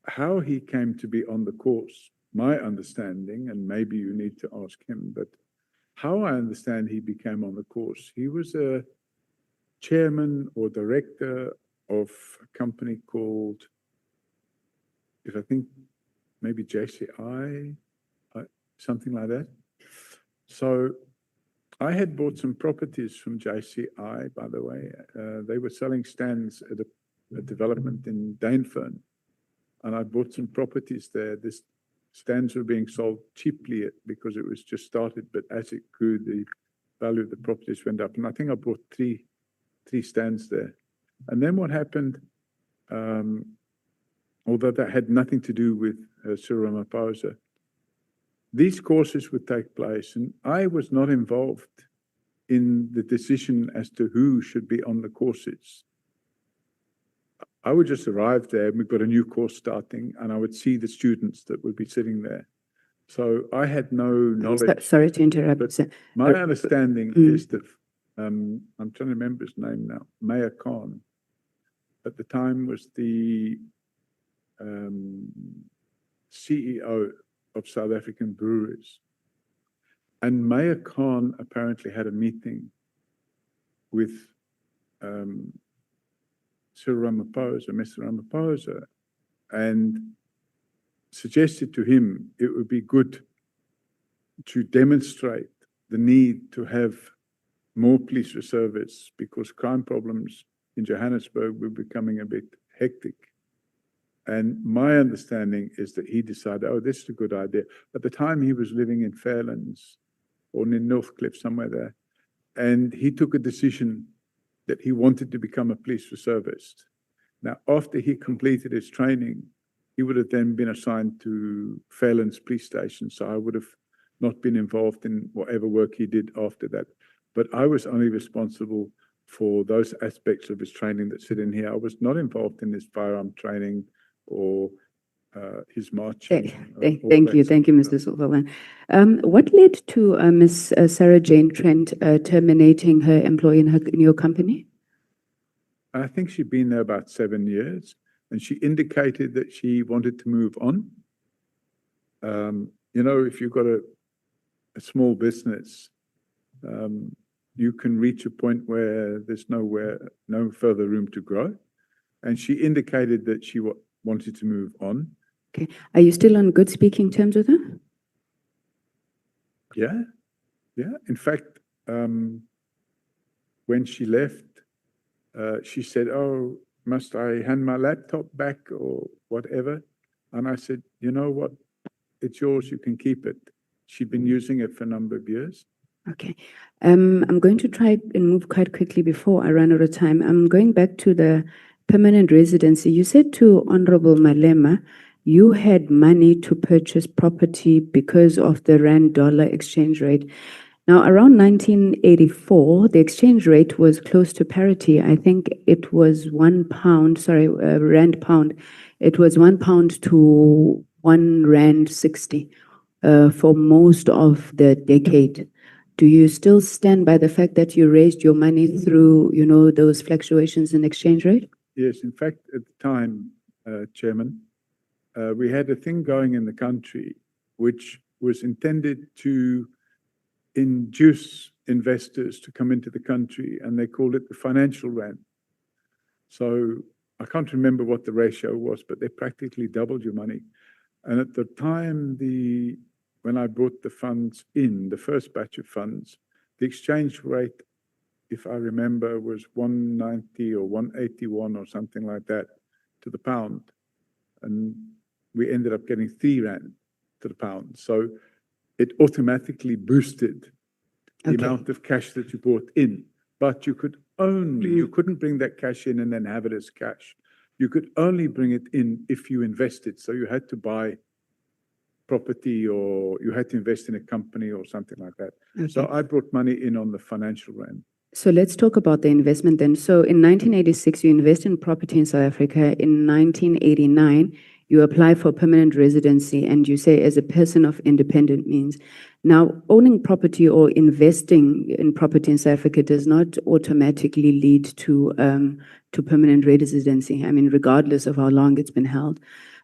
how he came to be on the course, my understanding, and maybe you need to ask him, but how I understand he became on the course, he was a chairman or director of a company called, if I think maybe JCI, something like that. So I had bought some properties from JCI, by the way. They were selling stands at a development in Dainfern. And I bought some properties there. These stands were being sold cheaply because it was just started, but as it grew, the value of the properties went up. And I think I bought three stands there. And then what happened, although that had nothing to do with Cyril Ramaphosa, these courses would take place, and I was not involved in the decision as to who should be on the courses. I would just arrive there, and we've got a new course starting, and I would see the students that would be sitting there. So I had no knowledge. Sorry to interrupt. Sir. My understanding is that, I'm trying to remember his name now, Mayor Khan, at the time was the CEO of South African Breweries. And Mayor Khan apparently had a meeting with Cyril Ramaphosa, Mr. Ramaphosa, and suggested to him it would be good to demonstrate the need to have more police reservists because crime problems in Johannesburg were becoming a bit hectic. And my understanding is that he decided, oh, this is a good idea. At the time, he was living in Fairlands or in Northcliffe, somewhere there. And he took a decision that he wanted to become a police reservist. Now, after he completed his training, he would have then been assigned to Fairlands Police Station. So I would have not been involved in whatever work he did after that. But I was only responsible for those aspects of his training that sit in here. I was not involved in his firearm training or his marching. Thank you, Mr. Sullivan. What led to Ms. Sarah Jane Trent terminating her employee in your company? I think she'd been there about 7 years, and she indicated that she wanted to move on. If you've got a small business, you can reach a point where there's no further room to grow. And she indicated that she wanted to move on. Okay. Are you still on good speaking terms with her? Yeah. In fact, when she left, she said, oh, must I hand my laptop back or whatever? And I said, you know what? It's yours, you can keep it. She'd been using it for a number of years. Okay. I'm going to try and move quite quickly before I run out of time. I'm going back to the permanent residency. You said to Honorable Malema, you had money to purchase property because of the rand-dollar exchange rate. Now, around 1984, the exchange rate was close to parity. I think it was £1, rand pound. It was £1 to R1.60 for most of the decade. Do you still stand by the fact that you raised your money through, those fluctuations in exchange rate? Yes, in fact, at the time, Chairman, we had a thing going in the country which was intended to induce investors to come into the country, and they called it the financial rand. So I can't remember what the ratio was, but they practically doubled your money. And at the time, when I brought the funds in, the first batch of funds, the exchange rate, if I remember, was 190 or 181 or something like that to the pound. And we ended up getting 3 rand to the pound. So it automatically boosted the amount of cash that you brought in. But you couldn't bring that cash in and then have it as cash. You could only bring it in if you invested. So you had to buy property or you had to invest in a company or something like that. So I brought money in on the financial rand. So let's talk about the investment then. So in 1986, you invest in property in South Africa. In 1989, you apply for permanent residency and you say as a person of independent means. Now, owning property or investing in property in South Africa does not automatically lead to permanent residency. I mean, regardless of how long it's been held.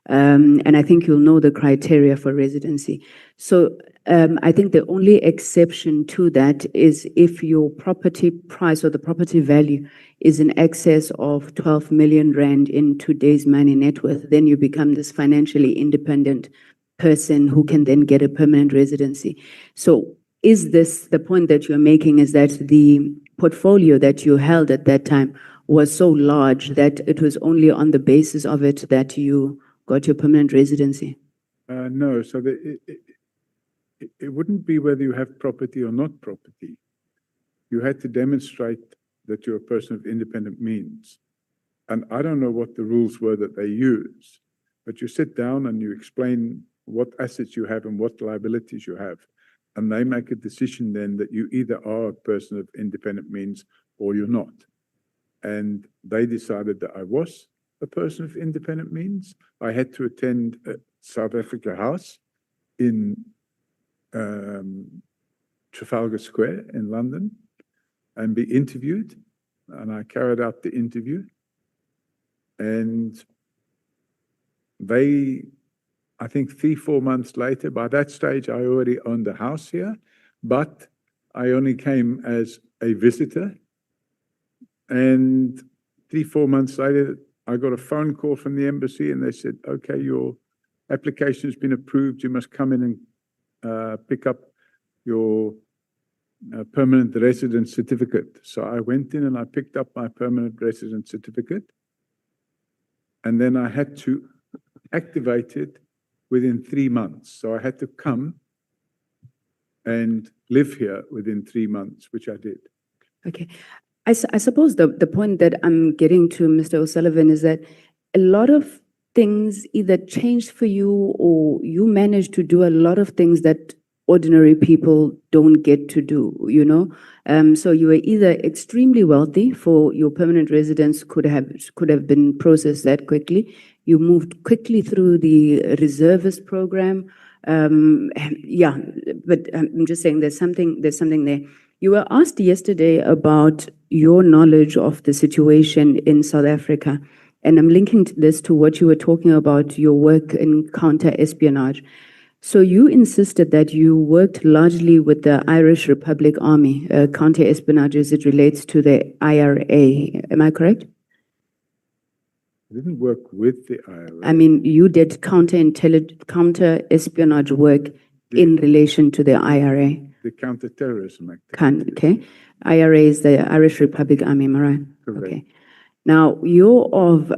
And I think you'll know the criteria for residency. So I think the only exception to that is if your property price or the property value is in excess of 12 million rand in today's money net worth, then you become this financially independent person who can then get a permanent residency. So is this the point that you're making, is that the portfolio that you held at that time was so large that it was only on the basis of it that you got your permanent residency? No, so it wouldn't be whether you have property or not property. You had to demonstrate that you're a person of independent means. And I don't know what the rules were that they use, but you sit down and you explain what assets you have and what liabilities you have. And they make a decision then that you either are a person of independent means or you're not. And they decided that I was a person of independent means. I had to attend South Africa House in Trafalgar Square in London and be interviewed. And I carried out the interview. And I think 3-4 months later, by that stage, I already owned a house here, but I only came as a visitor. And 3-4 months later, I got a phone call from the embassy and they said, okay, your application has been approved. You must come in and pick up your permanent residence certificate. So I went in and I picked up my permanent residence certificate. And then I had to activate it within 3 months. So I had to come and live here within 3 months, which I did. Okay. I suppose the point that I'm getting to, Mr. O'Sullivan, is that a lot of things either changed for you or you managed to do a lot of things that ordinary people don't get to do, So you were either extremely wealthy for your permanent residence could have been processed that quickly. You moved quickly through the reservist program. Yeah, but I'm just saying there's something there. You were asked yesterday about your knowledge of the situation in South Africa, and I'm linking this to what you were talking about, your work in counter-espionage. So you insisted that you worked largely with the Irish Republic Army, counter-espionage as it relates to the IRA. Am I correct? I didn't work with the IRA. I mean, you did counter-espionage work in relation to the IRA. The counter-terrorism activity. Okay. IRA is the Irish Republic Army, am I right? Correct. Okay. Now, you're of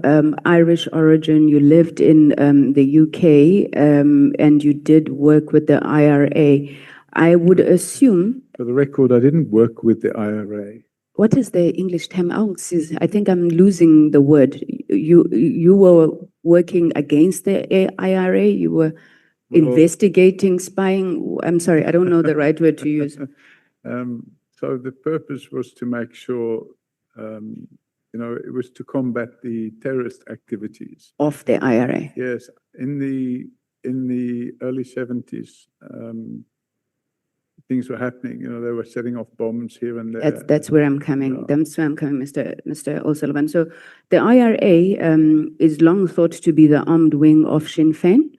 Irish origin, you lived in the UK, and you did work with the IRA. I would assume, For the record, I didn't work with the IRA. what is the English term? Oh, I think I'm losing the word. You were working against the IRA, you were investigating, spying. I'm sorry, I don't know the right word to use. So the purpose was to make sure, it was to combat the terrorist activities Of the IRA. Yes, in the early 70s, things were happening. They were setting off bombs here and there. That's where I'm coming. That's where I'm coming, Mr. O'Sullivan. So the IRA is long thought to be the armed wing of Sinn Féin.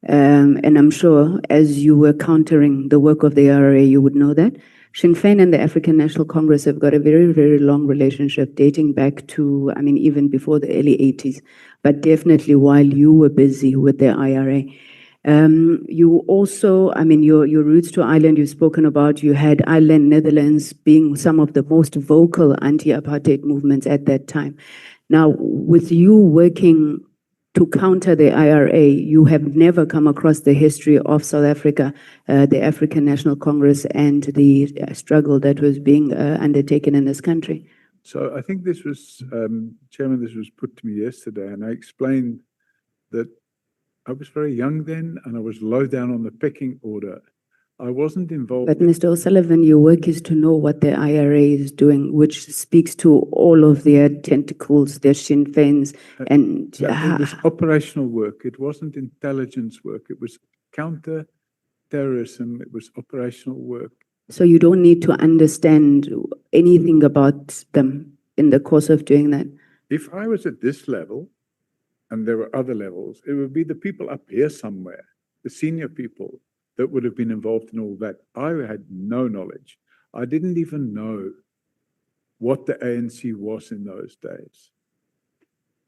And I'm sure as you were countering the work of the IRA, you would know that. Sinn Féin and the African National Congress have got a very, very long relationship dating back to, even before the early 80s, but definitely while you were busy with the IRA. You also, your roots to Ireland, you've spoken about, you had Ireland, Netherlands being some of the most vocal anti-apartheid movements at that time. Now, with you working to counter the IRA, you have never come across the history of South Africa, the African National Congress, and the struggle that was being undertaken in this country. So I think this was, Chairman, this was put to me yesterday, and I explained that I was very young then, and I was low down on the pecking order. I wasn't involved. But Mr. O'Sullivan, your work is to know what the IRA is doing, which speaks to all of their tentacles, their Sinn Féins, and It was operational work. It wasn't intelligence work. It was counter-terrorism. It was operational work. so you don't need to understand anything about them in the course of doing that. If I was at this level, and there were other levels, it would be the people up here somewhere, the senior people, that would have been involved in all that. I had no knowledge. I didn't even know what the ANC was in those days.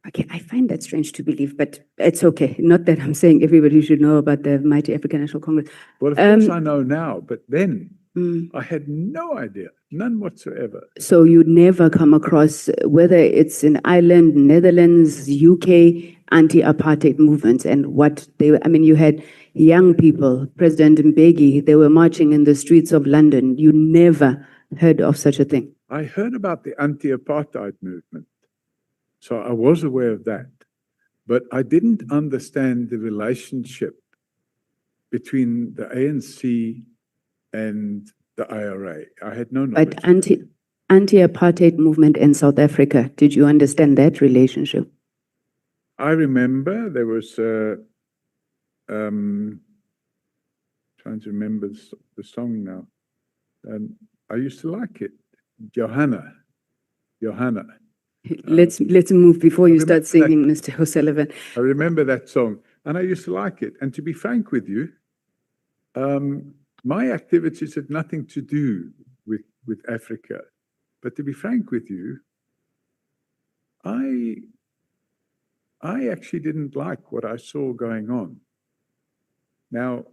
Okay, I find that strange to believe, but it's okay. Not that I'm saying everybody should know about the mighty African National Congress. Well, of course I know now, but then I had no idea, none whatsoever. So you'd never come across, whether it's in Ireland, Netherlands, UK, anti-apartheid movements and what they were. You had young people, President Mbeki, they were marching in the streets of London. You never heard of such a thing. I heard about the anti-apartheid movement, so I was aware of that, but I didn't understand the relationship between the ANC and the IRA. I had no knowledge. But anti-apartheid movement in South Africa, did you understand that relationship? I remember there was trying to remember the song now. I used to like it. Johanna. Let's move before you start singing, Mr. O'Sullivan. I remember that song, and I used to like it. And to be frank with you, my activities had nothing to do with Africa. But to be frank with you, I actually didn't like what I saw going on. Now,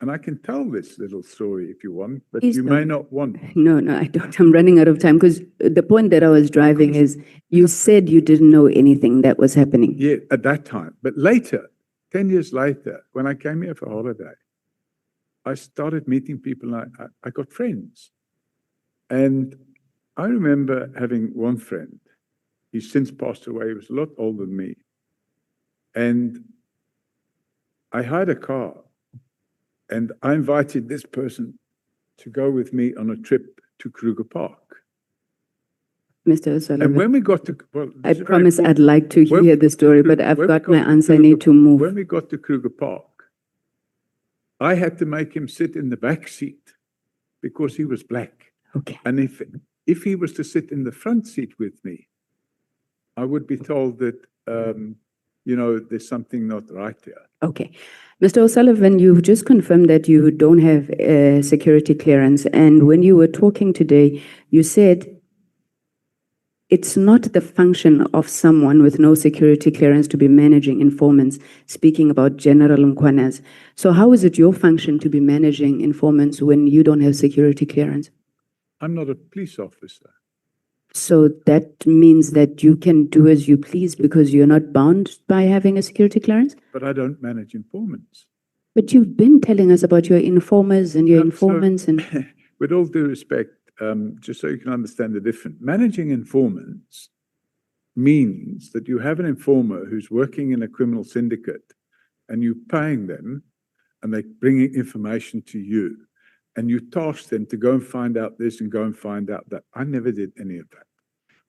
and I can tell this little story if you want, but you may not want. No, I don't. I'm running out of time because the point that I was driving is you said you didn't know anything that was happening. Yeah, at that time. But later, 10 years later, when I came here for holiday, I started meeting people and I got friends. And I remember having one friend. He's since passed away. He was a lot older than me. And I hired a car. And I invited this person to go with me on a trip to Kruger Park. Mr. O'Sullivan. And when we got to, I promise I'd like to hear the story, but I've got my answer. I need to move. When we got to Kruger Park, I had to make him sit in the back seat because he was black. Okay. And if he was to sit in the front seat with me, I would be told that, there's something not right here. Okay. Mr. O'Sullivan, you've just confirmed that you don't have security clearance. And when you were talking today, you said it's not the function of someone with no security clearance to be managing informants, speaking about General Mkhwanazi. So how is it your function to be managing informants when you don't have security clearance? I'm not a police officer. So that means that you can do as you please because you're not bound by having a security clearance? But I don't manage informants. But you've been telling us about your informers and your No, so- informants and With all due respect, just so you can understand the difference, managing informants means that you have an informer who's working in a criminal syndicate and you're paying them and they're bringing information to you and you task them to go and find out this and go and find out that. I never did any of that.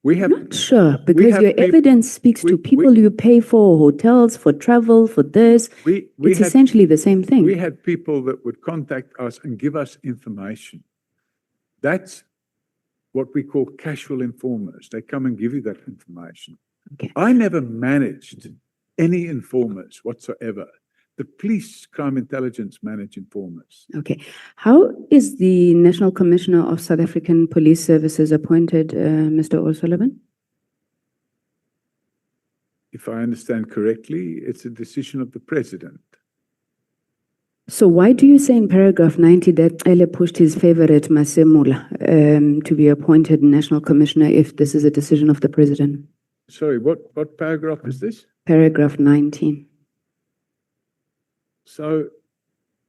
We have, not sure because have your peop- evidence speaks to people you pay for, hotels, for travel, for this. we It's had, essentially the same thing. we had people that would contact us and give us information. That's what we call casual informers. They come and give you that information. Okay. I never managed any informers whatsoever. The police, crime intelligence manage informers. Okay. How is the National Commissioner of South African Police Services appointed, Mr. O'Sullivan? If I understand correctly, it's a decision of the president. So why do you say in paragraph 90 that Ele pushed his favorite Masemula to be appointed National Commissioner if this is a decision of the president? Sorry, what paragraph is this? Paragraph 19. So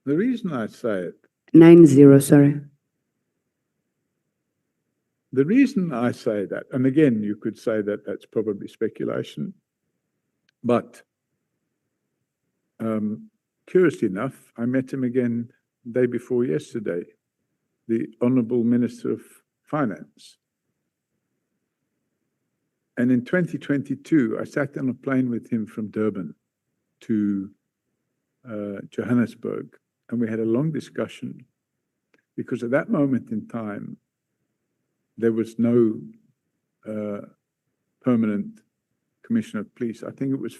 the reason I say it, 90, sorry. the reason I say that, and again, you could say that that's probably speculation, but curiously enough, I met him again the day before yesterday, the Honourable Minister of Finance. And in 2022, I sat on a plane with him from Durban to Johannesburg, and we had a long discussion because at that moment in time, there was no permanent commissioner of police. I think it was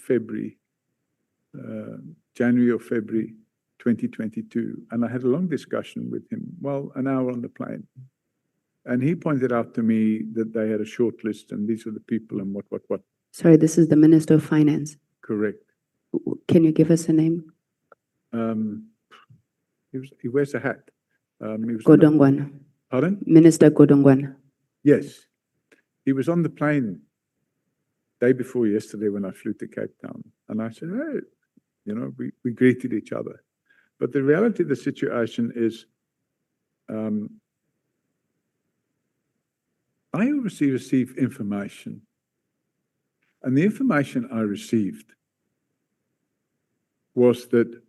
January or February 2022. And I had a long discussion with him, well, an hour on the plane. And he pointed out to me that they had a short list and these are the people and what. Sorry, this is the Minister of Finance. Correct. Can you give us a name? He wears a hat. Godongwana. Pardon? Minister Godongwana. Yes. He was on the plane day before yesterday when I flew to Cape Town. And I said, hey, we greeted each other. But the reality of the situation is I obviously received information. And the information I received was that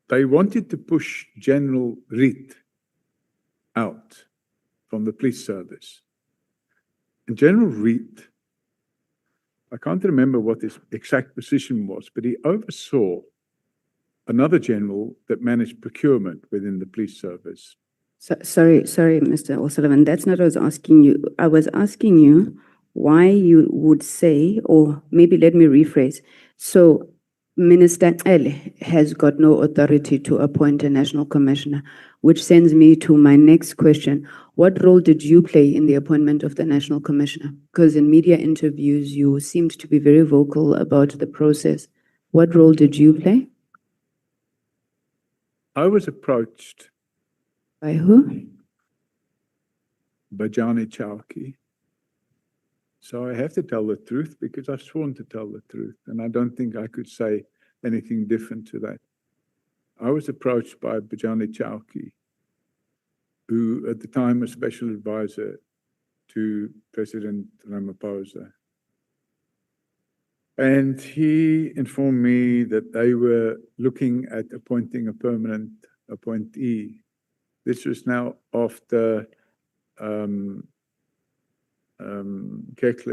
they wanted to push General Reed out from the police service. And General Reed, I can't remember what his exact position was, but he oversaw another general that managed procurement within the police service. Sorry, Mr. O'Sullivan, that's not what I was asking you. I was asking you why you would say, or maybe let me rephrase. So Minister Ele has got no authority to appoint a national commissioner, which sends me to my next question. What role did you play in the appointment of the national commissioner? Because in media interviews, you seemed to be very vocal about the process. What role did you play? I was approached by who? By Johnny Chowkey. So I have to tell the truth because I've sworn to tell the truth, and I don't think I could say anything different to that. I was approached by Bajani Chowkey, who at the time was special advisor to President Ramaphosa. And he informed me that they were looking at appointing a permanent appointee. This was now after Kekle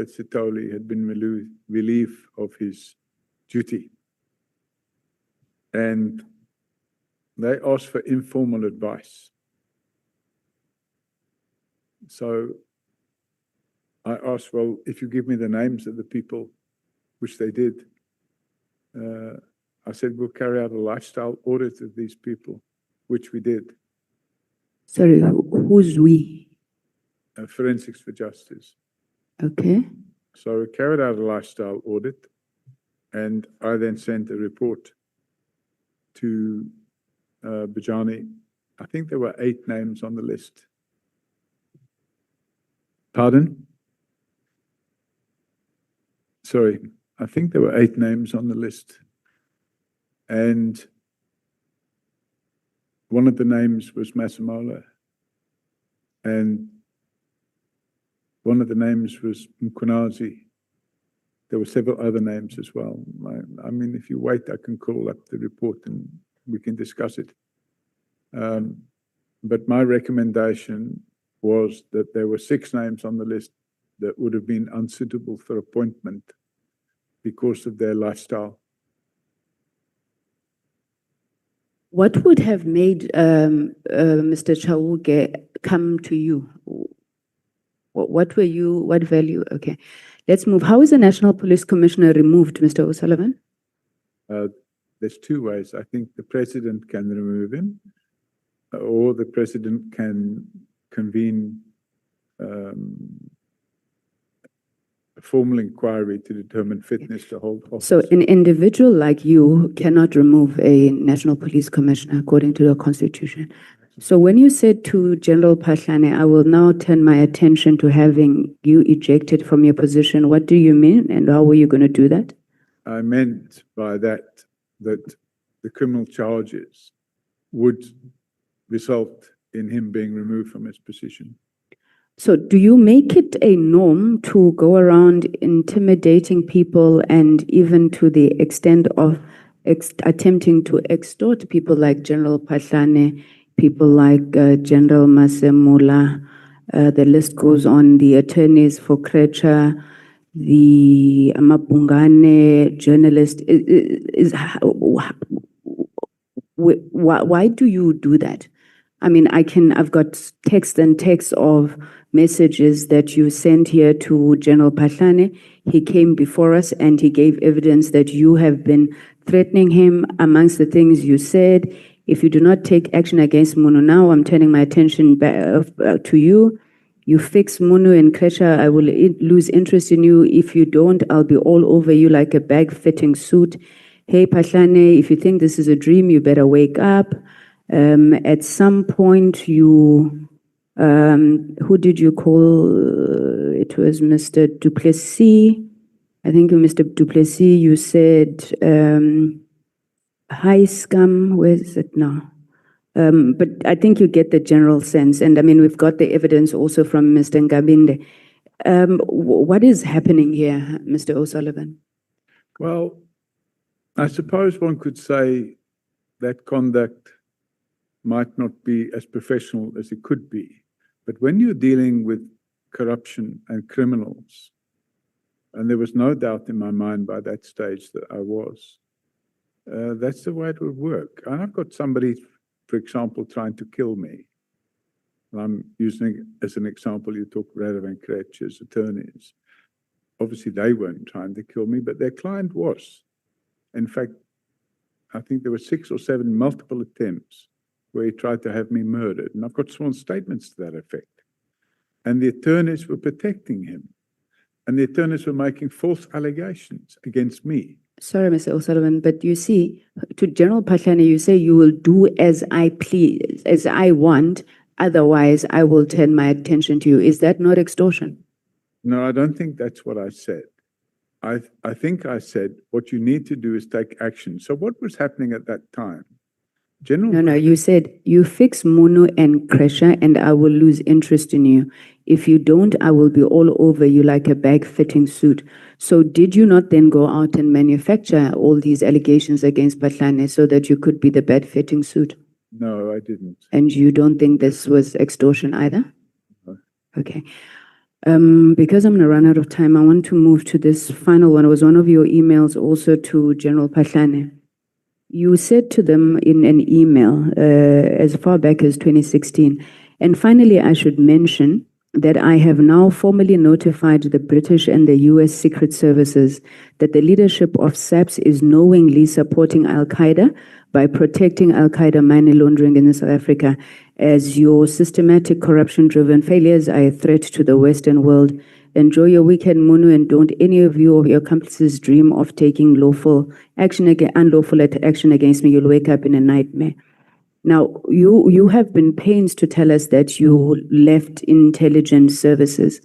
Sitoli had been relieved of his duty. And they asked for informal advice. So I asked, well, if you give me the names of the people, which they did, I said, we'll carry out a lifestyle audit of these people, which we did. Sorry, who's we? Forensics for Justice. Okay. So we carried out a lifestyle audit, and I then sent a report to Bajani. I think there were 8 names on the list. Pardon? Sorry, I think there were 8 names on the list. And one of the names was Masemola. And one of the names was Mkhwanazi. There were several other names as well. I mean, if you wait, I can call up the report and we can discuss it. But my recommendation was that there were 6 names on the list that would have been unsuitable for appointment because of their lifestyle. What would have made Mr. Chauke come to you? What value? Okay, let's move. How is the National Police Commissioner removed, Mr. O'Sullivan? There's 2 ways. I think the president can remove him, or the president can convene a formal inquiry to determine fitness to hold office. So an individual like you cannot remove a National Police Commissioner according to the Constitution. So when you said to General Pahlane, I will now turn my attention to having you ejected from your position, what do you mean and how were you going to do that? I meant by that the criminal charges would result in him being removed from his position. So do you make it a norm to go around intimidating people and even to the extent of attempting to extort people like General Pahlane, people like General Masemola, the list goes on, the attorneys for Krecha, the Amabungane journalist, why do you do that? I mean, I've got text and text of messages that you sent here to General Pahlane. He came before us and he gave evidence that you have been threatening him. Amongst the things you said, if you do not take action against Munu now, I'm turning my attention back to you. You fix Munu and Kresha, I will lose interest in you. If you don't, I'll be all over you like a bag-fitting suit. Hey, Pahlane, if you think this is a dream, you better wake up. At some point, you, who did you call? It was Mr. Duplessis. I think Mr. Duplessis, you said, hi, scum, where is it now? But I think you get the general sense. And I mean, we've got the evidence also from Mr. Ngabinde. What is happening here, Mr. O'Sullivan? Well, I suppose one could say that conduct might not be as professional as it could be. But when you're dealing with corruption and criminals, and there was no doubt in my mind by that stage that I was, that's the way it would work. And I've got somebody, for example, trying to kill me. And I'm using as an example, you talk Radovan Kretsch's attorneys. Obviously, they weren't trying to kill me, but their client was. In fact, I think there were 6 or 7 multiple attempts where he tried to have me murdered. And I've got sworn statements to that effect. And the attorneys were protecting him. And the attorneys were making false allegations against me. Sorry, Mr. O'Sullivan, but you see, to General Pahlane, you say you will do as I please, as I want, otherwise I will turn my attention to you. Is that not extortion? No, I don't think that's what I said. I think I said what you need to do is take action. So what was happening at that time? No, you said you fix Munu and Kresha and I will lose interest in you. If you don't, I will be all over you like a bag-fitting suit. So did you not then go out and manufacture all these allegations against Pahlane so that you could be the bag-fitting suit? No, I didn't. And you don't think this was extortion either? No. Okay. Because I'm going to run out of time, I want to move to this final one. It was one of your emails also to General Pahlane. You said to them in an email as far back as 2016, and finally I should mention that I have now formally notified the British and the US Secret Services that the leadership of SAPS is knowingly supporting Al-Qaeda by protecting Al-Qaeda money laundering in South Africa. As your systematic corruption-driven failures are a threat to the Western world. Enjoy your weekend, Munu, and don't any of you or your accomplices dream of taking unlawful action against me. You'll wake up in a nightmare. Now, you have been pains to tell us that you left intelligence services.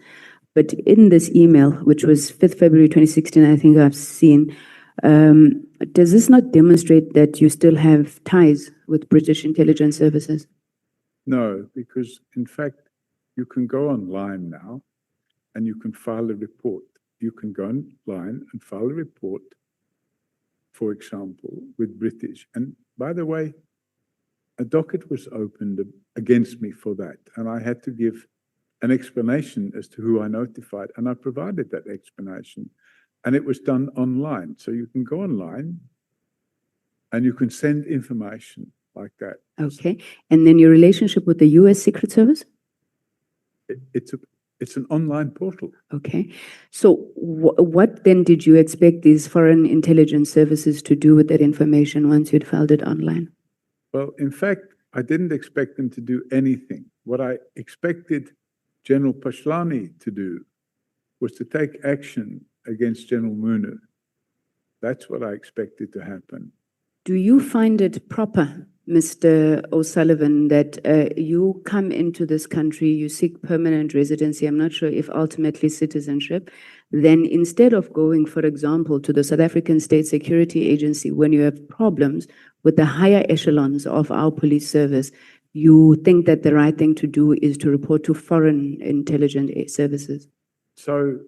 But in this email, which was 5th February 2016, I think I've seen, does this not demonstrate that you still have ties with British intelligence services? No, because in fact, you can go online now and you can file a report. You can go online and file a report, for example, with British. And by the way, a docket was opened against me for that. And I had to give an explanation as to who I notified. And I provided that explanation. And it was done online. So you can go online and you can send information like that. Okay. And then your relationship with the US Secret Service? It's an online portal. Okay. So what then did you expect these foreign intelligence services to do with that information once you'd filed it online? Well, in fact, I didn't expect them to do anything. What I expected General Pashlani to do was to take action against General Munu. That's what I expected to happen. Do you find it proper, Mr. O'Sullivan, that you come into this country, you seek permanent residency, I'm not sure if ultimately citizenship, then instead of going, for example, to the South African State Security Agency when you have problems with the higher echelons of our police service, you think that the right thing to do is to report to foreign intelligence services? So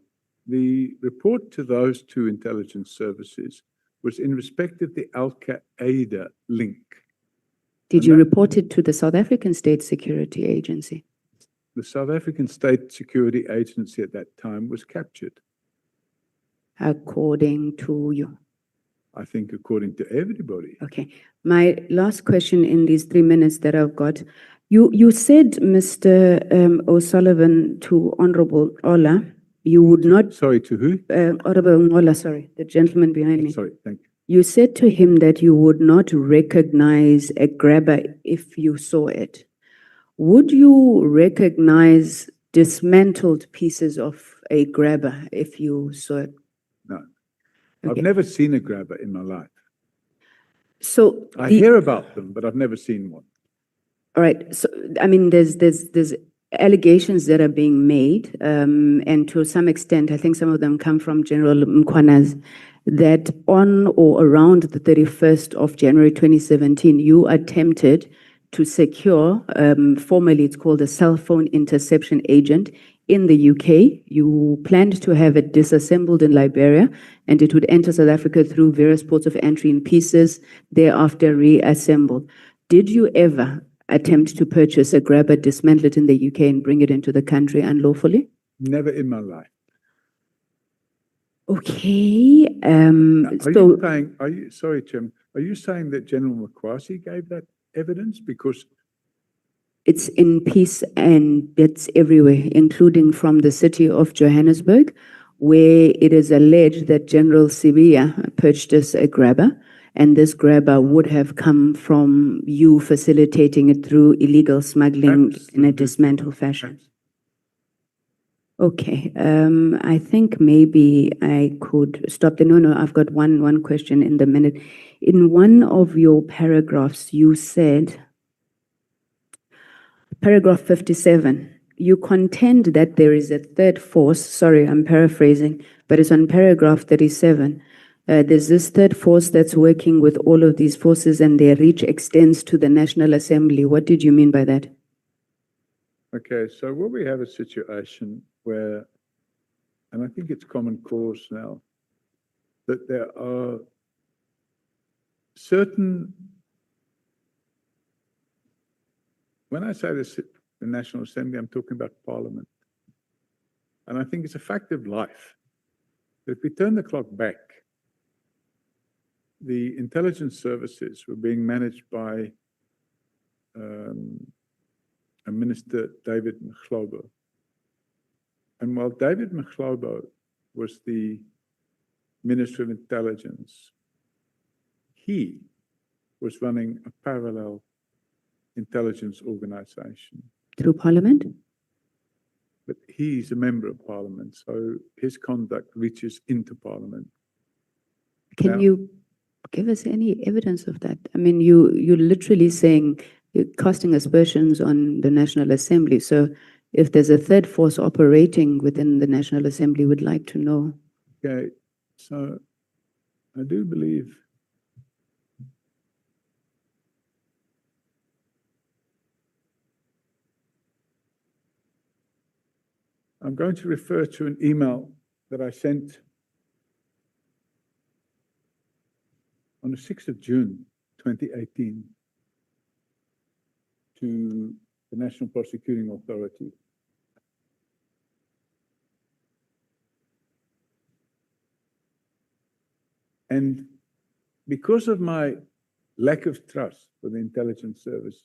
the report to those two intelligence services was in respect of the Al-Qaeda link. Did you report it to the South African State Security Agency? The South African State Security Agency at that time was captured. According to you? I think according to everybody. Okay. My last question in these 3 minutes that I've got, you said, Mr. O'Sullivan, to Honorable Ola, you would not... Sorry, to who? Honorable Ola, sorry, the gentleman behind me. Sorry, thank you. You said to him that you would not recognize a grabber if you saw it. Would you recognize dismantled pieces of a grabber if you saw it? No. Okay. I've never seen a grabber in my life. So I hear about them, but I've never seen one. All right. So, I mean, there's allegations that are being made, and to some extent, I think some of them come from General Mkhwanazi, that on or around the 31st of January 2017, you attempted to secure, formally it's called a cell phone interception agent in the UK. You planned to have it disassembled in Liberia, and it would enter South Africa through various ports of entry in pieces, thereafter reassembled. Did you ever attempt to purchase a grabber, dismantle it in the UK, and bring it into the country unlawfully? Never in my life. Okay. Sorry, Chairman, are you saying that General Mkhwanazi gave that evidence? Because it's in piece and bits everywhere, including from the city of Johannesburg, where it is alleged that General Sibiya purchased a grabber, and this grabber would have come from you facilitating it through illegal smuggling in a dismantled fashion. Okay, I think maybe I could stop there. No, I've got one question in the minute. In one of your paragraphs, you said, paragraph 57, you contend that there is a third force. Sorry, I'm paraphrasing, but it's on paragraph 37. There's this third force that's working with all of these forces and their reach extends to the National Assembly. What did you mean by that? okay, so what we have a situation where, and I think it's common cause now, that there are certain, when I say this, the National Assembly, I'm talking about Parliament. And I think it's a fact of life that if we turn the clock back, the intelligence services were being managed by a Minister, David Nhlanhla. And while David Nhlanhla was the Minister of Intelligence, he was running a parallel intelligence organization. Through Parliament? But he's a member of Parliament, so his conduct reaches into Parliament. Can you give us any evidence of that? I mean, you're literally saying, you're casting aspersions on the National Assembly. So If there's a third force operating within the National Assembly, we'd like to know. Okay, so I do believe I'm going to refer to an email that I sent on the 6th of June, 2018 to the National Prosecuting Authority. And because of my lack of trust for the intelligence service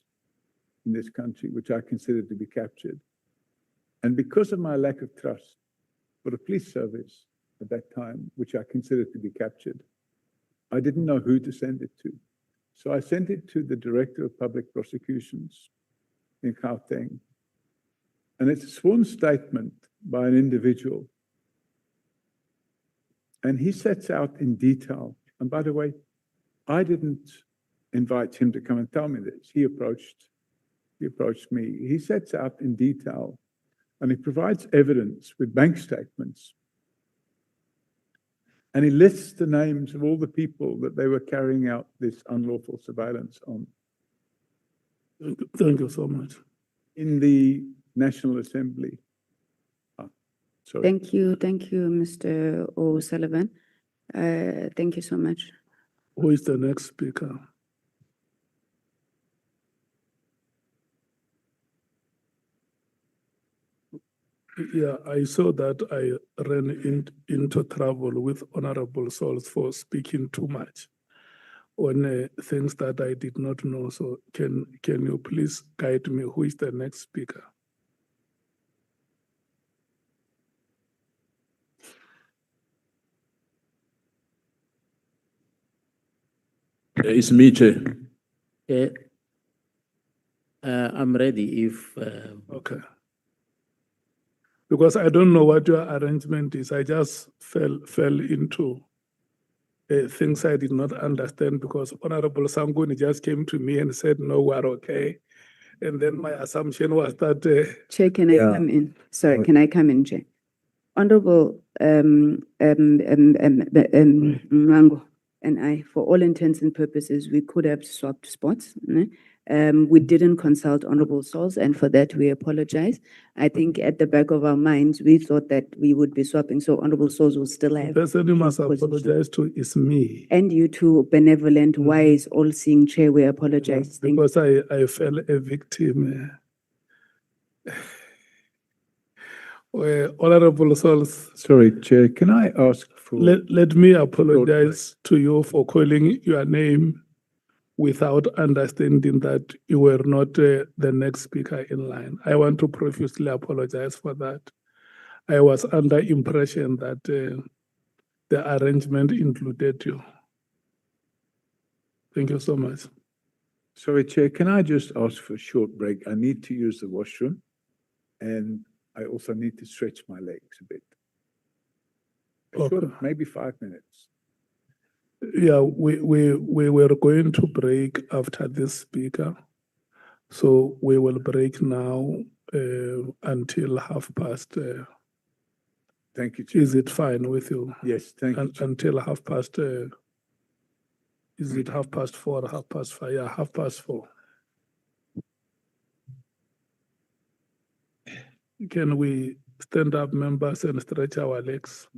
in this country, which I consider to be captured, and because of my lack of trust for the police service at that time, which I considered to be captured, I didn't know who to send it to. So I sent it to the Director of Public Prosecutions in Gauteng. And it's a sworn statement by an individual. And he sets out in detail, and by the way, I didn't invite him to come and tell me this. He approached me. He sets out in detail, and he provides evidence with bank statements. And he lists the names of all the people that they were carrying out this unlawful surveillance on. Thank you so much. In the National Assembly. Sorry. Thank you, Mr. O'Sullivan. Thank you so much. Who is the next speaker? Yeah, I saw that I ran into trouble with Honorable Souls for speaking too much on things that I did not know. So can you please guide me? Who is the next speaker? It's me, Chair. I'm ready if. Okay. Because I don't know what your arrangement is. I just fell into things I did not understand because Honorable Sanguni just came to me and said, no, we're okay. And then my assumption was that... Chair, can I come in? Sorry, can I come in, Chair? Honorable Mango and I, for all intents and purposes, we could have swapped spots. We didn't consult Honorable Souls, and for that we apologize. I think at the back of our minds, we thought that we would be swapping, so Honorable Souls will still have. The person you must apologize to is me. And you too, benevolent, wise, all-seeing Chair, we apologize. Yeah, because I fell a victim. Honorable Souls. Sorry, Chair, can I ask for... Let me apologize to you for calling your name without understanding that you were not the next speaker in line. I want to profusely apologize for that. I was under impression that the arrangement included you. Thank you so much. Sorry, Chair, can I just ask for a short break? I need to use the washroom, and I also need to stretch my legs a bit. Short, maybe 5 minutes. Yeah, we were going to break after this speaker. So we will break now until past. Thank you, Chair. Is it fine with you? Yes, thank you. Until past. Is it 4:30 or 5:30? Yeah, 4:30. Can we stand up, members, and stretch our legs?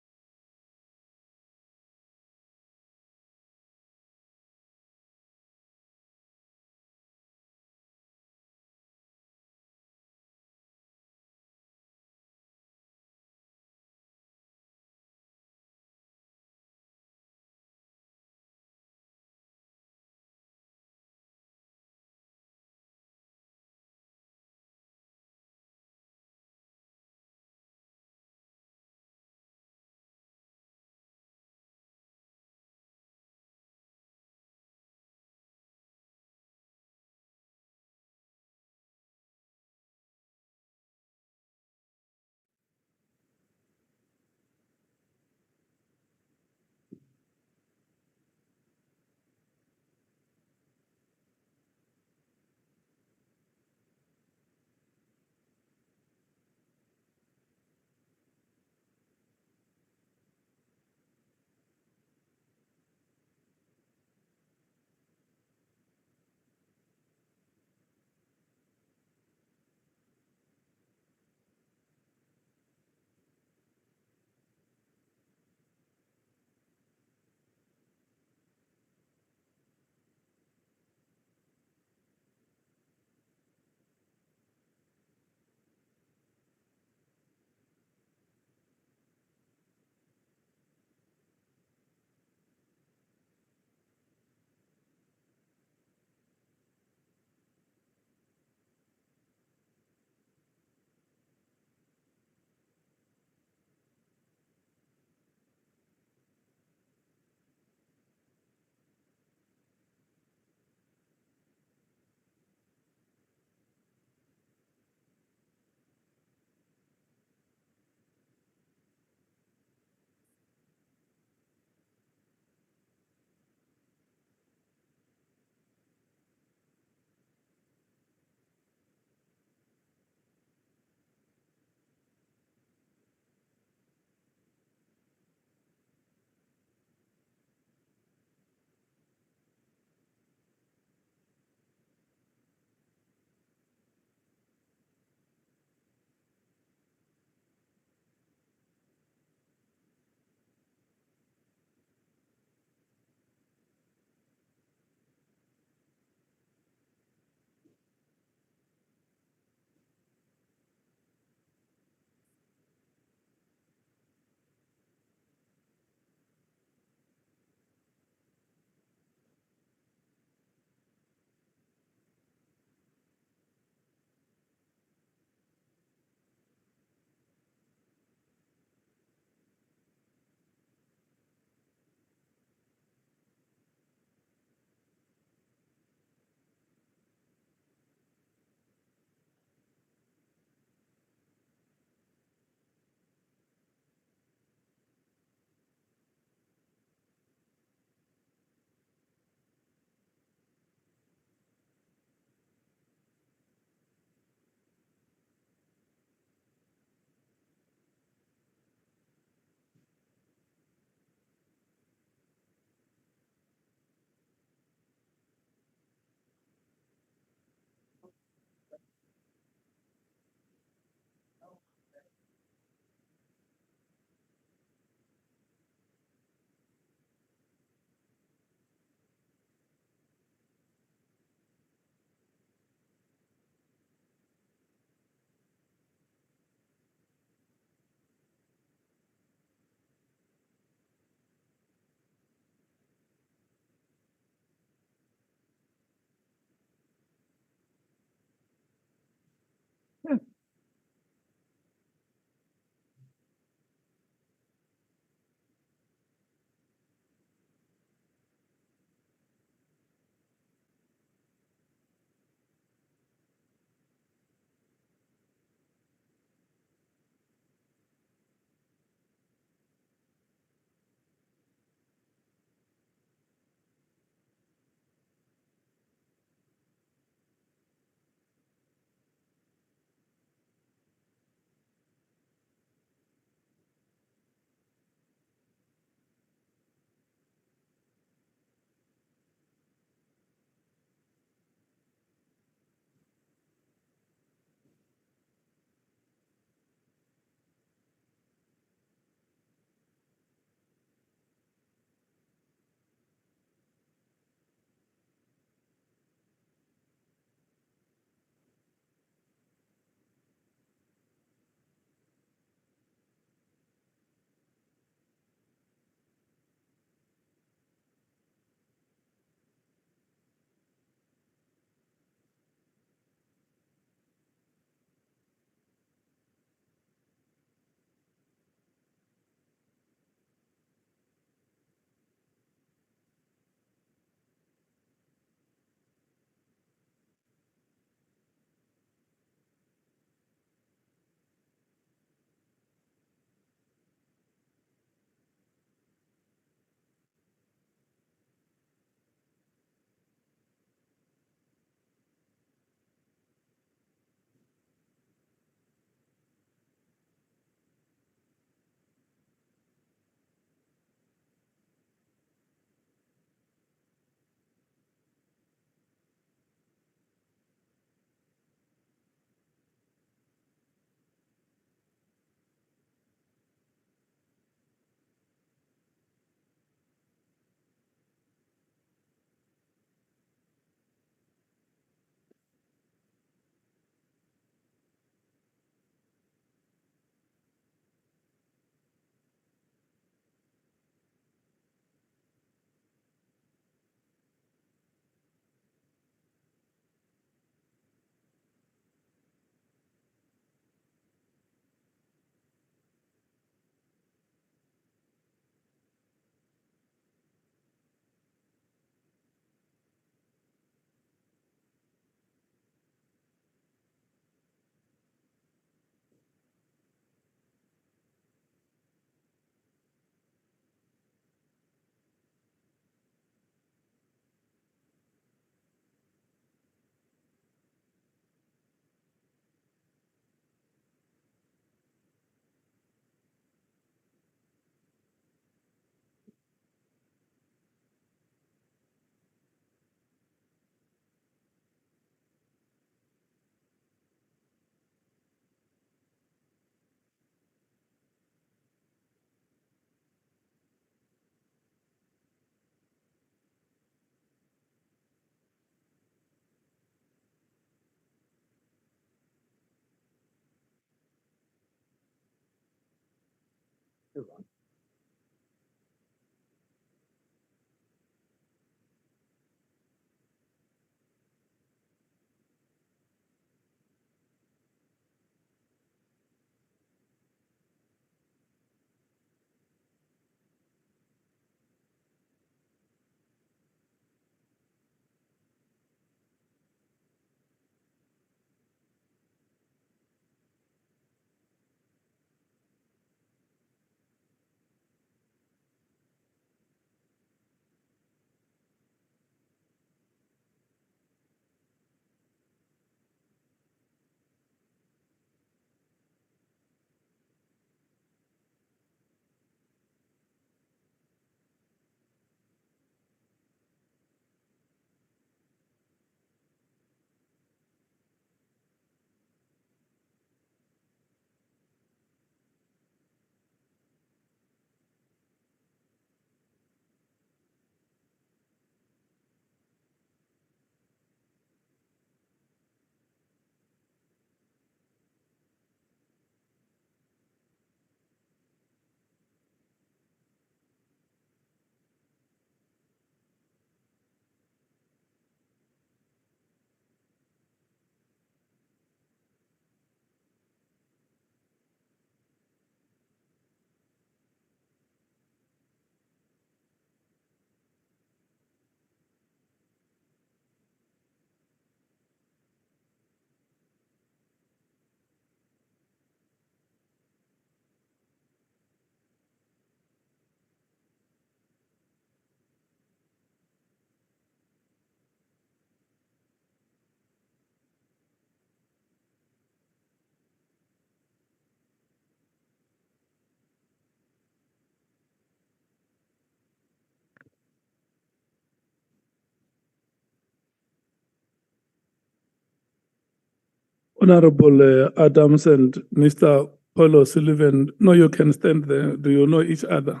Honorable Adams and Mr. Paul O'Sullivan, no, you can stand there. Do you know each other?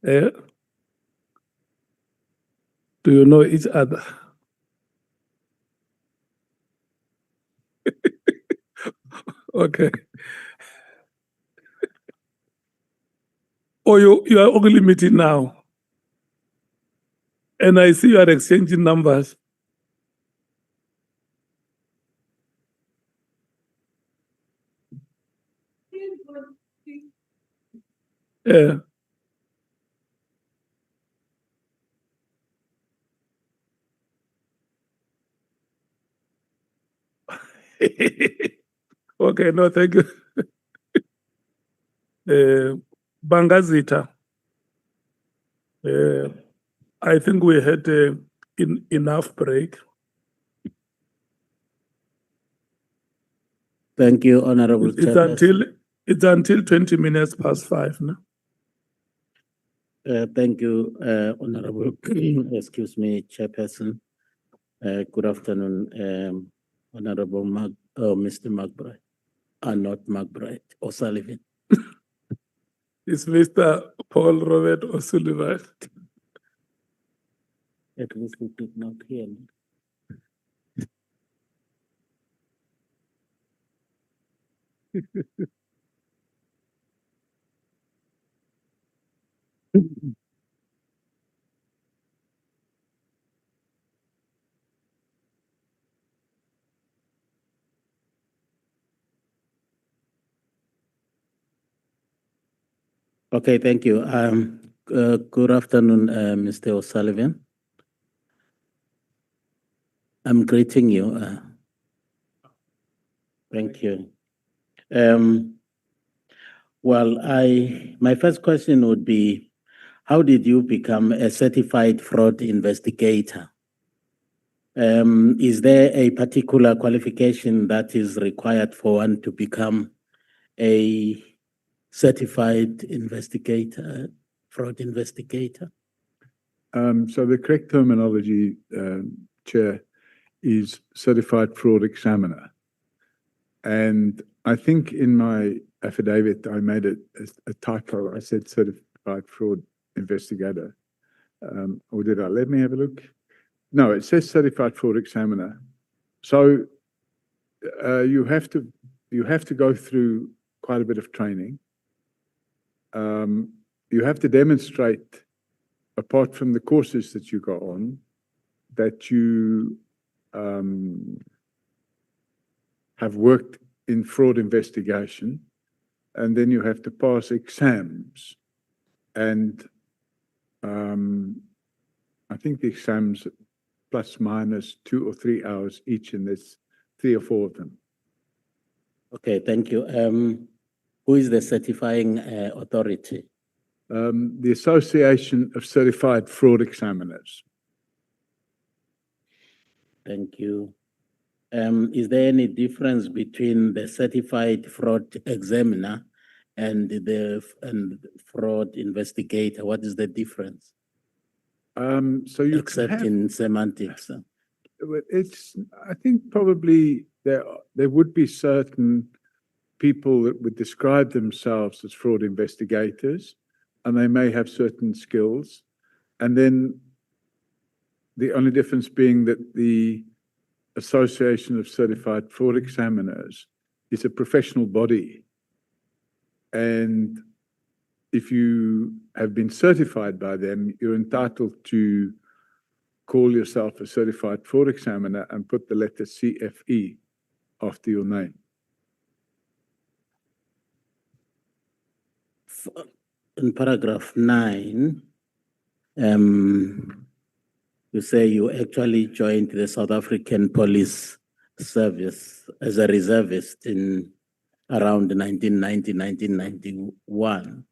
Eh? Do you know each other? Okay. Or you are only meeting now? And I see you are exchanging numbers. Yeah. Okay, no, thank you. Bangazita. I think we had enough break. Thank you, Honorable Chairperson. It's until 20 minutes past 5, no? Thank you, Honorable, excuse me, Chairperson. Good afternoon, Honorable Mr. McBride, not McBride, O'Sullivan. It's Mr. Paul Robert O'Sullivan. At least we did not hear me. Okay, thank you. Good afternoon, Mr. O'Sullivan. I'm greeting you. Thank you. Well, my first question would be, how did you become a certified fraud investigator? Is there a particular qualification that is required for one to become a certified investigator, fraud investigator? So the correct terminology, Chair, is certified fraud examiner. And I think in my affidavit, I made a typo. I said certified fraud investigator. Or did I? Let me have a look. No, it says certified fraud examiner. So you have to go through quite a bit of training. You have to demonstrate, apart from the courses that you go on, that you have worked in fraud investigation, and then you have to pass exams. And I think the exams plus minus 2 or 3 hours each, and there's 3 or 4 of them. Okay, thank you. Who is the certifying authority? The Association of Certified Fraud Examiners. Thank you. Is there any difference between the certified fraud examiner and the fraud investigator? What is the difference? So you Except have, in semantics. it's, I think probably there would be certain people that would describe themselves as fraud investigators, and they may have certain skills. And then the only difference being that the Association of Certified Fraud Examiners is a professional body. And if you have been certified by them, you're entitled to call yourself a certified fraud examiner and put the letter CFE after your name. In paragraph 9, you say you actually joined the South African Police Service as a reservist in around 1990, 1991.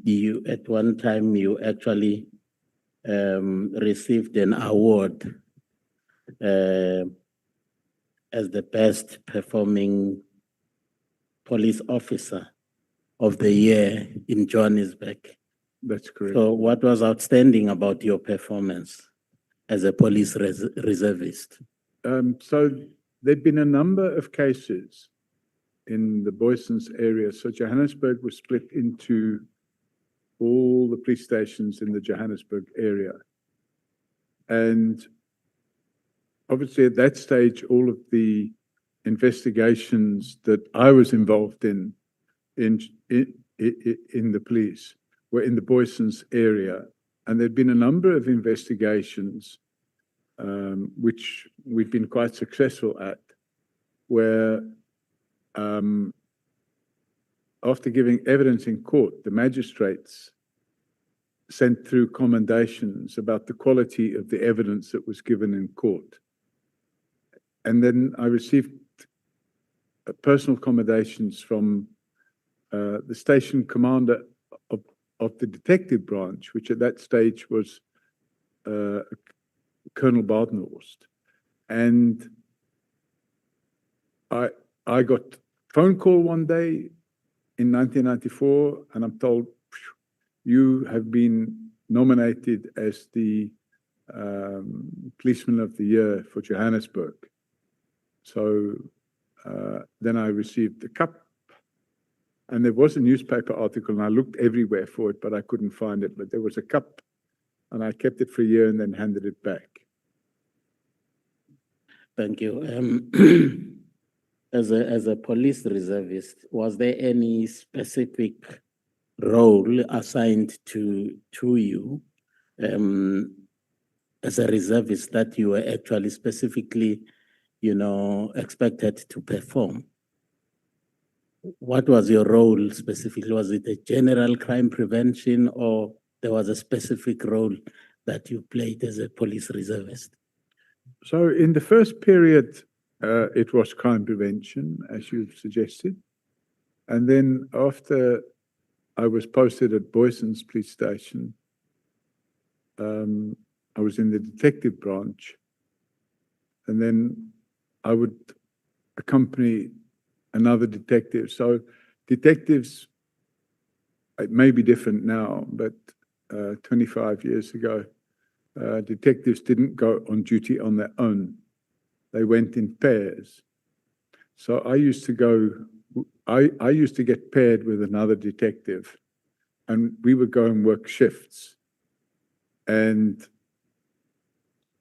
You, at one time, you actually received an award as the best performing police officer of the year in Johannesburg. That's correct. So what was outstanding about your performance as a police reservist? So there've been a number of cases in the Boysens area. So Johannesburg was split into all the police stations in the Johannesburg area. And obviously at that stage, all of the investigations that I was involved in the police were in the Boysens area. And there'd been a number of investigations which we've been quite successful at, where after giving evidence in court, the magistrates sent through commendations about the quality of the evidence that was given in court. And then I received personal commendations from the station commander of the detective branch, which at that stage was Colonel Badenhorst. And I got a phone call one day in 1994, and I'm told, you have been nominated as the Policeman of the Year for Johannesburg. So then I received the cup, and there was a newspaper article, and I looked everywhere for it, but I couldn't find it. But there was a cup, and I kept it for a year and then handed it back. Thank you. As a police reservist, was there any specific role assigned to you as a reservist that you were actually specifically, expected to perform? What was your role specifically? Was it a general crime prevention, or there was a specific role that you played as a police reservist? So in the first period, it was crime prevention, as you suggested. And then after I was posted at Boysens Police Station, I was in the detective branch. And then I would accompany another detective. So detectives, it may be different now, but 25 years ago, detectives didn't go on duty on their own. They went in pairs. So I used to go, I used to get paired with another detective, and we would go and work shifts. And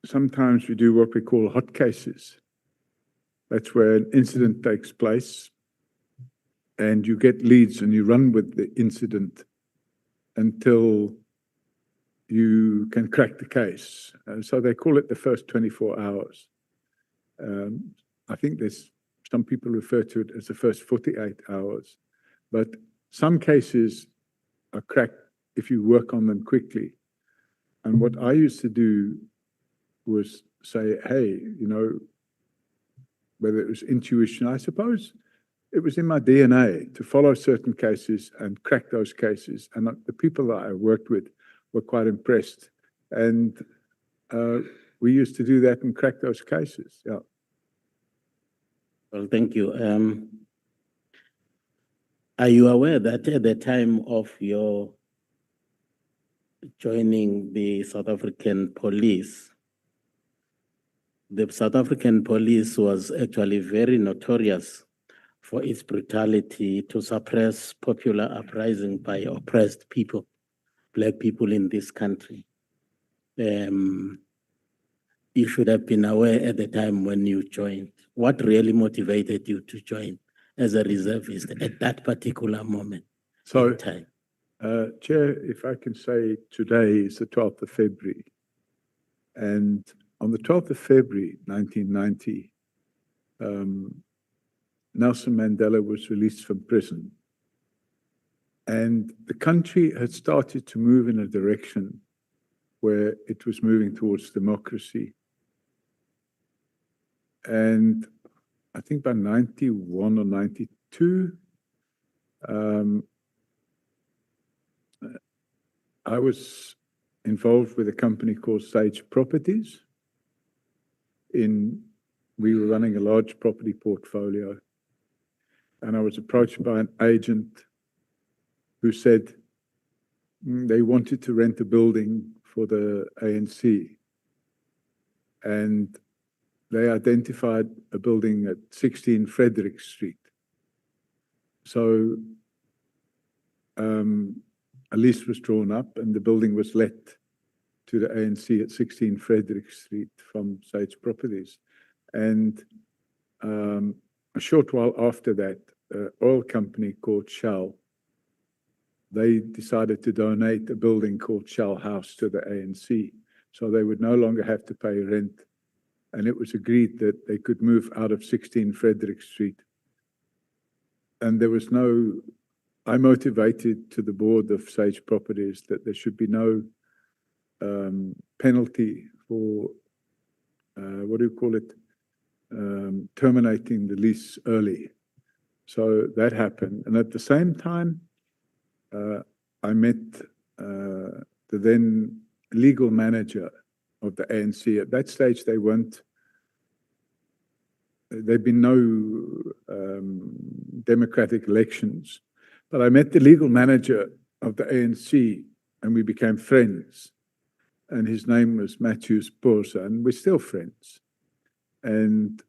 sometimes we do what we call hot cases. That's where an incident takes place, and you get leads and you run with the incident until you can crack the case. So they call it the first 24 hours. I think there's some people refer to it as the first 48 hours, but some cases are cracked if you work on them quickly. And what I used to do was say, hey, whether it was intuition, I suppose it was in my DNA to follow certain cases and crack those cases. And the people that I worked with were quite impressed. And we used to do that and crack those cases. Yeah. Well, thank you. Are you aware that at the time of your joining the South African police, the South African police was actually very notorious for its brutality to suppress popular uprising by oppressed people, Black people in this country? You should have been aware at the time when you joined. What really motivated you to join as a reservist at that particular moment in time? Chair, if I can say, today is the 12th of February. And on the 12th of February, 1990, Nelson Mandela was released from prison. And the country had started to move in a direction where it was moving towards democracy. And I think by 91 or 92, I was involved with a company called Sage Properties. We were running a large property portfolio. And I was approached by an agent who said they wanted to rent a building for the ANC. And they identified a building at 16 Frederick Street. So a lease was drawn up and the building was let to the ANC at 16 Frederick Street from Sage Properties. And a short while after that, an oil company called Shell, they decided to donate a building called Shell House to the ANC. So they would no longer have to pay rent. And it was agreed that they could move out of 16 Frederick Street. And there was I motivated to the board of Sage Properties that there should be no penalty for, terminating the lease early. So that happened. And at the same time, I met the then legal manager of the ANC. At that stage, there'd been no democratic elections. But I met the legal manager of the ANC and we became friends. And his name was Matthews Porsa, and we're still friends. And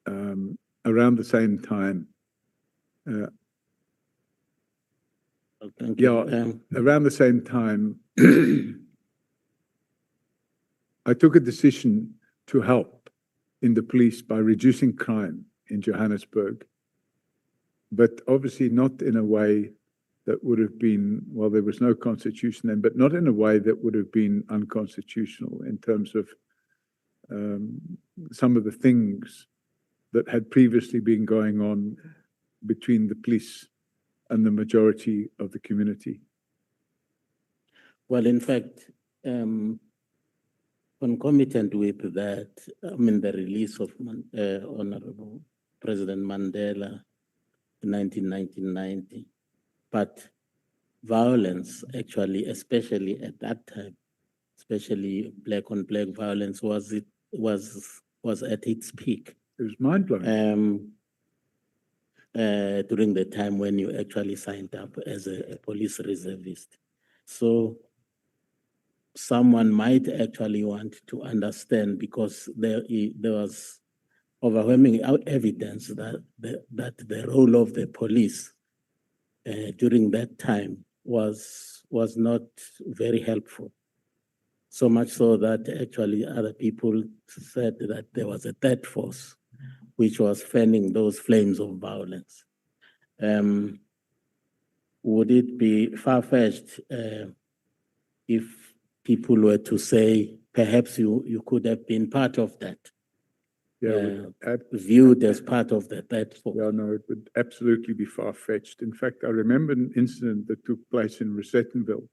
around the same time, around the same time, I took a decision to help in the police by reducing crime in Johannesburg, but obviously not in a way that would have been, well, there was no constitution then, but not in a way that would have been unconstitutional in terms of some of the things that had previously been going on between the police and the majority of the community. Well, in fact, concomitant with that, the release of Honorable President Mandela in 1990, but violence actually, especially at that time, especially black on black violence, was at its peak. It was mind-blowing. During the time when you actually signed up as a police reservist. So someone might actually want to understand, because there was overwhelming evidence that the role of the police during that time was not very helpful. So much so that actually other people said that there was a third force which was fanning those flames of violence. Would it be far-fetched if people were to say, perhaps you could have been part of that? Viewed as part of that. Yeah, no, it would absolutely be far-fetched. In fact, I remember an incident that took place in Rosettenville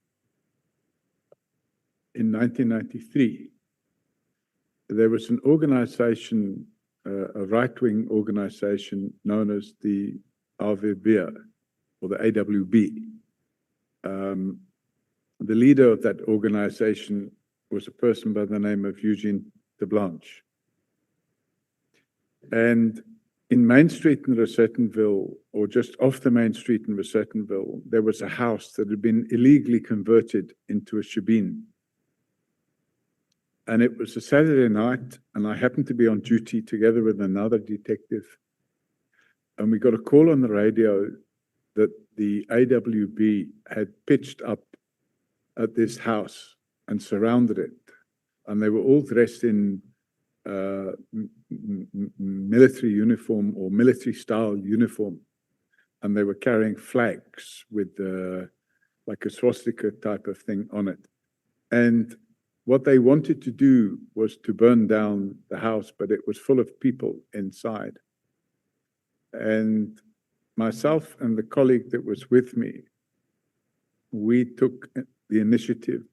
in 1993. There was an organization, a right-wing organization known as the AWB, or the AWB. The leader of that organization was a person by the name of Eugene de Blanche. And in Main Street in Rosettenville, or just off the Main Street in Rosettenville, there was a house that had been illegally converted into a shebeen. And it was a Saturday night, and I happened to be on duty together with another detective. And we got a call on the radio that the AWB had pitched up at this house and surrounded it. And they were all dressed in military uniform or military style uniform. And they were carrying flags with like a swastika type of thing on it. And what they wanted to do was to burn down the house, but it was full of people inside. And myself and the colleague that was with me, we took the initiative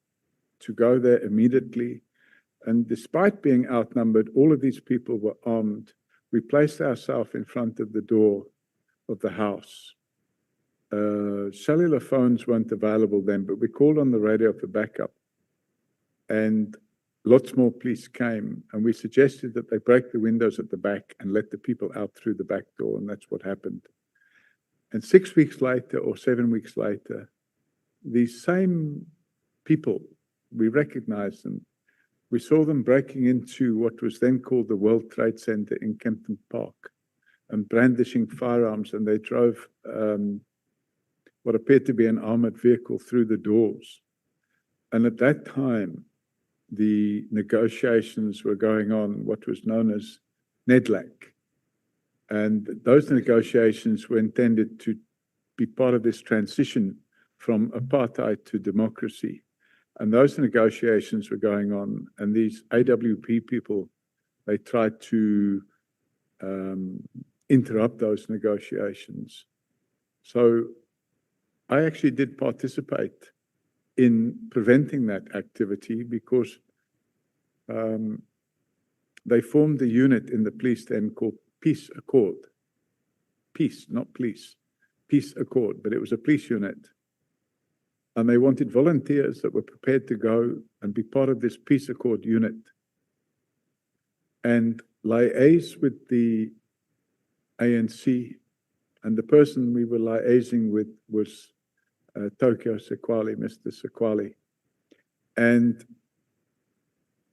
to go there immediately. And despite being outnumbered, all of these people were armed. We placed ourselves in front of the door of the house. Cellular phones weren't available then, but we called on the radio for backup. And lots more police came, and we suggested that they break the windows at the back and let the people out through the back door, and that's what happened. And 6 weeks later, or 7 weeks later, these same people, we recognized them. We saw them breaking into what was then called the World Trade Center in Kempton Park and brandishing firearms, and they drove what appeared to be an armored vehicle through the doors. And at that time, the negotiations were going on, what was known as NEDLAC. And those negotiations were intended to be part of this transition from apartheid to democracy. And those negotiations were going on, and these AWP people, they tried to interrupt those negotiations. So I actually did participate in preventing that activity because they formed a unit in the police then called Peace Accord. Peace, not police. Peace Accord, but it was a police unit. And they wanted volunteers that were prepared to go and be part of this Peace Accord unit and liaise with the ANC. And the person we were liaising with was Tokyo Sekwali, Mr. Sekwali, and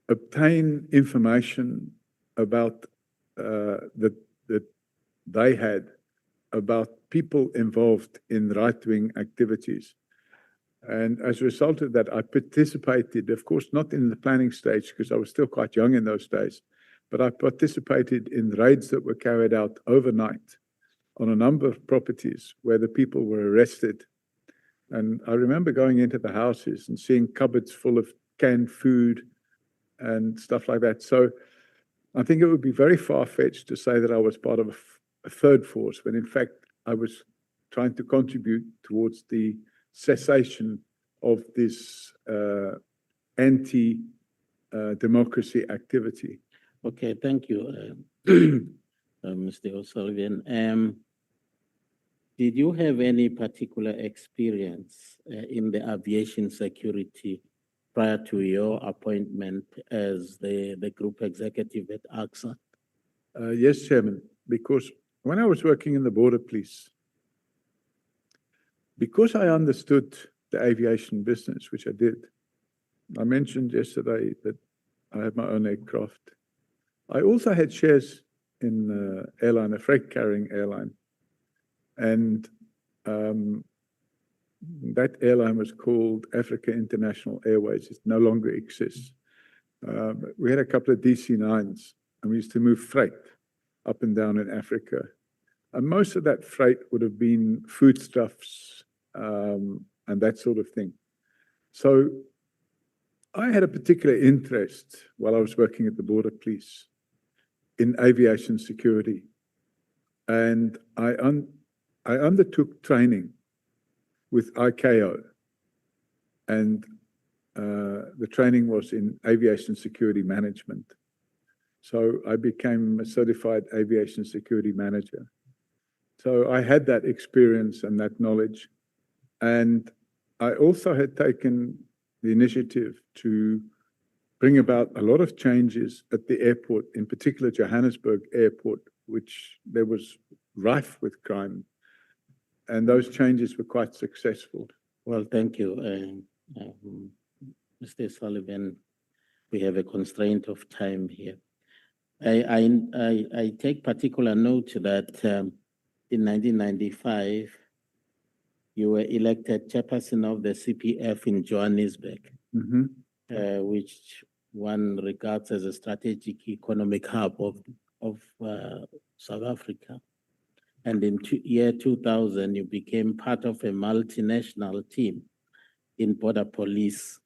obtain information about that they had about people involved in right-wing activities. And as a result of that, I participated, of course, not in the planning stage because I was still quite young in those days, but I participated in raids that were carried out overnight on a number of properties where the people were arrested. And I remember going into the houses and seeing cupboards full of canned food and stuff like that. So I think it would be very far-fetched to say that I was part of a third force, when in fact I was trying to contribute towards the cessation of this anti-democracy activity. Okay, thank you, Mr. O'Sullivan. Did you have any particular experience in the aviation security prior to your appointment as the group executive at AXA? Yes, Chairman, because when I was working in the border police, because I understood the aviation business, which I did, I mentioned yesterday that I had my own aircraft. I also had shares in airline, a freight carrying airline. And that airline was called Africa International Airways. It no longer exists. We had a couple of DC-9s, and we used to move freight up and down in Africa. And most of that freight would have been foodstuffs and that sort of thing. So I had a particular interest while I was working at the Border Police in aviation security. And I undertook training with ICAO. And the training was in aviation security management. So I became a certified aviation security manager. So I had that experience and that knowledge. And I also had taken the initiative to bring about a lot of changes at the airport, in particular Johannesburg Airport, which there was rife with crime. And those changes were quite successful. Well, thank you, Mr. Sullivan. We have a constraint of time here. I take particular note that in 1995, you were elected chairperson of the CPF in Johannesburg, which one regards as a strategic economic hub of South Africa. And in year 2000, you became part of a multinational team in border policing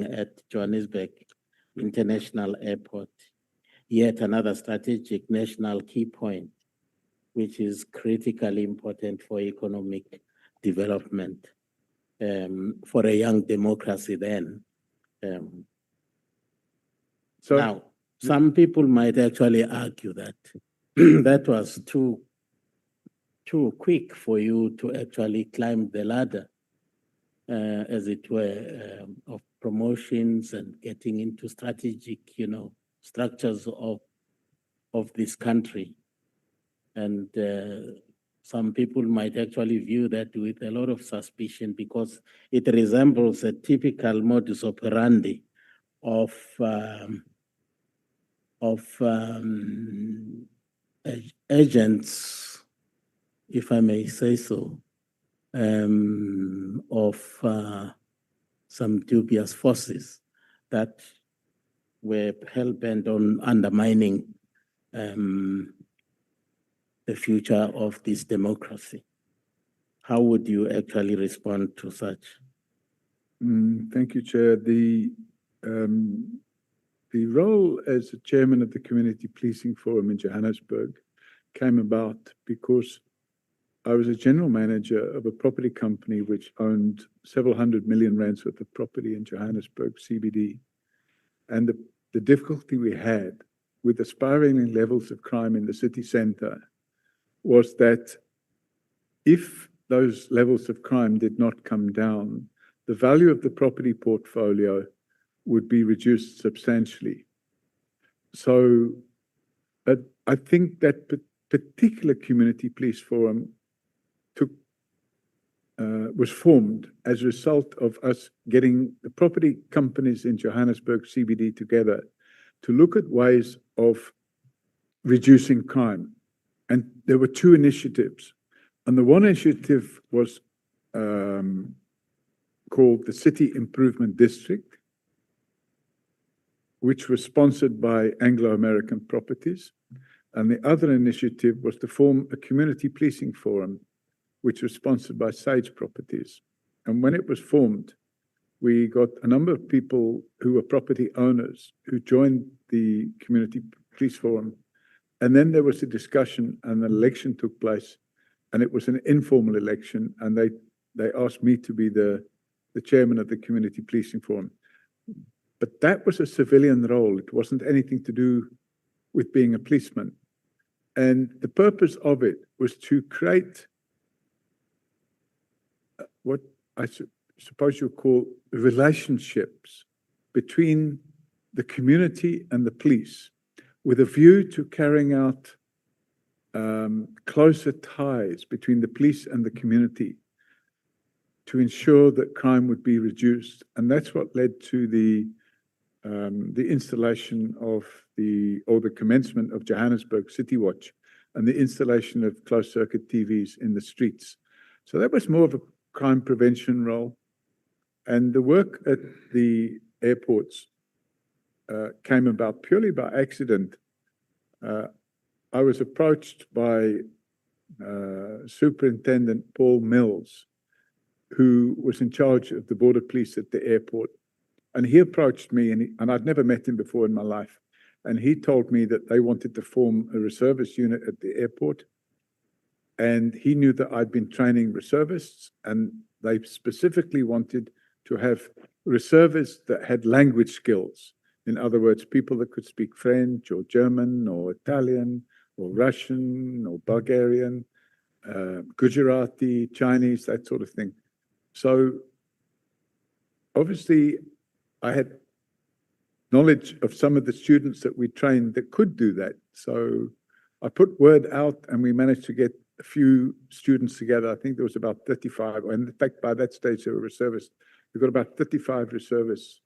at Johannesburg International Airport. Yet another strategic national key point, which is critically important for economic development for a young democracy then. Now, some people might actually argue that that was too quick for you to actually climb the ladder, as it were, of promotions and getting into strategic, structures of this country. And some people might actually view that with a lot of suspicion because it resembles a typical modus operandi of agents, if I may say so, of some dubious forces that were hell-bent on undermining the future of this democracy. How would you actually respond to such? Thank you, Chair. The role as the chairman of the Community Policing Forum in Johannesburg came about because I was a general manager of a property company which owned several hundred million rands worth of property in Johannesburg CBD. And the difficulty we had with the spiraling levels of crime in the city center was that if those levels of crime did not come down, the value of the property portfolio would be reduced substantially. So I think that particular community police forum was formed as a result of us getting the property companies in Johannesburg CBD together to look at ways of reducing crime. And there were two initiatives. And the one initiative was called the City Improvement District, which was sponsored by Anglo-American Properties. And the other initiative was to form a community policing forum, which was sponsored by Sage Properties. And when it was formed, we got a number of people who were property owners who joined the community police forum. And then there was a discussion and an election took place, and it was an informal election. And they asked me to be the chairman of the community policing forum. But that was a civilian role. It wasn't anything to do with being a policeman. And the purpose of it was to create what I suppose you call relationships between the community and the police, with a view to carrying out closer ties between the police and the community to ensure that crime would be reduced. And that's what led to the installation of the commencement of Johannesburg City Watch and the installation of closed circuit TVs in the streets. So that was more of a crime prevention role. And the work at the airports came about purely by accident I was approached by Superintendent Paul Mills, who was in charge of the border police at the airport. And he approached me, and I'd never met him before in my life. And he told me that they wanted to form a reservist unit at the airport. And he knew that I'd been training reservists, and they specifically wanted to have reservists that had language skills. In other words, people that could speak French or German or Italian or Russian or Bulgarian, Gujarati, Chinese, that sort of thing. So obviously I had knowledge of some of the students that we trained that could do that. So I put word out and we managed to get a few students together. I think there was about 35, and in fact, by that stage, they were reservists. We got about 35 reservists,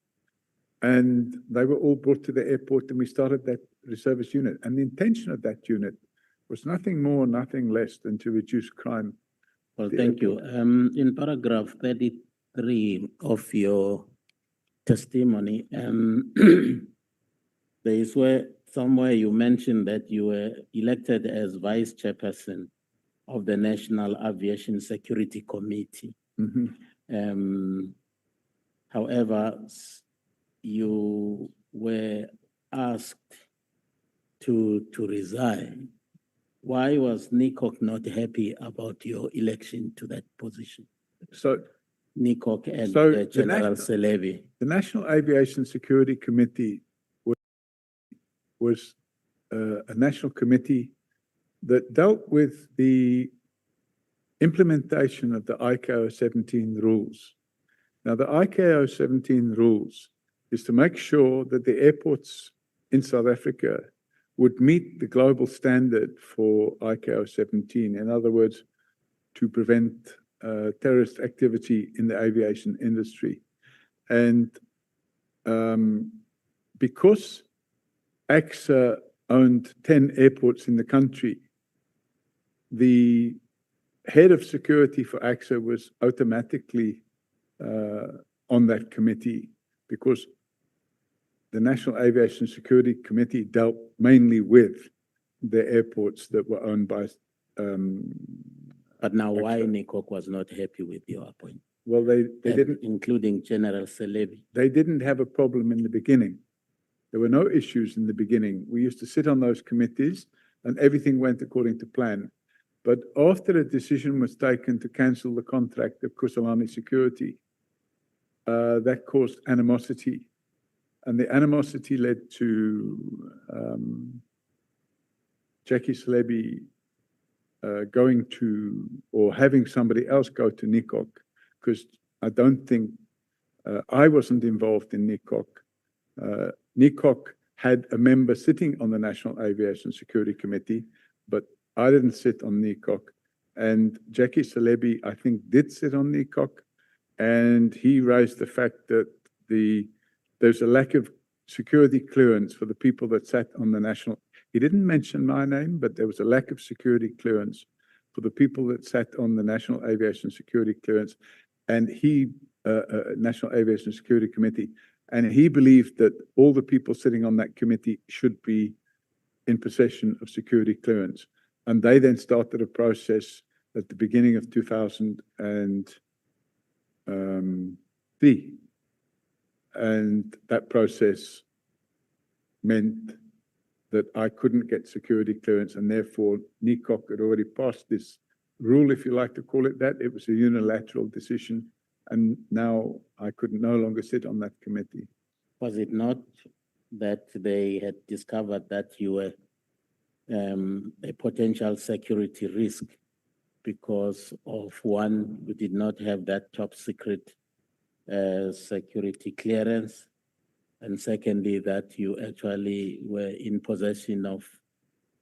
and they were all brought to the airport, and we started that reservist unit. And the intention of that unit was nothing more, nothing less than to reduce crime. Well, thank you. In paragraph 33 of your testimony, there is where somewhere you mentioned that you were elected as vice chairperson of the National Aviation Security Committee. However, you were asked to resign. Why was NICOC not happy about your election to that position? So NICOC and So General Selebi. The National Aviation Security Committee was a national committee that dealt with the implementation of the ICAO 17 rules. Now, the ICAO 17 rules is to make sure that the airports in South Africa would meet the global standard for ICAO 17. In other words, to prevent terrorist activity in the aviation industry. And because AXA owned 10 airports in the country, the head of security for AXA was automatically on that committee, because the National Aviation Security Committee dealt mainly with the airports that were owned by But now why NICOC was not happy with your appointment? Well, they didn't, including General Selebi. they didn't have a problem in the beginning. There were no issues in the beginning. We used to sit on those committees and everything went according to plan. But after a decision was taken to cancel the contract of Kusalani Security, that caused animosity. And the animosity led to Jackie Selebi going to, or having somebody else go to NICOC, because I don't think, I wasn't involved in NICOC. NICOC had a member sitting on the National Aviation Security Committee, but I didn't sit on NICOC. And Jackie Selebi, I think, did sit on NICOC, and he raised the fact that there's a lack of security clearance for the people that sat on the national. He didn't mention my name, but there was a lack of security clearance for the people that sat on the National Aviation Security Clearance, and National Aviation Security Committee, and he believed that all the people sitting on that committee should be in possession of security clearance. And they then started a process at the beginning of 2003. And that process meant that I couldn't get security clearance, and therefore NICOC had already passed this rule, if you like to call it that. It was a unilateral decision, and now I could no longer sit on that committee. Was it not that they had discovered that you were a potential security risk because of one, you did not have that top secret security clearance, and secondly, that you actually were in possession of,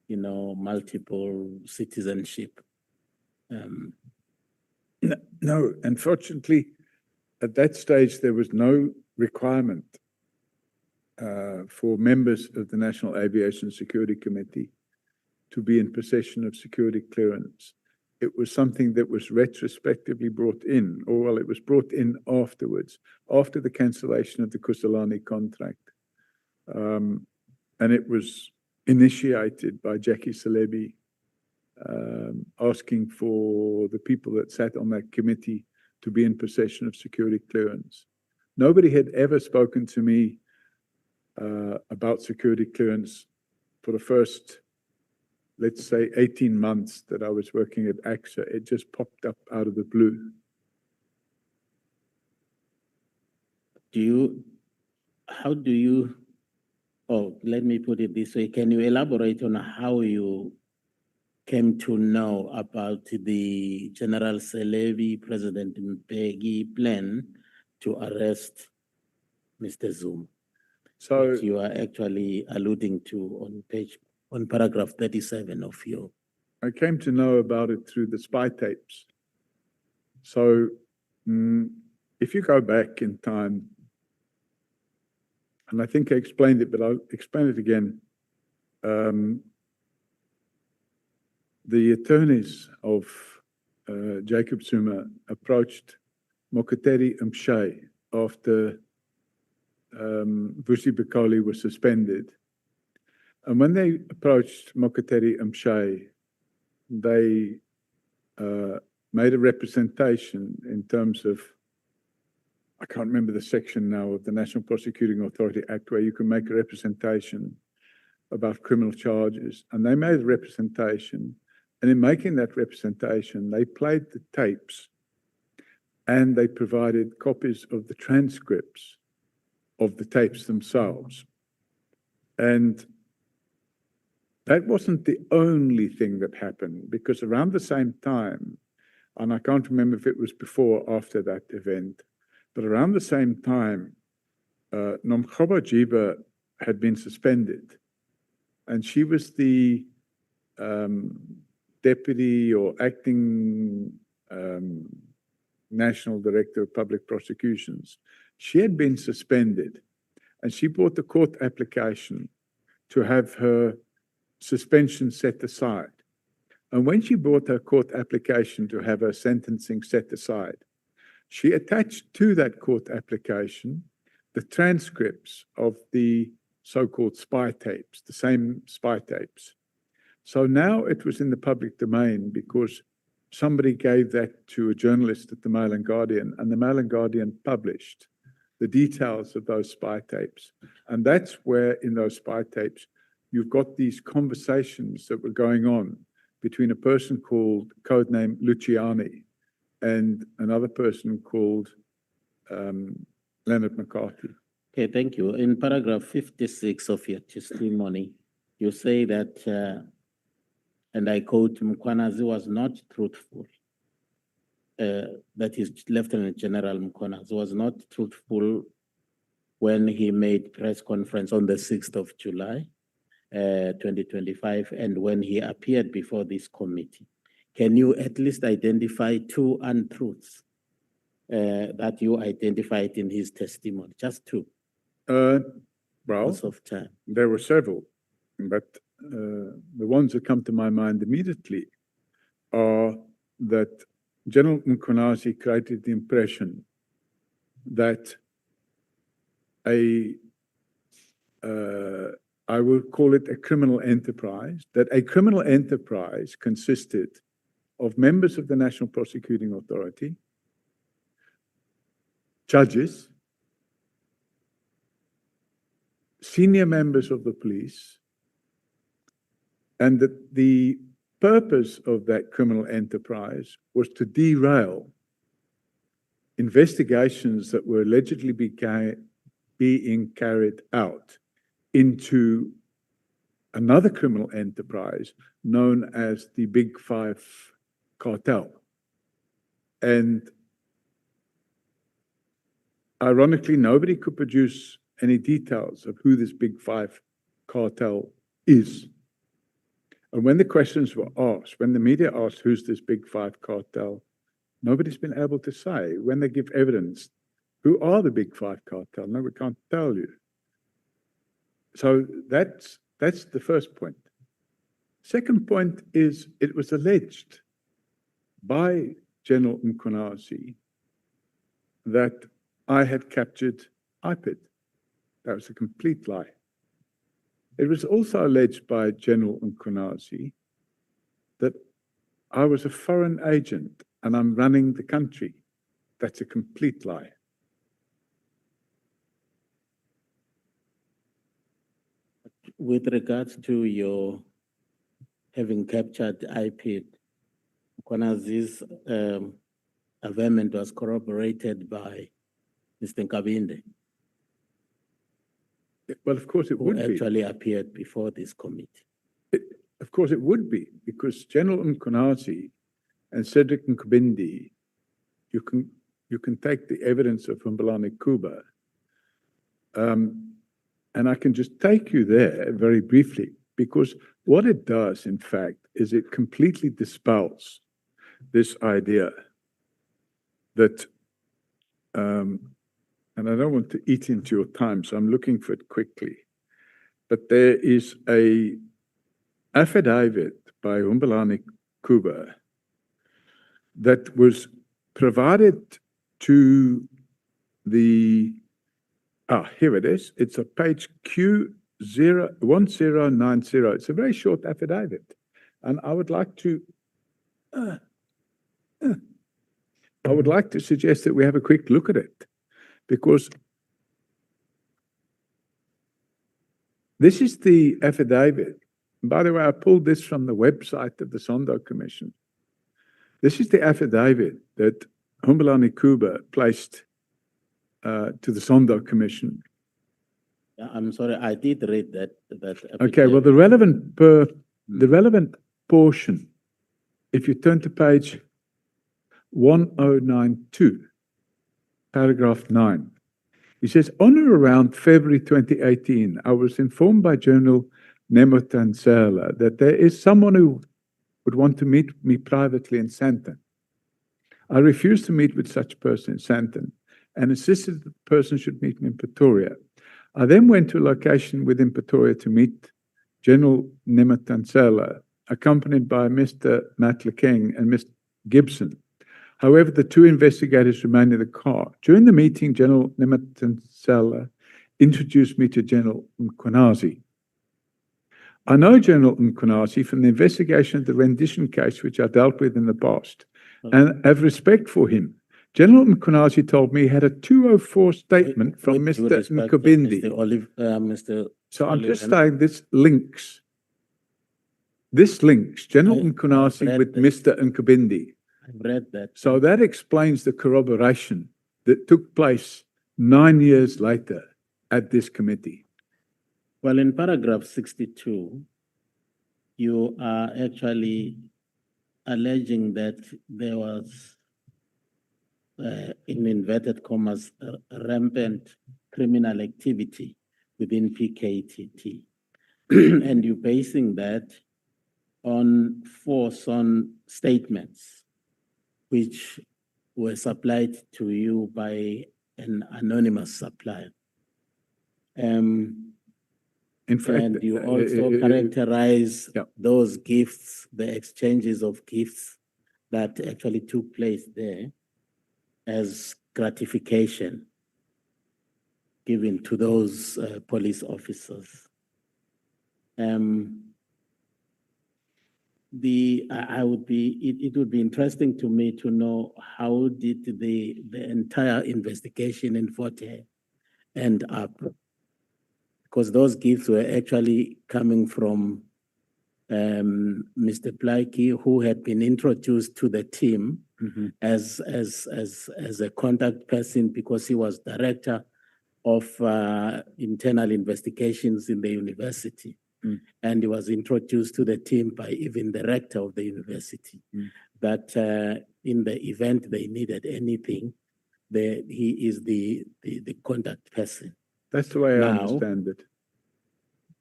multiple citizenship? No, unfortunately, at that stage, there was no requirement for members of the National Aviation Security Committee to be in possession of security clearance. It was something that was retrospectively brought in, or well, it was brought in afterwards, after the cancellation of the Kusalani contract. And it was initiated by Jackie Celebi, asking for the people that sat on that committee to be in possession of security clearance. Nobody had ever spoken to me about security clearance for the first, let's say, 18 months that I was working at AXA. It just popped up out of the blue. Let me put it this way. Can you elaborate on how you came to know about the General Celebi, President Mbeki plan to arrest Mr. Zuma? So Which you are actually alluding to on paragraph 37 of your. I came to know about it through the spy tapes. So if you go back in time, and I think I explained it, but I'll explain it again. The attorneys of Jacob Zuma approached Mokoteri Mshay after Vusi Bikoli was suspended. And when they approached Mokoteri Mshay, they made a representation in terms of, I can't remember the section now of the National Prosecuting Authority Act, where you can make a representation about criminal charges. And they made a representation. And in making that representation, they played the tapes and they provided copies of the transcripts of the tapes themselves. And that wasn't the only thing that happened, because around the same time, and I can't remember if it was before or after that event, but around the same time, Nomkhoba Jiba had been suspended. And she was the deputy or acting national director of public prosecutions. She had been suspended, and she brought the court application to have her suspension set aside. And when she brought her court application to have her sentencing set aside, she attached to that court application the transcripts of the so-called spy tapes, the same spy tapes. So now it was in the public domain because somebody gave that to a journalist at the Mail and Guardian, and the Mail and Guardian published the details of those spy tapes. And that's where, in those spy tapes, you've got these conversations that were going on between a person called, codename Luciani, and another person called Leonard McCarthy. Okay, thank you. In paragraph 56 of your testimony, you say that, and I quote, Mkhwanazi was not truthful. That is Lieutenant General Mkhwanazi was not truthful when he made press conference on the 6th of July, 2025, and when he appeared before this committee. Can you at least identify two untruths that you identified in his testimony? Just two. Well, of time. There were several, but the ones that come to my mind immediately are that General Mkhwanazi created the impression that I would call it a criminal enterprise, that a criminal enterprise consisted of members of the National Prosecuting Authority, judges, senior members of the police, and that the purpose of that criminal enterprise was to derail investigations that were allegedly being carried out into another criminal enterprise known as the Big Five cartel. And ironically, nobody could produce any details of who this Big Five cartel is. And when the questions were asked, when the media asked who's this Big Five cartel, nobody's been able to say. When they give evidence, who are the Big Five cartel? No, we can't tell you. So that's the first point. Second point is it was alleged by General Mkhwanazi that I had captured IPID. That was a complete lie. It was also alleged by General Mkhwanazi that I was a foreign agent and I'm running the country. That's a complete lie. With regards to your having captured IP, Mkhwanazi's averment was corroborated by Mr. Nkabinde, Well, of course it who would be. actually appeared before this committee. Of course it would be, because General Mkhwanazi and Cedric Nkabinde, you can take the evidence of Humbalani Kuba, and I can just take you there very briefly, because what it does, in fact, is it completely dispels this idea that, and I don't want to eat into your time, so I'm looking for it quickly, but there is a affidavit by Humbalani Kuba that was provided to the, here it is. It's a page Q1090. It's a very short affidavit. And I would like to suggest that we have a quick look at it, because this is the affidavit. By the way, I pulled this from the website of the Sondo Commission. This is the affidavit that Humbalani Kuba placed to the Sondo Commission. Yeah, I'm sorry, I did read that. Okay, well, the relevant portion, if you turn to page 1092, paragraph 9, he says, on or around February 2018, I was informed by General Nhlanhla that there is someone who would want to meet me privately in Sandton. I refused to meet with such person in Sandton and insisted that the person should meet me in Pretoria. I then went to a location within Pretoria to meet General Nhlanhla, accompanied by Mr. Matlakeng and Mr. Gibson. However, the two investigators remained in the car. During the meeting, General Nhlanhla introduced me to General Mkhwanazi. I know General Mkhwanazi from the investigation of the rendition case, which I dealt with in the past, and have respect for him. General Mkhwanazi told me he had a 204 statement from Mr. Nkabinde. So I'm just saying this links General Mkhwanazi with Mr. Nkabinde. I've read that. So that explains the corroboration that took place 9 years later at this committee. Well, in paragraph 62, you are actually alleging that there was, in inverted commas, rampant criminal activity within PKTT. And you're basing that on 4 SON statements, which were supplied to you by an anonymous supplier. In fact, and you also characterize those gifts, the exchanges of gifts that actually took place there as gratification given to those police officers. It would be interesting to me to know how did the entire investigation in Fort Hare end up? Because those gifts were actually coming from Mr. Plaiki, who had been introduced to the team as a contact person because he was director of internal investigations in the university. And he was introduced to the team by even the rector of the university, that in the event they needed anything, he is the contact person. That's the way I understand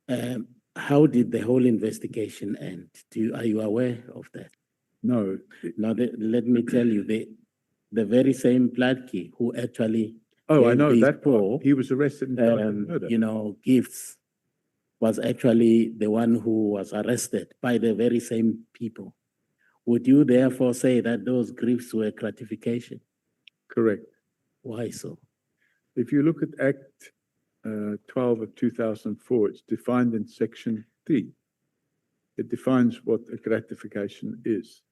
it. How did the whole investigation end? Are you aware of that? No. Now, let me tell you, the very same Platke who actually I know these that part. He was arrested in murder. Gifts was actually the one who was arrested by the very same people. Would you therefore say that those gifts were gratification? Correct. Why so? If you look at Act 12 of 2004. It's defined in section 3. It defines what a gratification is.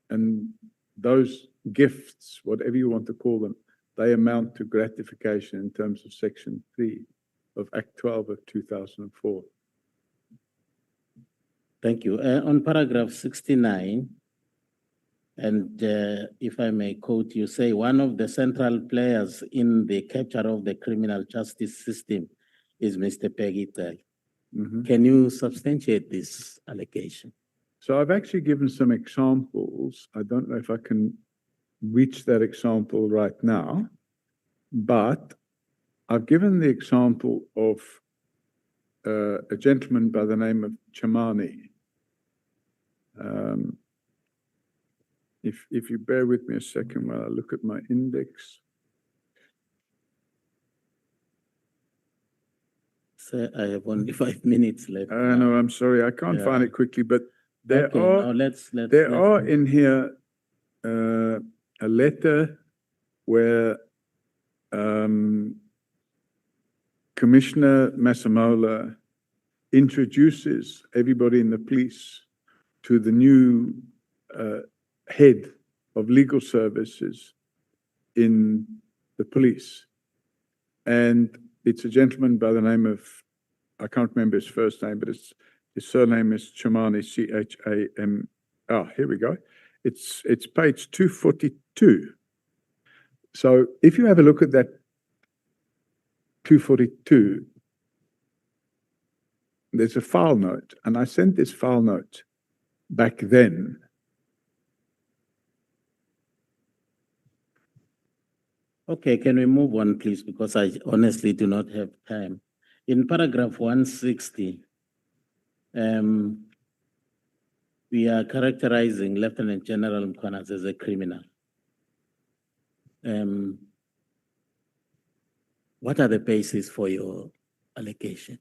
And those gifts, whatever you want to call them, they amount to gratification in terms of section 3 of Act 12 of 2004. Thank you. On paragraph 69, and if I may quote, you say one of the central players in the capture of the criminal justice system is Mr. Peggy Tag. Can you substantiate this allegation? So I've actually given some examples. I don't know if I can reach that example right now, but I've given the example of a gentleman by the name of Chamani. If you bear with me a second while I look at my index. Sir, I have only 5 minutes left. No, I'm sorry, I can't find it quickly, but there Okay, are now let's in here a letter where Commissioner Masemola introduces everybody in the police to the new head of legal services in the police. And it's a gentleman by the name of, I can't remember his first name, but his surname is Chamani, C-H-A-M. Oh, here we go. It's page 242. So if you have a look at that 242, there's a file note, and I sent this file note back then. Okay, can we move on, please? Because I honestly do not have time. In paragraph 160, we are characterizing Lieutenant General Mkhwanazi as a criminal. What are the bases for your allegation?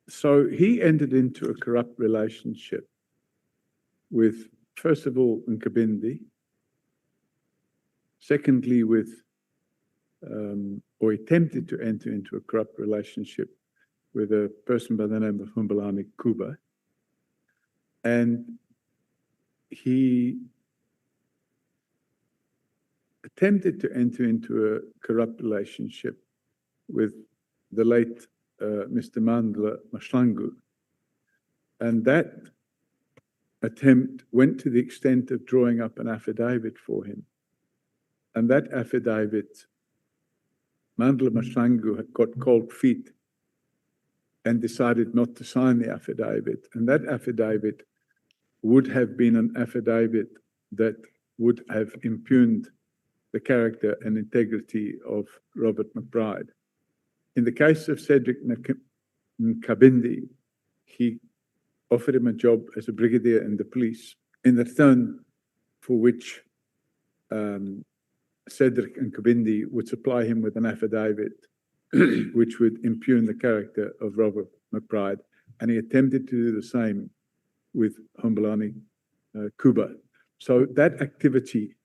So he entered into a corrupt relationship with, first of all, Nkabindi, secondly, with, or attempted to enter into a corrupt relationship with a person by the name of Humbalani Kuba. And he attempted to enter into a corrupt relationship with the late Mr. Nhlanhla. And that attempt went to the extent of drawing up an affidavit for him. And that affidavit, Nhlanhla had got cold feet and decided not to sign the affidavit. And that affidavit would have been an affidavit that would have impugned the character and integrity of Robert McBride. In the case of Cedric Nkabindi, he offered him a job as a brigadier in the police, in return for which Cedric Nkabindi would supply him with an affidavit which would impugn the character of Robert McBride. And he attempted to do the same with Humbalani Kuba. So that activity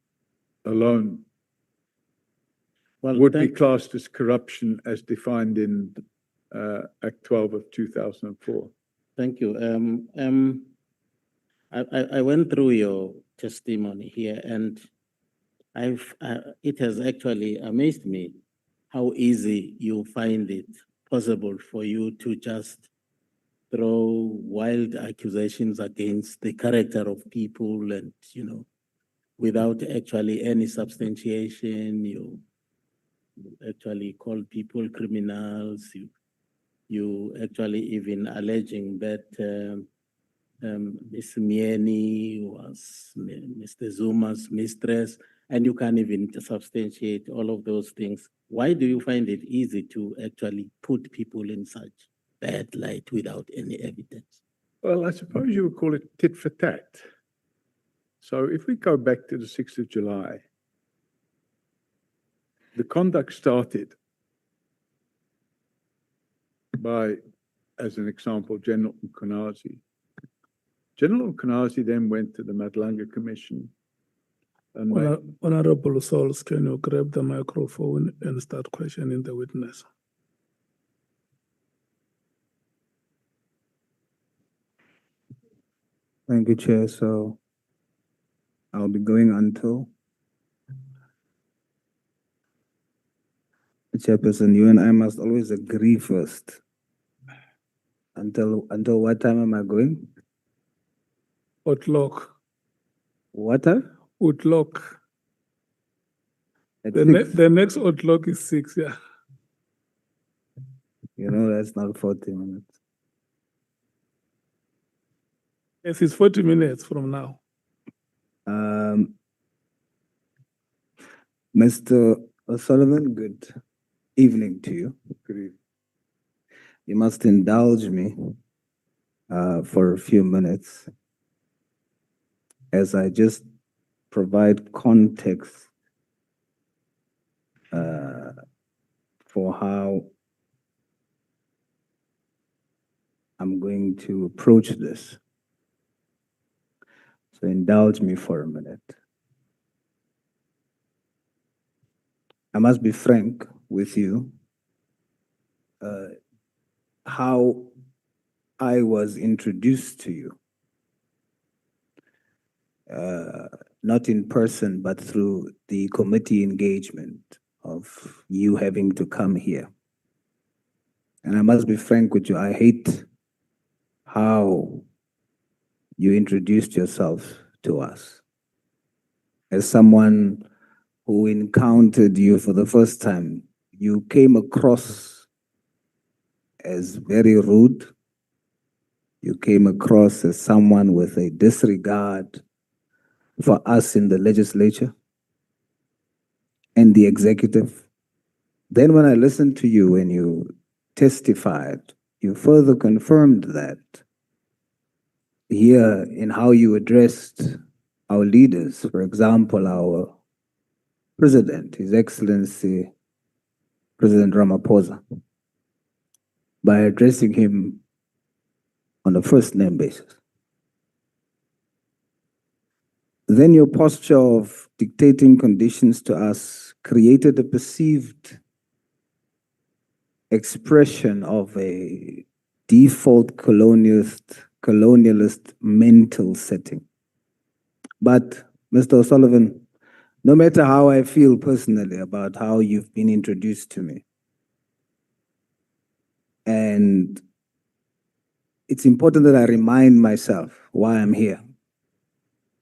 alone would be classed as corruption as defined in Act 12 of 2004. Thank you. I went through your testimony here, and it has actually amazed me how easy you find it possible for you to just throw wild accusations against the character of people, and without actually any substantiation. You actually call people criminals. You actually even alleging that Ms. Mieni was Mr. Zuma's mistress, and you can't even substantiate all of those things. Why do you find it easy to actually put people in such bad light without any evidence? Well, I suppose you would call it tit for tat. So if we go back to the 6th of July, the conduct started by, as an example, General Mkhwanazi. General Mkhwanazi then went to the Madlanga Commission And may- Honorable Souls, can you grab the microphone and start questioning the witness? Thank you, Chair. So I'll be going until Chairperson, you and I must always agree first. Until what time am I going? O'clock. What time? O'clock. At The, 6. the next o'clock is 6, yeah. You know, that's not 40 minutes. Yes, it's 40 minutes from now. Mr. O'Sullivan, good evening to you. You must indulge me for a few minutes as I just provide context for how I'm going to approach this. So indulge me for a minute. I must be frank with you. How I was introduced to you, not in person, but through the committee engagement of you having to come here. And I must be frank with you, I hate how you introduced yourself to us. As someone who encountered you for the first time, you came across as very rude. You came across as someone with a disregard for us in the legislature and the executive. Then when I listened to you and you testified, you further confirmed that here in how you addressed our leaders, for example, our President, His Excellency President Ramaphosa, by addressing him on a first name basis. Then your posture of dictating conditions to us created a perceived expression of a default colonialist mental setting. But Mr. O'Sullivan, no matter how I feel personally about how you've been introduced to me, and it's important that I remind myself why I'm here.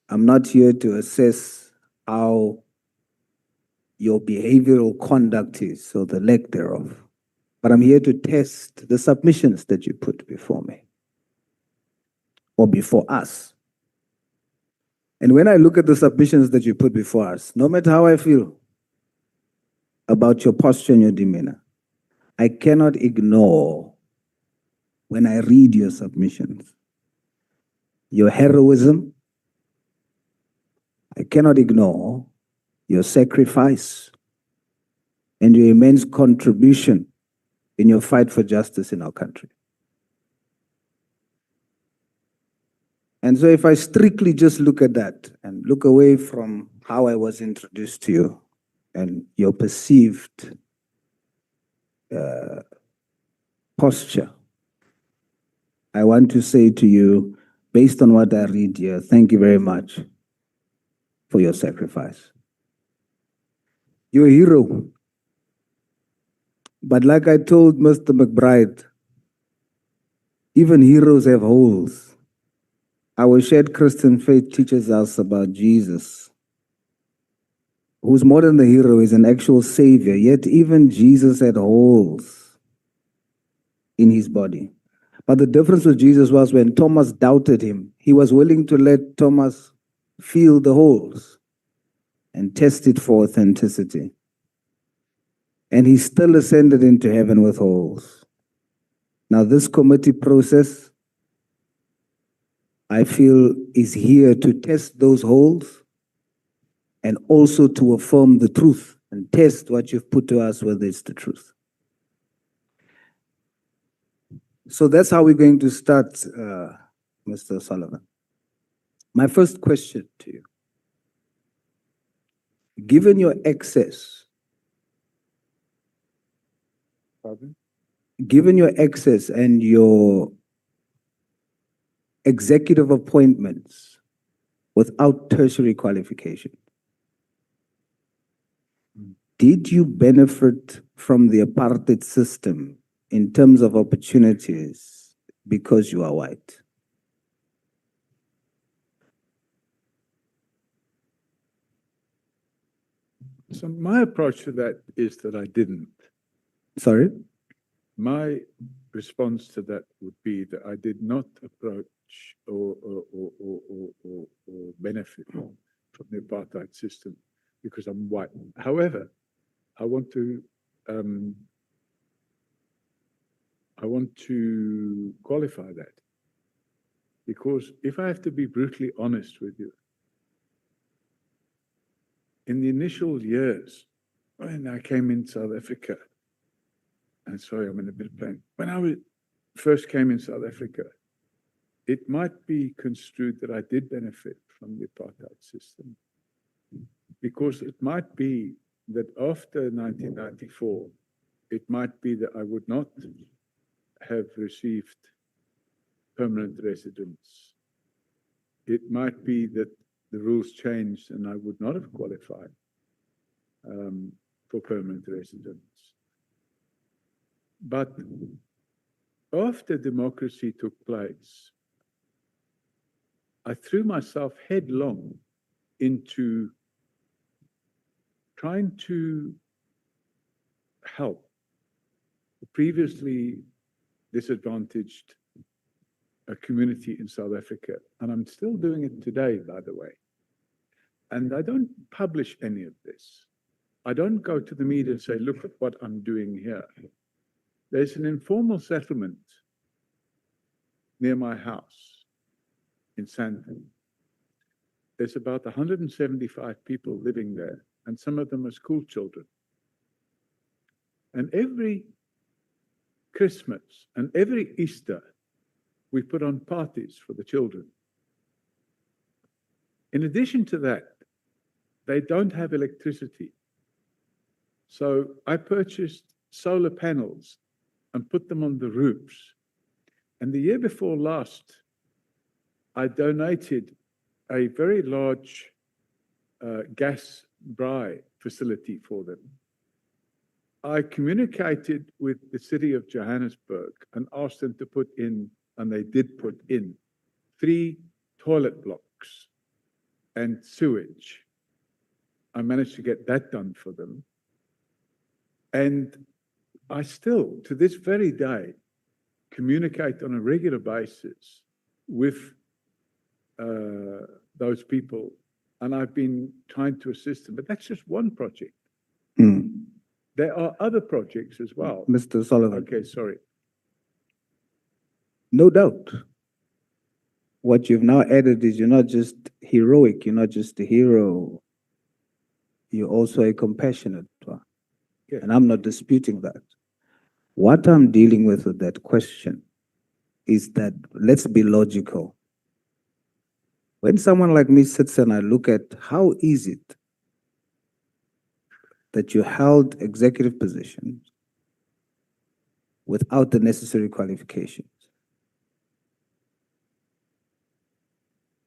I'm not here to assess how your behavioral conduct is or the lack thereof, but I'm here to test the submissions that you put before me or before us. And when I look at the submissions that you put before us, no matter how I feel about your posture and your demeanor, I cannot ignore, when I read your submissions, your heroism. I cannot ignore your sacrifice and your immense contribution in your fight for justice in our country. And so if I strictly just look at that and look away from how I was introduced to you and your perceived posture, I want to say to you, based on what I read here, thank you very much for your sacrifice. You're a hero. But like I told Mr. McBride, even heroes have holes. Our shared Christian faith teaches us about Jesus, who's more than the hero, is an actual savior. Yet even Jesus had holes in his body. But the difference with Jesus was when Thomas doubted him, he was willing to let Thomas feel the holes and test it for authenticity. And he still ascended into heaven with holes. Now this committee process, I feel, is here to test those holes and also to affirm the truth and test what you've put to us, whether it's the truth. So that's how we're going to start, Mr. Sullivan. My first question to you Given your access, Pardon? given your access and your executive appointments without tertiary qualification, did you benefit from the apartheid system in terms of opportunities because you are white? So my approach to that is that I didn't. Sorry? My response to that would be that I did not approach or benefit from the apartheid system because I'm white. However, I want to qualify that, because if I have to be brutally honest with you, in the initial years when I came in South Africa, and sorry, I'm in a bit of pain. When I first came in South Africa, it might be construed that I did benefit from the apartheid system, because it might be that after 1994, it might be that I would not have received permanent residence. It might be that the rules changed and I would not have qualified for permanent residence. But after democracy took place, I threw myself headlong into trying to help the previously disadvantaged community in South Africa. And I'm still doing it today, by the way. And I don't publish any of this. I don't go to the media and say, look at what I'm doing here. There's an informal settlement near my house in Sandton. There's about 175 people living there, and some of them are school children. And every Christmas and every Easter, we put on parties for the children. In addition to that, they don't have electricity. So I purchased solar panels and put them on the roofs. And the year before last, I donated a very large gas braai facility for them. I communicated with the city of Johannesburg and asked them to put in, and they did put in, 3 toilet blocks and sewage. I managed to get that done for them. And I still, to this very day, communicate on a regular basis with those people. And I've been trying to assist them, but that's just one project. There are other projects as well. Mr. Sullivan. Okay, sorry. No doubt. What you've now added is you're not just heroic, you're not just a hero, you're also a compassionate one. Yeah. And I'm not disputing that. What I'm dealing with that question is that, let's be logical. When someone like me sits and I look at how is it that you held executive positions without the necessary qualifications,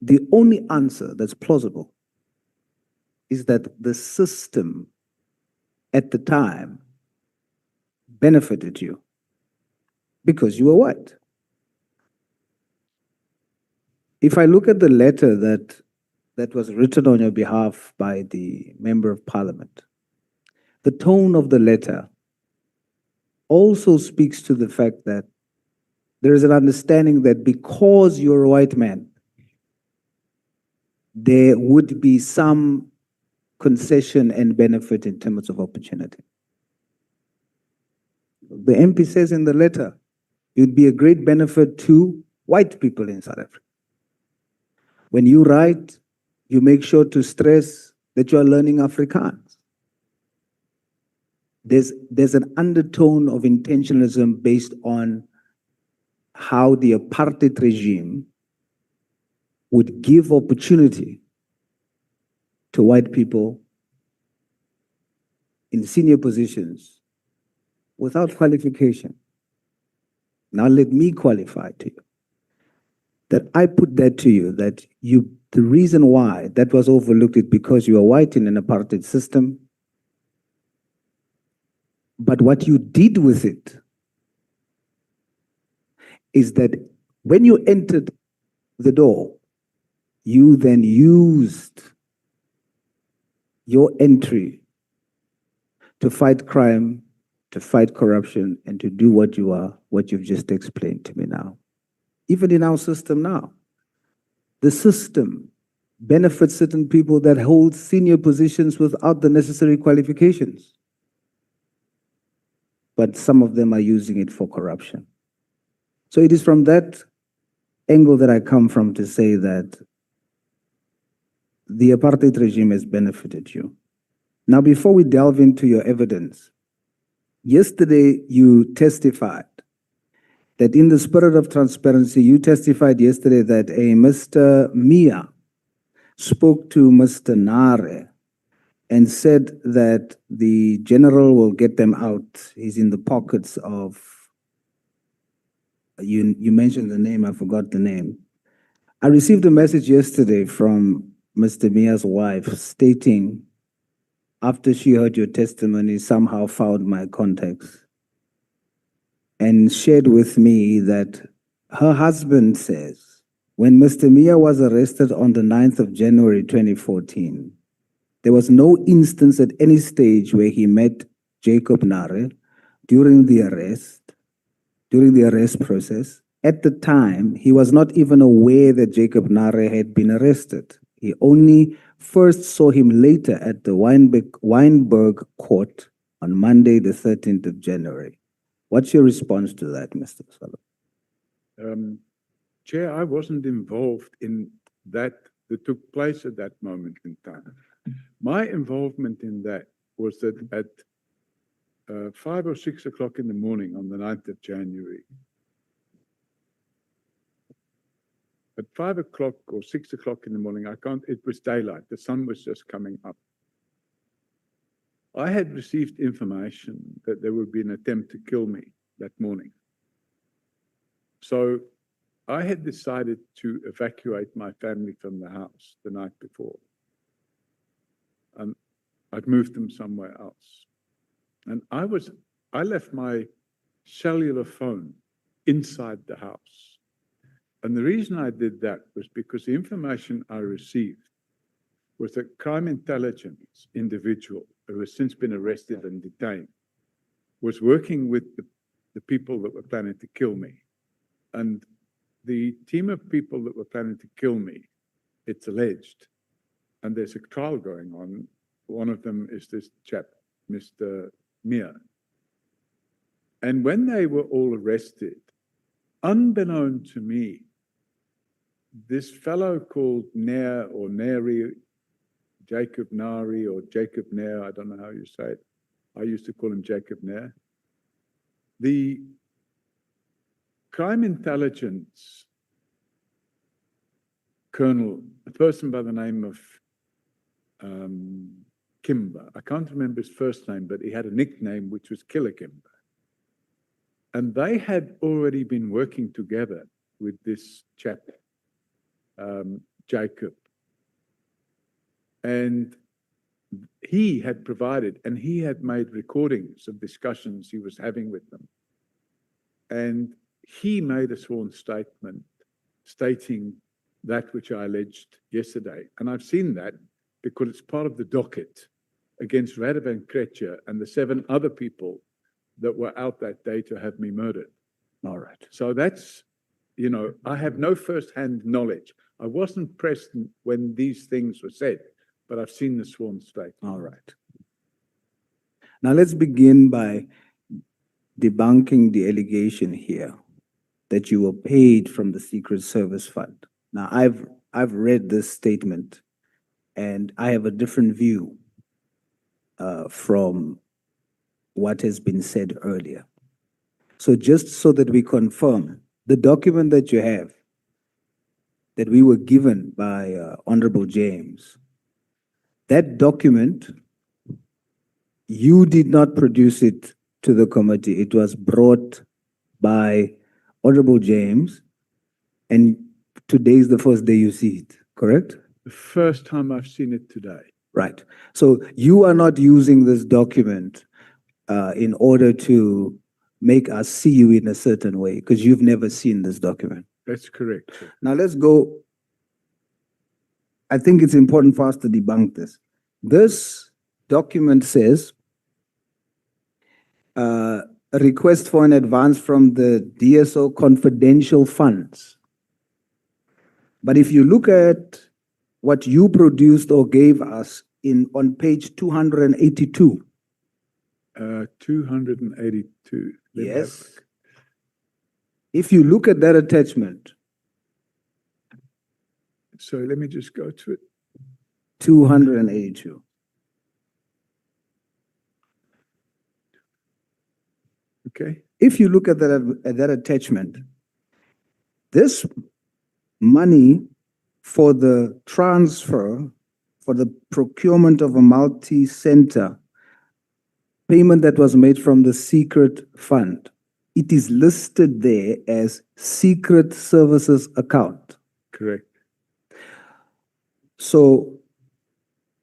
the only answer that's plausible is that the system at the time benefited you because you were white. If I look at the letter that was written on your behalf by the Member of Parliament, the tone of the letter also speaks to the fact that there is an understanding that because you're a white man, there would be some concession and benefit in terms of opportunity. The MP says in the letter, it would be a great benefit to white people in South Africa. When you write, you make sure to stress that you are learning Afrikaans. There's an undertone of intentionalism based on how the apartheid regime would give opportunity to white people in senior positions without qualification. Now let me qualify to you that I put that to you, that the reason why that was overlooked is because you are white in an apartheid system. But what you did with it is that when you entered the door, you then used your entry to fight crime, to fight corruption, and to do what you've just explained to me now. Even in our system now, the system benefits certain people that hold senior positions without the necessary qualifications. But some of them are using it for corruption. So it is from that angle that I come from to say that the apartheid regime has benefited you. Now, before we delve into your evidence, yesterday you testified that in the spirit of transparency, you testified yesterday that a Mr. Mia spoke to Mr. Nare and said that the general will get them out. He's in the pockets of, you mentioned the name, I forgot the name. I received a message yesterday from Mr. Mia's wife stating, after she heard your testimony, somehow found my contacts and shared with me that her husband says, when Mr. Mia was arrested on the 9th of January 2014, there was no instance at any stage where he met Jacob Nare during the arrest process. At the time, he was not even aware that Jacob Nare had been arrested. He only first saw him later at the Wynberg court on Monday, the 13th of January. What's your response to that, Mr. Solo? Chair, I wasn't involved in that took place at that moment in time. My involvement in that was that at 5 or 6 o'clock in the morning on the 9th of January, at 5 o'clock or 6 o'clock in the morning, it was daylight, the sun was just coming up. I had received information that there would be an attempt to kill me that morning. So I had decided to evacuate my family from the house the night before. And I'd moved them somewhere else. And I left my cellular phone inside the house. And the reason I did that was because the information I received was a crime intelligence individual who has since been arrested and detained, was working with the people that were planning to kill me. And the team of people that were planning to kill me, it's alleged, and there's a trial going on. One of them is this chap, Mr. Mia. And when they were all arrested, unbeknown to me, this fellow called Nair or Neri, Jacob Nari or Jacob Nair, I don't know how you say it. I used to call him Jacob Nair. The crime intelligence colonel, a person by the name of Kimber, I can't remember his first name, but he had a nickname which was Killer Kimber. And they had already been working together with this chap, Jacob. And he had provided, and he had made recordings of discussions he was having with them. And he made a sworn statement stating that which I alleged yesterday. And I've seen that because it's part of the docket against Radovan Krejcir and the 7 other people that were out that day to have me murdered. All right. So that's, I have no first-hand knowledge. I wasn't present when these things were said, but I've seen the sworn statement. All right. Now let's begin by debunking the allegation here that you were paid from the Secret Service Fund. Now I've read this statement and I have a different view from what has been said earlier. So just so that we confirm, the document that you have that we were given by Honorable James, that document You did not produce it to the committee. It was brought by Honorable James, and today is the first day you see it, correct? The first time I've seen it today. Right. So you are not using this document in order to make us see you in a certain way, because you've never seen this document. That's correct, sir. Now let's go. I think it's important for us to debunk this. This document says a request for an advance from the DSO confidential funds. But if you look at what you produced or gave us on page 282. 282. Let me have a Yes. look. If you look at that attachment, So let me just go to it. 282. Okay. If you look at that attachment, this money for the transfer, for the procurement of a multi-center payment that was made from the secret fund, it is listed there as secret services account. Correct. So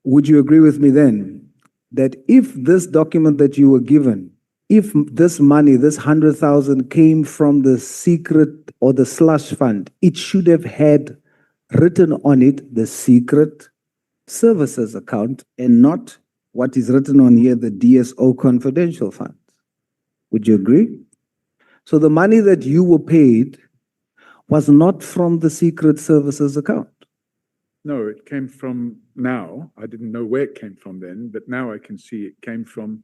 would you agree with me then that if this document that you were given, if this money, this 100,000 came from the secret or the slush fund, it should have had written on it the secret services account and not what is written on here, the DSO confidential funds. Would you agree? So the money that you were paid was not from the secret services account. No, it came from now. I didn't know where it came from then, but now I can see it came from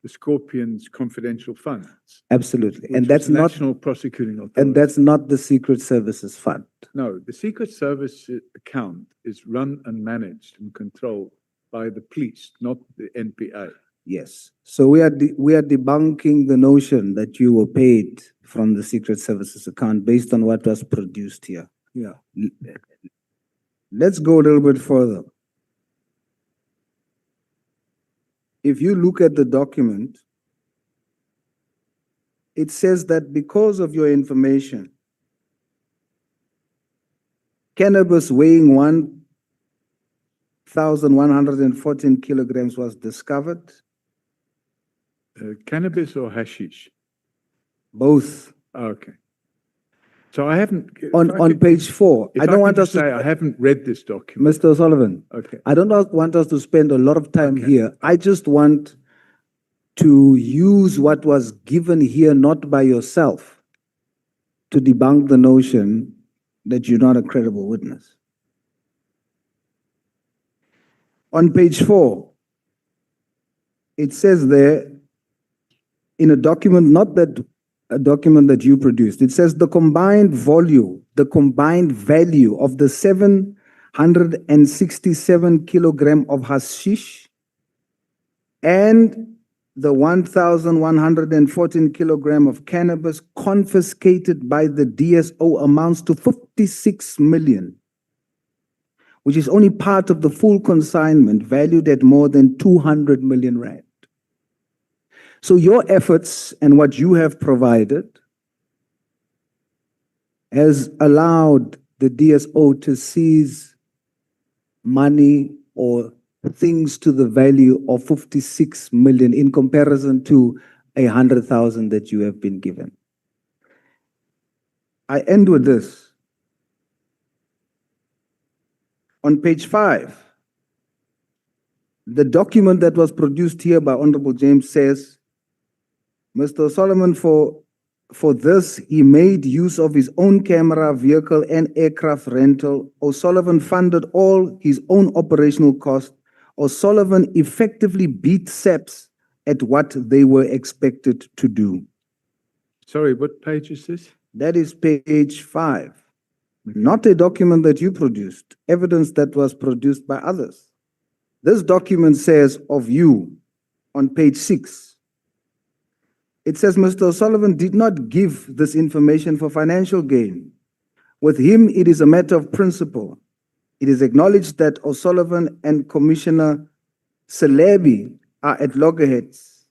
the Scorpions confidential funds. Absolutely. which And was that's the not, National Prosecuting Authority. and that's not the secret services fund. No, the Secret Service account is run and managed and controlled by the police, not the NPA. Yes. So we are debunking the notion that you were paid from the secret services account based on what was produced here. Yeah. Let's go a little bit further. If you look at the document, it says that because of your information, cannabis weighing 1,114 kilograms was discovered. Cannabis or hashish? Both. Okay. So I haven't. On page 4, I don't want us to say I haven't read this document. Mr. O'Sullivan, Okay. I don't want us to spend a lot of time here. I just want to use what was given here, not by yourself, to debunk the notion that you're not a credible witness. On page 4, it says there, in a document, not that a document that you produced, it says the combined value of the 767 kilogram of hashish and the 1,114 kilogram of cannabis confiscated by the DSO amounts to 56 million, which is only part of the full consignment valued at more than 200 million rand. So your efforts and what you have provided has allowed the DSO to seize money or things to the value of 56 million in comparison to 100,000 that you have been given. I end with this. On page 5, the document that was produced here by Honorable James says, Mr. Solomon, for this, he made use of his own camera, vehicle, and aircraft rental. O'Sullivan funded all his own operational costs. O'Sullivan effectively beat SAPS at what they were expected to do. Sorry, what page is this? That is page 5. Not a document that you produced, evidence that was produced by others. This document says of you on page 6, it says Mr. O'Sullivan did not give this information for financial gain. With him, it is a matter of principle. It is acknowledged that O'Sullivan and Commissioner Celebi are at loggerheads,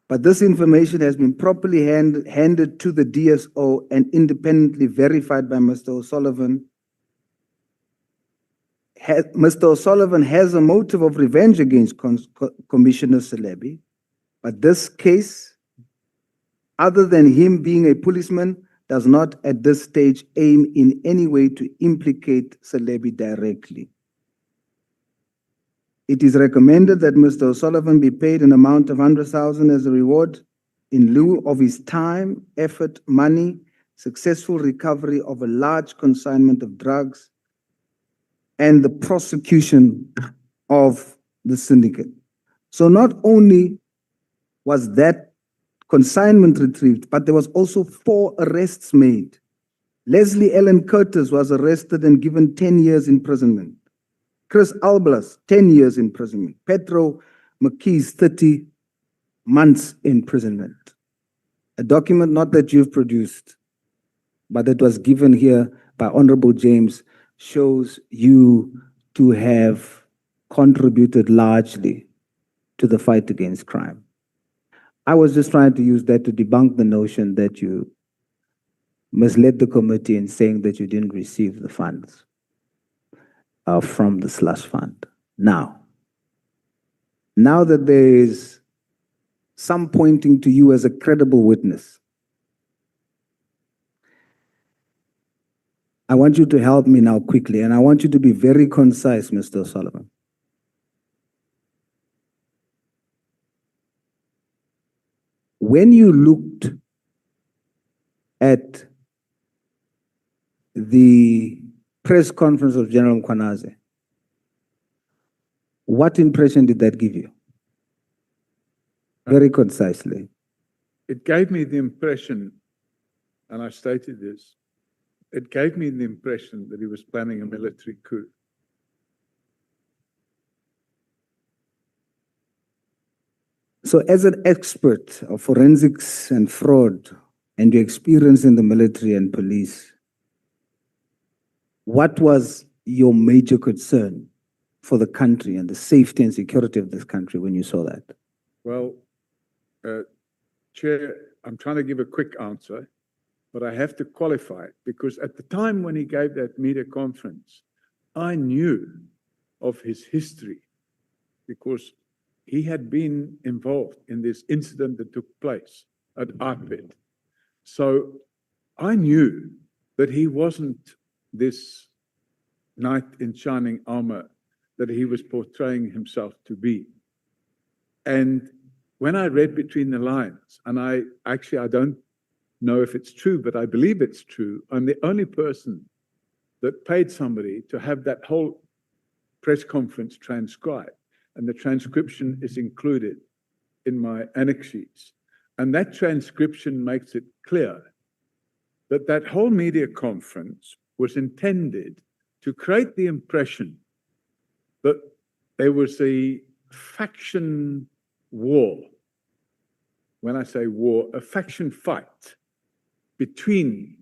but this information has been properly handed to the DSO and independently verified by Mr. O'Sullivan. Mr. O'Sullivan has a motive of revenge against Commissioner Celebi, but this case, other than him being a policeman, does not at this stage aim in any way to implicate Celebi directly. It is recommended that Mr. O'Sullivan be paid an amount of 100,000 as a reward in lieu of his time, effort, money, successful recovery of a large consignment of drugs, and the prosecution of the syndicate. So not only was that consignment retrieved, but there was also 4 arrests made. Leslie Ellen Curtis was arrested and given 10 years imprisonment. Chris Alblas, 10 years imprisonment. Petro McKee's 30 months imprisonment. A document not that you've produced, but that was given here by Honorable James, shows you to have contributed largely to the fight against crime. I was just trying to use that to debunk the notion that you misled the committee in saying that you didn't receive the funds from the slush fund. Now that there is some pointing to you as a credible witness, I want you to help me now quickly, and I want you to be very concise, Mr. O'Sullivan. When you looked at the press conference of General Mkhwanazi, what impression did that give you? Very concisely. It gave me the impression, and I stated this, it gave me the impression that he was planning a military coup. So as an expert of forensics and fraud and your experience in the military and police, what was your major concern for the country and the safety and security of this country when you saw that? Well, Chair, I'm trying to give a quick answer, but I have to qualify it because at the time when he gave that media conference, I knew of his history because he had been involved in this incident that took place at IPED. So I knew that he wasn't this knight in shining armor that he was portraying himself to be. And when I read between the lines, and I don't know if it's true, but I believe it's true, I'm the only person that paid somebody to have that whole press conference transcribed. And the transcription is included in my annex sheets. And that transcription makes it clear that that whole media conference was intended to create the impression that there was a faction war. When I say war, a faction fight between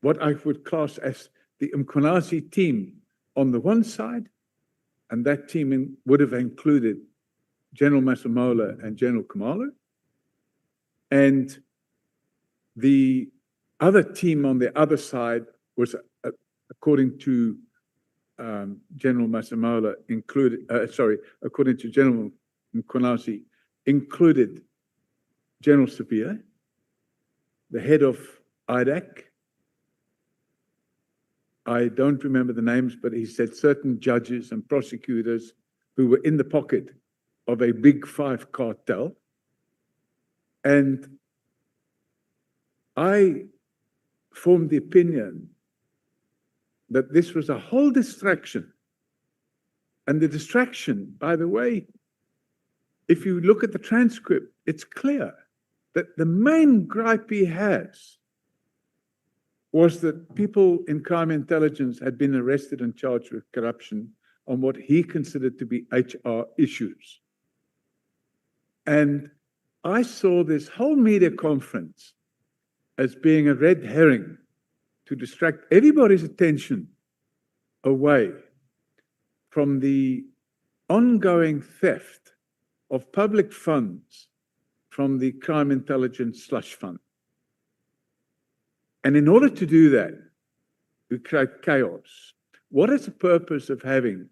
what I would class as the Mkhwanazi team on the one side, and that team would have included General Masemola and General Khumalo, and the other team on the other side was, according to General Masemola, according to General Mkhwanazi, included General Sabia, the head of IDAC. I don't remember the names, but he said certain judges and prosecutors who were in the pocket of a big 5 cartel. And I formed the opinion that this was a whole distraction. And the distraction, by the way, if you look at the transcript, it's clear that the main gripe he has was that people in crime intelligence had been arrested and charged with corruption on what he considered to be HR issues. And I saw this whole media conference as being a red herring to distract everybody's attention away from the ongoing theft of public funds from the Crime Intelligence Slush Fund. And in order to do that, we create chaos. What is the purpose of having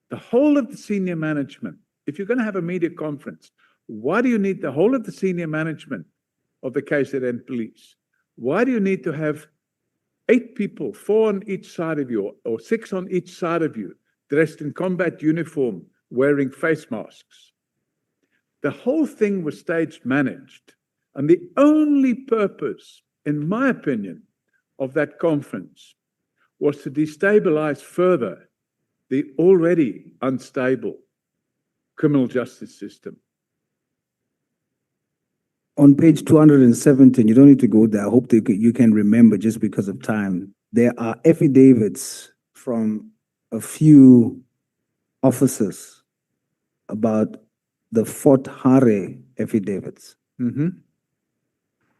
the whole of the senior management? If you're going to have a media conference, why do you need the whole of the senior management of the KZN police? Why do you need to have 8 people, 4 on each side of you, or 6 on each side of you, dressed in combat uniform, wearing face masks? The whole thing was staged managed. And the only purpose, in my opinion, of that conference was to destabilize further the already unstable criminal justice system. On page 217, you don't need to go there. I hope that you can remember just because of time. There are affidavits from a few officers about the Fort Hare affidavits.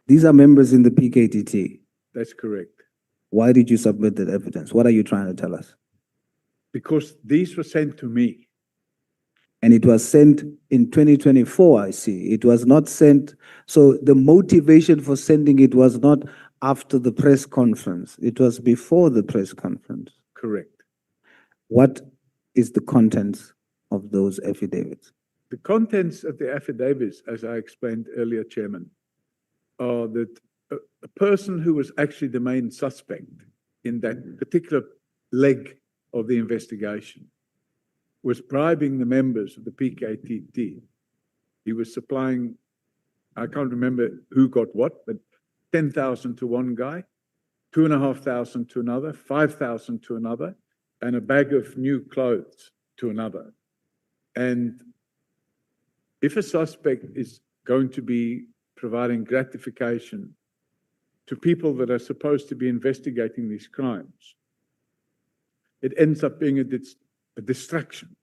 These are members in the PKTT. That's correct. Why did you submit that evidence? What are you trying to tell us? Because these were sent to me. And it was sent in 2024, I see. It was not sent. So the motivation for sending it was not after the press conference. It was before the press conference. Correct. What is the contents of those affidavits? The contents of the affidavits, as I explained earlier, Chairman, are that a person who was actually the main suspect in that particular leg of the investigation was bribing the members of the PKTT. He was supplying, I can't remember who got what, but 10,000 to one guy, 2,500 to another, 5,000 to another, and a bag of new clothes to another. And if a suspect is going to be providing gratification to people that are supposed to be investigating these crimes, it ends up being a distraction.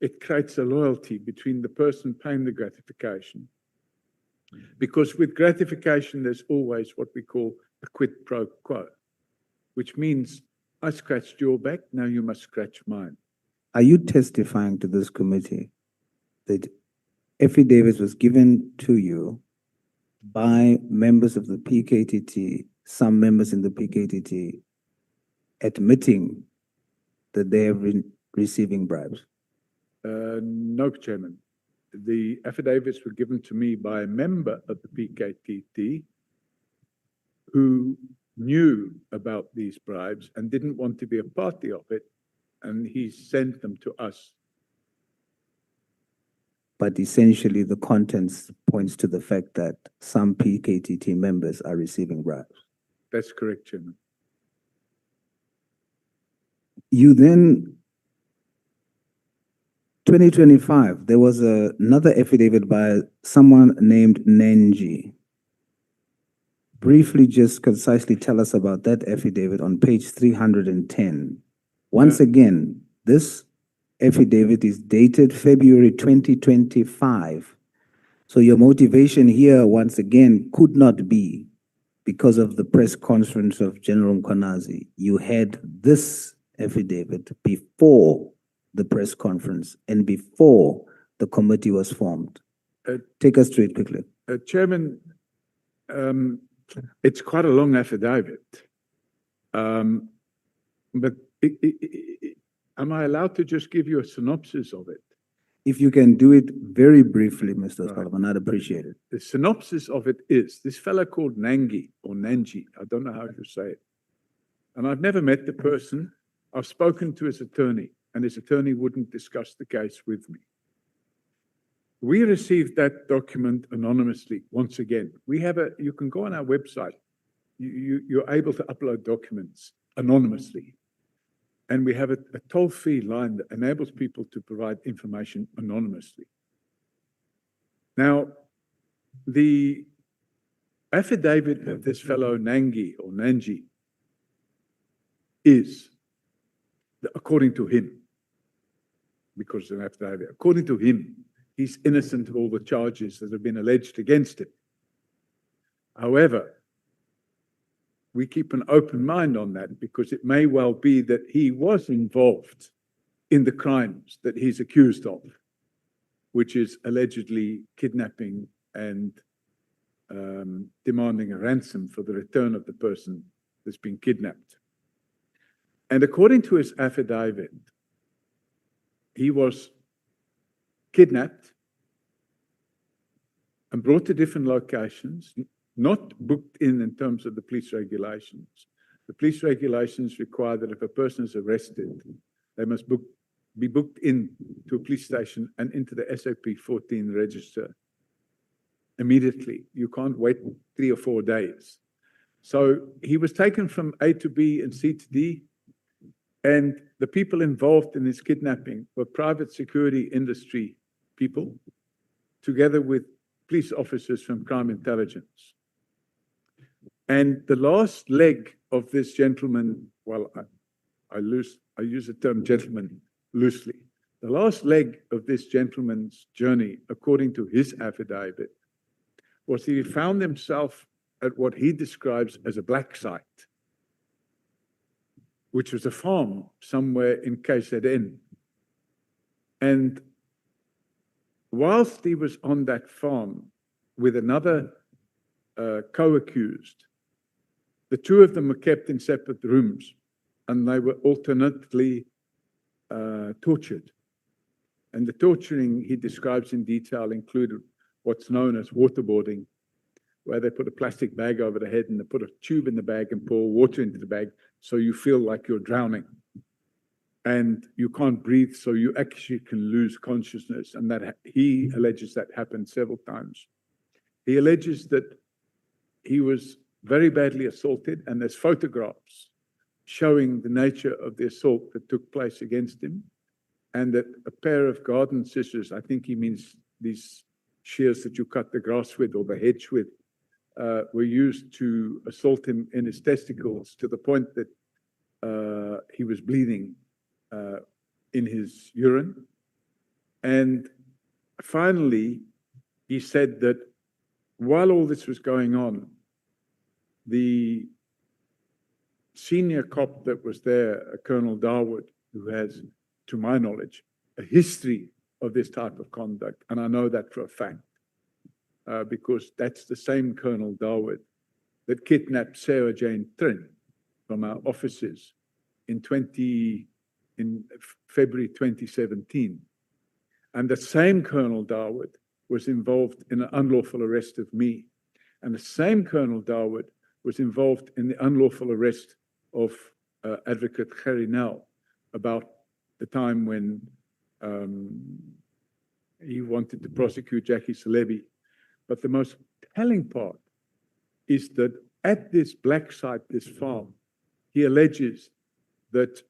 It creates a loyalty between the person paying the gratification. Because with gratification, there's always what we call a quid pro quo, which means I scratched your back, now you must scratch mine. Are you testifying to this committee that affidavits was given to you by members of the PKTT, some members in the PKTT, admitting that they have been receiving bribes? No, Chairman. The affidavits were given to me by a member of the PKTT who knew about these bribes and didn't want to be a party of it, and he sent them to us. But essentially the contents points to the fact that some PKTT members are receiving bribes. That's correct, Chairman. You then, 2025, there was another affidavit by someone named Nenji. Briefly, just concisely tell us about that affidavit on page 310. Once again, this affidavit is dated February 2025. So your motivation here, once again, could not be because of the press conference of General Mkhwanazi. You had this affidavit before the press conference and before the committee was formed. Take us through it quickly. Chairman, it's quite a long affidavit. But am I allowed to just give you a synopsis of it? If you can do it very briefly, Mr. Solomon, I'd appreciate it. The synopsis of it is, this fellow called Nangi, or Nanji, I don't know how to say it. And I've never met the person. I've spoken to his attorney, and his attorney wouldn't discuss the case with me. We received that document anonymously, once again. You can go on our website. You're able to upload documents anonymously. And we have a toll-free line that enables people to provide information anonymously. Now, the affidavit of this fellow Nangi or Nanji is, according to him, because it's an affidavit, according to him, he's innocent of all the charges that have been alleged against him. However, we keep an open mind on that because it may well be that he was involved in the crimes that he's accused of, which is allegedly kidnapping and demanding a ransom for the return of the person that's been kidnapped. And according to his affidavit, he was kidnapped and brought to different locations, not booked in terms of the police regulations. The police regulations require that if a person is arrested, they must be booked in to a police station and into the SOP 14 register immediately. You can't wait 3 or 4 days. So he was taken from A to B and C to D, and the people involved in his kidnapping were private security industry people, together with police officers from crime intelligence. And the last leg of this gentleman, well, I use the term gentleman loosely. The last leg of this gentleman's journey, according to his affidavit, was he found himself at what he describes as a black site, which was a farm somewhere in KZN. And whilst he was on that farm with another co-accused, the two of them were kept in separate rooms, and they were alternately tortured. And the torturing he describes in detail included what's known as waterboarding, where they put a plastic bag over the head and they put a tube in the bag and pour water into the bag so you feel like you're drowning. And you can't breathe, so you actually can lose consciousness. And that he alleges that happened several times. He alleges that he was very badly assaulted, and there's photographs showing the nature of the assault that took place against him, and that a pair of garden scissors, I think he means these shears that you cut the grass with or the hedge with, were used to assault him in his testicles to the point that he was bleeding in his urine. And finally, he said that while all this was going on, the senior cop that was there, Colonel Darwood, who has, to my knowledge, a history of this type of conduct, and I know that for a fact, because that's the same Colonel Darwood that kidnapped Sarah Jane Trin from our offices in February 2017. And the same Colonel Darwood was involved in an unlawful arrest of me. And the same Colonel Darwood was involved in the unlawful arrest of Advocate Gerrie Nel about the time when he wanted to prosecute Jackie Salebi. But the most telling part is that at this black site, this farm, he alleges that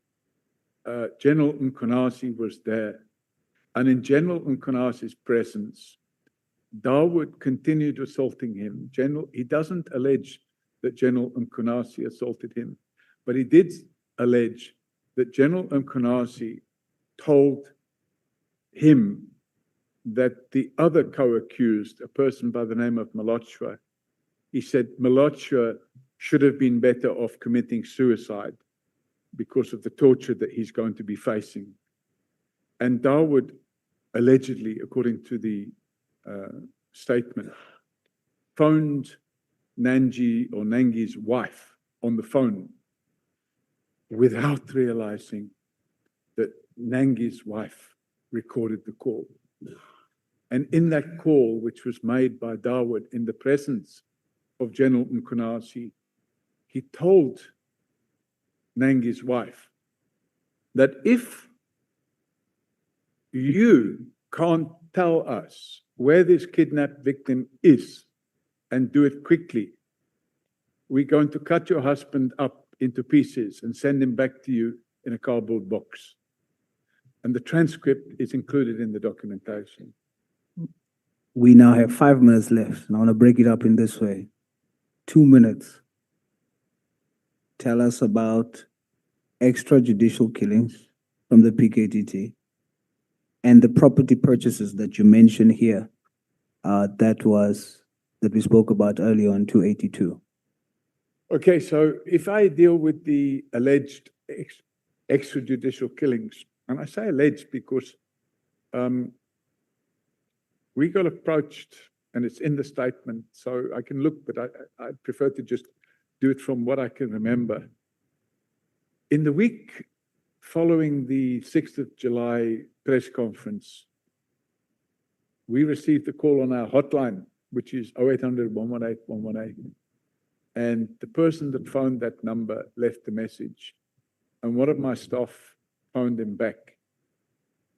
General Mkhwanazi was there. And in General Mkhwanazi's presence, Darwood continued assaulting him. He doesn't allege that General Mkhwanazi assaulted him, but he did allege that General Mkhwanazi told him that the other co-accused, a person by the name of Mkhwanazi, he said Mkhwanazi should have been better off committing suicide because of the torture that he's going to be facing. And Darwood allegedly, according to the statement, phoned Nangi's wife on the phone without realizing that Nangi's wife recorded the call. And in that call, which was made by Darwood in the presence of General Mkhwanazi, he told Nangi's wife that if you can't tell us where this kidnapped victim is and do it quickly, we're going to cut your husband up into pieces and send him back to you in a cardboard box. And the transcript is included in the documentation. We now have 5 minutes left, and I want to break it up in this way. 2 minutes. Tell us about extrajudicial killings from the PKTT and the property purchases that you mentioned here, that we spoke about earlier on 282. Okay, so if I deal with the alleged extrajudicial killings And I say alleged because we got approached, and it's in the statement, so I can look, but I prefer to just do it from what I can remember. In the week following the 6th of July press conference, we received a call on our hotline, which is 0800 118 118. And the person that phoned that number left a message. And one of my staff phoned him back.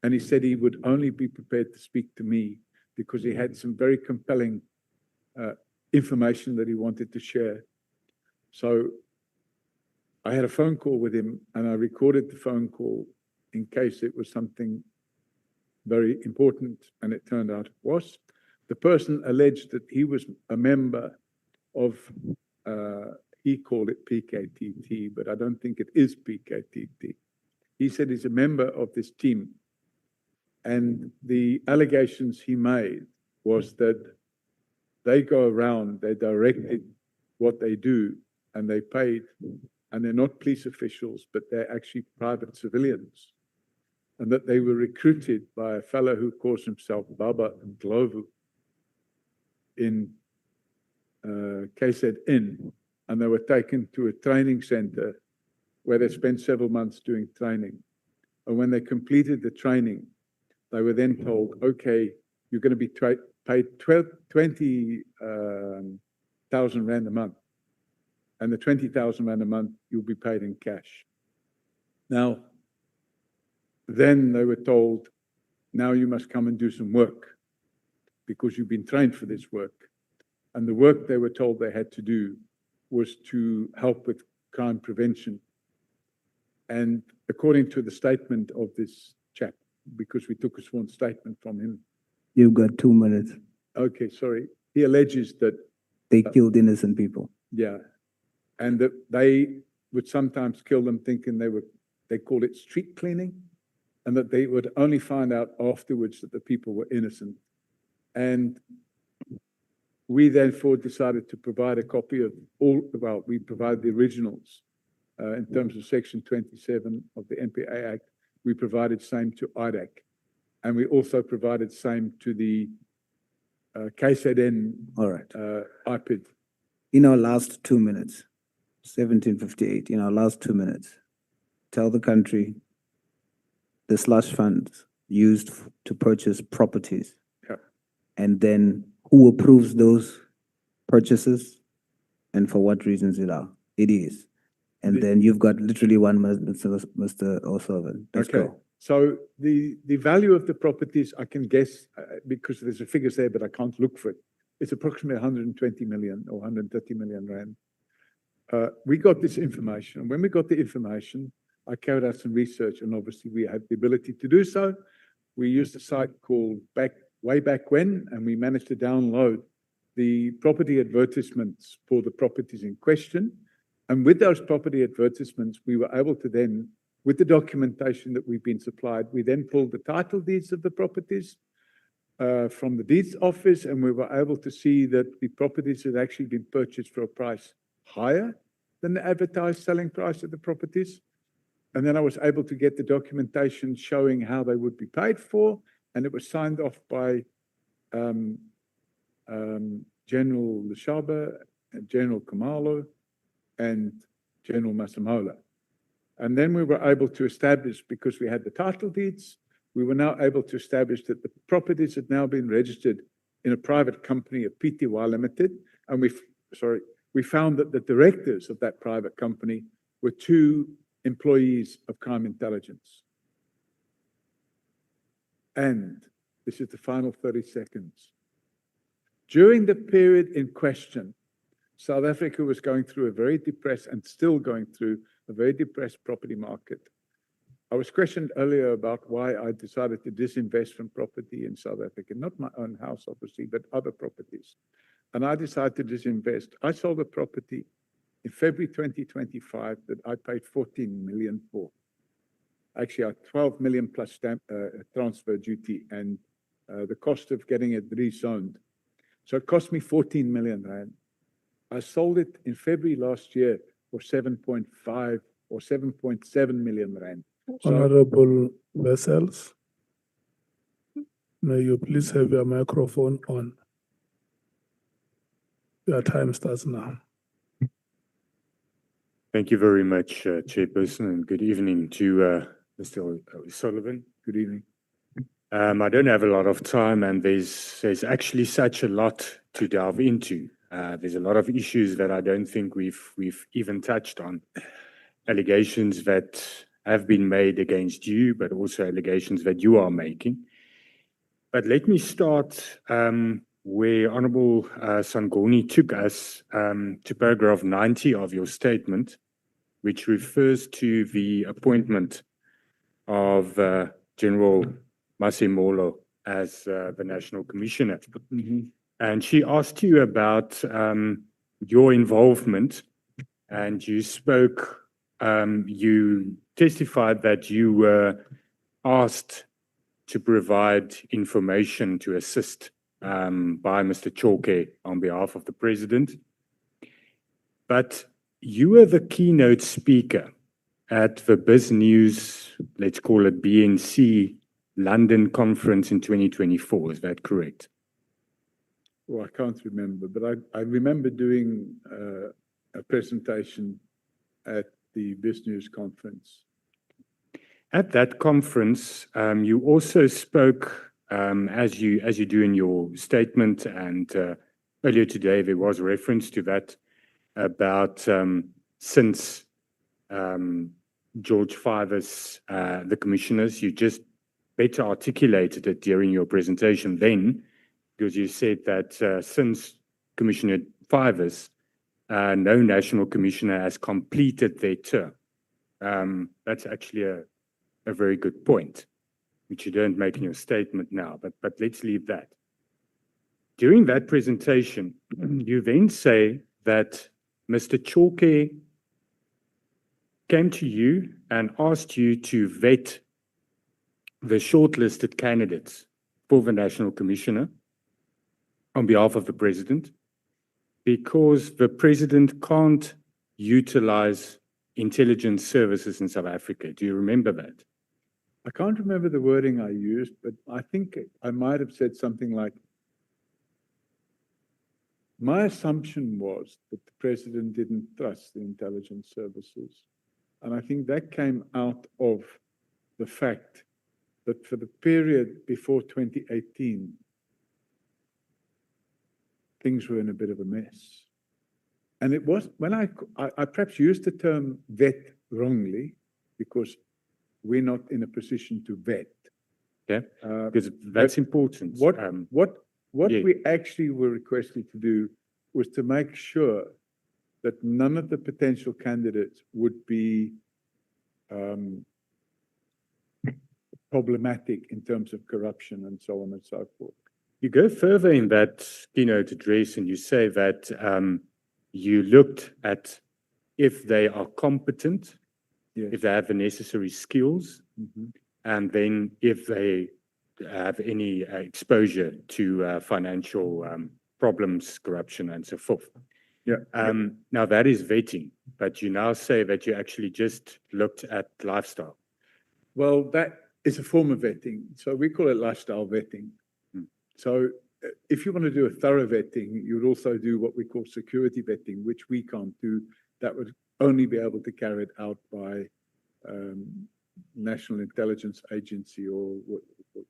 And he said he would only be prepared to speak to me because he had some very compelling information that he wanted to share. So I had a phone call with him, and I recorded the phone call in case it was something very important, and it turned out it was. The person alleged that he was a member of, he called it PKTT, but I don't think it is PKTT. He said he's a member of this team. And the allegations he made was that they go around, they directed what they do, and they paid, and they're not police officials, but they're actually private civilians. And that they were recruited by a fellow who calls himself Baba Ndlovu in KZN, and they were taken to a training center where they spent several months doing training. And when they completed the training, they were then told, okay, you're going to be paid 20,000 Rand a month. And the 20,000 Rand a month, you'll be paid in cash. Now, then they were told, now you must come and do some work because you've been trained for this work. And the work they were told they had to do was to help with crime prevention. And according to the statement of this chap, because we took a sworn statement from him. You've got 2 minutes. Okay, sorry. He alleges that they killed innocent people. Yeah. And that they would sometimes kill them thinking they called it street cleaning, and that they would only find out afterwards that the people were innocent. And we therefore decided to provide a copy of we provide the originals in terms of Section 27 of the NPA Act. We provided same to IDAC. And we also provided same to the KZN IPID. In our last 2 minutes, 1758, in our last 2 minutes, tell the country the slush funds used to purchase properties. Yeah. And then who approves those purchases and for what reasons it is. And then you've got literally 1 minute, Mr. O'Sullivan. Let's go. So the value of the properties, I can guess, because there's a figures there, but I can't look for it. It's approximately 120 million or 130 million Rand. We got this information. And when we got the information, I carried out some research, and obviously we had the ability to do so. We used a site called Way Back When, and we managed to download the property advertisements for the properties in question. And with those property advertisements, we were able to then, with the documentation that we've been supplied, we then pulled the title deeds of the properties from the deeds office, and we were able to see that the properties had actually been purchased for a price higher than the advertised selling price of the properties. And then I was able to get the documentation showing how they would be paid for, and it was signed off by General Leshaba, General Kamalo, and General Masemola. And then we were able to establish, because we had the title deeds, we were now able to establish that the properties had now been registered in a private company of PTY Limited. And we found that the directors of that private company were 2 employees of crime intelligence. And this is the final 30 seconds. During the period in question, South Africa was going through a very depressed, and still going through a very depressed property market. I was questioned earlier about why I decided to disinvest from property in South Africa, not my own house, obviously, but other properties. And I decided to disinvest. I sold a property in February 2025 that I paid 14 million for. Actually, 12 million plus stamp transfer duty and the cost of getting it rezoned. So it cost me 14 million Rand. I sold it in February last year for 7.5 or 7.7 million Rand. Honorable Vessels, may you please have your microphone on? Your time starts now. Thank you very much, Chairperson, and good evening to Mr. O'Sullivan. Good evening. I don't have a lot of time, and there's actually such a lot to delve into. There's a lot of issues that I don't think we've even touched on. Allegations that have been made against you, but also allegations that you are making. But let me start where Honorable Sangoni took us to paragraph 90 of your statement, which refers to the appointment of General Masimolo as the National Commissioner. And she asked you about your involvement, and you spoke, you testified that you were asked to provide information to assist by Mr. Chauke on behalf of the President. But you were the keynote speaker at the BizNews, let's call it BNC, London conference in 2024. Is that correct? Well, I can't remember, but I remember doing a presentation at the BizNews conference. At that conference, you also spoke, as you do in your statement, and earlier today there was reference to that, about since George Fivers, the commissioners, you just better articulated it during your presentation then, because you said that since Commissioner Fivers, no national commissioner has completed their term. That's actually a very good point, which you don't make in your statement now, but let's leave that. During that presentation, you then say that Mr. Chauke came to you and asked you to vet the shortlisted candidates for the National Commissioner on behalf of the President, because the President can't utilize intelligence services in South Africa. Do you remember that? I can't remember the wording I used, but I think I might have said something like, my assumption was that the President didn't trust the intelligence services. And I think that came out of the fact that for the period before 2018, things were in a bit of a mess. And it was, when I perhaps used the term vet wrongly, because we're not in a position to vet. Okay, because that's important. What we actually were requested to do was to make sure that none of the potential candidates would be problematic in terms of corruption and so on and so forth. You go further in that keynote address and you say that you looked at if they are competent, if they have the necessary skills, and then if they have any exposure to financial problems, corruption, and so forth. Now that is vetting, but you now say that you actually just looked at lifestyle. Well, that is a form of vetting. So we call it lifestyle vetting. So if you want to do a thorough vetting, you would also do what we call security vetting, which we can't do. That would only be able to carry it out by National Intelligence Agency or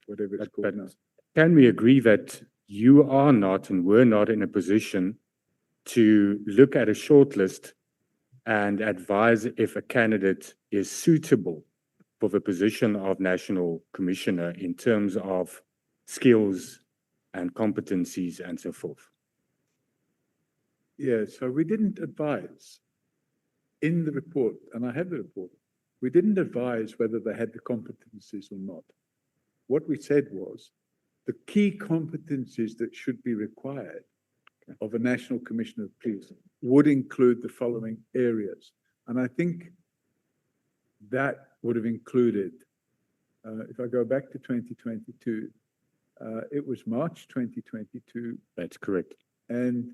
whatever it's called now. Can we agree that you are not and were not in a position to look at a shortlist and advise if a candidate is suitable for the position of National Commissioner in terms of skills and competencies and so forth? Yeah, so we didn't advise in the report, and I have the report, we didn't advise whether they had the competencies or not. What we said was the key competencies that should be required of a National Commissioner of Police would include the following areas. And I think that would have included, if I go back to 2022, it was March 2022. That's correct. And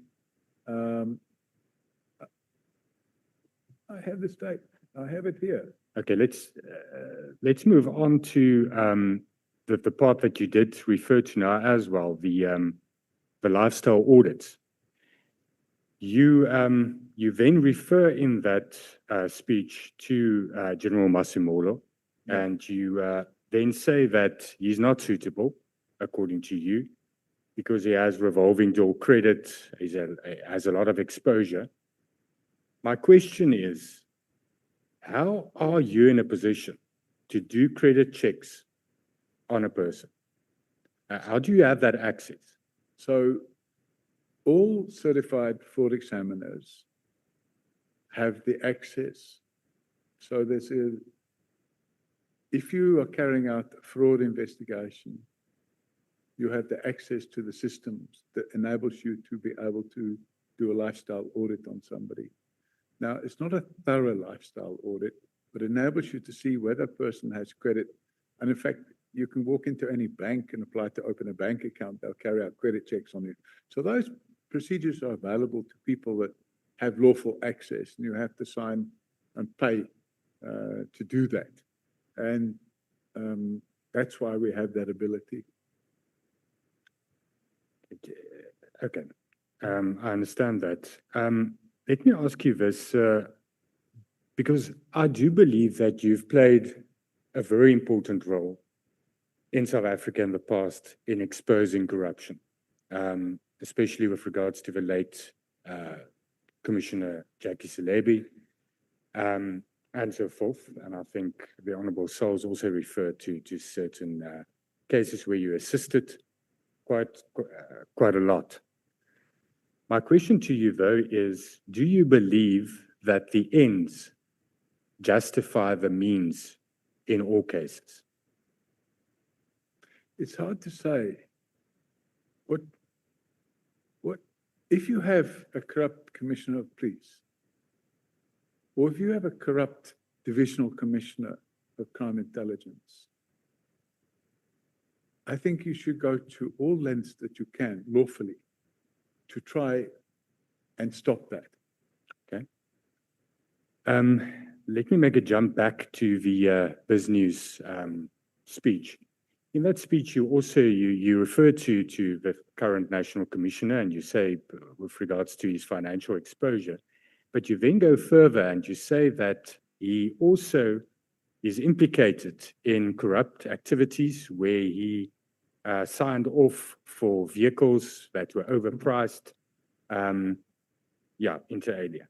I have the state. I have it here. Okay, let's move on to the part that you did refer to now as well, the lifestyle audits. You then refer in that speech to General Masimolo, and you then say that he's not suitable, according to you, because he has revolving door credit, has a lot of exposure. My question is, how are you in a position to do credit checks on a person? How do you have that access? So all certified fraud examiners have the access. So if you are carrying out a fraud investigation, you have the access to the systems that enables you to be able to do a lifestyle audit on somebody. Now, it's not a thorough lifestyle audit, but enables you to see whether a person has credit. And in fact, you can walk into any bank and apply to open a bank account. They'll carry out credit checks on you. So those procedures are available to people that have lawful access, and you have to sign and pay to do that. And that's why we have that ability. Okay, I understand that. Let me ask you this, because I do believe that you've played a very important role in South Africa in the past in exposing corruption, especially with regards to the late Commissioner Jackie Selebi, and so forth. And I think the Honourable Souls also referred to certain cases where you assisted quite a lot. My question to you, though, is, do you believe that the ends justify the means in all cases? It's hard to say. If you have a corrupt commissioner of police, or if you have a corrupt divisional commissioner of crime intelligence, I think you should go to all lengths that you can lawfully to try and stop that. Okay. Let me make a jump back to the BizNews speech. In that speech, you also you refer to the current national commissioner, and you say with regards to his financial exposure, but you then go further and you say that he also is implicated in corrupt activities where he signed off for vehicles that were overpriced, inter alia.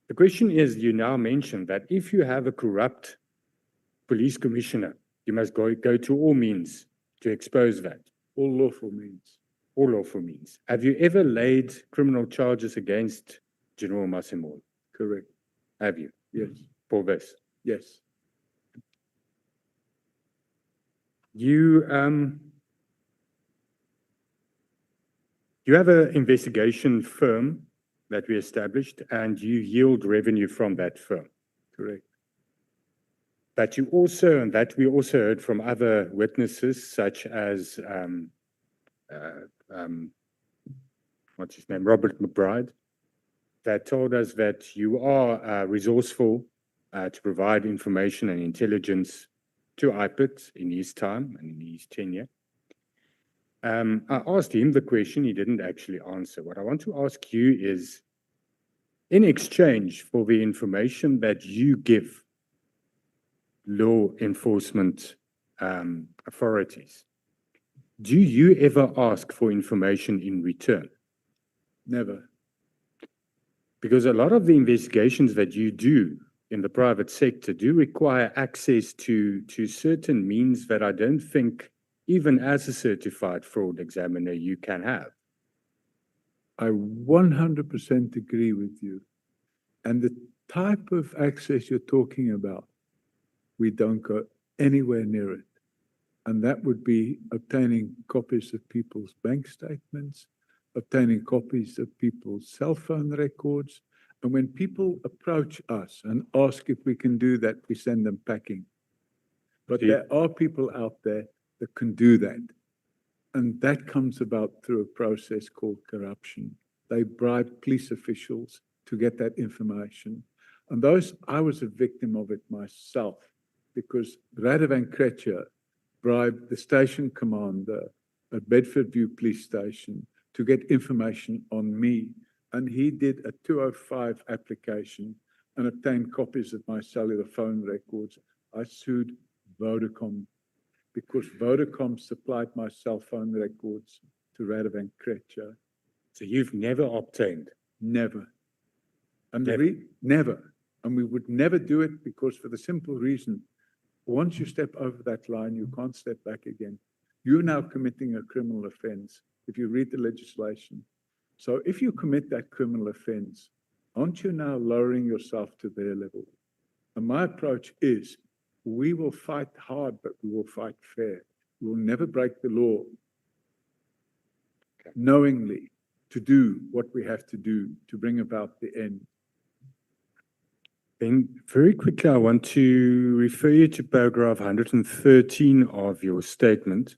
The question is, you now mentioned that if you have a corrupt police commissioner, you must go to all means to expose that. All lawful means. All lawful means. Have you ever laid criminal charges against General Masimolo? Correct. Have you? Yes. For this? Yes. You have an investigation firm that we established, and you yield revenue from that firm. Correct. But you also, and that we also heard from other witnesses, such as what's his name, Robert McBride, that told us that you are resourceful to provide information and intelligence to IPIT in his time and in his tenure. I asked him the question, he didn't actually answer. What I want to ask you is, in exchange for the information that you give law enforcement authorities, do you ever ask for information in return? Never. Because a lot of the investigations that you do in the private sector do require access to certain means that I don't think, even as a certified fraud examiner, you can have. I 100% agree with you. And the type of access you're talking about, we don't go anywhere near it. And that would be obtaining copies of people's bank statements, obtaining copies of people's cell phone records. And when people approach us and ask if we can do that, we send them packing. But there are people out there that can do that. And that comes about through a process called corruption. They bribe police officials to get that information. And those, I was a victim of it myself because Radovan Krejcir bribed the station commander at Bedford View Police Station to get information on me. And he did a 205 application and obtained copies of my cellular phone records. I sued Vodacom because Vodacom supplied my cell phone records to Radovan Krejcir. So you've never obtained? Never. And Never. Never. And we would never do it because for the simple reason, once you step over that line, you can't step back again. You're now committing a criminal offense if you read the legislation. So if you commit that criminal offense, aren't you now lowering yourself to their level? And my approach is, we will fight hard, but we will fight fair. We will never break the law knowingly to do what we have to do to bring about the end. Then very quickly, I want to refer you to paragraph 113 of your statement,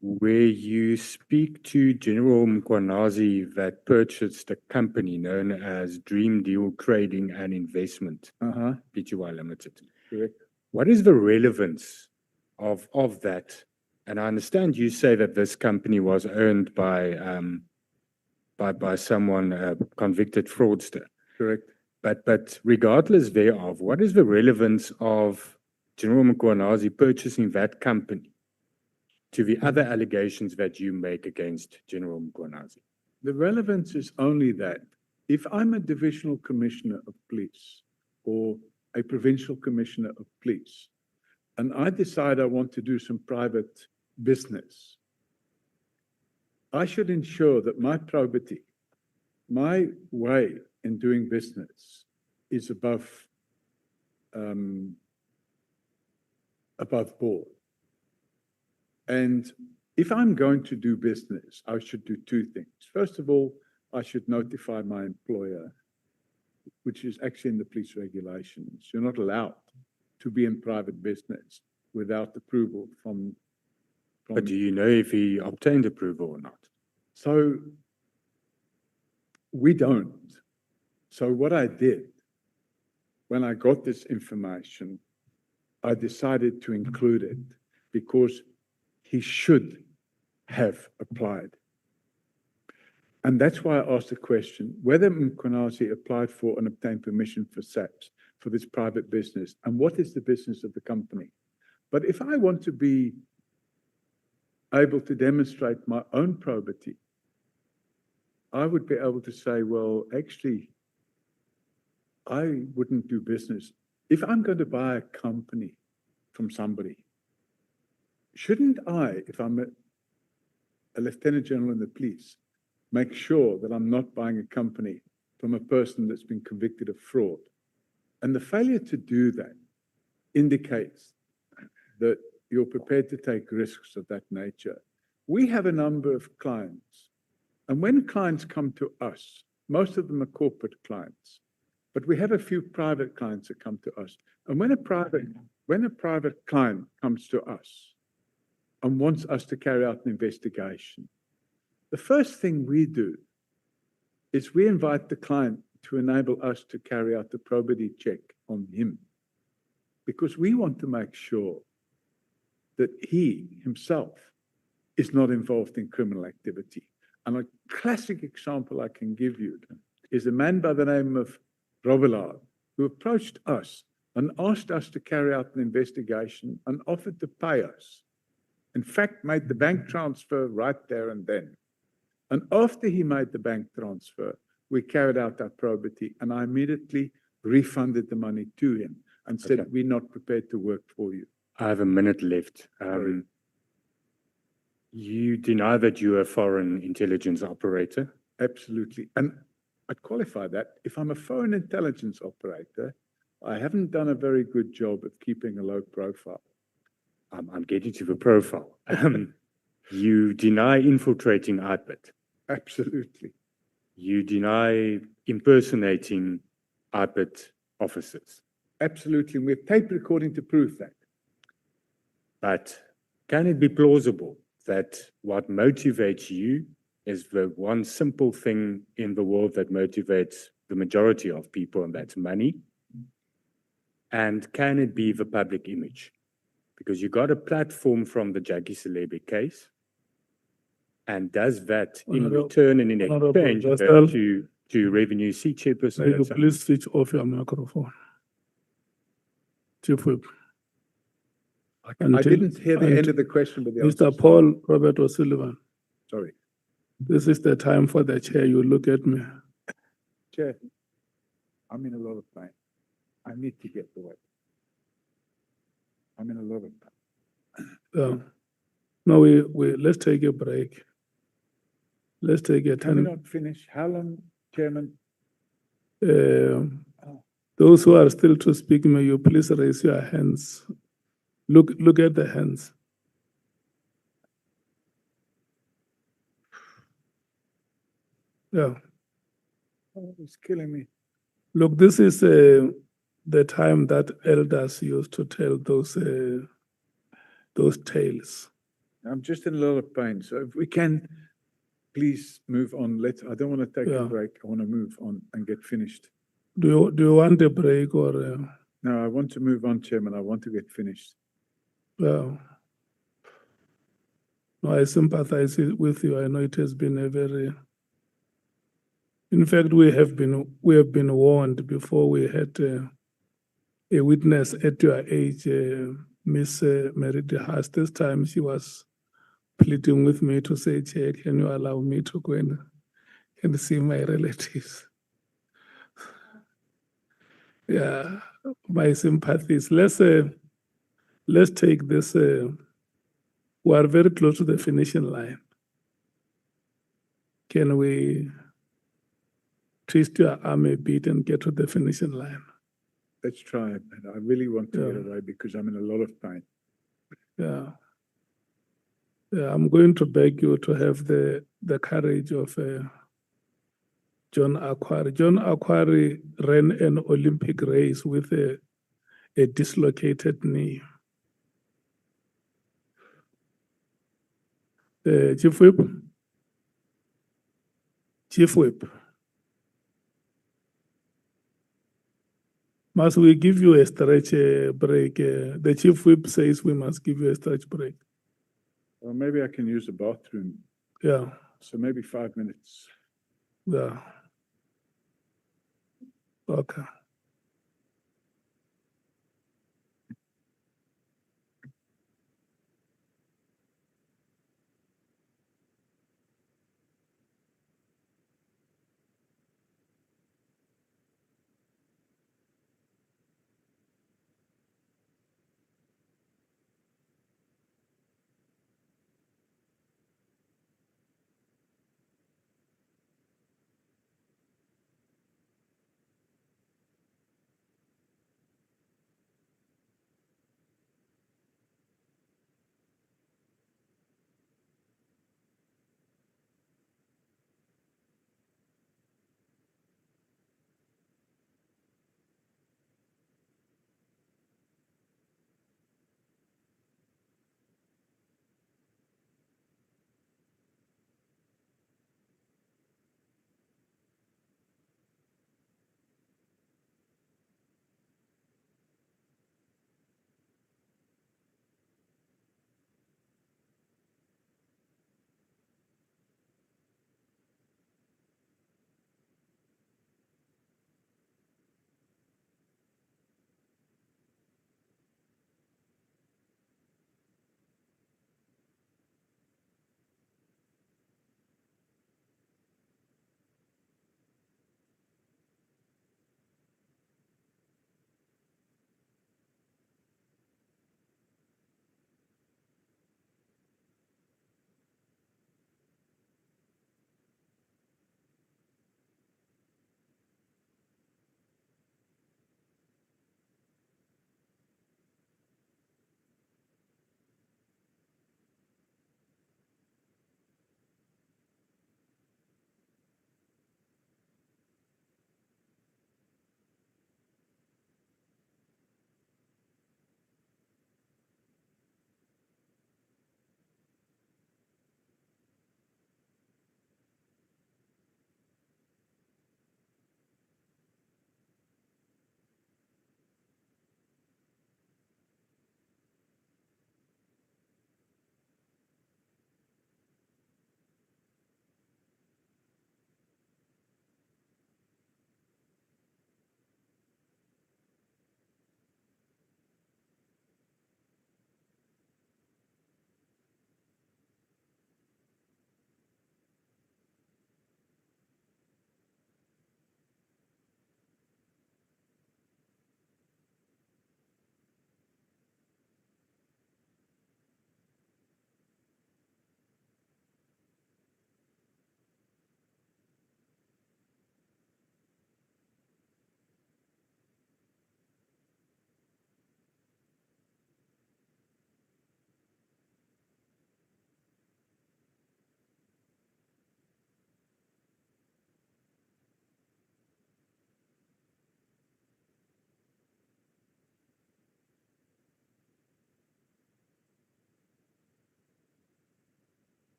where you speak to General Mkhwanazi that purchased a company known as Dream Deal Trading and Investment, Pty Limited. Correct. What is the relevance of that? And I understand you say that this company was owned by someone, a convicted fraudster. Correct. But regardless thereof, what is the relevance of General Mkhwanazi purchasing that company to the other allegations that you make against General Mkhwanazi? The relevance is only that if I'm a divisional commissioner of police or a provincial commissioner of police, and I decide I want to do some private business, I should ensure that my probity, my way in doing business is above board. And if I'm going to do business, I should do two things. First of all, I should notify my employer, which is actually in the police regulations. You're not allowed to be in private business without approval from But do you know if he obtained approval or not? So we don't. So what I did, when I got this information, I decided to include it because he should have applied. And that's why I asked the question, whether Mkhwanazi applied for and obtained permission for SAPS, for this private business, and what is the business of the company? But if I want to be able to demonstrate my own probity, I would be able to say, well, actually, I wouldn't do business. If I'm going to buy a company from somebody, shouldn't I, if I'm a lieutenant general in the police, make sure that I'm not buying a company from a person that's been convicted of fraud? And the failure to do that indicates that you're prepared to take risks of that nature. We have a number of clients, and when clients come to us, most of them are corporate clients, but we have a few private clients that come to us. And when a private client comes to us and wants us to carry out an investigation, the first thing we do is we invite the client to enable us to carry out the probity check on him, because we want to make sure that he himself is not involved in criminal activity. And a classic example I can give you is a man by the name of Robillard, who approached us and asked us to carry out an investigation and offered to pay us. In fact, made the bank transfer right there and then. And after he made the bank transfer, we carried out our probity, and I immediately refunded the money to him and said, we're not prepared to work for you. I have a minute left. You deny that you're a foreign intelligence operator? Absolutely. And I'd qualify that. If I'm a foreign intelligence operator, I haven't done a very good job of keeping a low profile. I'm getting to the profile. You deny infiltrating IPIT? Absolutely. You deny impersonating IPIT officers? Absolutely. And we have tape recording to prove that. But can it be plausible that what motivates you is the one simple thing in the world that motivates the majority of people, and that's money? And can it be the public image? Because you got a platform from the Jackie Celebi case, and does that in Honorable- return and in Honorable exchange go Justin. to revenue? See, Chairperson, May you that's please switch off your microphone? Chief Whip. I Until- didn't hear the end until- of the question, but the Mr. answer's Paul Robert O'Sullivan, sorry. this is the time for the chair. You look at me. Chair, I'm in a lot of pain. I need to get away. I'm in a lot of pain. No, let's take a break. Let's take a Can we 10. not finish? How long, Chairman? Those who are still to speak, may you please raise your hands. Look at the hands. Yeah. Oh, it's killing me. Look, this is the time that elders used to tell those tales. I'm just in a lot of pain. So if we can, please move on. I don't want to take a Yeah. break. I want to move on and get finished. Do you want a break or? No, I want to move on, Chairman. I want to get finished. No, I sympathize with you. I know it has been a very. In fact, we have been warned before. We had a witness at your age, Miss Mary de Haas. This time she was pleading with me to say, Chair, can you allow me to go and see my relatives? Yeah, my sympathies. Let's take this. We are very close to the finishing line. Can we twist your arm a bit and get to the finishing line? Let's try it. I really want to get Yeah. away because I'm in a lot of pain. Yeah. Yeah, I'm going to beg you to have the courage of John Aquari. John Aquari ran an Olympic race with a dislocated knee. Chief Whip? Chief Whip? Must we give you a stretch break? The Chief Whip says we must give you a stretch break. Well, maybe I can use the bathroom. Yeah, So maybe 5 minutes. yeah. Okay.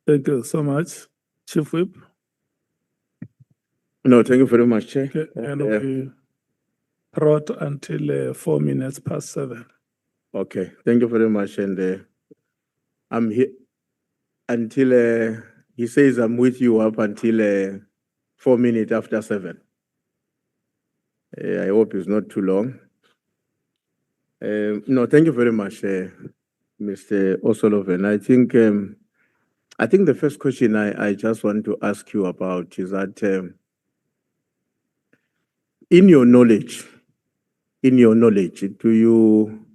Thank you so much, Chief Whip. No, thank you very much, Chair. Okay, and we brought until 4 minutes past 7. Okay, thank you very much. And I'm here until he says I'm with you up until 4 minutes after 7. I hope it's not too long. No, thank you very much, Mr. O'Sullivan. I think the first question I just want to ask you about is that in your knowledge, do you,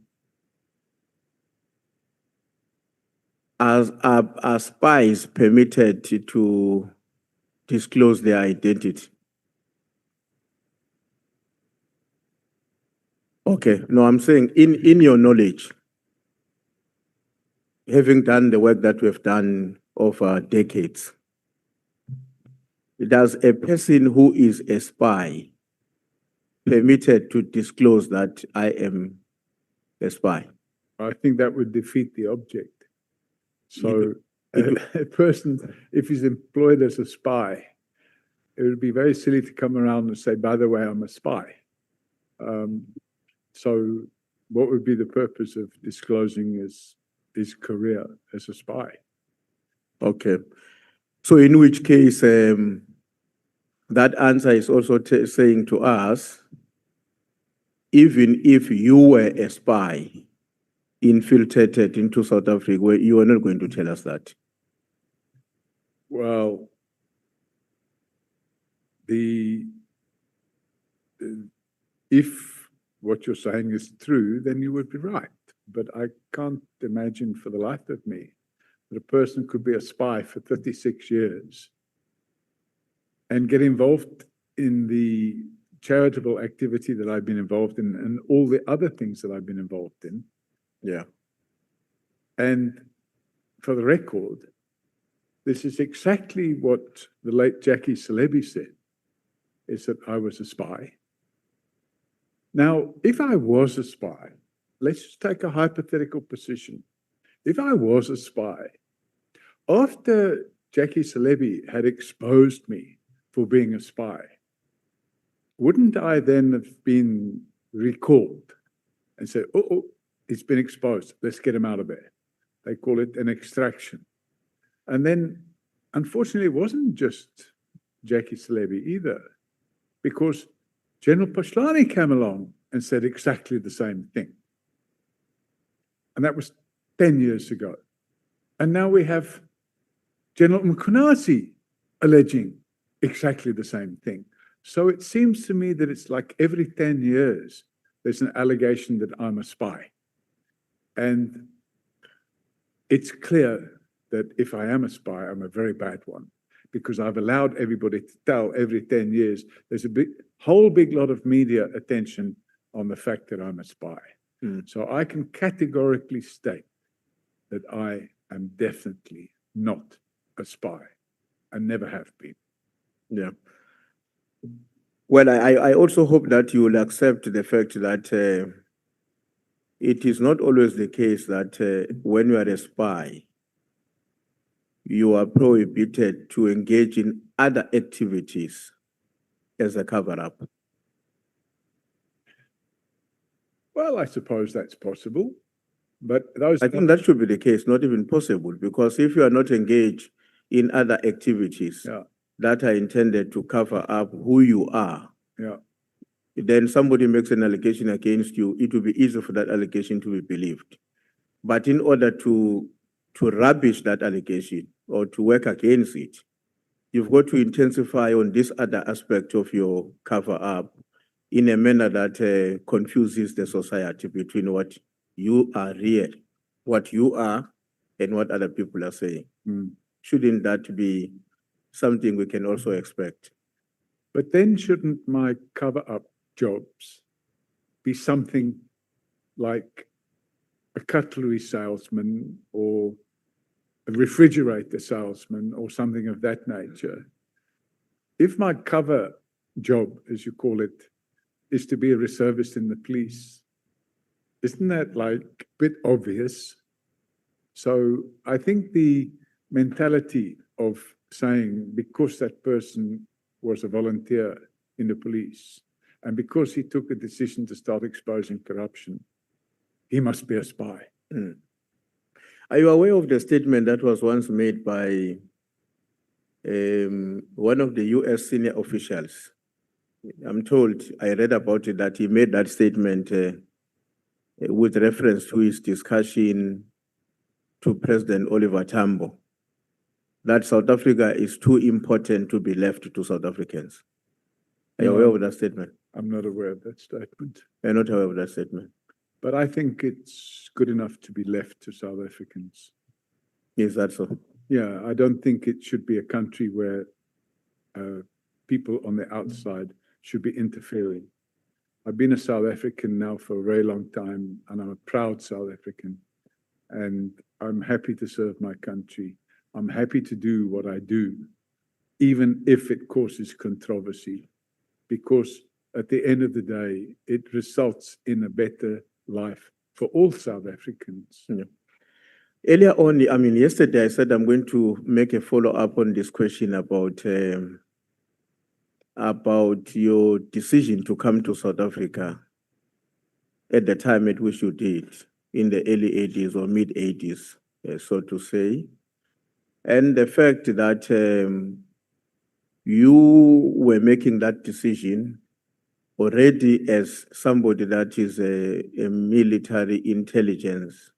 are spies permitted to disclose their identity? Okay, no, I'm saying in your knowledge, having done the work that we have done over decades, does a person who is a spy permitted to disclose that I am a spy? I think that would defeat the object. So a person, if he's employed as a spy, it would be very silly to come around and say, by the way, I'm a spy. So what would be the purpose of disclosing his career as a spy? Okay. So in which case, that answer is also saying to us, even if you were a spy infiltrated into South Africa, you are not going to tell us that. Well, if what you're saying is true, then you would be right. But I can't imagine for the life of me that a person could be a spy for 36 years and get involved in the charitable activity that I've been involved in and all the other things that I've been involved in. Yeah. And for the record, this is exactly what the late Jackie Celebi said, is that I was a spy. Now, if I was a spy, let's just take a hypothetical position. If I was a spy, after Jackie Celebi had exposed me for being a spy, wouldn't I then have been recalled and said, oh, he's been exposed, let's get him out of there? They call it an extraction. And then, unfortunately, it wasn't just Jackie Celebi either, because General Pashlani came along and said exactly the same thing. And that was 10 years ago. And now we have General Mkhwanazi alleging exactly the same thing. So it seems to me that it's like every 10 years, there's an allegation that I'm a spy. And it's clear that if I am a spy, I'm a very bad one, because I've allowed everybody to tell every 10 years, there's a whole big lot of media attention on the fact that I'm a spy. So I can categorically state that I am definitely not a spy. I never have been. Yeah. Well, I also hope that you will accept the fact that it is not always the case that when you are a spy, you are prohibited to engage in other activities as a cover-up. Well, I suppose that's possible, but those... I think that should be the case, not even possible, because if you are not engaged in other activities that are intended to cover up who you are, then somebody makes an allegation against you, it will be easy for that allegation to be believed. But in order to rubbish that allegation or to work against it, you've got to intensify on this other aspect of your cover-up in a manner that confuses the society between what you are real, what you are, and what other people are saying. Shouldn't that be something we can also expect? But then shouldn't my cover-up jobs be something like a cutlery salesman or a refrigerator salesman or something of that nature? If my cover job, as you call it, is to be a reservist in the police, isn't that like a bit obvious? So I think the mentality of saying because that person was a volunteer in the police and because he took a decision to start exposing corruption, he must be a spy. Are you aware of the statement that was once made by one of the US senior officials? I'm told, I read about it, that he made that statement with reference to his discussion to President Oliver Tambo, that South Africa is too important to be left to South Africans. Are you aware of that statement? I'm not aware of that statement. You're not aware of that statement? But I think it's good enough to be left to South Africans. Is that so? Yeah, I don't think it should be a country where people on the outside should be interfering. I've been a South African now for a very long time, and I'm a proud South African. And I'm happy to serve my country. I'm happy to do what I do, even if it causes controversy, because at the end of the day, it results in a better life for all South Africans. Yeah. Earlier on, I mean, yesterday I said I'm going to make a follow-up on this question about your decision to come to South Africa at the time at which you did, in the early 80s or mid 80s, so to say. And the fact that you were making that decision already as somebody that is a military intelligence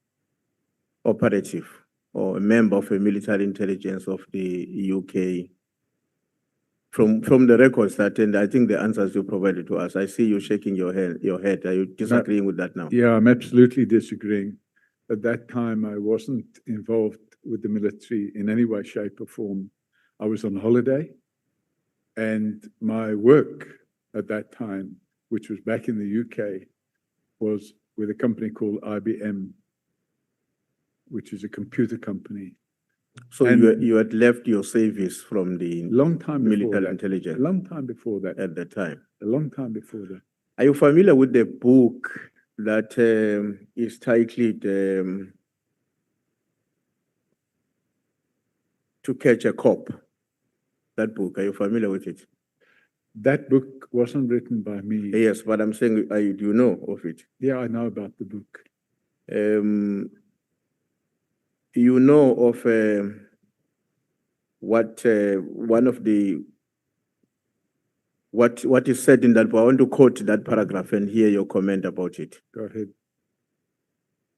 operative or a member of a military intelligence of the UK. From the records that, and I think the answers you provided to us, I see you shaking your head. Are you disagreeing with that now? Yeah, I'm absolutely disagreeing. At that time, I wasn't involved with the military in any way, shape, or form. I was on holiday, and my work at that time, which was back in the UK, was with a company called IBM, which is a computer company. So you had left your service from the long time military intelligence? A long time before that. At the time? A long time before that. Are you familiar with the book that is titled To Catch a Cop? That book, are you familiar with it? That book wasn't written by me. Yes, but I'm saying, do you know of it? Yeah, I know about the book. You know of what one of the what is said in that book. I want to quote that paragraph and hear your comment about it. Go ahead.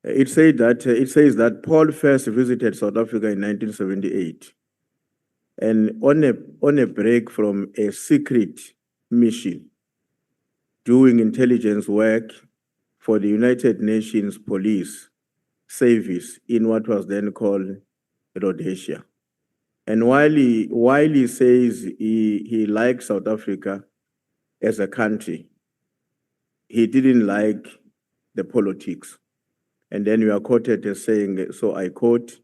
It says that Paul first visited South Africa in 1978, and on a break from a secret mission doing intelligence work for the United Nations Police Service in what was then called Rhodesia. And while he says he likes South Africa as a country, he didn't like the politics. And then you are quoted as saying, so I quote,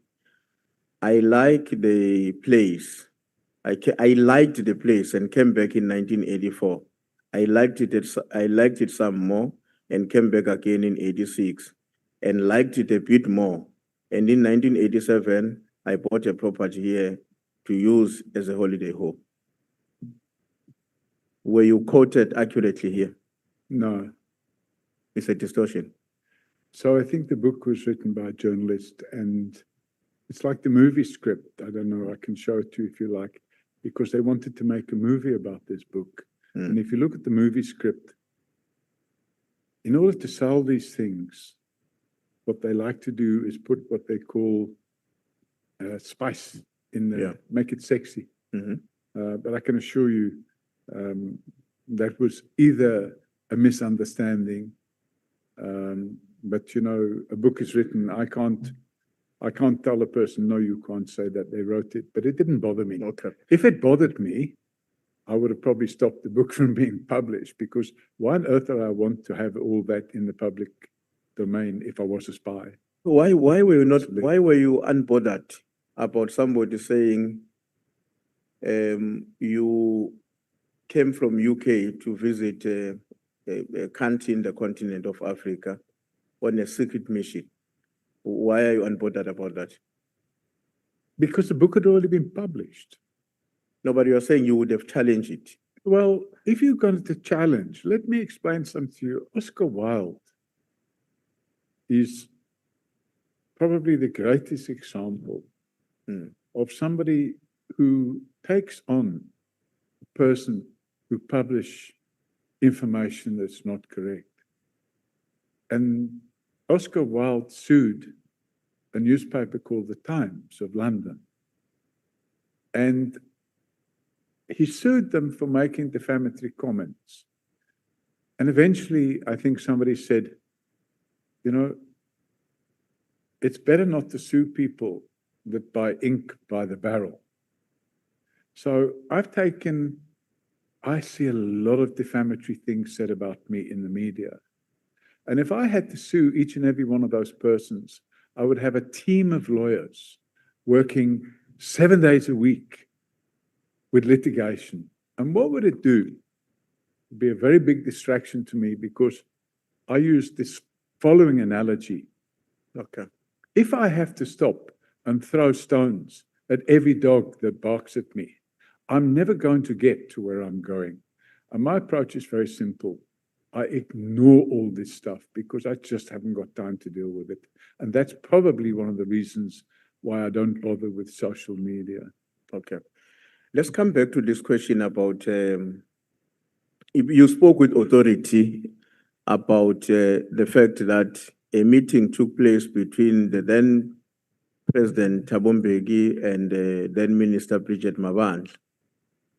I like the place. I liked the place and came back in 1984. I liked it some more and came back again in 86 and liked it a bit more. And in 1987, I bought a property here to use as a holiday home. Were you quoted accurately here? No. It's a distortion. So I think the book was written by a journalist, and it's like the movie script. I don't know, I can show it to you if you like, because they wanted to make a movie about this book. And if you look at the movie script, in order to sell these things, what they like to do is put what they call spice in there, make it sexy. But I can assure you that was either a misunderstanding, but you know, a book is written. I can't tell a person, no, you can't say that they wrote it, but it didn't bother me. Okay. If it bothered me, I would have probably stopped the book from being published, because why on earth would I want to have all that in the public domain if I was a spy? Why were you unbothered about somebody saying you came from UK to visit a country in the continent of Africa on a secret mission? Why are you unbothered about that? Because the book had already been published. No, but you're saying you would have challenged it. Well, if you're going to challenge, let me explain something to you. Oscar Wilde is probably the greatest example of somebody who takes on a person who publish information that's not correct. And Oscar Wilde sued a newspaper called The Times of London. And he sued them for making defamatory comments. And eventually, I think somebody said, you know, it's better not to sue people that buy ink by the barrel. So I see a lot of defamatory things said about me in the media. And if I had to sue each and every one of those persons, I would have a team of lawyers working 7 days a week with litigation. And what would it do? It'd be a very big distraction to me because I use this following analogy. Okay. If I have to stop and throw stones at every dog that barks at me, I'm never going to get to where I'm going. And my approach is very simple. I ignore all this stuff because I just haven't got time to deal with it. And that's probably one of the reasons why I don't bother with social media. Okay. Let's come back to this question about, you spoke with authority about the fact that a meeting took place between the then President Thabo Mbeki and then Minister Bridget Mabandla,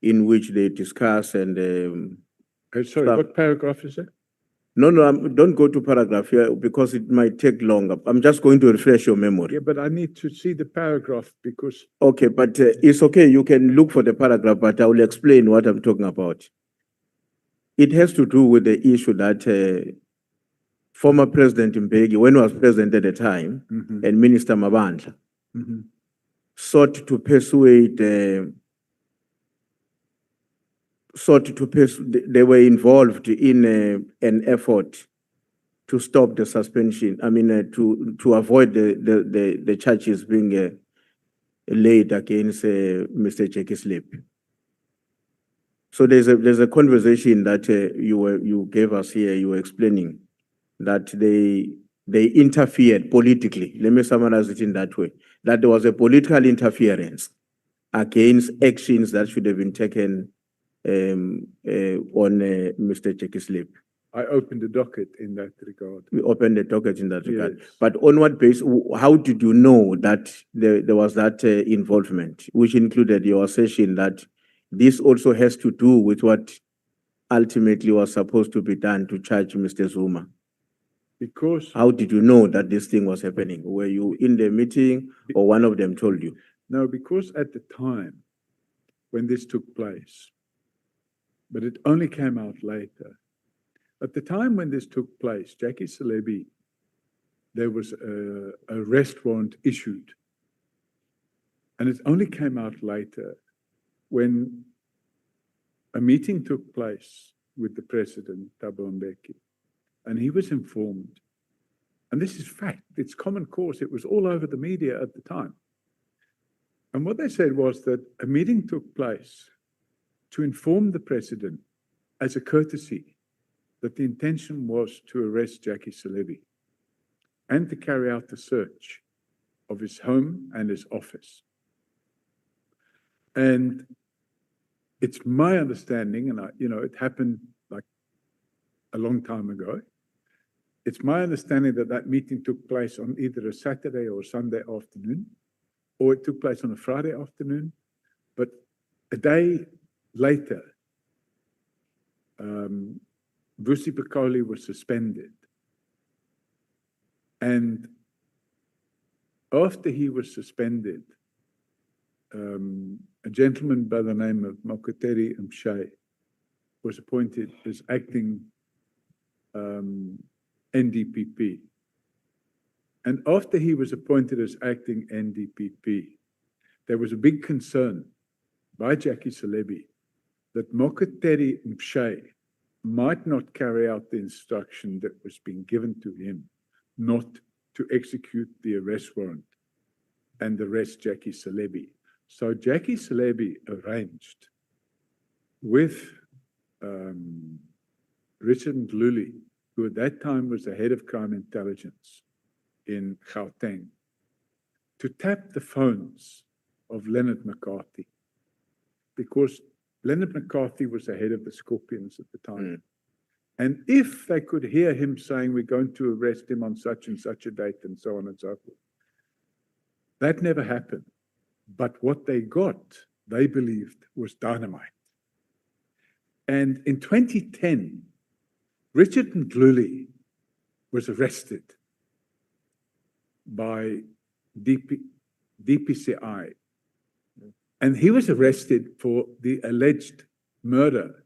in which they discuss and... sorry, what paragraph is it? No, don't go to paragraph here because it might take longer. I'm just going to refresh your memory. Yeah, but I need to see the paragraph because... Okay, but it's okay. You can look for the paragraph, but I will explain what I'm talking about. It has to do with the issue that former President Mbeki, when he was president at the time, and Minister Mabandla, sought to persuade, they were involved in an effort to stop the suspension. I mean, to avoid the charges being laid against Mr. Jackie Slip. So there's a conversation that you gave us here. You were explaining that they interfered politically. Let me summarize it in that way. That there was a political interference against actions that should have been taken on Mr. Jackie Slip. I opened the docket in that regard. We opened the docket in that regard. Yes. But on what basis, how did you know that there was that involvement, which included your assertion that this also has to do with what ultimately was supposed to be done to charge Mr. Zuma? Because... How did you know that this thing was happening? Were you in the meeting or one of them told you? No, because at the time when this took place, but it only came out later. At the time when this took place, Jackie Celebi, there was a arrest warrant issued. And it only came out later when a meeting took place with the president, Thabo Mbeki, and he was informed. And this is fact, it's common course. It was all over the media at the time. And what they said was that a meeting took place to inform the president as a courtesy that the intention was to arrest Jackie Celebi and to carry out the search of his home and his office. And it's my understanding, and it happened like a long time ago. It's my understanding that that meeting took place on either a Saturday or a Sunday afternoon, or it took place on a Friday afternoon. But a day later, Vusi Pikoli was suspended. And after he was suspended, a gentleman by the name of Mkhwanazi was appointed as acting NDPP. And after he was appointed as acting NDPP, there was a big concern by Jackie Celebi that Mkhwanazi might not carry out the instruction that was being given to him not to execute the arrest warrant. and arrest Jackie Celebi. So Jackie Celebi arranged with Richard Nhlanhla, who at that time was the head of crime intelligence in Gauteng, to tap the phones of Leonard McCarthy, because Leonard McCarthy was the head of the Scorpions at the time. And if they could hear him saying, we're going to arrest him on such and such a date and so on and so forth, that never happened. But what they got, they believed, was dynamite. And in 2010, Richard Nhlanhla was arrested by DPCI. And he was arrested for the alleged murder,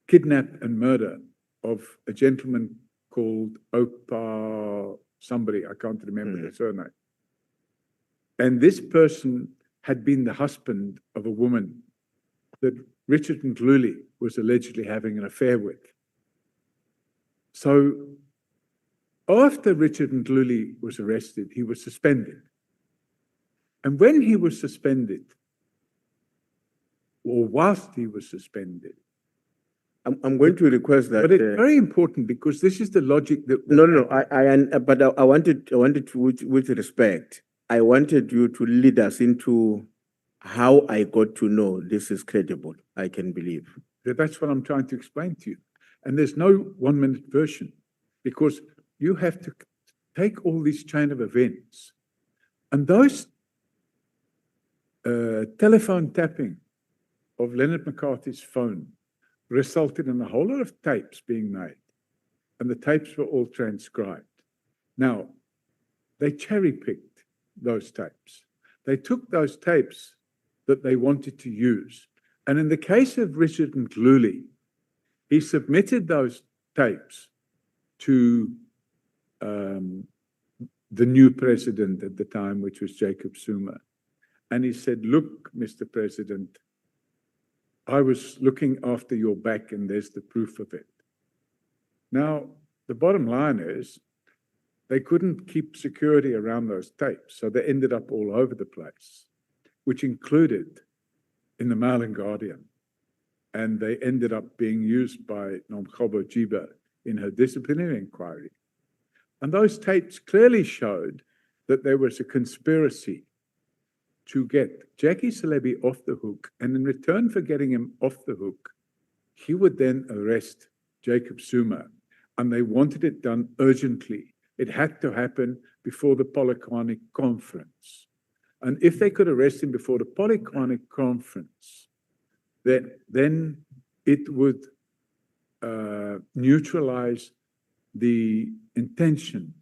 kidnap and murder of a gentleman called Opa somebody, I can't remember the surname. And this person had been the husband of a woman that Richard Nhlanhla was allegedly having an affair with. So after Richard Nhlanhla was arrested, he was suspended. And when he was suspended, or whilst he was suspended, I'm going to request that. but it's very important because this is the logic that. But I wanted to, with respect, I wanted you to lead us into how I got to know this is credible, I can believe. That's what I'm trying to explain to you. And there's no 1 minute version because you have to take all this chain of events and those telephone tapping of Leonard McCarthy's phone resulted in a whole lot of tapes being made, and the tapes were all transcribed. Now, they cherry-picked those tapes. They took those tapes that they wanted to use, and in the case of Richard Nhlanhla, he submitted those tapes to the new president at the time, which was Jacob Zuma, and he said, look, Mr. President, I was looking after your back and there's the proof of it. Now, the bottom line is they couldn't keep security around those tapes, so they ended up all over the place, which included in the Mail and Guardian. And they ended up being used by Nomkhobo Jiba in her disciplinary inquiry. And those tapes clearly showed that there was a conspiracy to get Jackie Celebi off the hook, and in return for getting him off the hook, he would then arrest Jacob Zuma, and they wanted it done urgently. It had to happen before the Polokwane conference. And if they could arrest him before the Polokwane conference, then it would neutralize the intention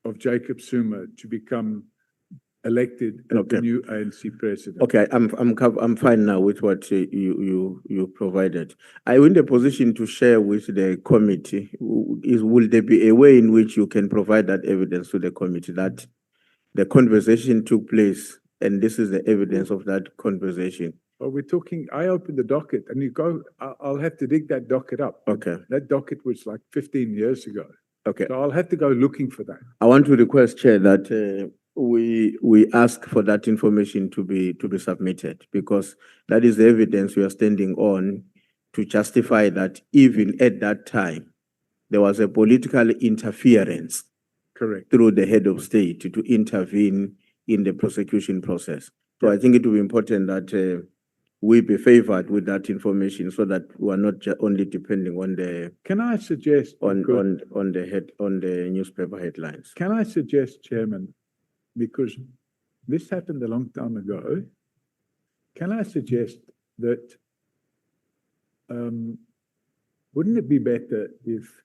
of Jacob Zuma to become elected as the new ANC president. Okay, I'm fine now with what you provided. Are you in the position to share with the committee? Will there be a way in which you can provide that evidence to the committee that the conversation took place and this is the evidence of that conversation? Well, we're talking, I opened the docket and you go, I'll have to dig that docket up. Okay. That docket was like 15 years ago. Okay. So I'll have to go looking for that. I want to request, Chair, that we ask for that information to be submitted, because that is the evidence we are standing on to justify that even at that time there was a political interference, correct, through the head of state to intervene in the prosecution process. So I think it will be important that we be favored with that information so that we are not only depending on the. Can I suggest on the newspaper headlines? Can I suggest, Chairman, because this happened a long time ago, can I suggest that wouldn't it be better if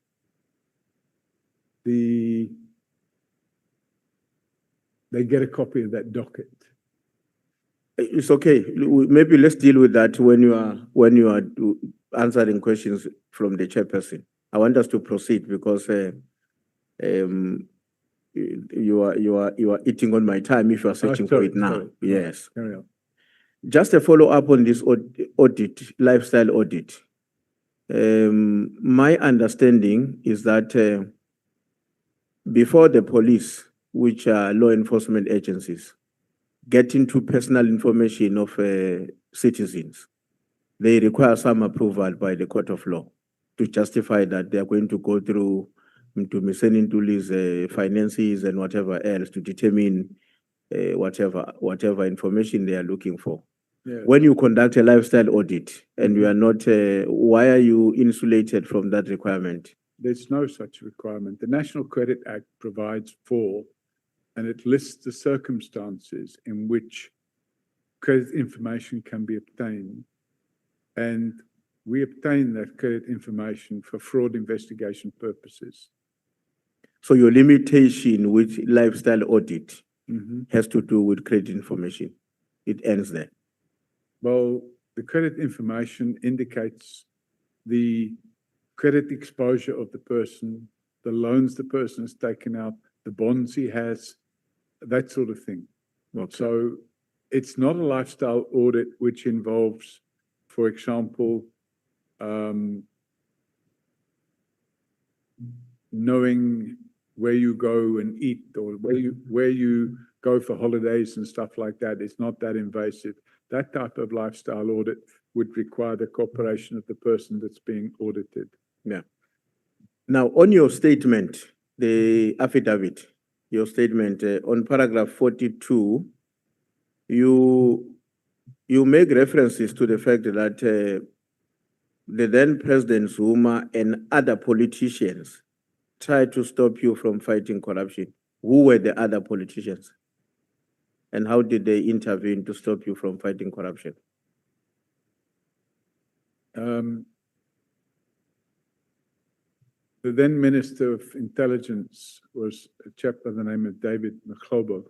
they get a copy of that docket? It's okay. Maybe let's deal with that when you are answering questions from the chairperson. I want us to proceed because you are eating on my time if you are searching for it now. Sorry. Yes. Carry on. Just a follow-up on this audit, lifestyle audit. My understanding is that before the police, which are law enforcement agencies, get into personal information of citizens, they require some approval by the court of law to justify that they are going to go through to Mkhwanazi's finances and whatever else to determine whatever information they are looking for. Yeah. When you conduct a lifestyle audit and you are not, why are you insulated from that requirement? There's no such requirement. The National Credit Act provides for, and it lists the circumstances in which credit information can be obtained. And we obtain that credit information for fraud investigation purposes. So your limitation with lifestyle audit Mhm. has to do with credit information. It ends there. Well, the credit information indicates the credit exposure of the person, the loans the person has taken out, the bonds he has, that sort of thing. Okay. So it's not a lifestyle audit which involves, for example, knowing where you go and eat or where you go for holidays and stuff like that. It's not that invasive. That type of lifestyle audit would require the cooperation of the person that's being audited. Yeah. Now, on your statement, the affidavit, your statement on paragraph 42, you make references to the fact that the then President Zuma and other politicians tried to stop you from fighting corruption. Who were the other politicians? And how did they intervene to stop you from fighting corruption? The then Minister of Intelligence was a chap by the name of David Nhlanhla.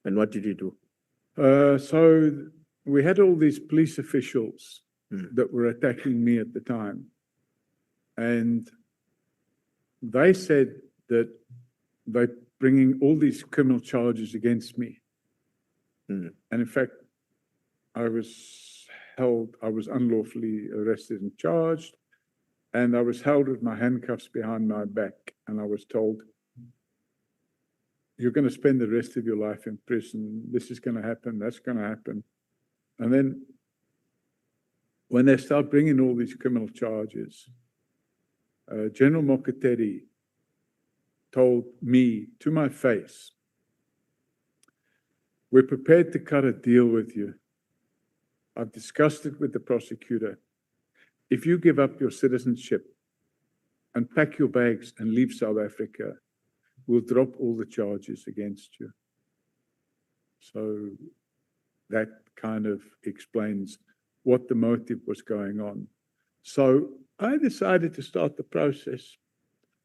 And what did he do? So we had all these police officials that were attacking me at the time. And they said that they're bringing all these criminal charges against me. And in fact, I was unlawfully arrested and charged, and I was held with my handcuffs behind my back, and I was told, you're going to spend the rest of your life in prison. This is going to happen, that's going to happen. And then when they start bringing all these criminal charges, General Mkhwanazi told me to my face, we're prepared to cut a deal with you. I've discussed it with the prosecutor. If you give up your citizenship and pack your bags and leave South Africa, we'll drop all the charges against you. So that kind of explains what the motive was going on. So I decided to start the process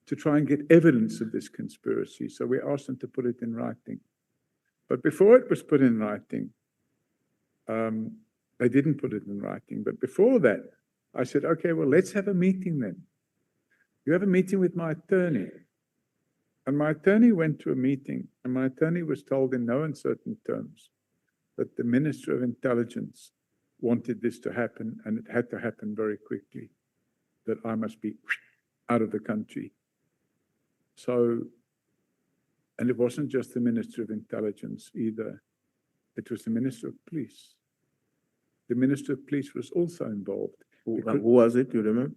to try and get evidence of this conspiracy. So we asked them to put it in writing. But before it was put in writing, they didn't put it in writing. But before that, I said, okay, well, let's have a meeting then. You have a meeting with my attorney. And my attorney went to a meeting, and my attorney was told in no uncertain terms that the Minister of Intelligence wanted this to happen, and it had to happen very quickly, that I must be out of the country. So, and it wasn't just the Minister of Intelligence either. It was the Minister of Police. The Minister of Police was also involved. Who was it, you remember?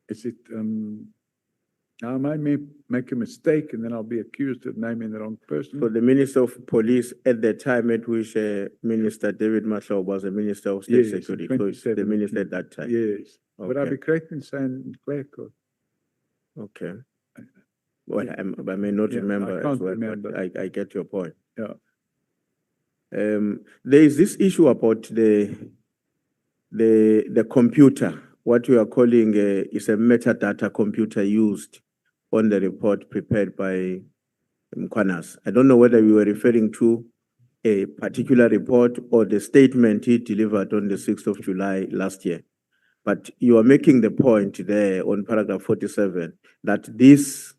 Is it, I might make a mistake and then I'll be accused of naming the wrong person. So the Minister of Police at the time at which Minister David Nhlanhla was a Minister of State Security, so it's the minister at that time. Yes. Okay. Would I be correct in saying Clerco? Okay. Well, I may not remember I can't as well, remember. but I get your point. Yeah. There is this issue about the computer, what you are calling is a metadata computer used on the report prepared by Mkhwanazi. I don't know whether you were referring to a particular report or the statement he delivered on the 6th of July last year. But you are making the point there on paragraph 47 that this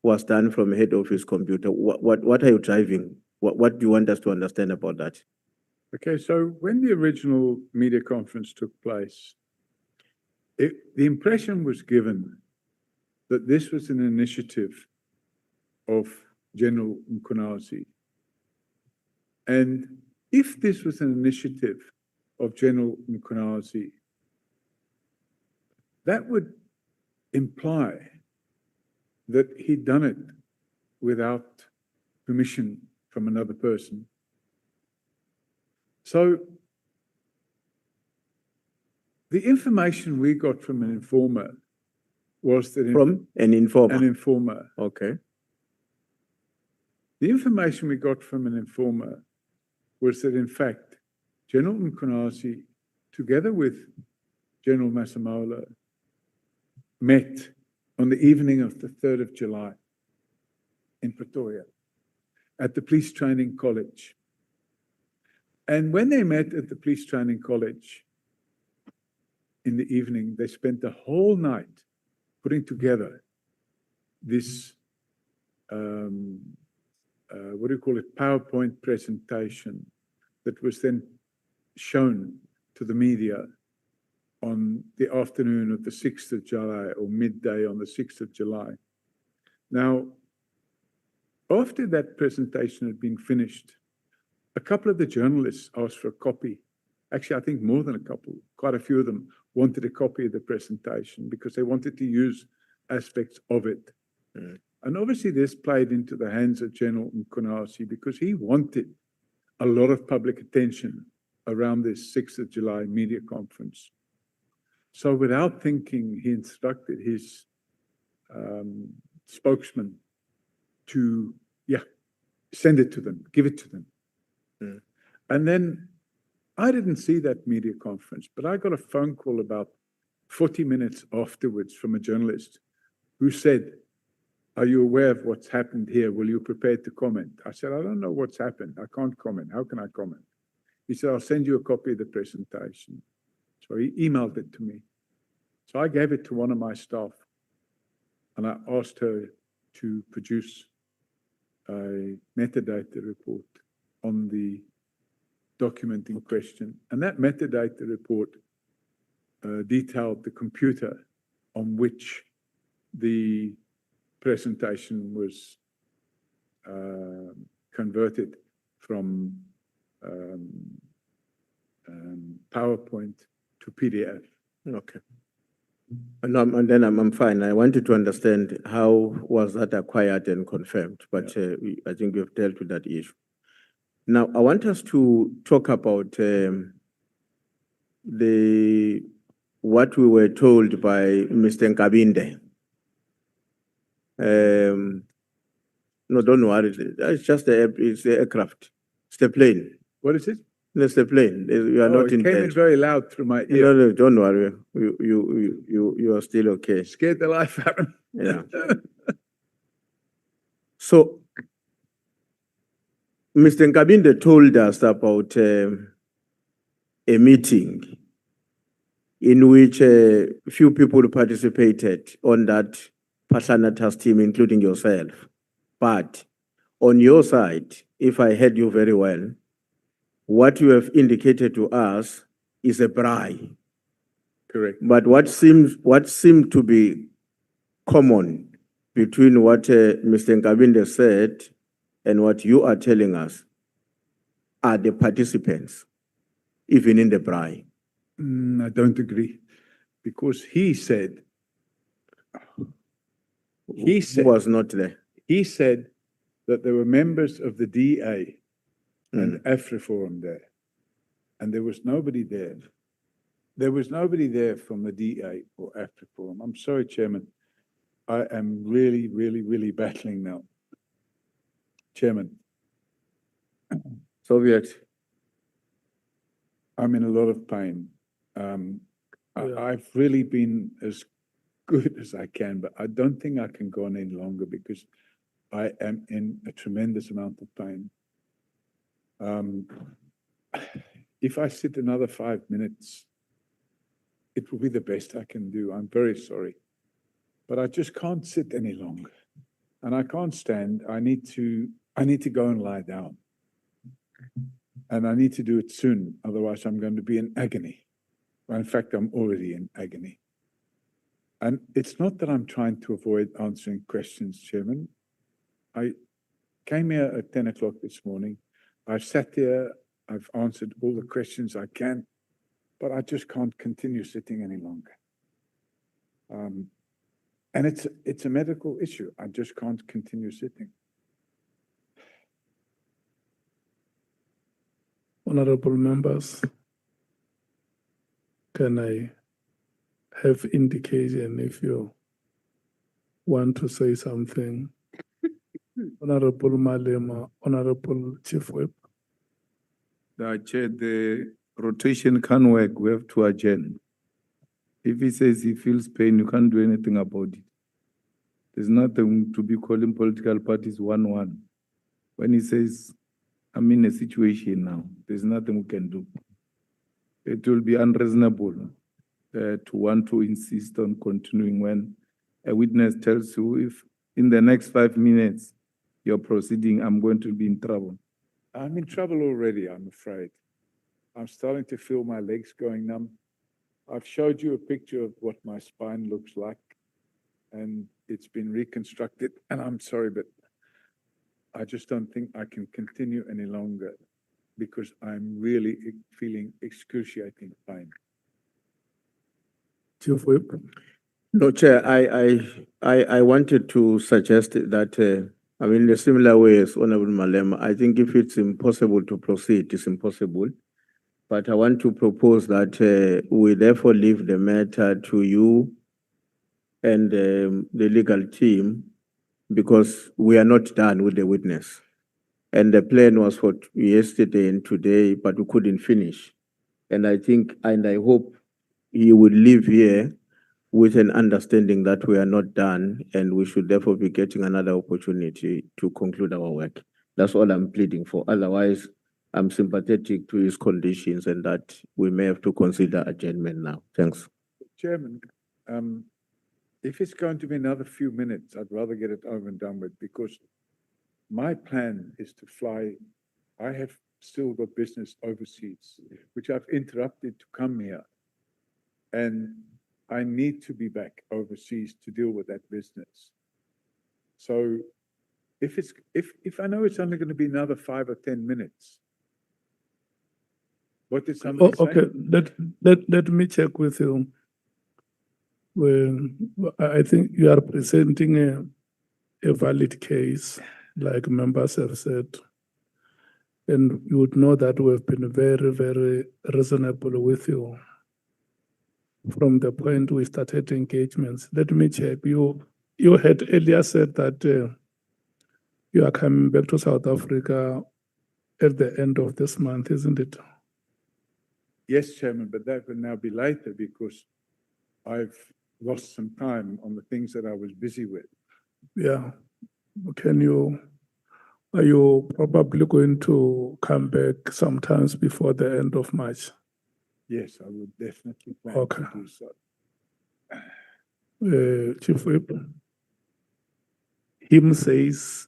was done from head office computer. What are you driving? What do you want us to understand about that? Okay, so when the original media conference took place, the impression was given that this was an initiative of General Mkhwanazi. And if this was an initiative of General Mkhwanazi, that would imply that he'd done it without permission from another person. So the information we got from an informer was that From an informer? an informer. Okay. The information we got from an informer was that, in fact, General Mkhwanazi, together with General Masemola, met on the evening of the 3rd of July in Pretoria at the Police Training College. And when they met at the Police Training College in the evening, they spent the whole night putting together this, what do you call it, PowerPoint presentation that was then shown to the media on the afternoon of the 6th of July or midday on the 6th of July. Now, after that presentation had been finished, a couple of the journalists asked for a copy. Actually, I think more than a couple, quite a few of them wanted a copy of the presentation because they wanted to use aspects of it. And obviously this played into the hands of General Mkhwanazi because he wanted a lot of public attention around this 6th of July media conference. So without thinking, he instructed his spokesman to, send it to them, give it to them. And then I didn't see that media conference, but I got a phone call about 40 minutes afterwards from a journalist who said, "Are you aware of what's happened here? Will you prepare to comment?" I said, "I don't know what's happened. I can't comment. How can I comment?" He said, "I'll send you a copy of the presentation." So he emailed it to me. So I gave it to one of my staff and I asked her to produce a metadata report on the document in question. And that metadata report detailed the computer on which the presentation was converted from PowerPoint to PDF. Okay. And then I'm fine. I wanted to understand how was that acquired and confirmed, but I think we've dealt with that issue. Now, I want us to talk about what we were told by Mr. Nkabinde. No, don't worry. It's just it's the aircraft. It's the plane. What is it? It's the plane. You are not it in came in bed. very loud through my ear. No, don't worry. You are still okay. Scared the life out of me. Yeah. So, Mr. Nkabinde told us about a meeting in which a few people participated on that Pahlana task team, including yourself. But on your side, if I heard you very well, what you have indicated to us is a bribe. Correct. But what seemed to be common between what Mr. Nkabinde said and what you are telling us are the participants, even in the bribe. I don't agree, because he said Who was not there. He said that there were members of the DA and AfriForum there, and there was nobody there. There was nobody there from the DA or AfriForum. I'm sorry, Chairman. I am really, really, really battling now. Chairman. Soviet. I'm in a lot of pain. I've really been as good as I can, but I don't think I can go on any longer because I am in a tremendous amount of pain. If I sit another 5 minutes, it will be the best I can do. I'm very sorry, but I just can't sit any longer, and I can't stand. I need to go and lie down, and I need to do it soon. Otherwise, I'm going to be in agony. Well, in fact, I'm already in agony. And it's not that I'm trying to avoid answering questions, Chairman. came here at 10 o'clock this morning. I've sat here, I've answered all the questions I can, but I just can't continue sitting any longer. And it's a medical issue. I just can't continue sitting. Honorable members, can I have indication if you want to say something? Honorable Malema, Honorable Chief Whip. Chair, the rotation can't work. We have to adjourn. If he says he feels pain, you can't do anything about it. There's nothing to be calling political parties 1-1. When he says, I'm in a situation now, there's nothing we can do. It will be unreasonable to want to insist on continuing when a witness tells you, if in the next 5 minutes you're proceeding, I'm going to be in trouble. I'm in trouble already, I'm afraid. I'm starting to feel my legs going numb. I've showed you a picture of what my spine looks like, and it's been reconstructed. And I'm sorry, but I just don't think I can continue any longer because I'm really feeling excruciating pain. Chief Whip. No, Chair, I wanted to suggest that, I mean, in a similar way as Honorable Malema, I think if it's impossible to proceed, it's impossible. But I want to propose that we therefore leave the matter to you and the legal team because we are not done with the witness. And the plan was for yesterday and today, but we couldn't finish. And I think, and I hope he would leave here with an understanding that we are not done and we should therefore be getting another opportunity to conclude our work. That's all I'm pleading for. Otherwise, I'm sympathetic to his conditions and that we may have to consider adjournment now. Thanks. Chairman, if it's going to be another few minutes, I'd rather get it over and done with because my plan is to fly. I have still got business overseas, which I've interrupted to come here. And I need to be back overseas to deal with that business. So if I know it's only going to be another 5 or 10 minutes, what did somebody say? Okay, let me check with you. Well, I think you are presenting a valid case, like members have said. And you would know that we have been very, very reasonable with you from the point we started engagements. Let me check. You had earlier said that you are coming back to South Africa at the end of this month, isn't it? Yes, Chairman, but that will now be later because I've lost some time on the things that I was busy with. Yeah. Are you probably going to come back sometimes before the end of March? Yes, I would definitely plan Okay. to do so. Chief Whip, him says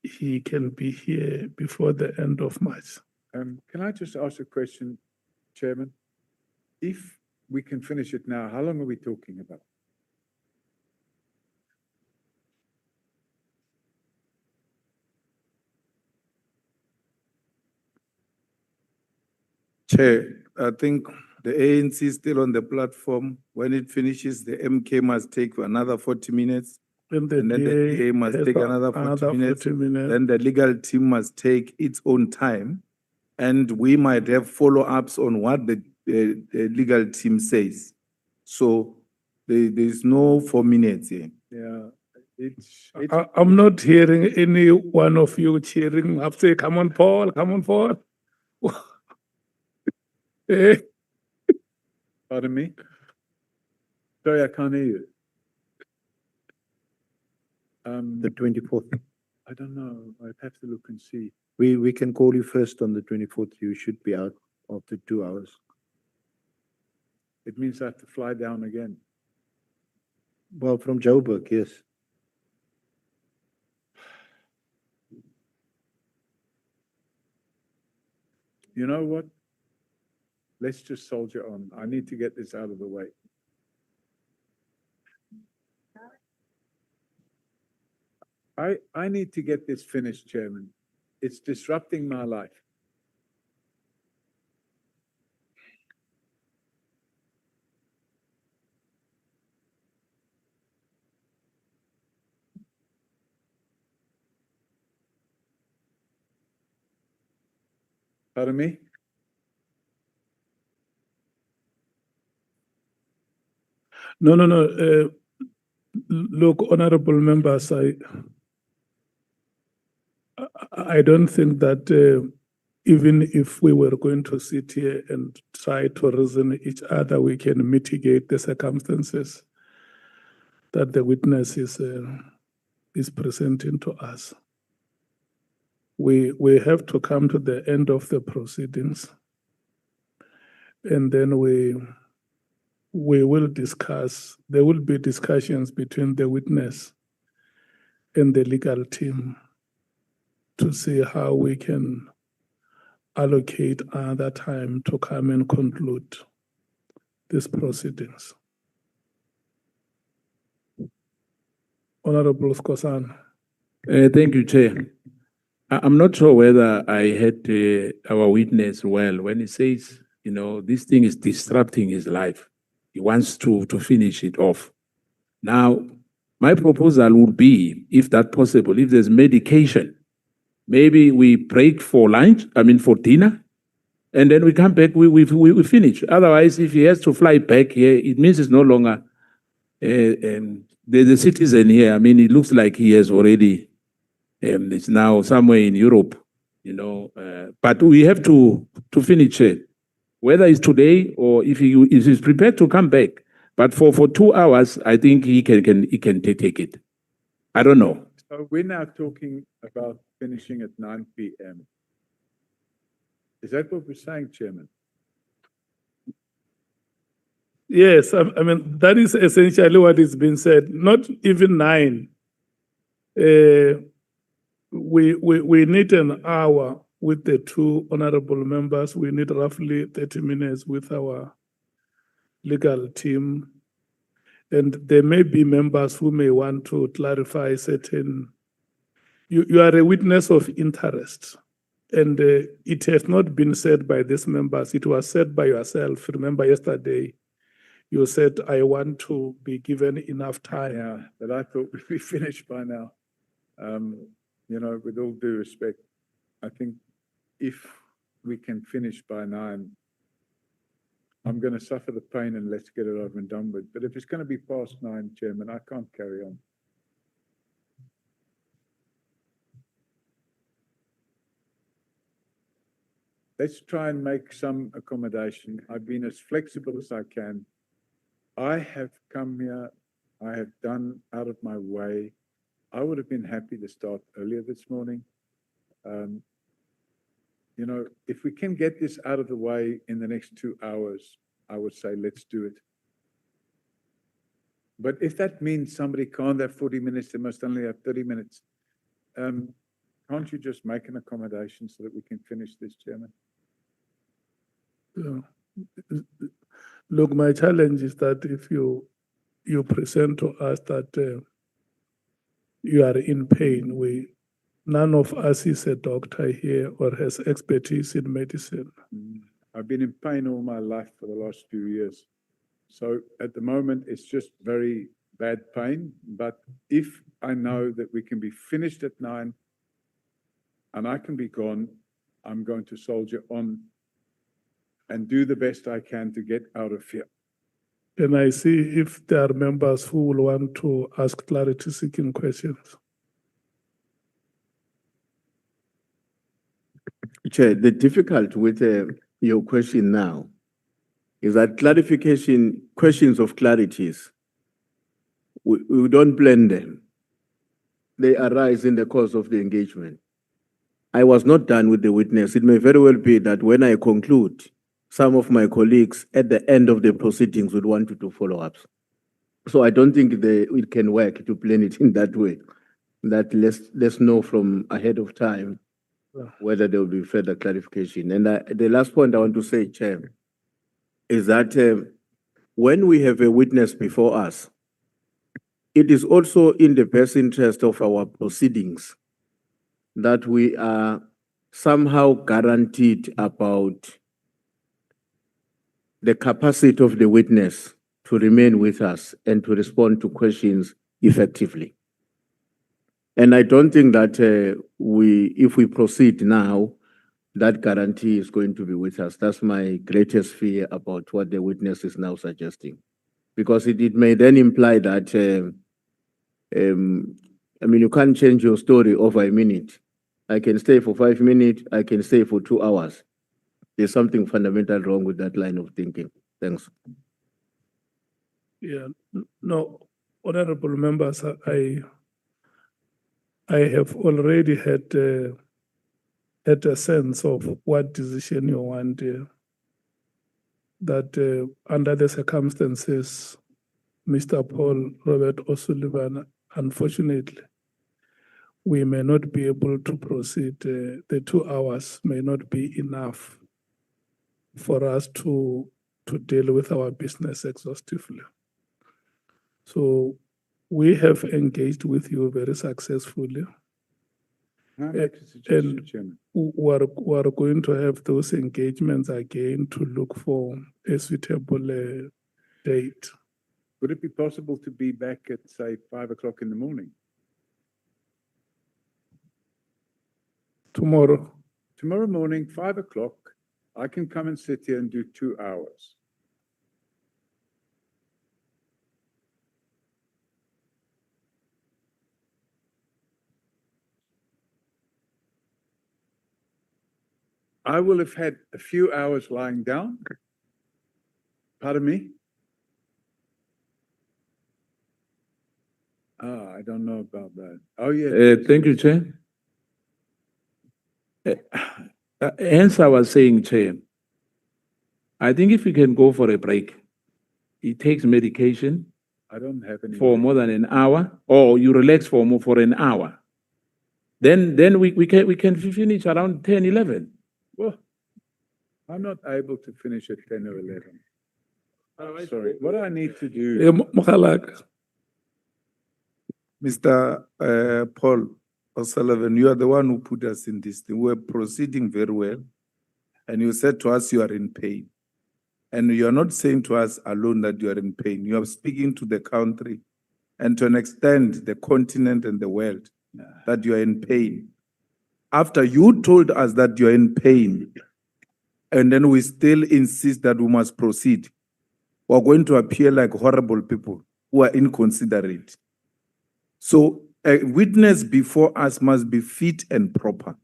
he can be here before the end of March. Can I just ask a question, Chairman? If we can finish it now, how long are we talking about? Chair, I think the ANC is still on the platform. When it finishes, the MK must take another 40 minutes. And then the DA must has take another 40 minutes. 40 minutes. Then the legal team must take its own time. And we might have follow-ups on what the legal team says. So there's no 4 minutes here. Yeah, I'm not hearing any one of you cheering up, say, come on, Paul, come on, Paul. Eh, Pardon me? Sorry, I can't hear you. The 24th. I don't know. I'd have to look and see. We can call you first on the 24th. You should be out after 2 hours. It means I have to fly down again. Well, from Joburg, yes. You know what? Let's just soldier on. I need to get this out of the way. I need to get this finished, Chairman. It's disrupting my life. Pardon me? No. Look, honorable members, I don't think that even if we were going to sit here and try to reason each other, we can mitigate the circumstances that the witness is presenting to us. We have to come to the end of the proceedings, and then we will discuss. There will be discussions between the witness and the legal team to see how we can allocate other time to come and conclude these proceedings. Honorable Skosan. Thank you, Chair. I'm not sure whether I heard our witness well when he says, you know, this thing is disrupting his life. He wants to finish it off. Now, my proposal would be, if that's possible, if there's medication, maybe we break for lunch, for dinner, and then we come back, we finish. Otherwise, if he has to fly back here, it means it's no longer the citizen here. It looks like he has already, it's now somewhere in Europe, but we have to finish it. Whether it's today or if he's prepared to come back. But for 2 hours, I think he can take it. I don't know. So we're now talking about finishing at 9 p.m. Is that what we're saying, Chairman? Yes, that is essentially what is being said. Not even 9. We need an hour with the two honorable members. We need roughly 30 minutes with our legal team. And there may be members who may want to clarify certain. You are a witness of interest. And it has not been said by these members. It was said by yourself. Remember yesterday, you said, I want to be given enough time. Yeah, but I thought we'd be finished by now. With all due respect, I think if we can finish by 9, I'm going to suffer the pain and let's get it over and done with. But if it's going to be past 9, Chairman, I can't carry on. Let's try and make some accommodation. I've been as flexible as I can. I have come here. I have done out of my way. I would have been happy to start earlier this morning. If we can get this out of the way in the next 2 hours, I would say let's do it. But if that means somebody can't have 40 minutes, they must only have 30 minutes. Can't you just make an accommodation so that we can finish this, Chairman? Look, my challenge is that if you present to us that you are in pain, none of us is a doctor here or has expertise in medicine. I've been in pain all my life for the last few years. So at the moment, it's just very bad pain. But if I know that we can be finished at 9 and I can be gone, I'm going to soldier on and do the best I can to get out of here. And I see if there are members who will want to ask clarity-seeking questions. Chair, the difficulty with your question now is that questions of clarities, we don't blend them. They arise in the course of the engagement. I was not done with the witness. It may very well be that when I conclude, some of my colleagues at the end of the proceedings would want to do follow-ups. So I don't think it can work to plan it in that way. That let's know from ahead of time whether there will be further clarification. And the last point I want to say, Chair, is that when we have a witness before us, it is also in the best interest of our proceedings that we are somehow guaranteed about the capacity of the witness to remain with us and to respond to questions effectively. And I don't think that if we proceed now, that guarantee is going to be with us. That's my greatest fear about what the witness is now suggesting. Because it may then imply that, you can't change your story over a minute. I can stay for 5 minutes, I can stay for 2 hours. There's something fundamental wrong with that line of thinking. Thanks. Yeah, no, honorable members, I have already had a sense of what decision you want. That under the circumstances, Mr. Paul Robert O'Sullivan, unfortunately, we may not be able to proceed. The 2 hours may not be enough for us to deal with our business exhaustively. So we have engaged with you very successfully. Can I make a suggestion, Chairman? We are going to have those engagements again to look for a suitable date. Would it be possible to be back at, say, 5 o'clock in the morning? Tomorrow. Tomorrow morning, 5 o'clock, I can come and sit here and do 2 hours. I will have had a few hours lying down. Pardon me? I don't know about that. Oh, yeah. Thank you, Chair. Hence, I was saying, Chair, I think if we can go for a break, it takes medication I don't have any. for more than an hour, or you relax for an hour. Then we can finish around 10, 11. Well, I'm not able to finish at 10 or 11. Sorry, what I need to do. Mkhwanazi. Mr. Paul O'Sullivan, you are the one who put us in this thing. We're proceeding very well. And you said to us you are in pain. And you are not saying to us alone that you are in pain. You are speaking to the country and to an extent the continent and the world that you are in pain. After you told us that you are in pain, and then we still insist that we must proceed, we're going to appear like horrible people who are inconsiderate. So a witness before us must be fit and proper.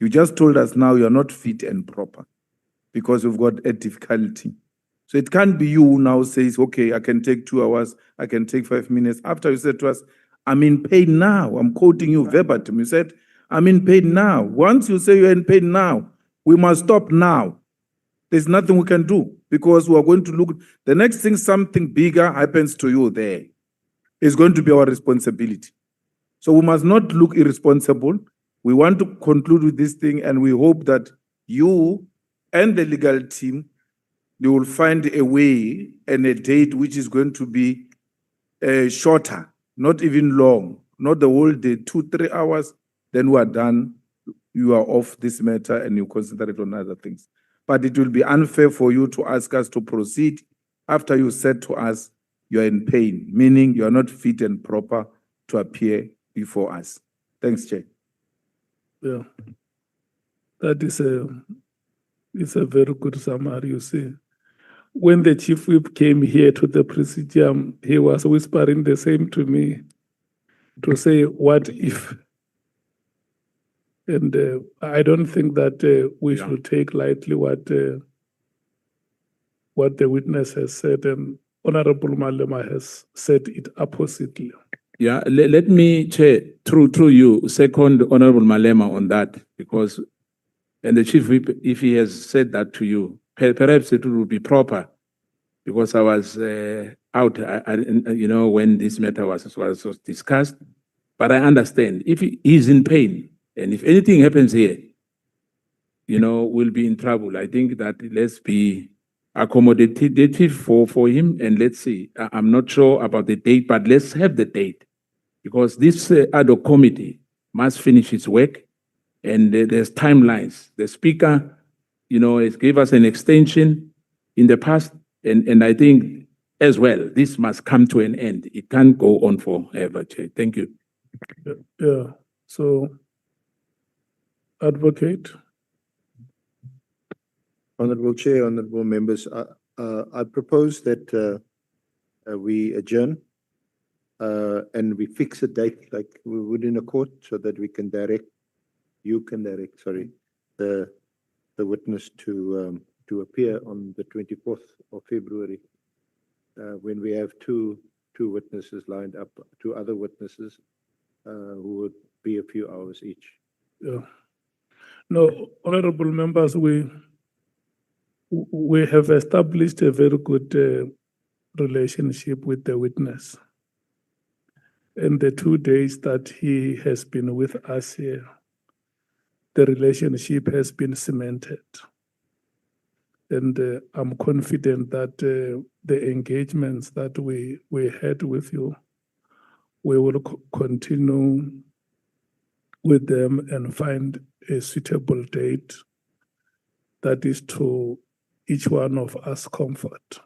You just told us now you are not fit and proper because you've got a difficulty. So it can't be you who now says, okay, I can take 2 hours, I can take 5 minutes. After you said to us, I'm in pain now. I'm quoting you verbatim. You said, I'm in pain now. Once you say you're in pain now, we must stop now. There's nothing we can do because we are going to look. The next thing, something bigger happens to you there. It's going to be our responsibility. So we must not look irresponsible. We want to conclude with this thing, and we hope that you and the legal team, you will find a way and a date which is going to be shorter, not even long, not the whole day, 2-3 hours, then we are done. You are off this matter and you concentrate on other things. But it will be unfair for you to ask us to proceed after you said to us you are in pain, meaning you are not fit and proper to appear before us. Thanks, Chair. Yeah, that is it's a very good summary, you see. When the chief whip came here to the presidium, he was whispering the same to me to say, what if? And I don't think that we should take lightly what the witness has said, and Honorable Malema has said it oppositely. Yeah, let me, Chair, through you, second Honorable Malema on that, because, and the Chief Whip, if he has said that to you, perhaps it would be proper, because I was out, when this matter was discussed, but I understand, if he is in pain, and if anything happens here, we'll be in trouble. I think that let's be accommodative for him, and let's see. I'm not sure about the date, but let's have the date, because this ad hoc committee must finish its work, and there's timelines. The speaker, has gave us an extension in the past, and I think as well, this must come to an end. It can't go on forever, Chair. Thank you. Yeah, so advocate. Honorable Chair, honorable members, I propose that we adjourn and we fix a date like we would in a court, so that we can you can direct, the witness to appear on the 24th of February, when we have two witnesses lined up, two other witnesses who would be a few hours each. Yeah. No, honorable members, we have established a very good relationship with the witness. In the 2 days that he has been with us here, the relationship has been cemented. And I'm confident that the engagements that we had with you, we will continue with them and find a suitable date that is to each one of us comfort.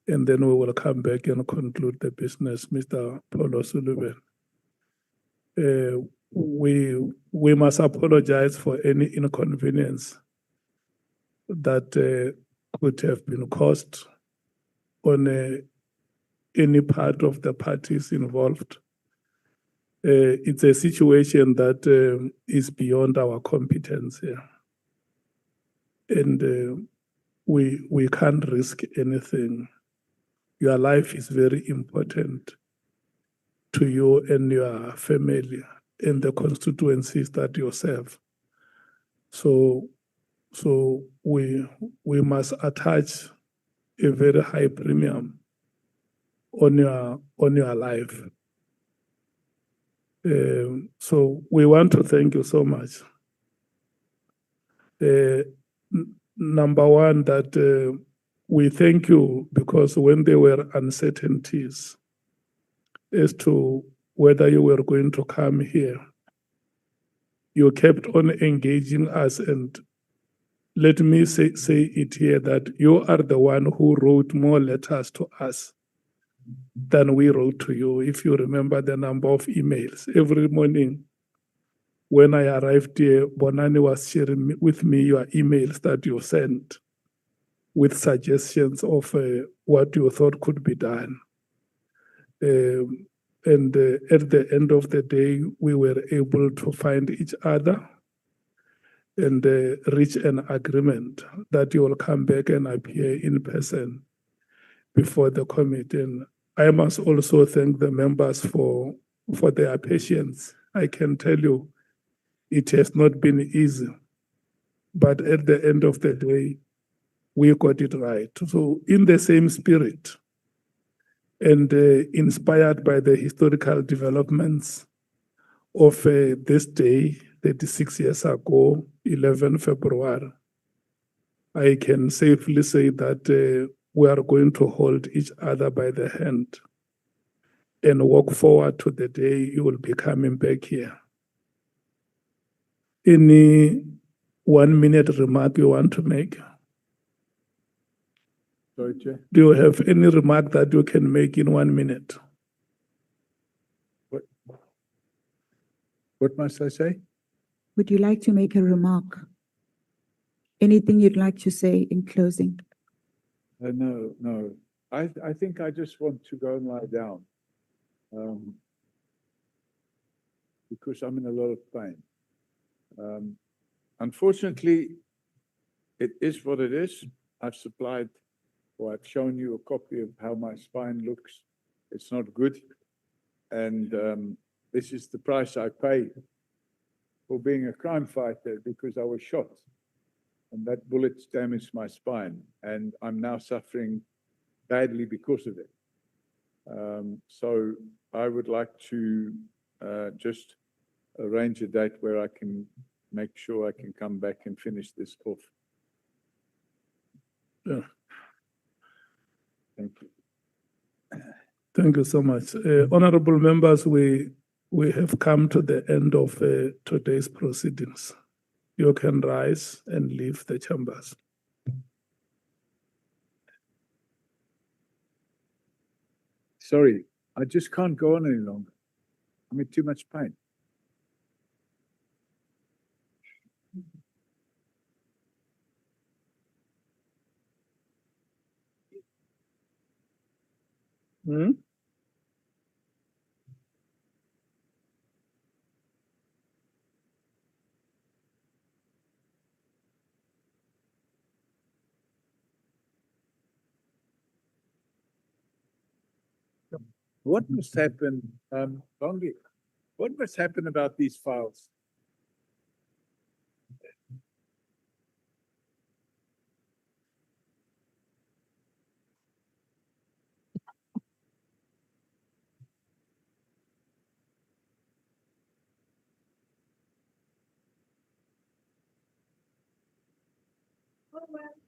And then we will come back and conclude the business, Mr. Paulo Sullivan. We must apologize for any inconvenience that could have been caused on any part of the parties involved. It's a situation that is beyond our competence here. And we can't risk anything. Your life is very important to you and your family and the constituencies that you serve. So we must attach a very high premium on your life. So we want to thank you so much. Number one, that we thank you because when there were uncertainties as to whether you were going to come here, you kept on engaging us. And let me say it here, that you are the one who wrote more letters to us than we wrote to you. If you remember the number of emails every morning when I arrived here, Bonani was sharing with me your emails that you sent with suggestions of what you thought could be done. And at the end of the day, we were able to find each other and reach an agreement that you will come back and appear in person before the committee. And I must also thank the members for their patience. I can tell you, it has not been easy, but at the end of the day, we got it right. So in the same spirit, and inspired by the historical developments of this day, 36 years ago, 11 February, I can safely say that we are going to hold each other by the hand and walk forward to the day you will be coming back here. Any 1 minute remark you want to make? Sorry, Chair. Do you have any remark that you can make in 1 minute? What must I say? Would you like to make a remark? Anything you'd like to say in closing? No. I think I just want to go and lie down because I'm in a lot of pain. Unfortunately, it is what it is. I've shown you a copy of how my spine looks. It's not good. And this is the price I pay for being a crime fighter, because I was shot and that bullet damaged my spine, and I'm now suffering badly because of it. So I would like to just arrange a date where I can make sure I can come back and finish this off. Yeah. Thank you. Thank you so much. Honorable members, we have come to the end of today's proceedings. You can rise and leave the chambers. Sorry, I just can't go on any longer. I'm in too much pain. Hmm? What must happen, Bongi, what must happen about these files? Oh, well.